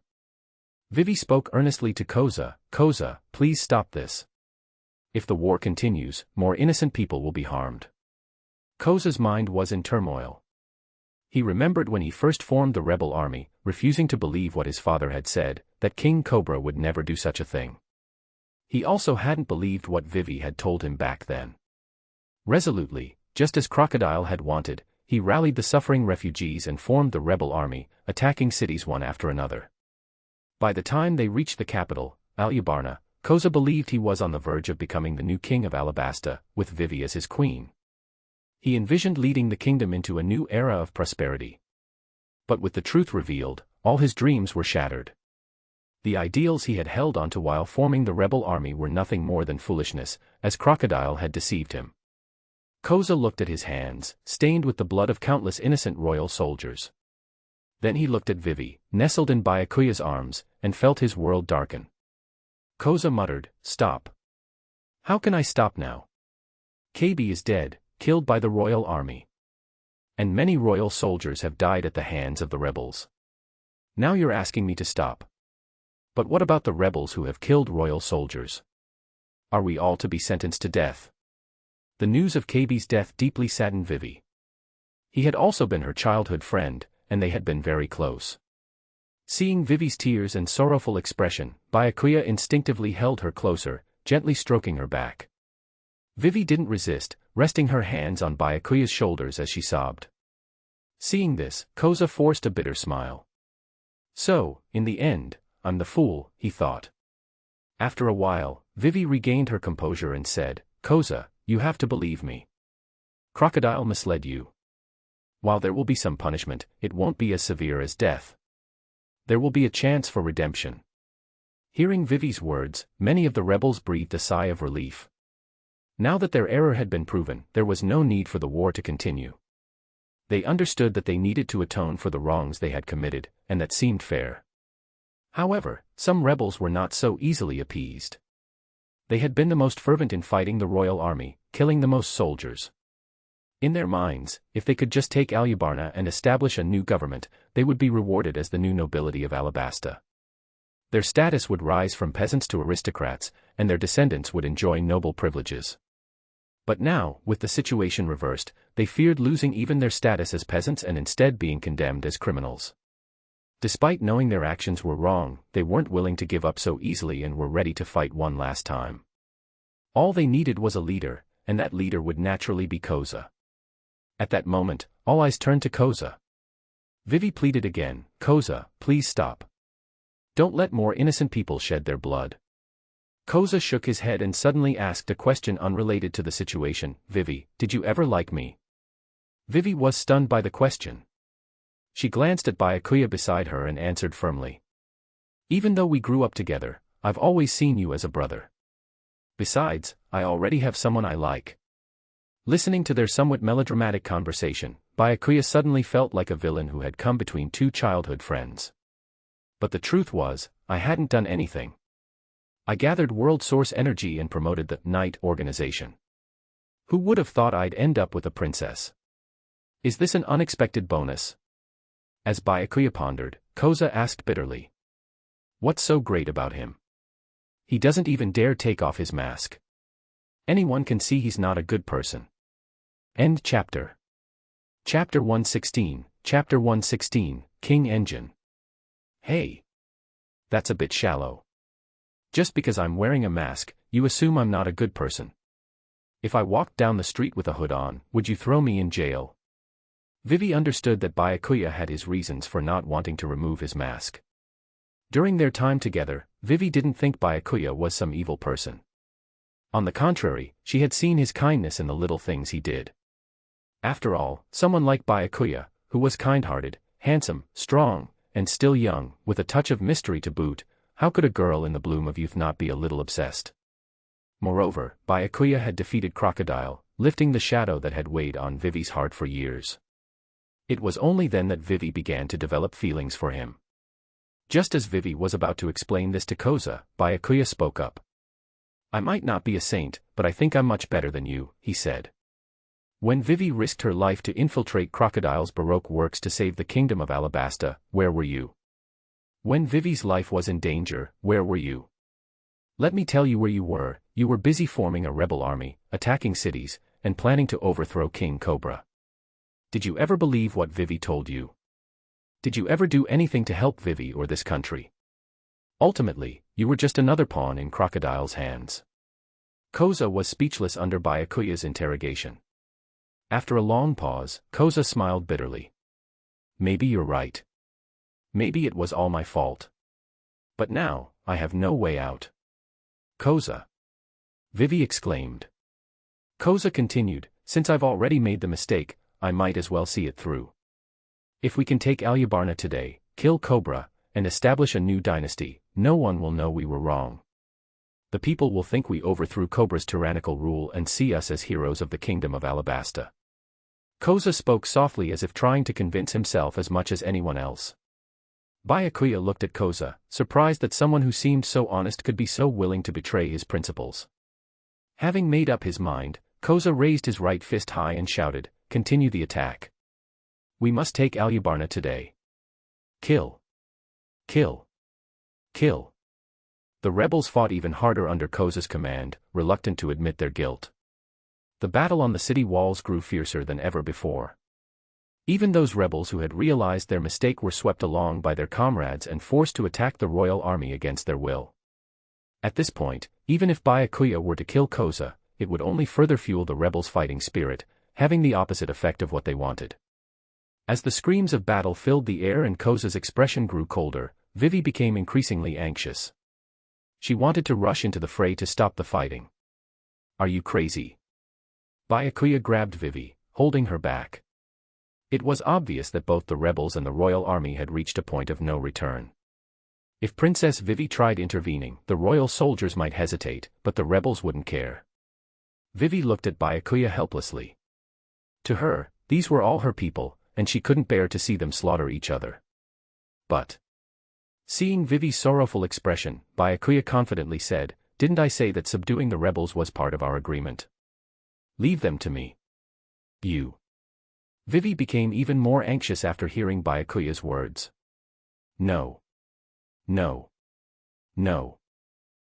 Vivi spoke earnestly to Koza, "Koza, please stop this. If the war continues, more innocent people will be harmed." Koza's mind was in turmoil. He remembered when he first formed the rebel army, refusing to believe what his father had said, that King Cobra would never do such a thing. He also hadn't believed what Vivi had told him back then. Resolutely, just as Crocodile had wanted, he rallied the suffering refugees and formed the rebel army, attacking cities one after another. By the time they reached the capital, Alubarna, Koza believed he was on the verge of becoming the new king of Alabasta, with Vivi as his queen. He envisioned leading the kingdom into a new era of prosperity. But with the truth revealed, all his dreams were shattered. The ideals he had held onto while forming the rebel army were nothing more than foolishness, as Crocodile had deceived him. Koza looked at his hands, stained with the blood of countless innocent royal soldiers. Then he looked at Vivi, nestled in Byakuya's arms, and felt his world darken. Koza muttered, "Stop. How can I stop now? KB is dead, killed by the royal army. And many royal soldiers have died at the hands of the rebels. Now you're asking me to stop. But what about the rebels who have killed royal soldiers? Are we all to be sentenced to death?" The news of KB's death deeply saddened Vivi. He had also been her childhood friend, and they had been very close. Seeing Vivi's tears and sorrowful expression, Byakuya instinctively held her closer, gently stroking her back. Vivi didn't resist, resting her hands on Byakuya's shoulders as she sobbed. Seeing this, Koza forced a bitter smile. So, in the end, I'm the fool, he thought. After a while, Vivi regained her composure and said, "Koza, you have to believe me. Crocodile misled you. While there will be some punishment, it won't be as severe as death. There will be a chance for redemption." Hearing Vivi's words, many of the rebels breathed a sigh of relief. Now that their error had been proven, there was no need for the war to continue. They understood that they needed to atone for the wrongs they had committed, and that seemed fair. However, some rebels were not so easily appeased. They had been the most fervent in fighting the royal army, killing the most soldiers. In their minds, if they could just take Alubarna and establish a new government, they would be rewarded as the new nobility of Alabasta. Their status would rise from peasants to aristocrats, and their descendants would enjoy noble privileges. But now, with the situation reversed, they feared losing even their status as peasants and instead being condemned as criminals. Despite knowing their actions were wrong, they weren't willing to give up so easily and were ready to fight one last time. All they needed was a leader, and that leader would naturally be Koza. At that moment, all eyes turned to Koza. Vivi pleaded again, "Koza, please stop. Don't let more innocent people shed their blood." Koza shook his head and suddenly asked a question unrelated to the situation, "Vivi, did you ever like me?" Vivi was stunned by the question. She glanced at Byakuya beside her and answered firmly. "Even though we grew up together, I've always seen you as a brother. Besides, I already have someone I like." Listening to their somewhat melodramatic conversation, Byakuya suddenly felt like a villain who had come between two childhood friends. But the truth was, I hadn't done anything. I gathered world source energy and promoted the Night organization. Who would have thought I'd end up with a princess? Is this an unexpected bonus? As Byakuya pondered, Koza asked bitterly. What's so great about him? He doesn't even dare take off his mask. Anyone can see he's not a good person. End chapter. Chapter 116, Chapter 116, King Engine. Hey. That's a bit shallow. Just because I'm wearing a mask, you assume I'm not a good person. If I walked down the street with a hood on, would you throw me in jail? Vivi understood that Byakuya had his reasons for not wanting to remove his mask. During their time together, Vivi didn't think Byakuya was some evil person. On the contrary, she had seen his kindness in the little things he did. After all, someone like Byakuya, who was kind-hearted, handsome, strong, and still young, with a touch of mystery to boot, how could a girl in the bloom of youth not be a little obsessed? Moreover, Byakuya had defeated Crocodile, lifting the shadow that had weighed on Vivi's heart for years. It was only then that Vivi began to develop feelings for him. Just as Vivi was about to explain this to Koza, Byakuya spoke up. I might not be a saint, but I think I'm much better than you, he said. When Vivi risked her life to infiltrate Crocodile's Baroque Works to save the kingdom of Alabasta, where were you? When Vivi's life was in danger, where were you? Let me tell you where you were busy forming a rebel army, attacking cities, and planning to overthrow King Cobra. Did you ever believe what Vivi told you? Did you ever do anything to help Vivi or this country? Ultimately, you were just another pawn in Crocodile's hands. Koza was speechless under Byakuya's interrogation. After a long pause, Koza smiled bitterly. Maybe you're right. Maybe it was all my fault. But now, I have no way out. Koza! Vivi exclaimed. Koza continued, since I've already made the mistake, I might as well see it through. If we can take Alubarna today, kill Cobra, and establish a new dynasty, no one will know we were wrong. The people will think we overthrew Cobra's tyrannical rule and see us as heroes of the kingdom of Alabasta. Koza spoke softly as if trying to convince himself as much as anyone else. Byakuya looked at Koza, surprised that someone who seemed so honest could be so willing to betray his principles. Having made up his mind, Koza raised his right fist high and shouted, "Continue the attack. We must take Alubarna today. Kill. Kill. Kill." The rebels fought even harder under Koza's command, reluctant to admit their guilt. The battle on the city walls grew fiercer than ever before. Even those rebels who had realized their mistake were swept along by their comrades and forced to attack the royal army against their will. At this point, even if Byakuya were to kill Koza, it would only further fuel the rebels' fighting spirit, having the opposite effect of what they wanted. As the screams of battle filled the air and Koza's expression grew colder, Vivi became increasingly anxious. She wanted to rush into the fray to stop the fighting. Are you crazy? Byakuya grabbed Vivi, holding her back. It was obvious that both the rebels and the royal army had reached a point of no return. If Princess Vivi tried intervening, the royal soldiers might hesitate, but the rebels wouldn't care. Vivi looked at Byakuya helplessly. To her, these were all her people, and she couldn't bear to see them slaughter each other. But seeing Vivi's sorrowful expression, Byakuya confidently said, "Didn't I say that subduing the rebels was part of our agreement? Leave them to me." You. Vivi became even more anxious after hearing Byakuya's words. No. No. No.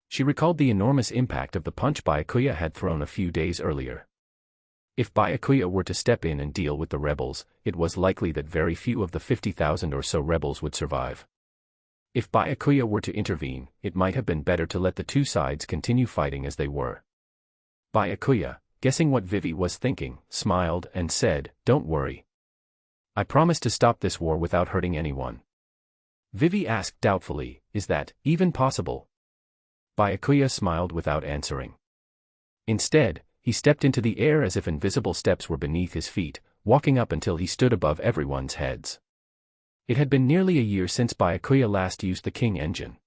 She recalled the enormous impact of the punch Byakuya had thrown a few days earlier. If Byakuya were to step in and deal with the rebels, it was likely that very few of the 50,000 or so rebels would survive. If Byakuya were to intervene, it might have been better to let the two sides continue fighting as they were. Byakuya, guessing what Vivi was thinking, smiled and said, "Don't worry. I promise to stop this war without hurting anyone." Vivi asked doubtfully, "Is that even possible?" Byakuya smiled without answering. Instead, he stepped into the air as if invisible steps were beneath his feet, walking up until he stood above everyone's heads. It had been nearly a year since Byakuya last used the King engine.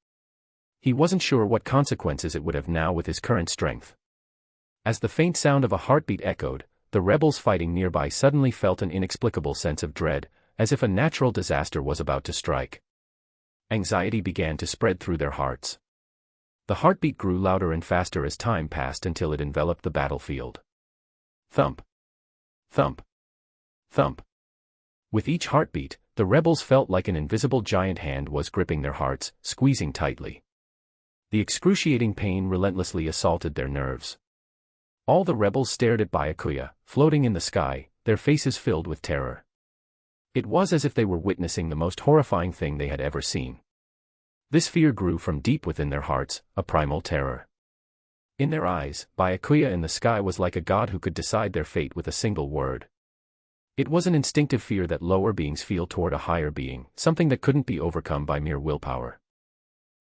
He wasn't sure what consequences it would have now with his current strength. As the faint sound of a heartbeat echoed, the rebels fighting nearby suddenly felt an inexplicable sense of dread, as if a natural disaster was about to strike. Anxiety began to spread through their hearts. The heartbeat grew louder and faster as time passed until it enveloped the battlefield. Thump. Thump. Thump. With each heartbeat, the rebels felt like an invisible giant hand was gripping their hearts, squeezing tightly. The excruciating pain relentlessly assaulted their nerves. All the rebels stared at Byakuya, floating in the sky, their faces filled with terror. It was as if they were witnessing the most horrifying thing they had ever seen. This fear grew from deep within their hearts, a primal terror. In their eyes, Byakuya in the sky was like a god who could decide their fate with a single word. It was an instinctive fear that lower beings feel toward a higher being, something that couldn't be overcome by mere willpower.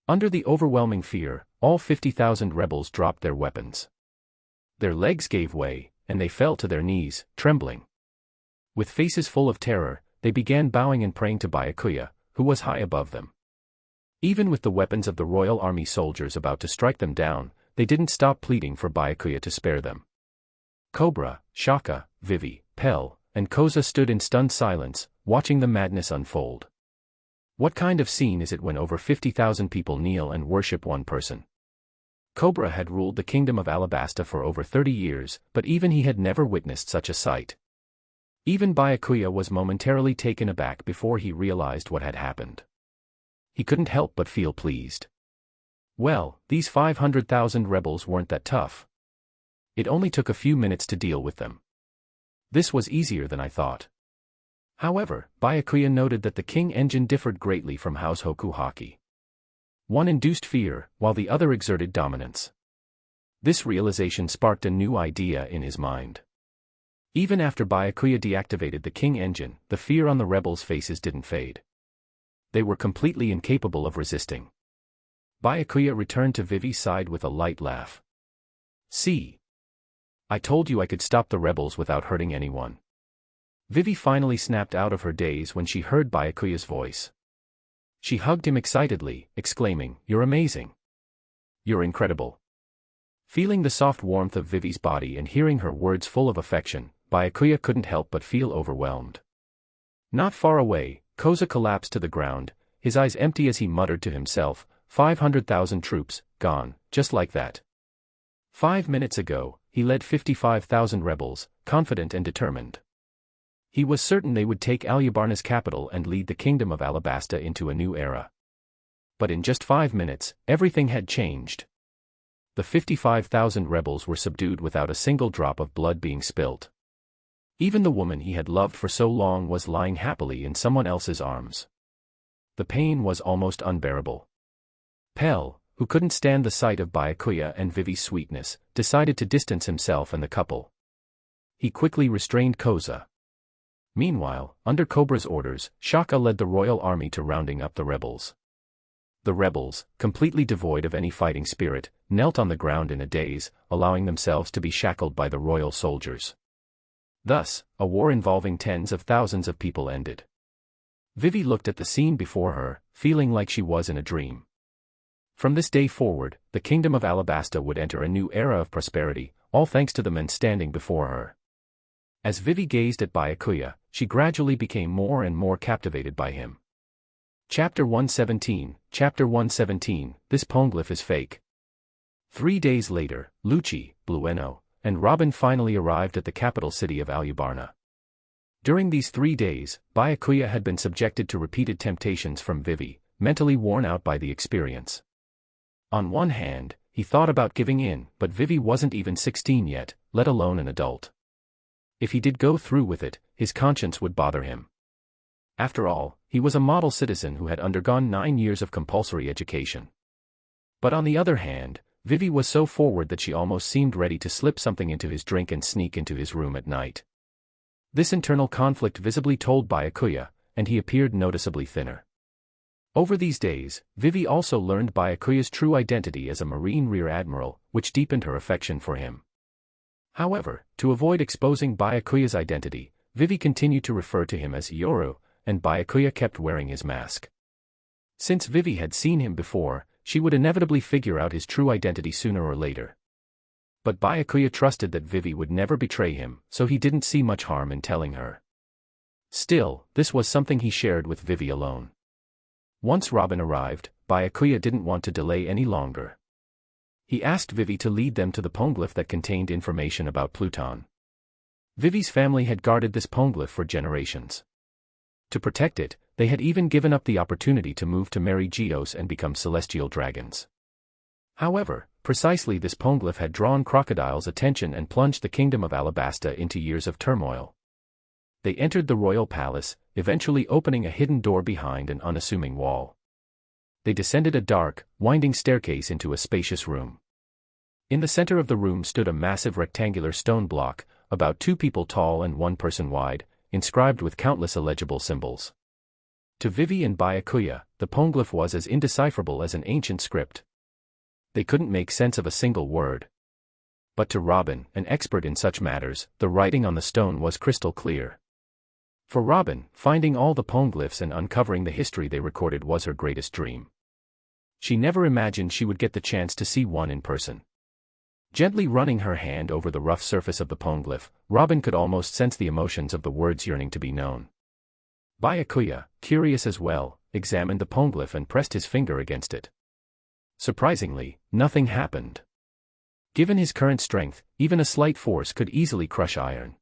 Under the overwhelming fear, all 50,000 rebels dropped their weapons. Their legs gave way, and they fell to their knees, trembling. With faces full of terror, they began bowing and praying to Byakuya, who was high above them. Even with the weapons of the royal army soldiers about to strike them down, they didn't stop pleading for Byakuya to spare them. Cobra, Shaka, Vivi, Pell, and Koza stood in stunned silence, watching the madness unfold. What kind of scene is it when over 50,000 people kneel and worship one person? Cobra had ruled the kingdom of Alabasta for over 30 years, but even he had never witnessed such a sight. Even Byakuya was momentarily taken aback before he realized what had happened. He couldn't help but feel pleased. Well, these 500,000 rebels weren't that tough. It only took a few minutes to deal with them. This was easier than I thought. However, Byakuya noted that the King engine differed greatly from House Hokuhaki. One induced fear, while the other exerted dominance. This realization sparked a new idea in his mind. Even after Byakuya deactivated the King engine, the fear on the rebels' faces didn't fade. They were completely incapable of resisting. Byakuya returned to Vivi's side with a light laugh. "See? I told you I could stop the rebels without hurting anyone." Vivi finally snapped out of her daze when she heard Byakuya's voice. She hugged him excitedly, exclaiming, "You're amazing. You're incredible." Feeling the soft warmth of Vivi's body and hearing her words full of affection, Byakuya couldn't help but feel overwhelmed. Not far away, Koza collapsed to the ground, his eyes empty as he muttered to himself, 500,000 troops, gone, just like that. 5 minutes ago, he led 55,000 rebels, confident and determined. He was certain they would take Alubarna's capital and lead the kingdom of Alabasta into a new era. But in just 5 minutes, everything had changed. The 55,000 rebels were subdued without a single drop of blood being spilt. Even the woman he had loved for so long was lying happily in someone else's arms. The pain was almost unbearable. Pell, who couldn't stand the sight of Byakuya and Vivi's sweetness, decided to distance himself and the couple. He quickly restrained Koza. Meanwhile, under Cobra's orders, Shaka led the royal army to rounding up the rebels. The rebels, completely devoid of any fighting spirit, knelt on the ground in a daze, allowing themselves to be shackled by the royal soldiers. Thus, a war involving tens of thousands of people ended. Vivi looked at the scene before her, feeling like she was in a dream. From this day forward, the kingdom of Alabasta would enter a new era of prosperity, all thanks to the men standing before her. As Vivi gazed at Byakuya, she gradually became more and more captivated by him. Chapter 117, This Poneglyph is fake. 3 days later, Lucci, Blueno, and Robin finally arrived at the capital city of Alubarna. During these 3 days, Byakuya had been subjected to repeated temptations from Vivi, mentally worn out by the experience. On one hand, he thought about giving in, but Vivi wasn't even 16 yet, let alone an adult. If he did go through with it, his conscience would bother him. After all, he was a model citizen who had undergone 9 years of compulsory education. But on the other hand, Vivi was so forward that she almost seemed ready to slip something into his drink and sneak into his room at night. This internal conflict visibly told Byakuya, and he appeared noticeably thinner. Over these days, Vivi also learned Byakuya's true identity as a Marine Rear Admiral, which deepened her affection for him. However, to avoid exposing Byakuya's identity, Vivi continued to refer to him as Yoru, and Byakuya kept wearing his mask. Since Vivi had seen him before, she would inevitably figure out his true identity sooner or later. But Byakuya trusted that Vivi would never betray him, so he didn't see much harm in telling her. Still, this was something he shared with Vivi alone. Once Robin arrived, Byakuya didn't want to delay any longer. He asked Vivi to lead them to the Poneglyph that contained information about Pluton. Vivi's family had guarded this Poneglyph for generations. To protect it, they had even given up the opportunity to move to Mary Geos and become celestial dragons. However, precisely this Poneglyph had drawn Crocodile's attention and plunged the kingdom of Alabasta into years of turmoil. They entered the royal palace, eventually opening a hidden door behind an unassuming wall. They descended a dark, winding staircase into a spacious room. In the center of the room stood a massive rectangular stone block, about 2 people tall and 1 person wide, inscribed with countless illegible symbols. To Vivi and Byakuya, the Poneglyph was as indecipherable as an ancient script. They couldn't make sense of a single word. But to Robin, an expert in such matters, the writing on the stone was crystal clear. For Robin, finding all the Poneglyphs and uncovering the history they recorded was her greatest dream. She never imagined she would get the chance to see one in person. Gently running her hand over the rough surface of the Poneglyph, Robin could almost sense the emotions of the words yearning to be known. Byakuya, curious as well, examined the Poneglyph and pressed his finger against it. Surprisingly, nothing happened. Given his current strength, even a slight force could easily crush iron.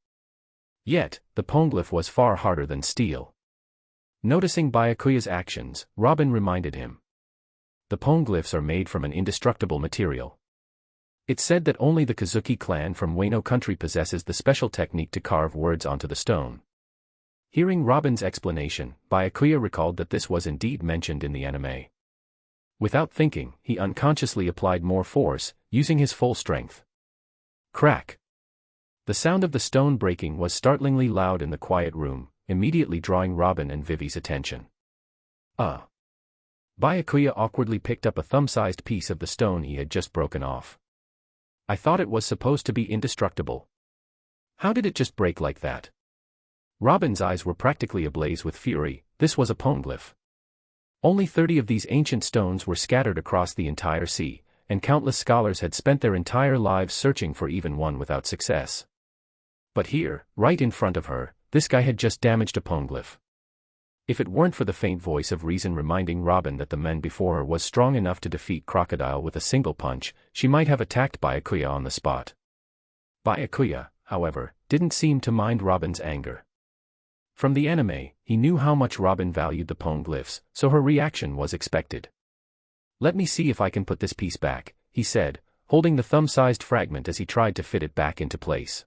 Yet, the Poneglyph was far harder than steel. Noticing Byakuya's actions, Robin reminded him. The Poneglyphs are made from an indestructible material. It's said that only the Kazuki clan from Wano country possesses the special technique to carve words onto the stone. Hearing Robin's explanation, Byakuya recalled that this was indeed mentioned in the anime. Without thinking, he unconsciously applied more force, using his full strength. Crack! The sound of the stone breaking was startlingly loud in the quiet room, immediately drawing Robin and Vivi's attention. Byakuya awkwardly picked up a thumb-sized piece of the stone he had just broken off. I thought it was supposed to be indestructible. How did it just break like that? Robin's eyes were practically ablaze with fury. This was a Poneglyph. Only 30 of these ancient stones were scattered across the entire sea, and countless scholars had spent their entire lives searching for even one without success. But here, right in front of her, this guy had just damaged a Poneglyph. If it weren't for the faint voice of reason reminding Robin that the man before her was strong enough to defeat Crocodile with a single punch, she might have attacked Byakuya on the spot. Byakuya, however, didn't seem to mind Robin's anger. From the anime, he knew how much Robin valued the Poneglyphs, so her reaction was expected. Let me see if I can put this piece back, he said, holding the thumb-sized fragment as he tried to fit it back into place.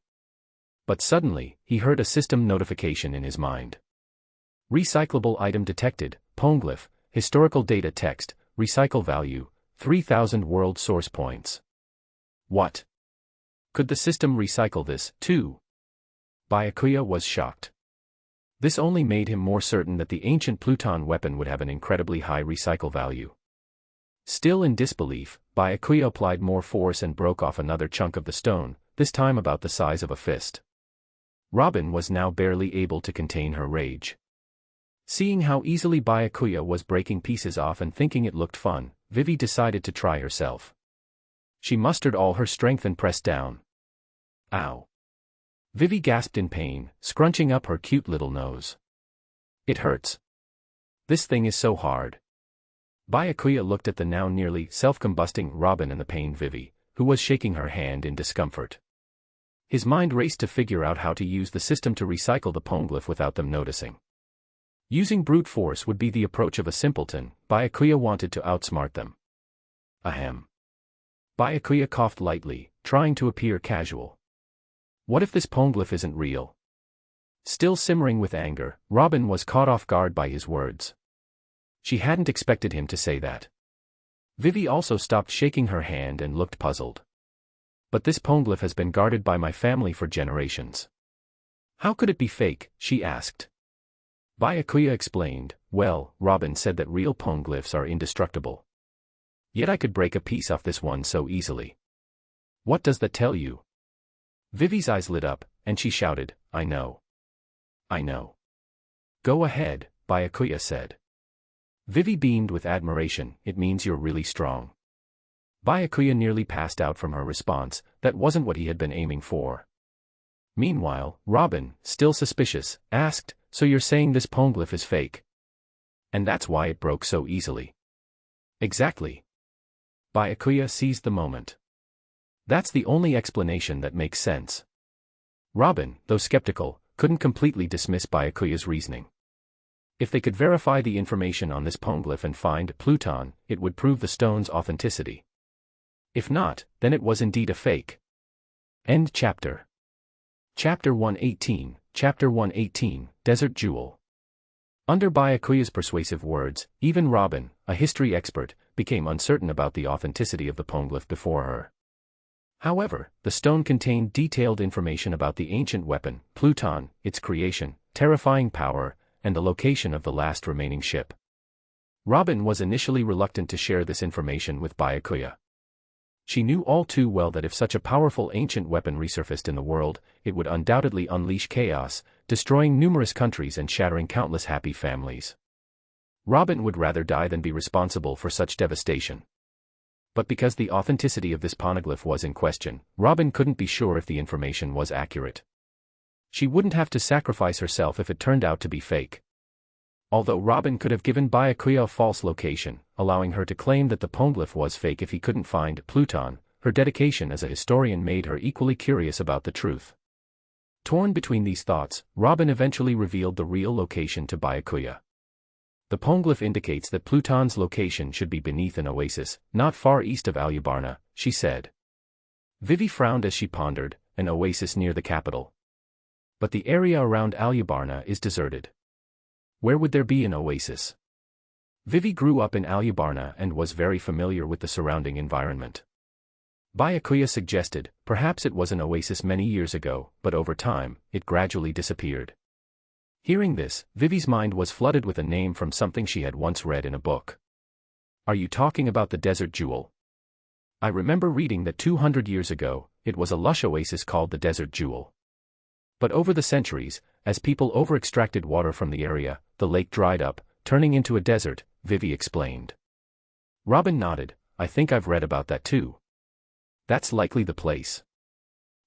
But suddenly, he heard a system notification in his mind. Recyclable item detected, Poneglyph, historical data text, recycle value, 3,000 world source points. What? Could the system recycle this, too? Byakuya was shocked. This only made him more certain that the ancient Pluton weapon would have an incredibly high recycle value. Still in disbelief, Byakuya applied more force and broke off another chunk of the stone, this time about the size of a fist. Robin was now barely able to contain her rage. Seeing how easily Byakuya was breaking pieces off and thinking it looked fun, Vivi decided to try herself. She mustered all her strength and pressed down. Ow! Vivi gasped in pain, scrunching up her cute little nose. It hurts. This thing is so hard. Byakuya looked at the now nearly self-combusting Robin and the pained Vivi, who was shaking her hand in discomfort. His mind raced to figure out how to use the system to recycle the Poneglyph without them noticing. Using brute force would be the approach of a simpleton. Byakuya wanted to outsmart them. Ahem. Byakuya coughed lightly, trying to appear casual. What if this Poneglyph isn't real? Still simmering with anger, Robin was caught off guard by his words. She hadn't expected him to say that. Vivi also stopped shaking her hand and looked puzzled. But this Poneglyph has been guarded by my family for generations. How could it be fake? She asked. Byakuya explained, well, Robin said that real Poneglyphs are indestructible. Yet I could break a piece off this one so easily. What does that tell you? Vivi's eyes lit up, and she shouted, I know. I know. Go ahead, Byakuya said. Vivi beamed with admiration, it means you're really strong. Byakuya nearly passed out from her response, that wasn't what he had been aiming for. Meanwhile, Robin, still suspicious, asked, so you're saying this Poneglyph is fake? And that's why it broke so easily. Exactly. Byakuya seized the moment. That's the only explanation that makes sense. Robin, though skeptical, couldn't completely dismiss Byakuya's reasoning. If they could verify the information on this Poneglyph and find Pluton, it would prove the stone's authenticity. If not, then it was indeed a fake. End chapter. Chapter 118, Chapter 118, Desert Jewel. Under Byakuya's persuasive words, even Robin, a history expert, became uncertain about the authenticity of the Poneglyph before her. However, the stone contained detailed information about the ancient weapon, Pluton, its creation, terrifying power, and the location of the last remaining ship. Robin was initially reluctant to share this information with Byakuya. She knew all too well that if such a powerful ancient weapon resurfaced in the world, it would undoubtedly unleash chaos, destroying numerous countries and shattering countless happy families. Robin would rather die than be responsible for such devastation. But because the authenticity of this Poneglyph was in question, Robin couldn't be sure if the information was accurate. She wouldn't have to sacrifice herself if it turned out to be fake. Although Robin could have given Byakuya a false location, allowing her to claim that the Poneglyph was fake if he couldn't find Pluton, her dedication as a historian made her equally curious about the truth. Torn between these thoughts, Robin eventually revealed the real location to Byakuya. The Poneglyph indicates that Pluton's location should be beneath an oasis, not far east of Alubarna, she said. Vivi frowned as she pondered, an oasis near the capital. But the area around Alubarna is deserted. Where would there be an oasis? Vivi grew up in Alubarna and was very familiar with the surrounding environment. Byakuya suggested, perhaps it was an oasis many years ago, but over time, it gradually disappeared. Hearing this, Vivi's mind was flooded with a name from something she had once read in a book. Are you talking about the Desert Jewel? I remember reading that 200 years ago, it was a lush oasis called the Desert Jewel. But over the centuries, as people over-extracted water from the area, the lake dried up, turning into a desert, Vivi explained. Robin nodded, I think I've read about that too. That's likely the place.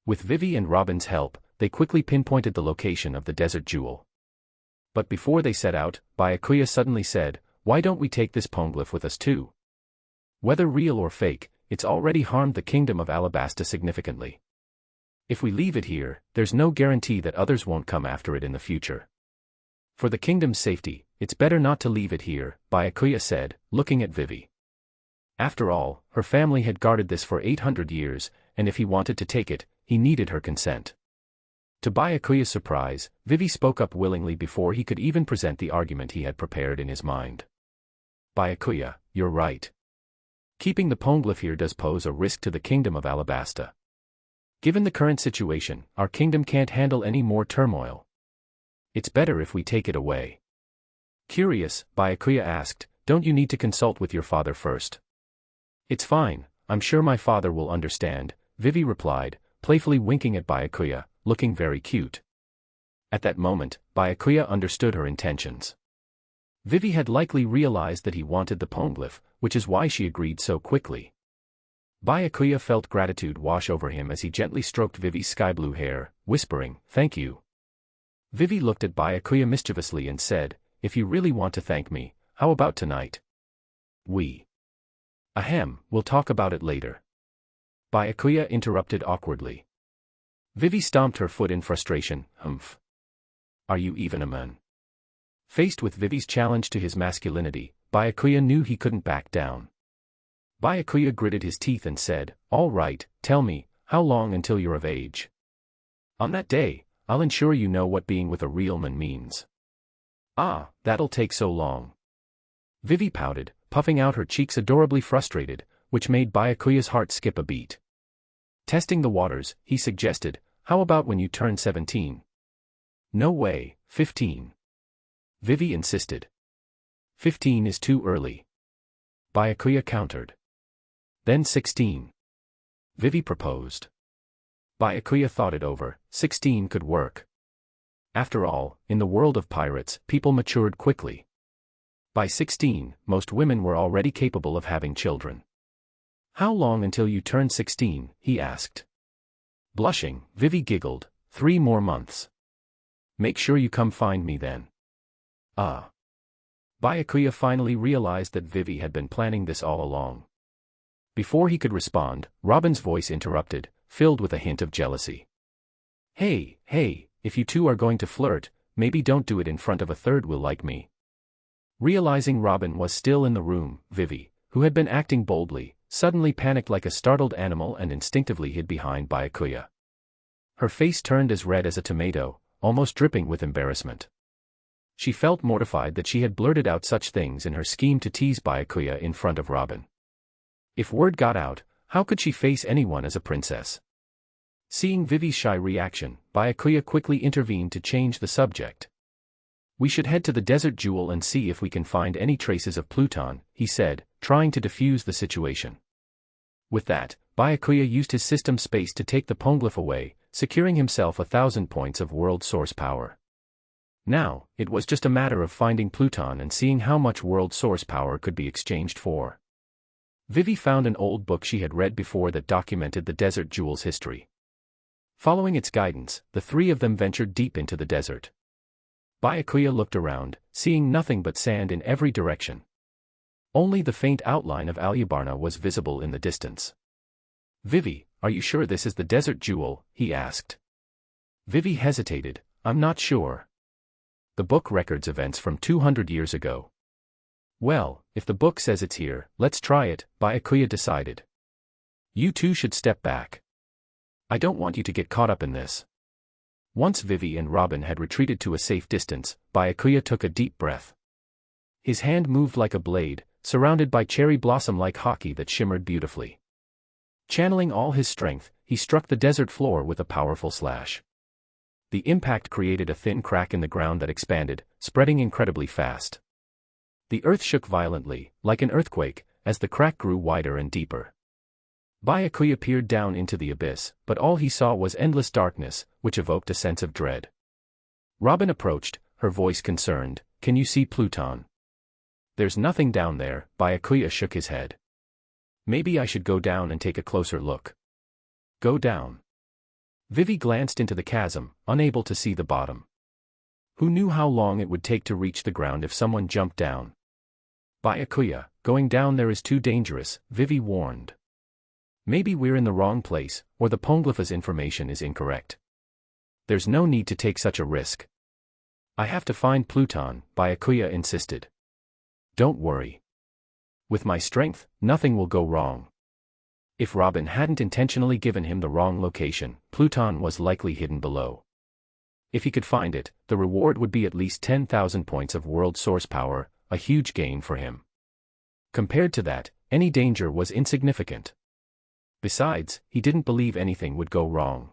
With Vivi and Robin's help, they quickly pinpointed the location of the Desert Jewel. But before they set out, Byakuya suddenly said, why don't we take this Poneglyph with us too? Whether real or fake, it's already harmed the kingdom of Alabasta significantly. If we leave it here, there's no guarantee that others won't come after it in the future. For the kingdom's safety, it's better not to leave it here, Byakuya said, looking at Vivi. After all, her family had guarded this for 800 years, and if he wanted to take it, he needed her consent. To Byakuya's surprise, Vivi spoke up willingly before he could even present the argument he had prepared in his mind. Byakuya, you're right. Keeping the Poneglyph here does pose a risk to the kingdom of Alabasta. Given the current situation, our kingdom can't handle any more turmoil. It's better if we take it away. Curious, Byakuya asked, don't you need to consult with your father first? It's fine, I'm sure my father will understand, Vivi replied, playfully winking at Byakuya, looking very cute. At that moment, Byakuya understood her intentions. Vivi had likely realized that he wanted the Poneglyph, which is why she agreed so quickly. Byakuya felt gratitude wash over him as he gently stroked Vivi's sky-blue hair, whispering, thank you. Vivi looked at Byakuya mischievously and said, if you really want to thank me, how about tonight? Ahem, we'll talk about it later. Byakuya interrupted awkwardly. Vivi stomped her foot in frustration. Humph. Are you even a man? Faced with Vivi's challenge to his masculinity, Byakuya knew he couldn't back down. Byakuya gritted his teeth and said, "All right, tell me, how long until you're of age? On that day, I'll ensure you know what being with a real man means." "Ah, that'll take so long." Vivi pouted, puffing out her cheeks adorably frustrated, which made Byakuya's heart skip a beat. Testing the waters, he suggested, "How about when you turn 17? "No way, 15. Vivi insisted. 15 is too early. Byakuya countered. Then 16. Vivi proposed. Byakuya thought it over. 16 could work. After all, in the world of pirates, people matured quickly. By 16, most women were already capable of having children. "How long until you turn 16, he asked. Blushing, Vivi giggled, 3 more months. "Make sure you come find me then." "Ah." Byakuya finally realized that Vivi had been planning this all along. Before he could respond, Robin's voice interrupted, filled with a hint of jealousy. Hey, if you two are going to flirt, maybe don't do it in front of a third will like me." Realizing Robin was still in the room, Vivi, who had been acting boldly, suddenly panicked like a startled animal and instinctively hid behind Byakuya. Her face turned as red as a tomato, almost dripping with embarrassment. She felt mortified that she had blurted out such things in her scheme to tease Byakuya in front of Robin. If word got out, how could she face anyone as a princess? Seeing Vivi's shy reaction, Byakuya quickly intervened to change the subject. "We should head to the desert jewel and see if we can find any traces of Pluton," he said, trying to defuse the situation. With that, Byakuya used his system space to take the Poneglyph away, securing himself 1,000 points of world source power. Now, it was just a matter of finding Pluton and seeing how much world source power could be exchanged for. Vivi found an old book she had read before that documented the desert jewel's history. Following its guidance, the three of them ventured deep into the desert. Byakuya looked around, seeing nothing but sand in every direction. Only the faint outline of Alubarna was visible in the distance. "Vivi, are you sure this is the desert jewel?" he asked. Vivi hesitated. "I'm not sure. The book records events from 200 years ago." "Well, if the book says it's here, let's try it," Byakuya decided. "You two should step back. I don't want you to get caught up in this." Once Vivi and Robin had retreated to a safe distance, Byakuya took a deep breath. His hand moved like a blade, surrounded by cherry blossom-like hockey that shimmered beautifully. Channeling all his strength, he struck the desert floor with a powerful slash. The impact created a thin crack in the ground that expanded, spreading incredibly fast. The earth shook violently, like an earthquake, as the crack grew wider and deeper. Byakuya peered down into the abyss, but all he saw was endless darkness, which evoked a sense of dread. Robin approached, her voice concerned. "Can you see Pluton?" "There's nothing down there," Byakuya shook his head. "Maybe I should go down and take a closer look." "Go down." Vivi glanced into the chasm, unable to see the bottom. Who knew how long it would take to reach the ground if someone jumped down? "Byakuya, going down there is too dangerous," Vivi warned. "Maybe we're in the wrong place, or the Poneglyph's information is incorrect. There's no need to take such a risk." "I have to find Pluton," Byakuya insisted. "Don't worry. With my strength, nothing will go wrong." If Robin hadn't intentionally given him the wrong location, Pluton was likely hidden below. If he could find it, the reward would be at least 10,000 points of world source power, a huge gain for him. Compared to that, any danger was insignificant. Besides, he didn't believe anything would go wrong.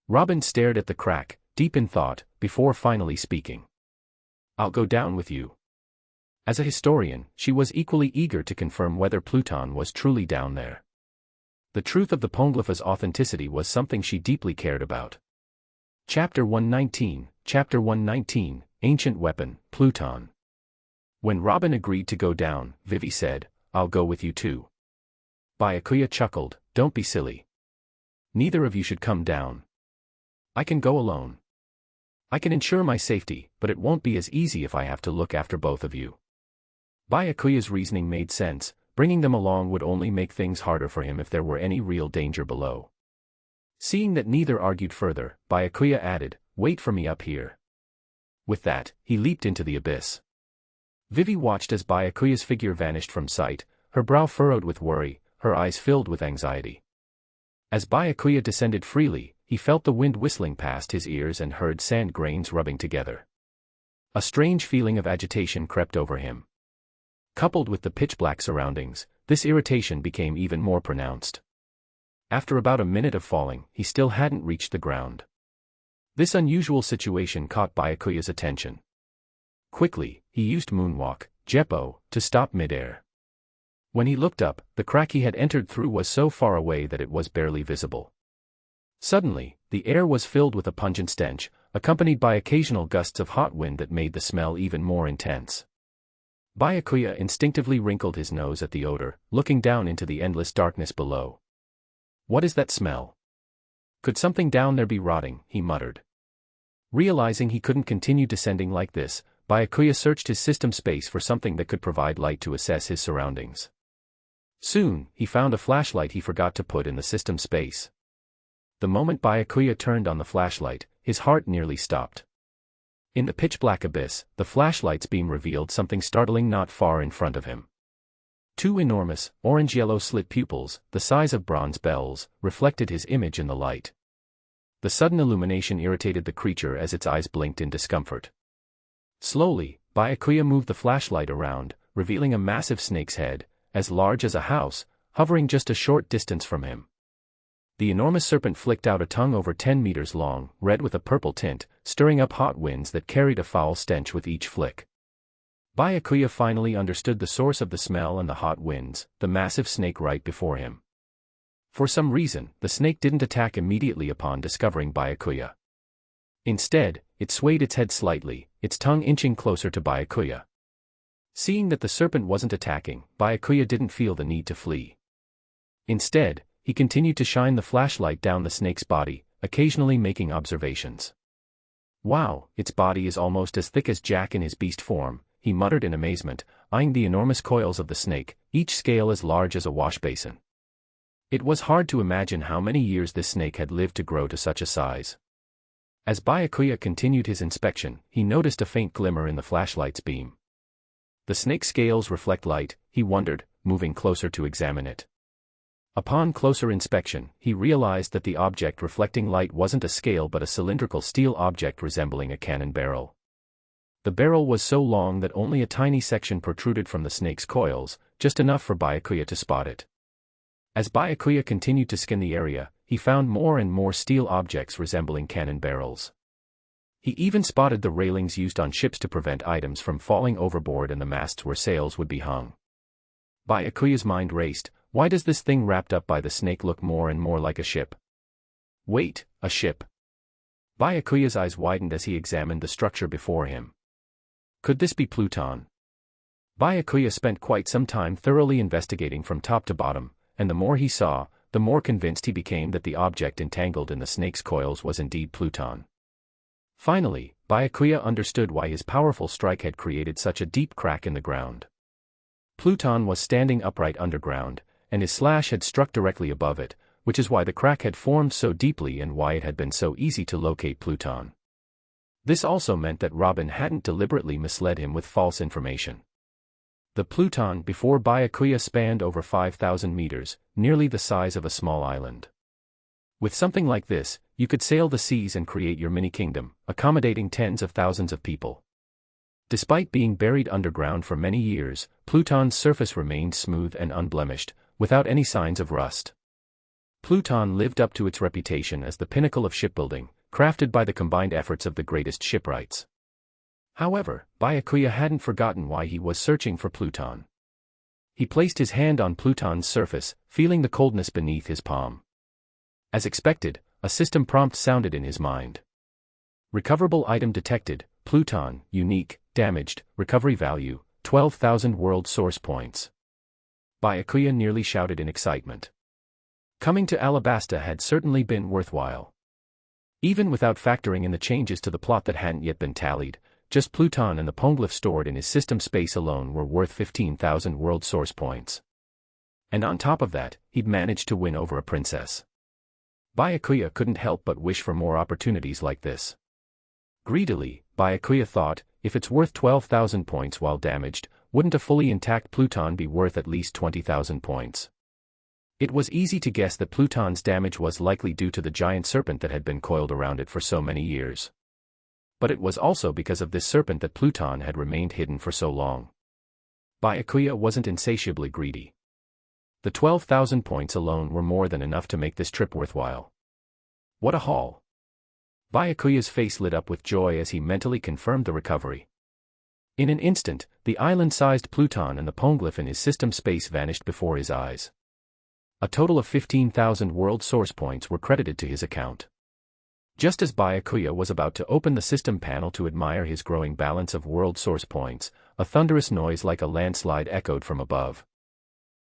Robin stared at the crack, deep in thought, before finally speaking. "I'll go down with you." As a historian, she was equally eager to confirm whether Pluton was truly down there. The truth of the Poneglyph's authenticity was something she deeply cared about. Chapter 119, Ancient Weapon, Pluton. When Robin agreed to go down, Vivi said, "I'll go with you too." Byakuya chuckled, "Don't be silly. Neither of you should come down. I can go alone. I can ensure my safety, but it won't be as easy if I have to look after both of you." Byakuya's reasoning made sense. Bringing them along would only make things harder for him if there were any real danger below. Seeing that neither argued further, Byakuya added, "Wait for me up here." With that, he leaped into the abyss. Vivi watched as Byakuya's figure vanished from sight, her brow furrowed with worry, her eyes filled with anxiety. As Byakuya descended freely, he felt the wind whistling past his ears and heard sand grains rubbing together. A strange feeling of agitation crept over him. Coupled with the pitch-black surroundings, this irritation became even more pronounced. After about a minute of falling, he still hadn't reached the ground. This unusual situation caught Byakuya's attention. Quickly, he used Moonwalk, Jeppo, to stop midair. When he looked up, the crack he had entered through was so far away that it was barely visible. Suddenly, the air was filled with a pungent stench, accompanied by occasional gusts of hot wind that made the smell even more intense. Byakuya instinctively wrinkled his nose at the odor, looking down into the endless darkness below. "What is that smell? Could something down there be rotting?" he muttered. Realizing he couldn't continue descending like this, Byakuya searched his system space for something that could provide light to assess his surroundings. Soon, he found a flashlight he forgot to put in the system space. The moment Byakuya turned on the flashlight, his heart nearly stopped. In the pitch-black abyss, the flashlight's beam revealed something startling not far in front of him. Two enormous, orange-yellow slit pupils, the size of bronze bells, reflected his image in the light. The sudden illumination irritated the creature as its eyes blinked in discomfort. Slowly, Byakuya moved the flashlight around, revealing a massive snake's head, as large as a house, hovering just a short distance from him. The enormous serpent flicked out a tongue over 10 meters long, red with a purple tint, stirring up hot winds that carried a foul stench with each flick. Byakuya finally understood the source of the smell and the hot winds, the massive snake right before him. For some reason, the snake didn't attack immediately upon discovering Byakuya. Instead, it swayed its head slightly, its tongue inching closer to Byakuya. Seeing that the serpent wasn't attacking, Byakuya didn't feel the need to flee. Instead, he continued to shine the flashlight down the snake's body, occasionally making observations. "Wow, its body is almost as thick as Jack in his beast form," he muttered in amazement, eyeing the enormous coils of the snake, each scale as large as a wash basin. It was hard to imagine how many years this snake had lived to grow to such a size. As Byakuya continued his inspection, he noticed a faint glimmer in the flashlight's beam. The snake's scales reflect light, he wondered, moving closer to examine it. Upon closer inspection, he realized that the object reflecting light wasn't a scale but a cylindrical steel object resembling a cannon barrel. The barrel was so long that only a tiny section protruded from the snake's coils, just enough for Byakuya to spot it. As Byakuya continued to scan the area, he found more and more steel objects resembling cannon barrels. He even spotted the railings used on ships to prevent items from falling overboard and the masts where sails would be hung. Byakuya's mind raced. Why does this thing wrapped up by the snake look more and more like a ship? Wait, a ship? Byakuya's eyes widened as he examined the structure before him. Could this be Pluton? Byakuya spent quite some time thoroughly investigating from top to bottom, and the more he saw, the more convinced he became that the object entangled in the snake's coils was indeed Pluton. Finally, Byakuya understood why his powerful strike had created such a deep crack in the ground. Pluton was standing upright underground, and his slash had struck directly above it, which is why the crack had formed so deeply and why it had been so easy to locate Pluton. This also meant that Robin hadn't deliberately misled him with false information. The Pluton before Byakuya spanned over 5,000 meters, nearly the size of a small island. With something like this, you could sail the seas and create your mini-kingdom, accommodating tens of thousands of people. Despite being buried underground for many years, Pluton's surface remained smooth and unblemished, without any signs of rust. Pluton lived up to its reputation as the pinnacle of shipbuilding, crafted by the combined efforts of the greatest shipwrights. However, Byakuya hadn't forgotten why he was searching for Pluton. He placed his hand on Pluton's surface, feeling the coldness beneath his palm. As expected, a system prompt sounded in his mind. Recoverable item detected, Pluton, unique, damaged, recovery value, 12,000 world source points. Byakuya nearly shouted in excitement. Coming to Alabasta had certainly been worthwhile. Even without factoring in the changes to the plot that hadn't yet been tallied, just Pluton and the Poneglyph stored in his system space alone were worth 15,000 world source points. And on top of that, he'd managed to win over a princess. Byakuya couldn't help but wish for more opportunities like this. Greedily, Byakuya thought, if it's worth 12,000 points while damaged, wouldn't a fully intact Pluton be worth at least 20,000 points? It was easy to guess that Pluton's damage was likely due to the giant serpent that had been coiled around it for so many years. But it was also because of this serpent that Pluton had remained hidden for so long. Byakuya wasn't insatiably greedy. The 12,000 points alone were more than enough to make this trip worthwhile. What a haul! Byakuya's face lit up with joy as he mentally confirmed the recovery. In an instant, the island-sized Pluton and the Poneglyph in his system space vanished before his eyes. A total of 15,000 world source points were credited to his account. Just as Byakuya was about to open the system panel to admire his growing balance of world source points, a thunderous noise like a landslide echoed from above.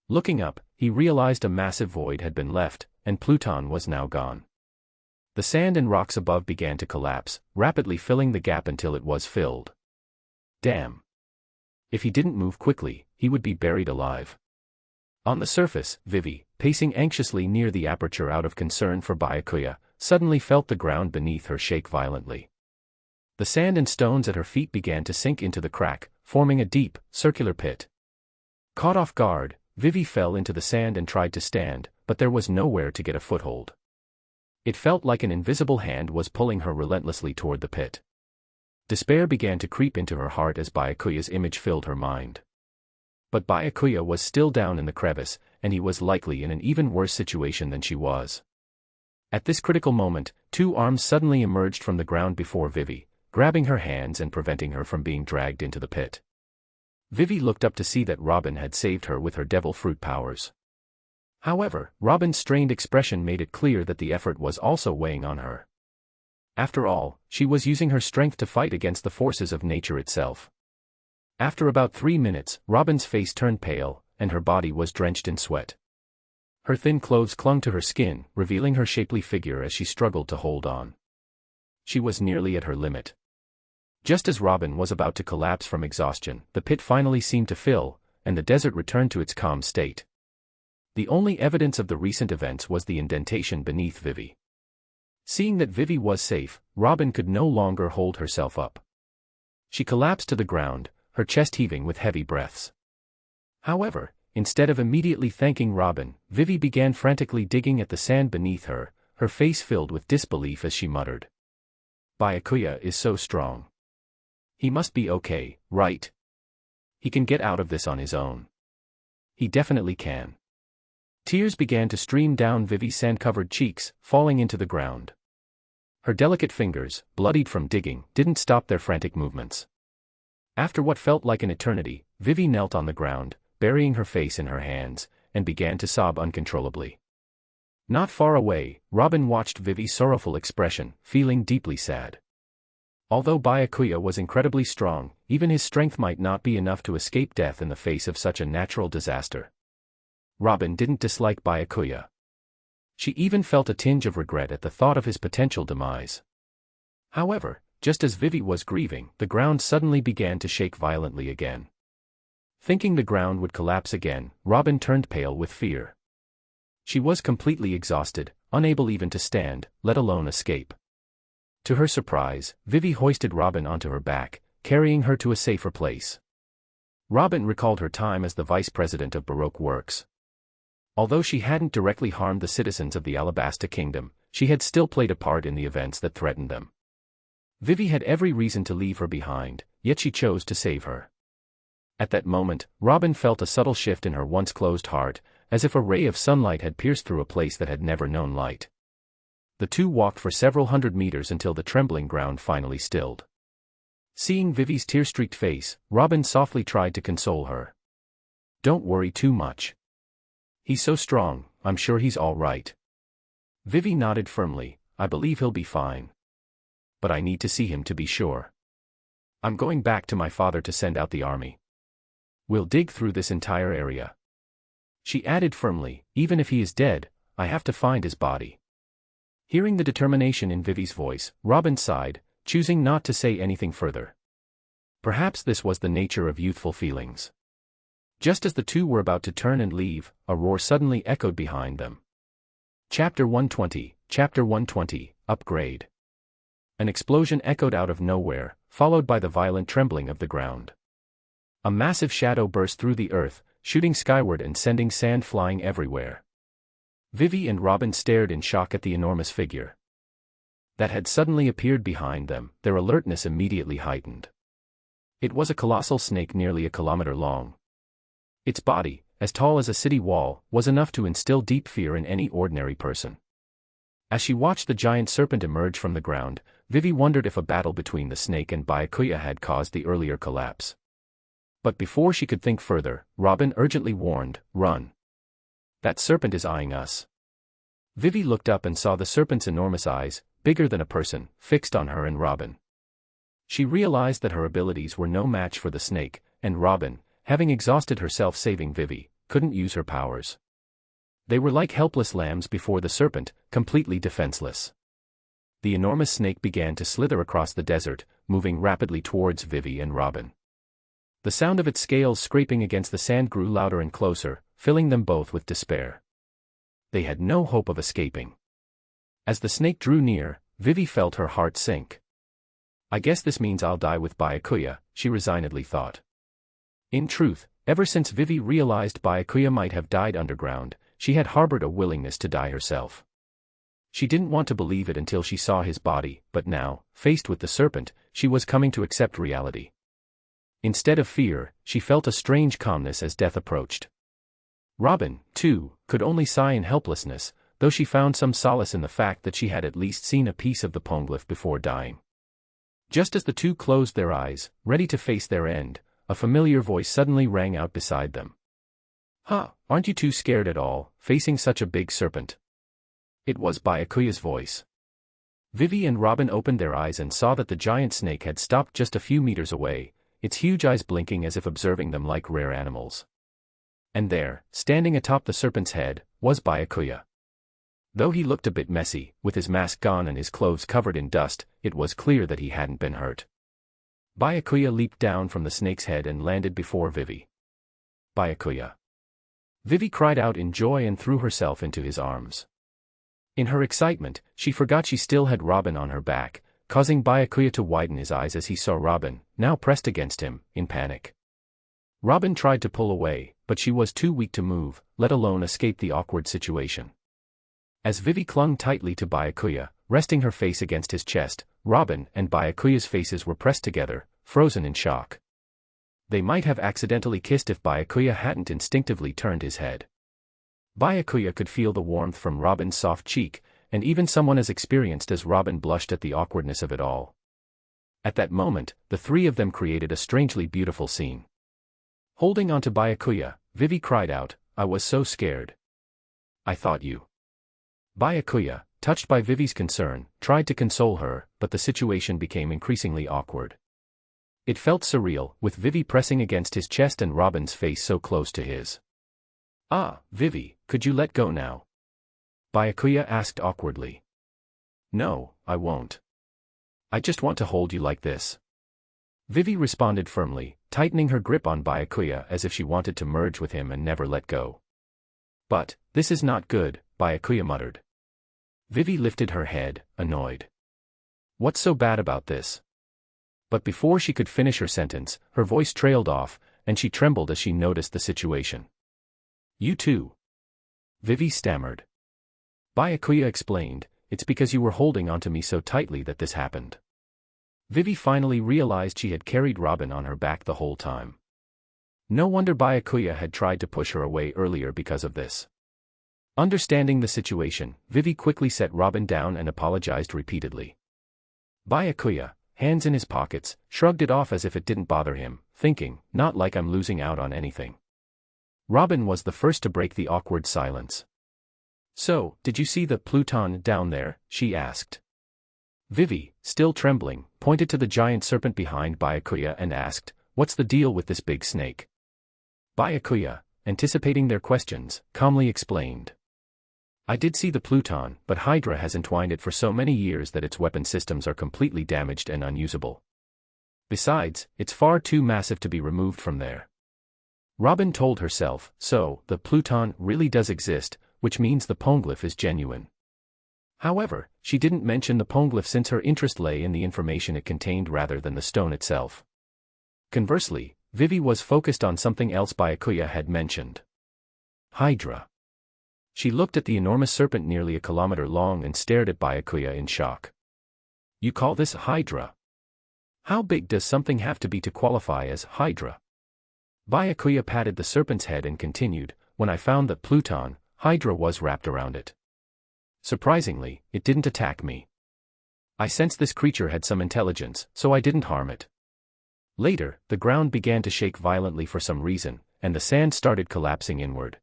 Looking up, he realized a massive void had been left, and Pluton was now gone. The sand and rocks above began to collapse, rapidly filling the gap until it was filled. Damn! If he didn't move quickly, he would be buried alive. On the surface, Vivi, pacing anxiously near the aperture out of concern for Byakuya, suddenly felt the ground beneath her shake violently. The sand and stones at her feet began to sink into the crack, forming a deep, circular pit. Caught off guard, Vivi fell into the sand and tried to stand, but there was nowhere to get a foothold. It felt like an invisible hand was pulling her relentlessly toward the pit. Despair began to creep into her heart as Byakuya's image filled her mind. But Byakuya was still down in the crevice, and he was likely in an even worse situation than she was. At this critical moment, two arms suddenly emerged from the ground before Vivi, grabbing her hands and preventing her from being dragged into the pit. Vivi looked up to see that Robin had saved her with her devil fruit powers. However, Robin's strained expression made it clear that the effort was also weighing on her. After all, she was using her strength to fight against the forces of nature itself. After about 3 minutes, Robin's face turned pale, and her body was drenched in sweat. Her thin clothes clung to her skin, revealing her shapely figure as she struggled to hold on. She was nearly at her limit. Just as Robin was about to collapse from exhaustion, the pit finally seemed to fill, and the desert returned to its calm state. The only evidence of the recent events was the indentation beneath Vivi. Seeing that Vivi was safe, Robin could no longer hold herself up. She collapsed to the ground, her chest heaving with heavy breaths. However, instead of immediately thanking Robin, Vivi began frantically digging at the sand beneath her, her face filled with disbelief as she muttered. Byakuya is so strong. He must be okay, right? He can get out of this on his own. He definitely can. Tears began to stream down Vivi's sand-covered cheeks, falling into the ground. Her delicate fingers, bloodied from digging, didn't stop their frantic movements. After what felt like an eternity, Vivi knelt on the ground, burying her face in her hands, and began to sob uncontrollably. Not far away, Robin watched Vivi's sorrowful expression, feeling deeply sad. Although Byakuya was incredibly strong, even his strength might not be enough to escape death in the face of such a natural disaster. Robin didn't dislike Byakuya. She even felt a tinge of regret at the thought of his potential demise. However, just as Vivi was grieving, the ground suddenly began to shake violently again. Thinking the ground would collapse again, Robin turned pale with fear. She was completely exhausted, unable even to stand, let alone escape. To her surprise, Vivi hoisted Robin onto her back, carrying her to a safer place. Robin recalled her time as the vice president of Baroque Works. Although she hadn't directly harmed the citizens of the Alabasta kingdom, she had still played a part in the events that threatened them. Vivi had every reason to leave her behind, yet she chose to save her. At that moment, Robin felt a subtle shift in her once closed heart, as if a ray of sunlight had pierced through a place that had never known light. The two walked for several hundred meters until the trembling ground finally stilled. Seeing Vivi's tear-streaked face, Robin softly tried to console her. "Don't worry too much. He's so strong, I'm sure he's all right." Vivi nodded firmly. "I believe he'll be fine. But I need to see him to be sure. I'm going back to my father to send out the army. We'll dig through this entire area." She added firmly, "Even if he is dead, I have to find his body." Hearing the determination in Vivi's voice, Robin sighed, choosing not to say anything further. Perhaps this was the nature of youthful feelings. Just as the two were about to turn and leave, a roar suddenly echoed behind them. Chapter 120, Chapter 120, Upgrade. An explosion echoed out of nowhere, followed by the violent trembling of the ground. A massive shadow burst through the earth, shooting skyward and sending sand flying everywhere. Vivi and Robin stared in shock at the enormous figure that had suddenly appeared behind them, their alertness immediately heightened. It was a colossal snake nearly a kilometer long. Its body, as tall as a city wall, was enough to instill deep fear in any ordinary person. As she watched the giant serpent emerge from the ground, Vivi wondered if a battle between the snake and Byakuya had caused the earlier collapse. But before she could think further, Robin urgently warned, "Run. That serpent is eyeing us." Vivi looked up and saw the serpent's enormous eyes, bigger than a person, fixed on her and Robin. She realized that her abilities were no match for the snake, and Robin, having exhausted herself saving Vivi, couldn't use her powers. They were like helpless lambs before the serpent, completely defenseless. The enormous snake began to slither across the desert, moving rapidly towards Vivi and Robin. The sound of its scales scraping against the sand grew louder and closer, filling them both with despair. They had no hope of escaping. As the snake drew near, Vivi felt her heart sink. "I guess this means I'll die with Byakuya," she resignedly thought. In truth, ever since Vivi realized Byakuya might have died underground, she had harbored a willingness to die herself. She didn't want to believe it until she saw his body, but now, faced with the serpent, she was coming to accept reality. Instead of fear, she felt a strange calmness as death approached. Robin, too, could only sigh in helplessness, though she found some solace in the fact that she had at least seen a piece of the Poneglyph before dying. Just as the two closed their eyes, ready to face their end, a familiar voice suddenly rang out beside them. "Huh, aren't you too scared at all, facing such a big serpent?" It was Byakuya's voice. Vivi and Robin opened their eyes and saw that the giant snake had stopped just a few meters away, its huge eyes blinking as if observing them like rare animals. And there, standing atop the serpent's head, was Byakuya. Though he looked a bit messy, with his mask gone and his clothes covered in dust, it was clear that he hadn't been hurt. Byakuya leaped down from the snake's head and landed before Vivi. "Byakuya!" Vivi cried out in joy and threw herself into his arms. In her excitement, she forgot she still had Robin on her back, causing Byakuya to widen his eyes as he saw Robin, now pressed against him, in panic. Robin tried to pull away, but she was too weak to move, let alone escape the awkward situation. As Vivi clung tightly to Byakuya, resting her face against his chest, Robin and Byakuya's faces were pressed together, frozen in shock. They might have accidentally kissed if Byakuya hadn't instinctively turned his head. Byakuya could feel the warmth from Robin's soft cheek, and even someone as experienced as Robin blushed at the awkwardness of it all. At that moment, the three of them created a strangely beautiful scene. Holding onto Byakuya, Vivi cried out, "I was so scared. I thought you." Byakuya, touched by Vivi's concern, tried to console her, but the situation became increasingly awkward. It felt surreal, with Vivi pressing against his chest and Robin's face so close to his. "Ah, Vivi, could you let go now?" Byakuya asked awkwardly. "No, I won't. I just want to hold you like this." Vivi responded firmly, tightening her grip on Byakuya as if she wanted to merge with him and never let go. "But, this is not good," Byakuya muttered. Vivi lifted her head, annoyed. "What's so bad about this?" But before she could finish her sentence, her voice trailed off, and she trembled as she noticed the situation. "You too?" Vivi stammered. Byakuya explained, "It's because you were holding onto me so tightly that this happened." Vivi finally realized she had carried Robin on her back the whole time. No wonder Byakuya had tried to push her away earlier because of this. Understanding the situation, Vivi quickly set Robin down and apologized repeatedly. Byakuya, hands in his pockets, shrugged it off as if it didn't bother him, thinking, "Not like I'm losing out on anything." Robin was the first to break the awkward silence. "So, did you see the Pluton down there?" she asked. Vivi, still trembling, pointed to the giant serpent behind Byakuya and asked, "What's the deal with this big snake?" Byakuya, anticipating their questions, calmly explained. "I did see the Pluton, but Hydra has entwined it for so many years that its weapon systems are completely damaged and unusable. Besides, it's far too massive to be removed from there." Robin told herself, so, the Pluton really does exist, which means the Poneglyph is genuine. However, she didn't mention the Poneglyph since her interest lay in the information it contained rather than the stone itself. Conversely, Vivi was focused on something else Byakuya had mentioned. Hydra. She looked at the enormous serpent nearly a kilometer long and stared at Byakuya in shock. You call this Hydra? How big does something have to be to qualify as Hydra? Byakuya patted the serpent's head and continued, when I found that Pluton, Hydra was wrapped around it. Surprisingly, it didn't attack me. I sensed this creature had some intelligence, so I didn't harm it. Later, the ground began to shake violently for some reason, and the sand started collapsing inward.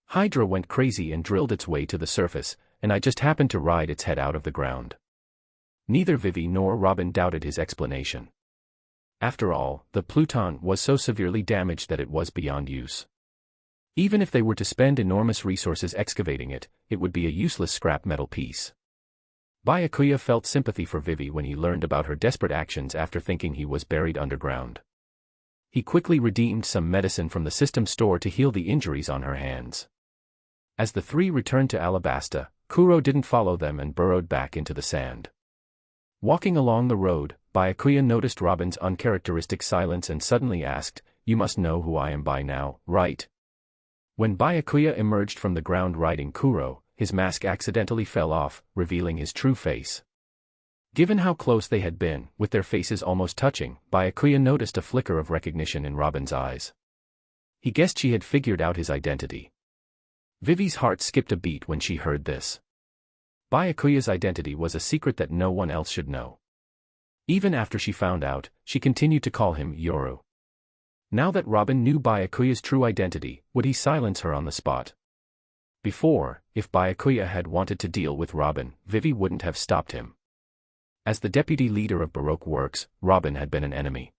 Hydra went crazy and drilled its way to the surface, and I just happened to ride its head out of the ground. Neither Vivi nor Robin doubted his explanation. After all, the Pluton was so severely damaged that it was beyond use. Even if they were to spend enormous resources excavating it, it would be a useless scrap metal piece. Byakuya felt sympathy for Vivi when he learned about her desperate actions after thinking he was buried underground. He quickly redeemed some medicine from the system store to heal the injuries on her hands. As the three returned to Alabasta, Kuro didn't follow them and burrowed back into the sand. Walking along the road, Byakuya noticed Robin's uncharacteristic silence and suddenly asked, "You must know who I am by now, right?" When Byakuya emerged from the ground riding Kuro, his mask accidentally fell off, revealing his true face. Given how close they had been, with their faces almost touching, Byakuya noticed a flicker of recognition in Robin's eyes. He guessed she had figured out his identity. Vivi's heart skipped a beat when she heard this. Byakuya's identity was a secret that no one else should know. Even after she found out, she continued to call him Yoru. Now that Robin knew Byakuya's true identity, would he silence her on the spot? Before, if Byakuya had wanted to deal with Robin, Vivi wouldn't have stopped him. As the deputy leader of Baroque Works, Robin had been an enemy.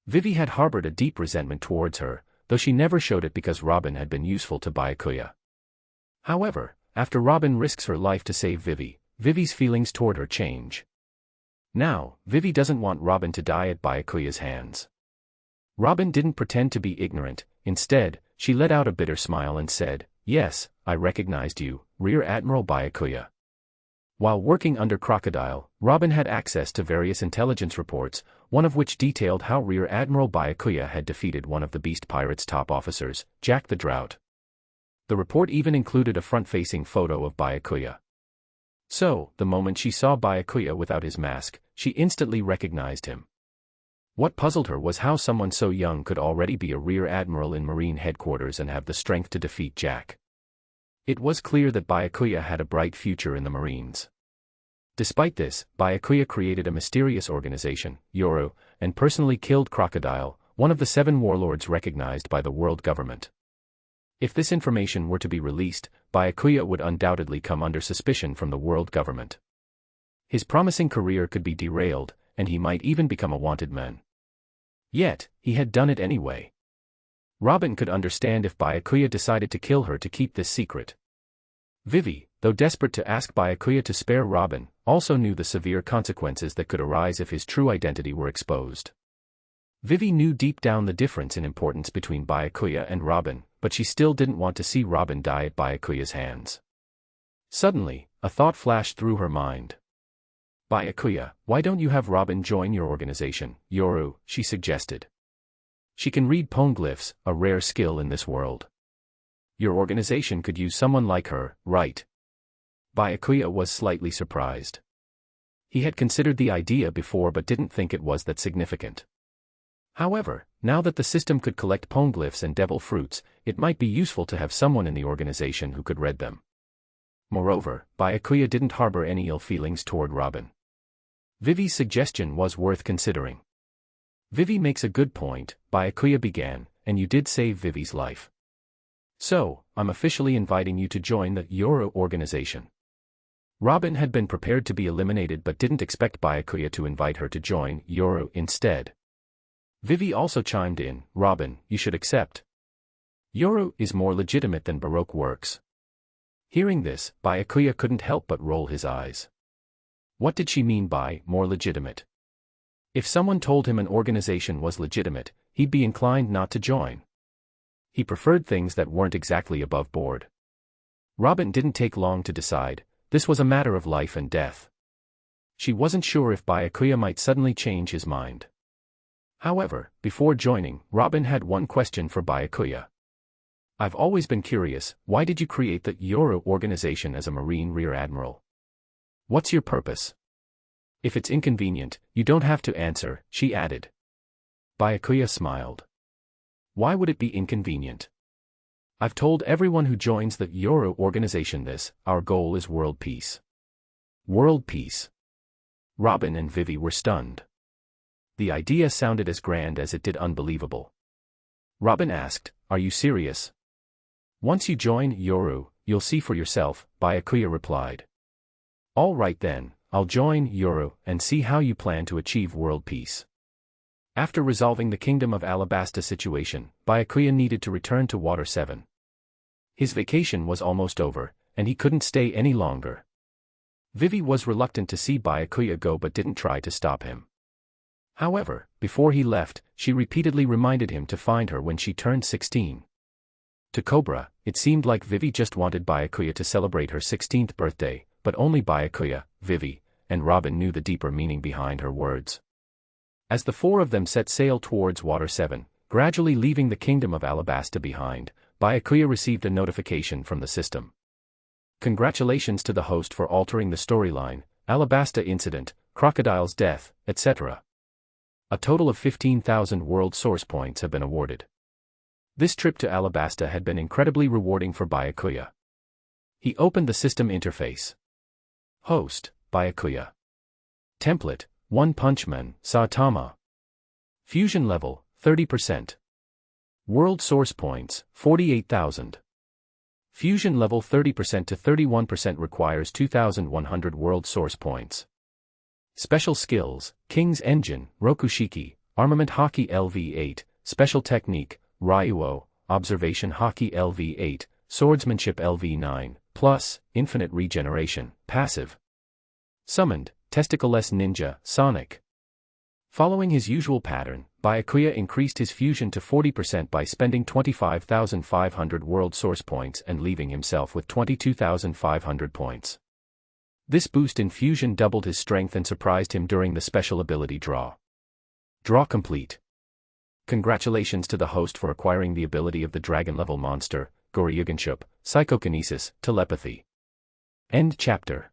Vivi had harbored a deep resentment towards her, though she never showed it because Robin had been useful to Byakuya. However, after Robin risks her life to save Vivi, Vivi's feelings toward her change. Now, Vivi doesn't want Robin to die at Byakuya's hands. Robin didn't pretend to be ignorant. Instead, she let out a bitter smile and said, "Yes, I recognized you, Rear Admiral Byakuya." While working under Crocodile, Robin had access to various intelligence reports, one of which detailed how Rear Admiral Byakuya had defeated one of the Beast Pirates' top officers, Jack the Drought. The report even included a front-facing photo of Byakuya. So, the moment she saw Byakuya without his mask, she instantly recognized him. What puzzled her was how someone so young could already be a Rear Admiral in Marine headquarters and have the strength to defeat Jack. It was clear that Byakuya had a bright future in the Marines. Despite this, Byakuya created a mysterious organization, Yoru, and personally killed Crocodile, one of the 7 warlords recognized by the world government. If this information were to be released, Byakuya would undoubtedly come under suspicion from the world government. His promising career could be derailed, and he might even become a wanted man. Yet, he had done it anyway. Robin could understand if Byakuya decided to kill her to keep this secret. Vivi, though desperate to ask Byakuya to spare Robin, also knew the severe consequences that could arise if his true identity were exposed. Vivi knew deep down the difference in importance between Byakuya and Robin, but she still didn't want to see Robin die at Byakuya's hands. Suddenly, a thought flashed through her mind. "Byakuya, why don't you have Robin join your organization, Yoru?" she suggested. "She can read poneglyphs, a rare skill in this world. Your organization could use someone like her, right?" Byakuya was slightly surprised. He had considered the idea before but didn't think it was that significant. However, now that the system could collect poneglyphs and devil fruits, it might be useful to have someone in the organization who could read them. Moreover, Byakuya didn't harbor any ill feelings toward Robin. Vivi's suggestion was worth considering. "Vivi makes a good point," Byakuya began, "and you did save Vivi's life. So, I'm officially inviting you to join the Yoru organization." Robin had been prepared to be eliminated but didn't expect Byakuya to invite her to join Yoru instead. Vivi also chimed in, "Robin, you should accept. Yoru is more legitimate than Baroque Works." Hearing this, Byakuya couldn't help but roll his eyes. What did she mean by more legitimate? If someone told him an organization was legitimate, he'd be inclined not to join. He preferred things that weren't exactly above board. Robin didn't take long to decide, This was a matter of life and death. She wasn't sure if Byakuya might suddenly change his mind. However, before joining, Robin had one question for Byakuya. I've always been curious, why did you create the Yoru organization as a Marine Rear Admiral? What's your purpose? If it's inconvenient, you don't have to answer, she added. Byakuya smiled. Why would it be inconvenient? I've told everyone who joins the Yoru organization this, our goal is world peace. World peace. Robin and Vivi were stunned. The idea sounded as grand as it did unbelievable. Robin asked, are you serious? Once you join Yoru, you'll see for yourself, Byakuya replied. All right then, I'll join Yoru and see how you plan to achieve world peace. After resolving the Kingdom of Alabasta situation, Byakuya needed to return to Water 7. His vacation was almost over, and he couldn't stay any longer. Vivi was reluctant to see Byakuya go but didn't try to stop him. However, before he left, she repeatedly reminded him to find her when she turned 16. To Cobra, it seemed like Vivi just wanted Byakuya to celebrate her 16th birthday, but only Byakuya, Vivi, and Robin knew the deeper meaning behind her words. As the four of them set sail towards Water 7, gradually leaving the Kingdom of Alabasta behind, Byakuya received a notification from the system. Congratulations to the host for altering the storyline, Alabasta incident, Crocodile's death, etc. A total of 15,000 world source points have been awarded. This trip to Alabasta had been incredibly rewarding for Byakuya. He opened the system interface. Host, Byakuya. Template, One Punch Man, Saitama. Fusion level, 30%. World source points, 48,000. Fusion level 30% to 31% requires 2,100 world source points. Special skills, King's Engine, Rokushiki, Armament Hockey LV8, Special Technique, Ryuo, Observation Hockey LV8, Swordsmanship LV9, plus, Infinite Regeneration, Passive. Summoned, Testicleless Ninja, Sonic. Following his usual pattern, Byakuya increased his fusion to 40% by spending 25,500 world source points and leaving himself with 22,500 points. This boost in fusion doubled his strength and surprised him during the special ability draw. Draw complete. Congratulations to the host for acquiring the ability of the dragon-level monster, Goryuganshup, Psychokinesis, Telepathy. End chapter.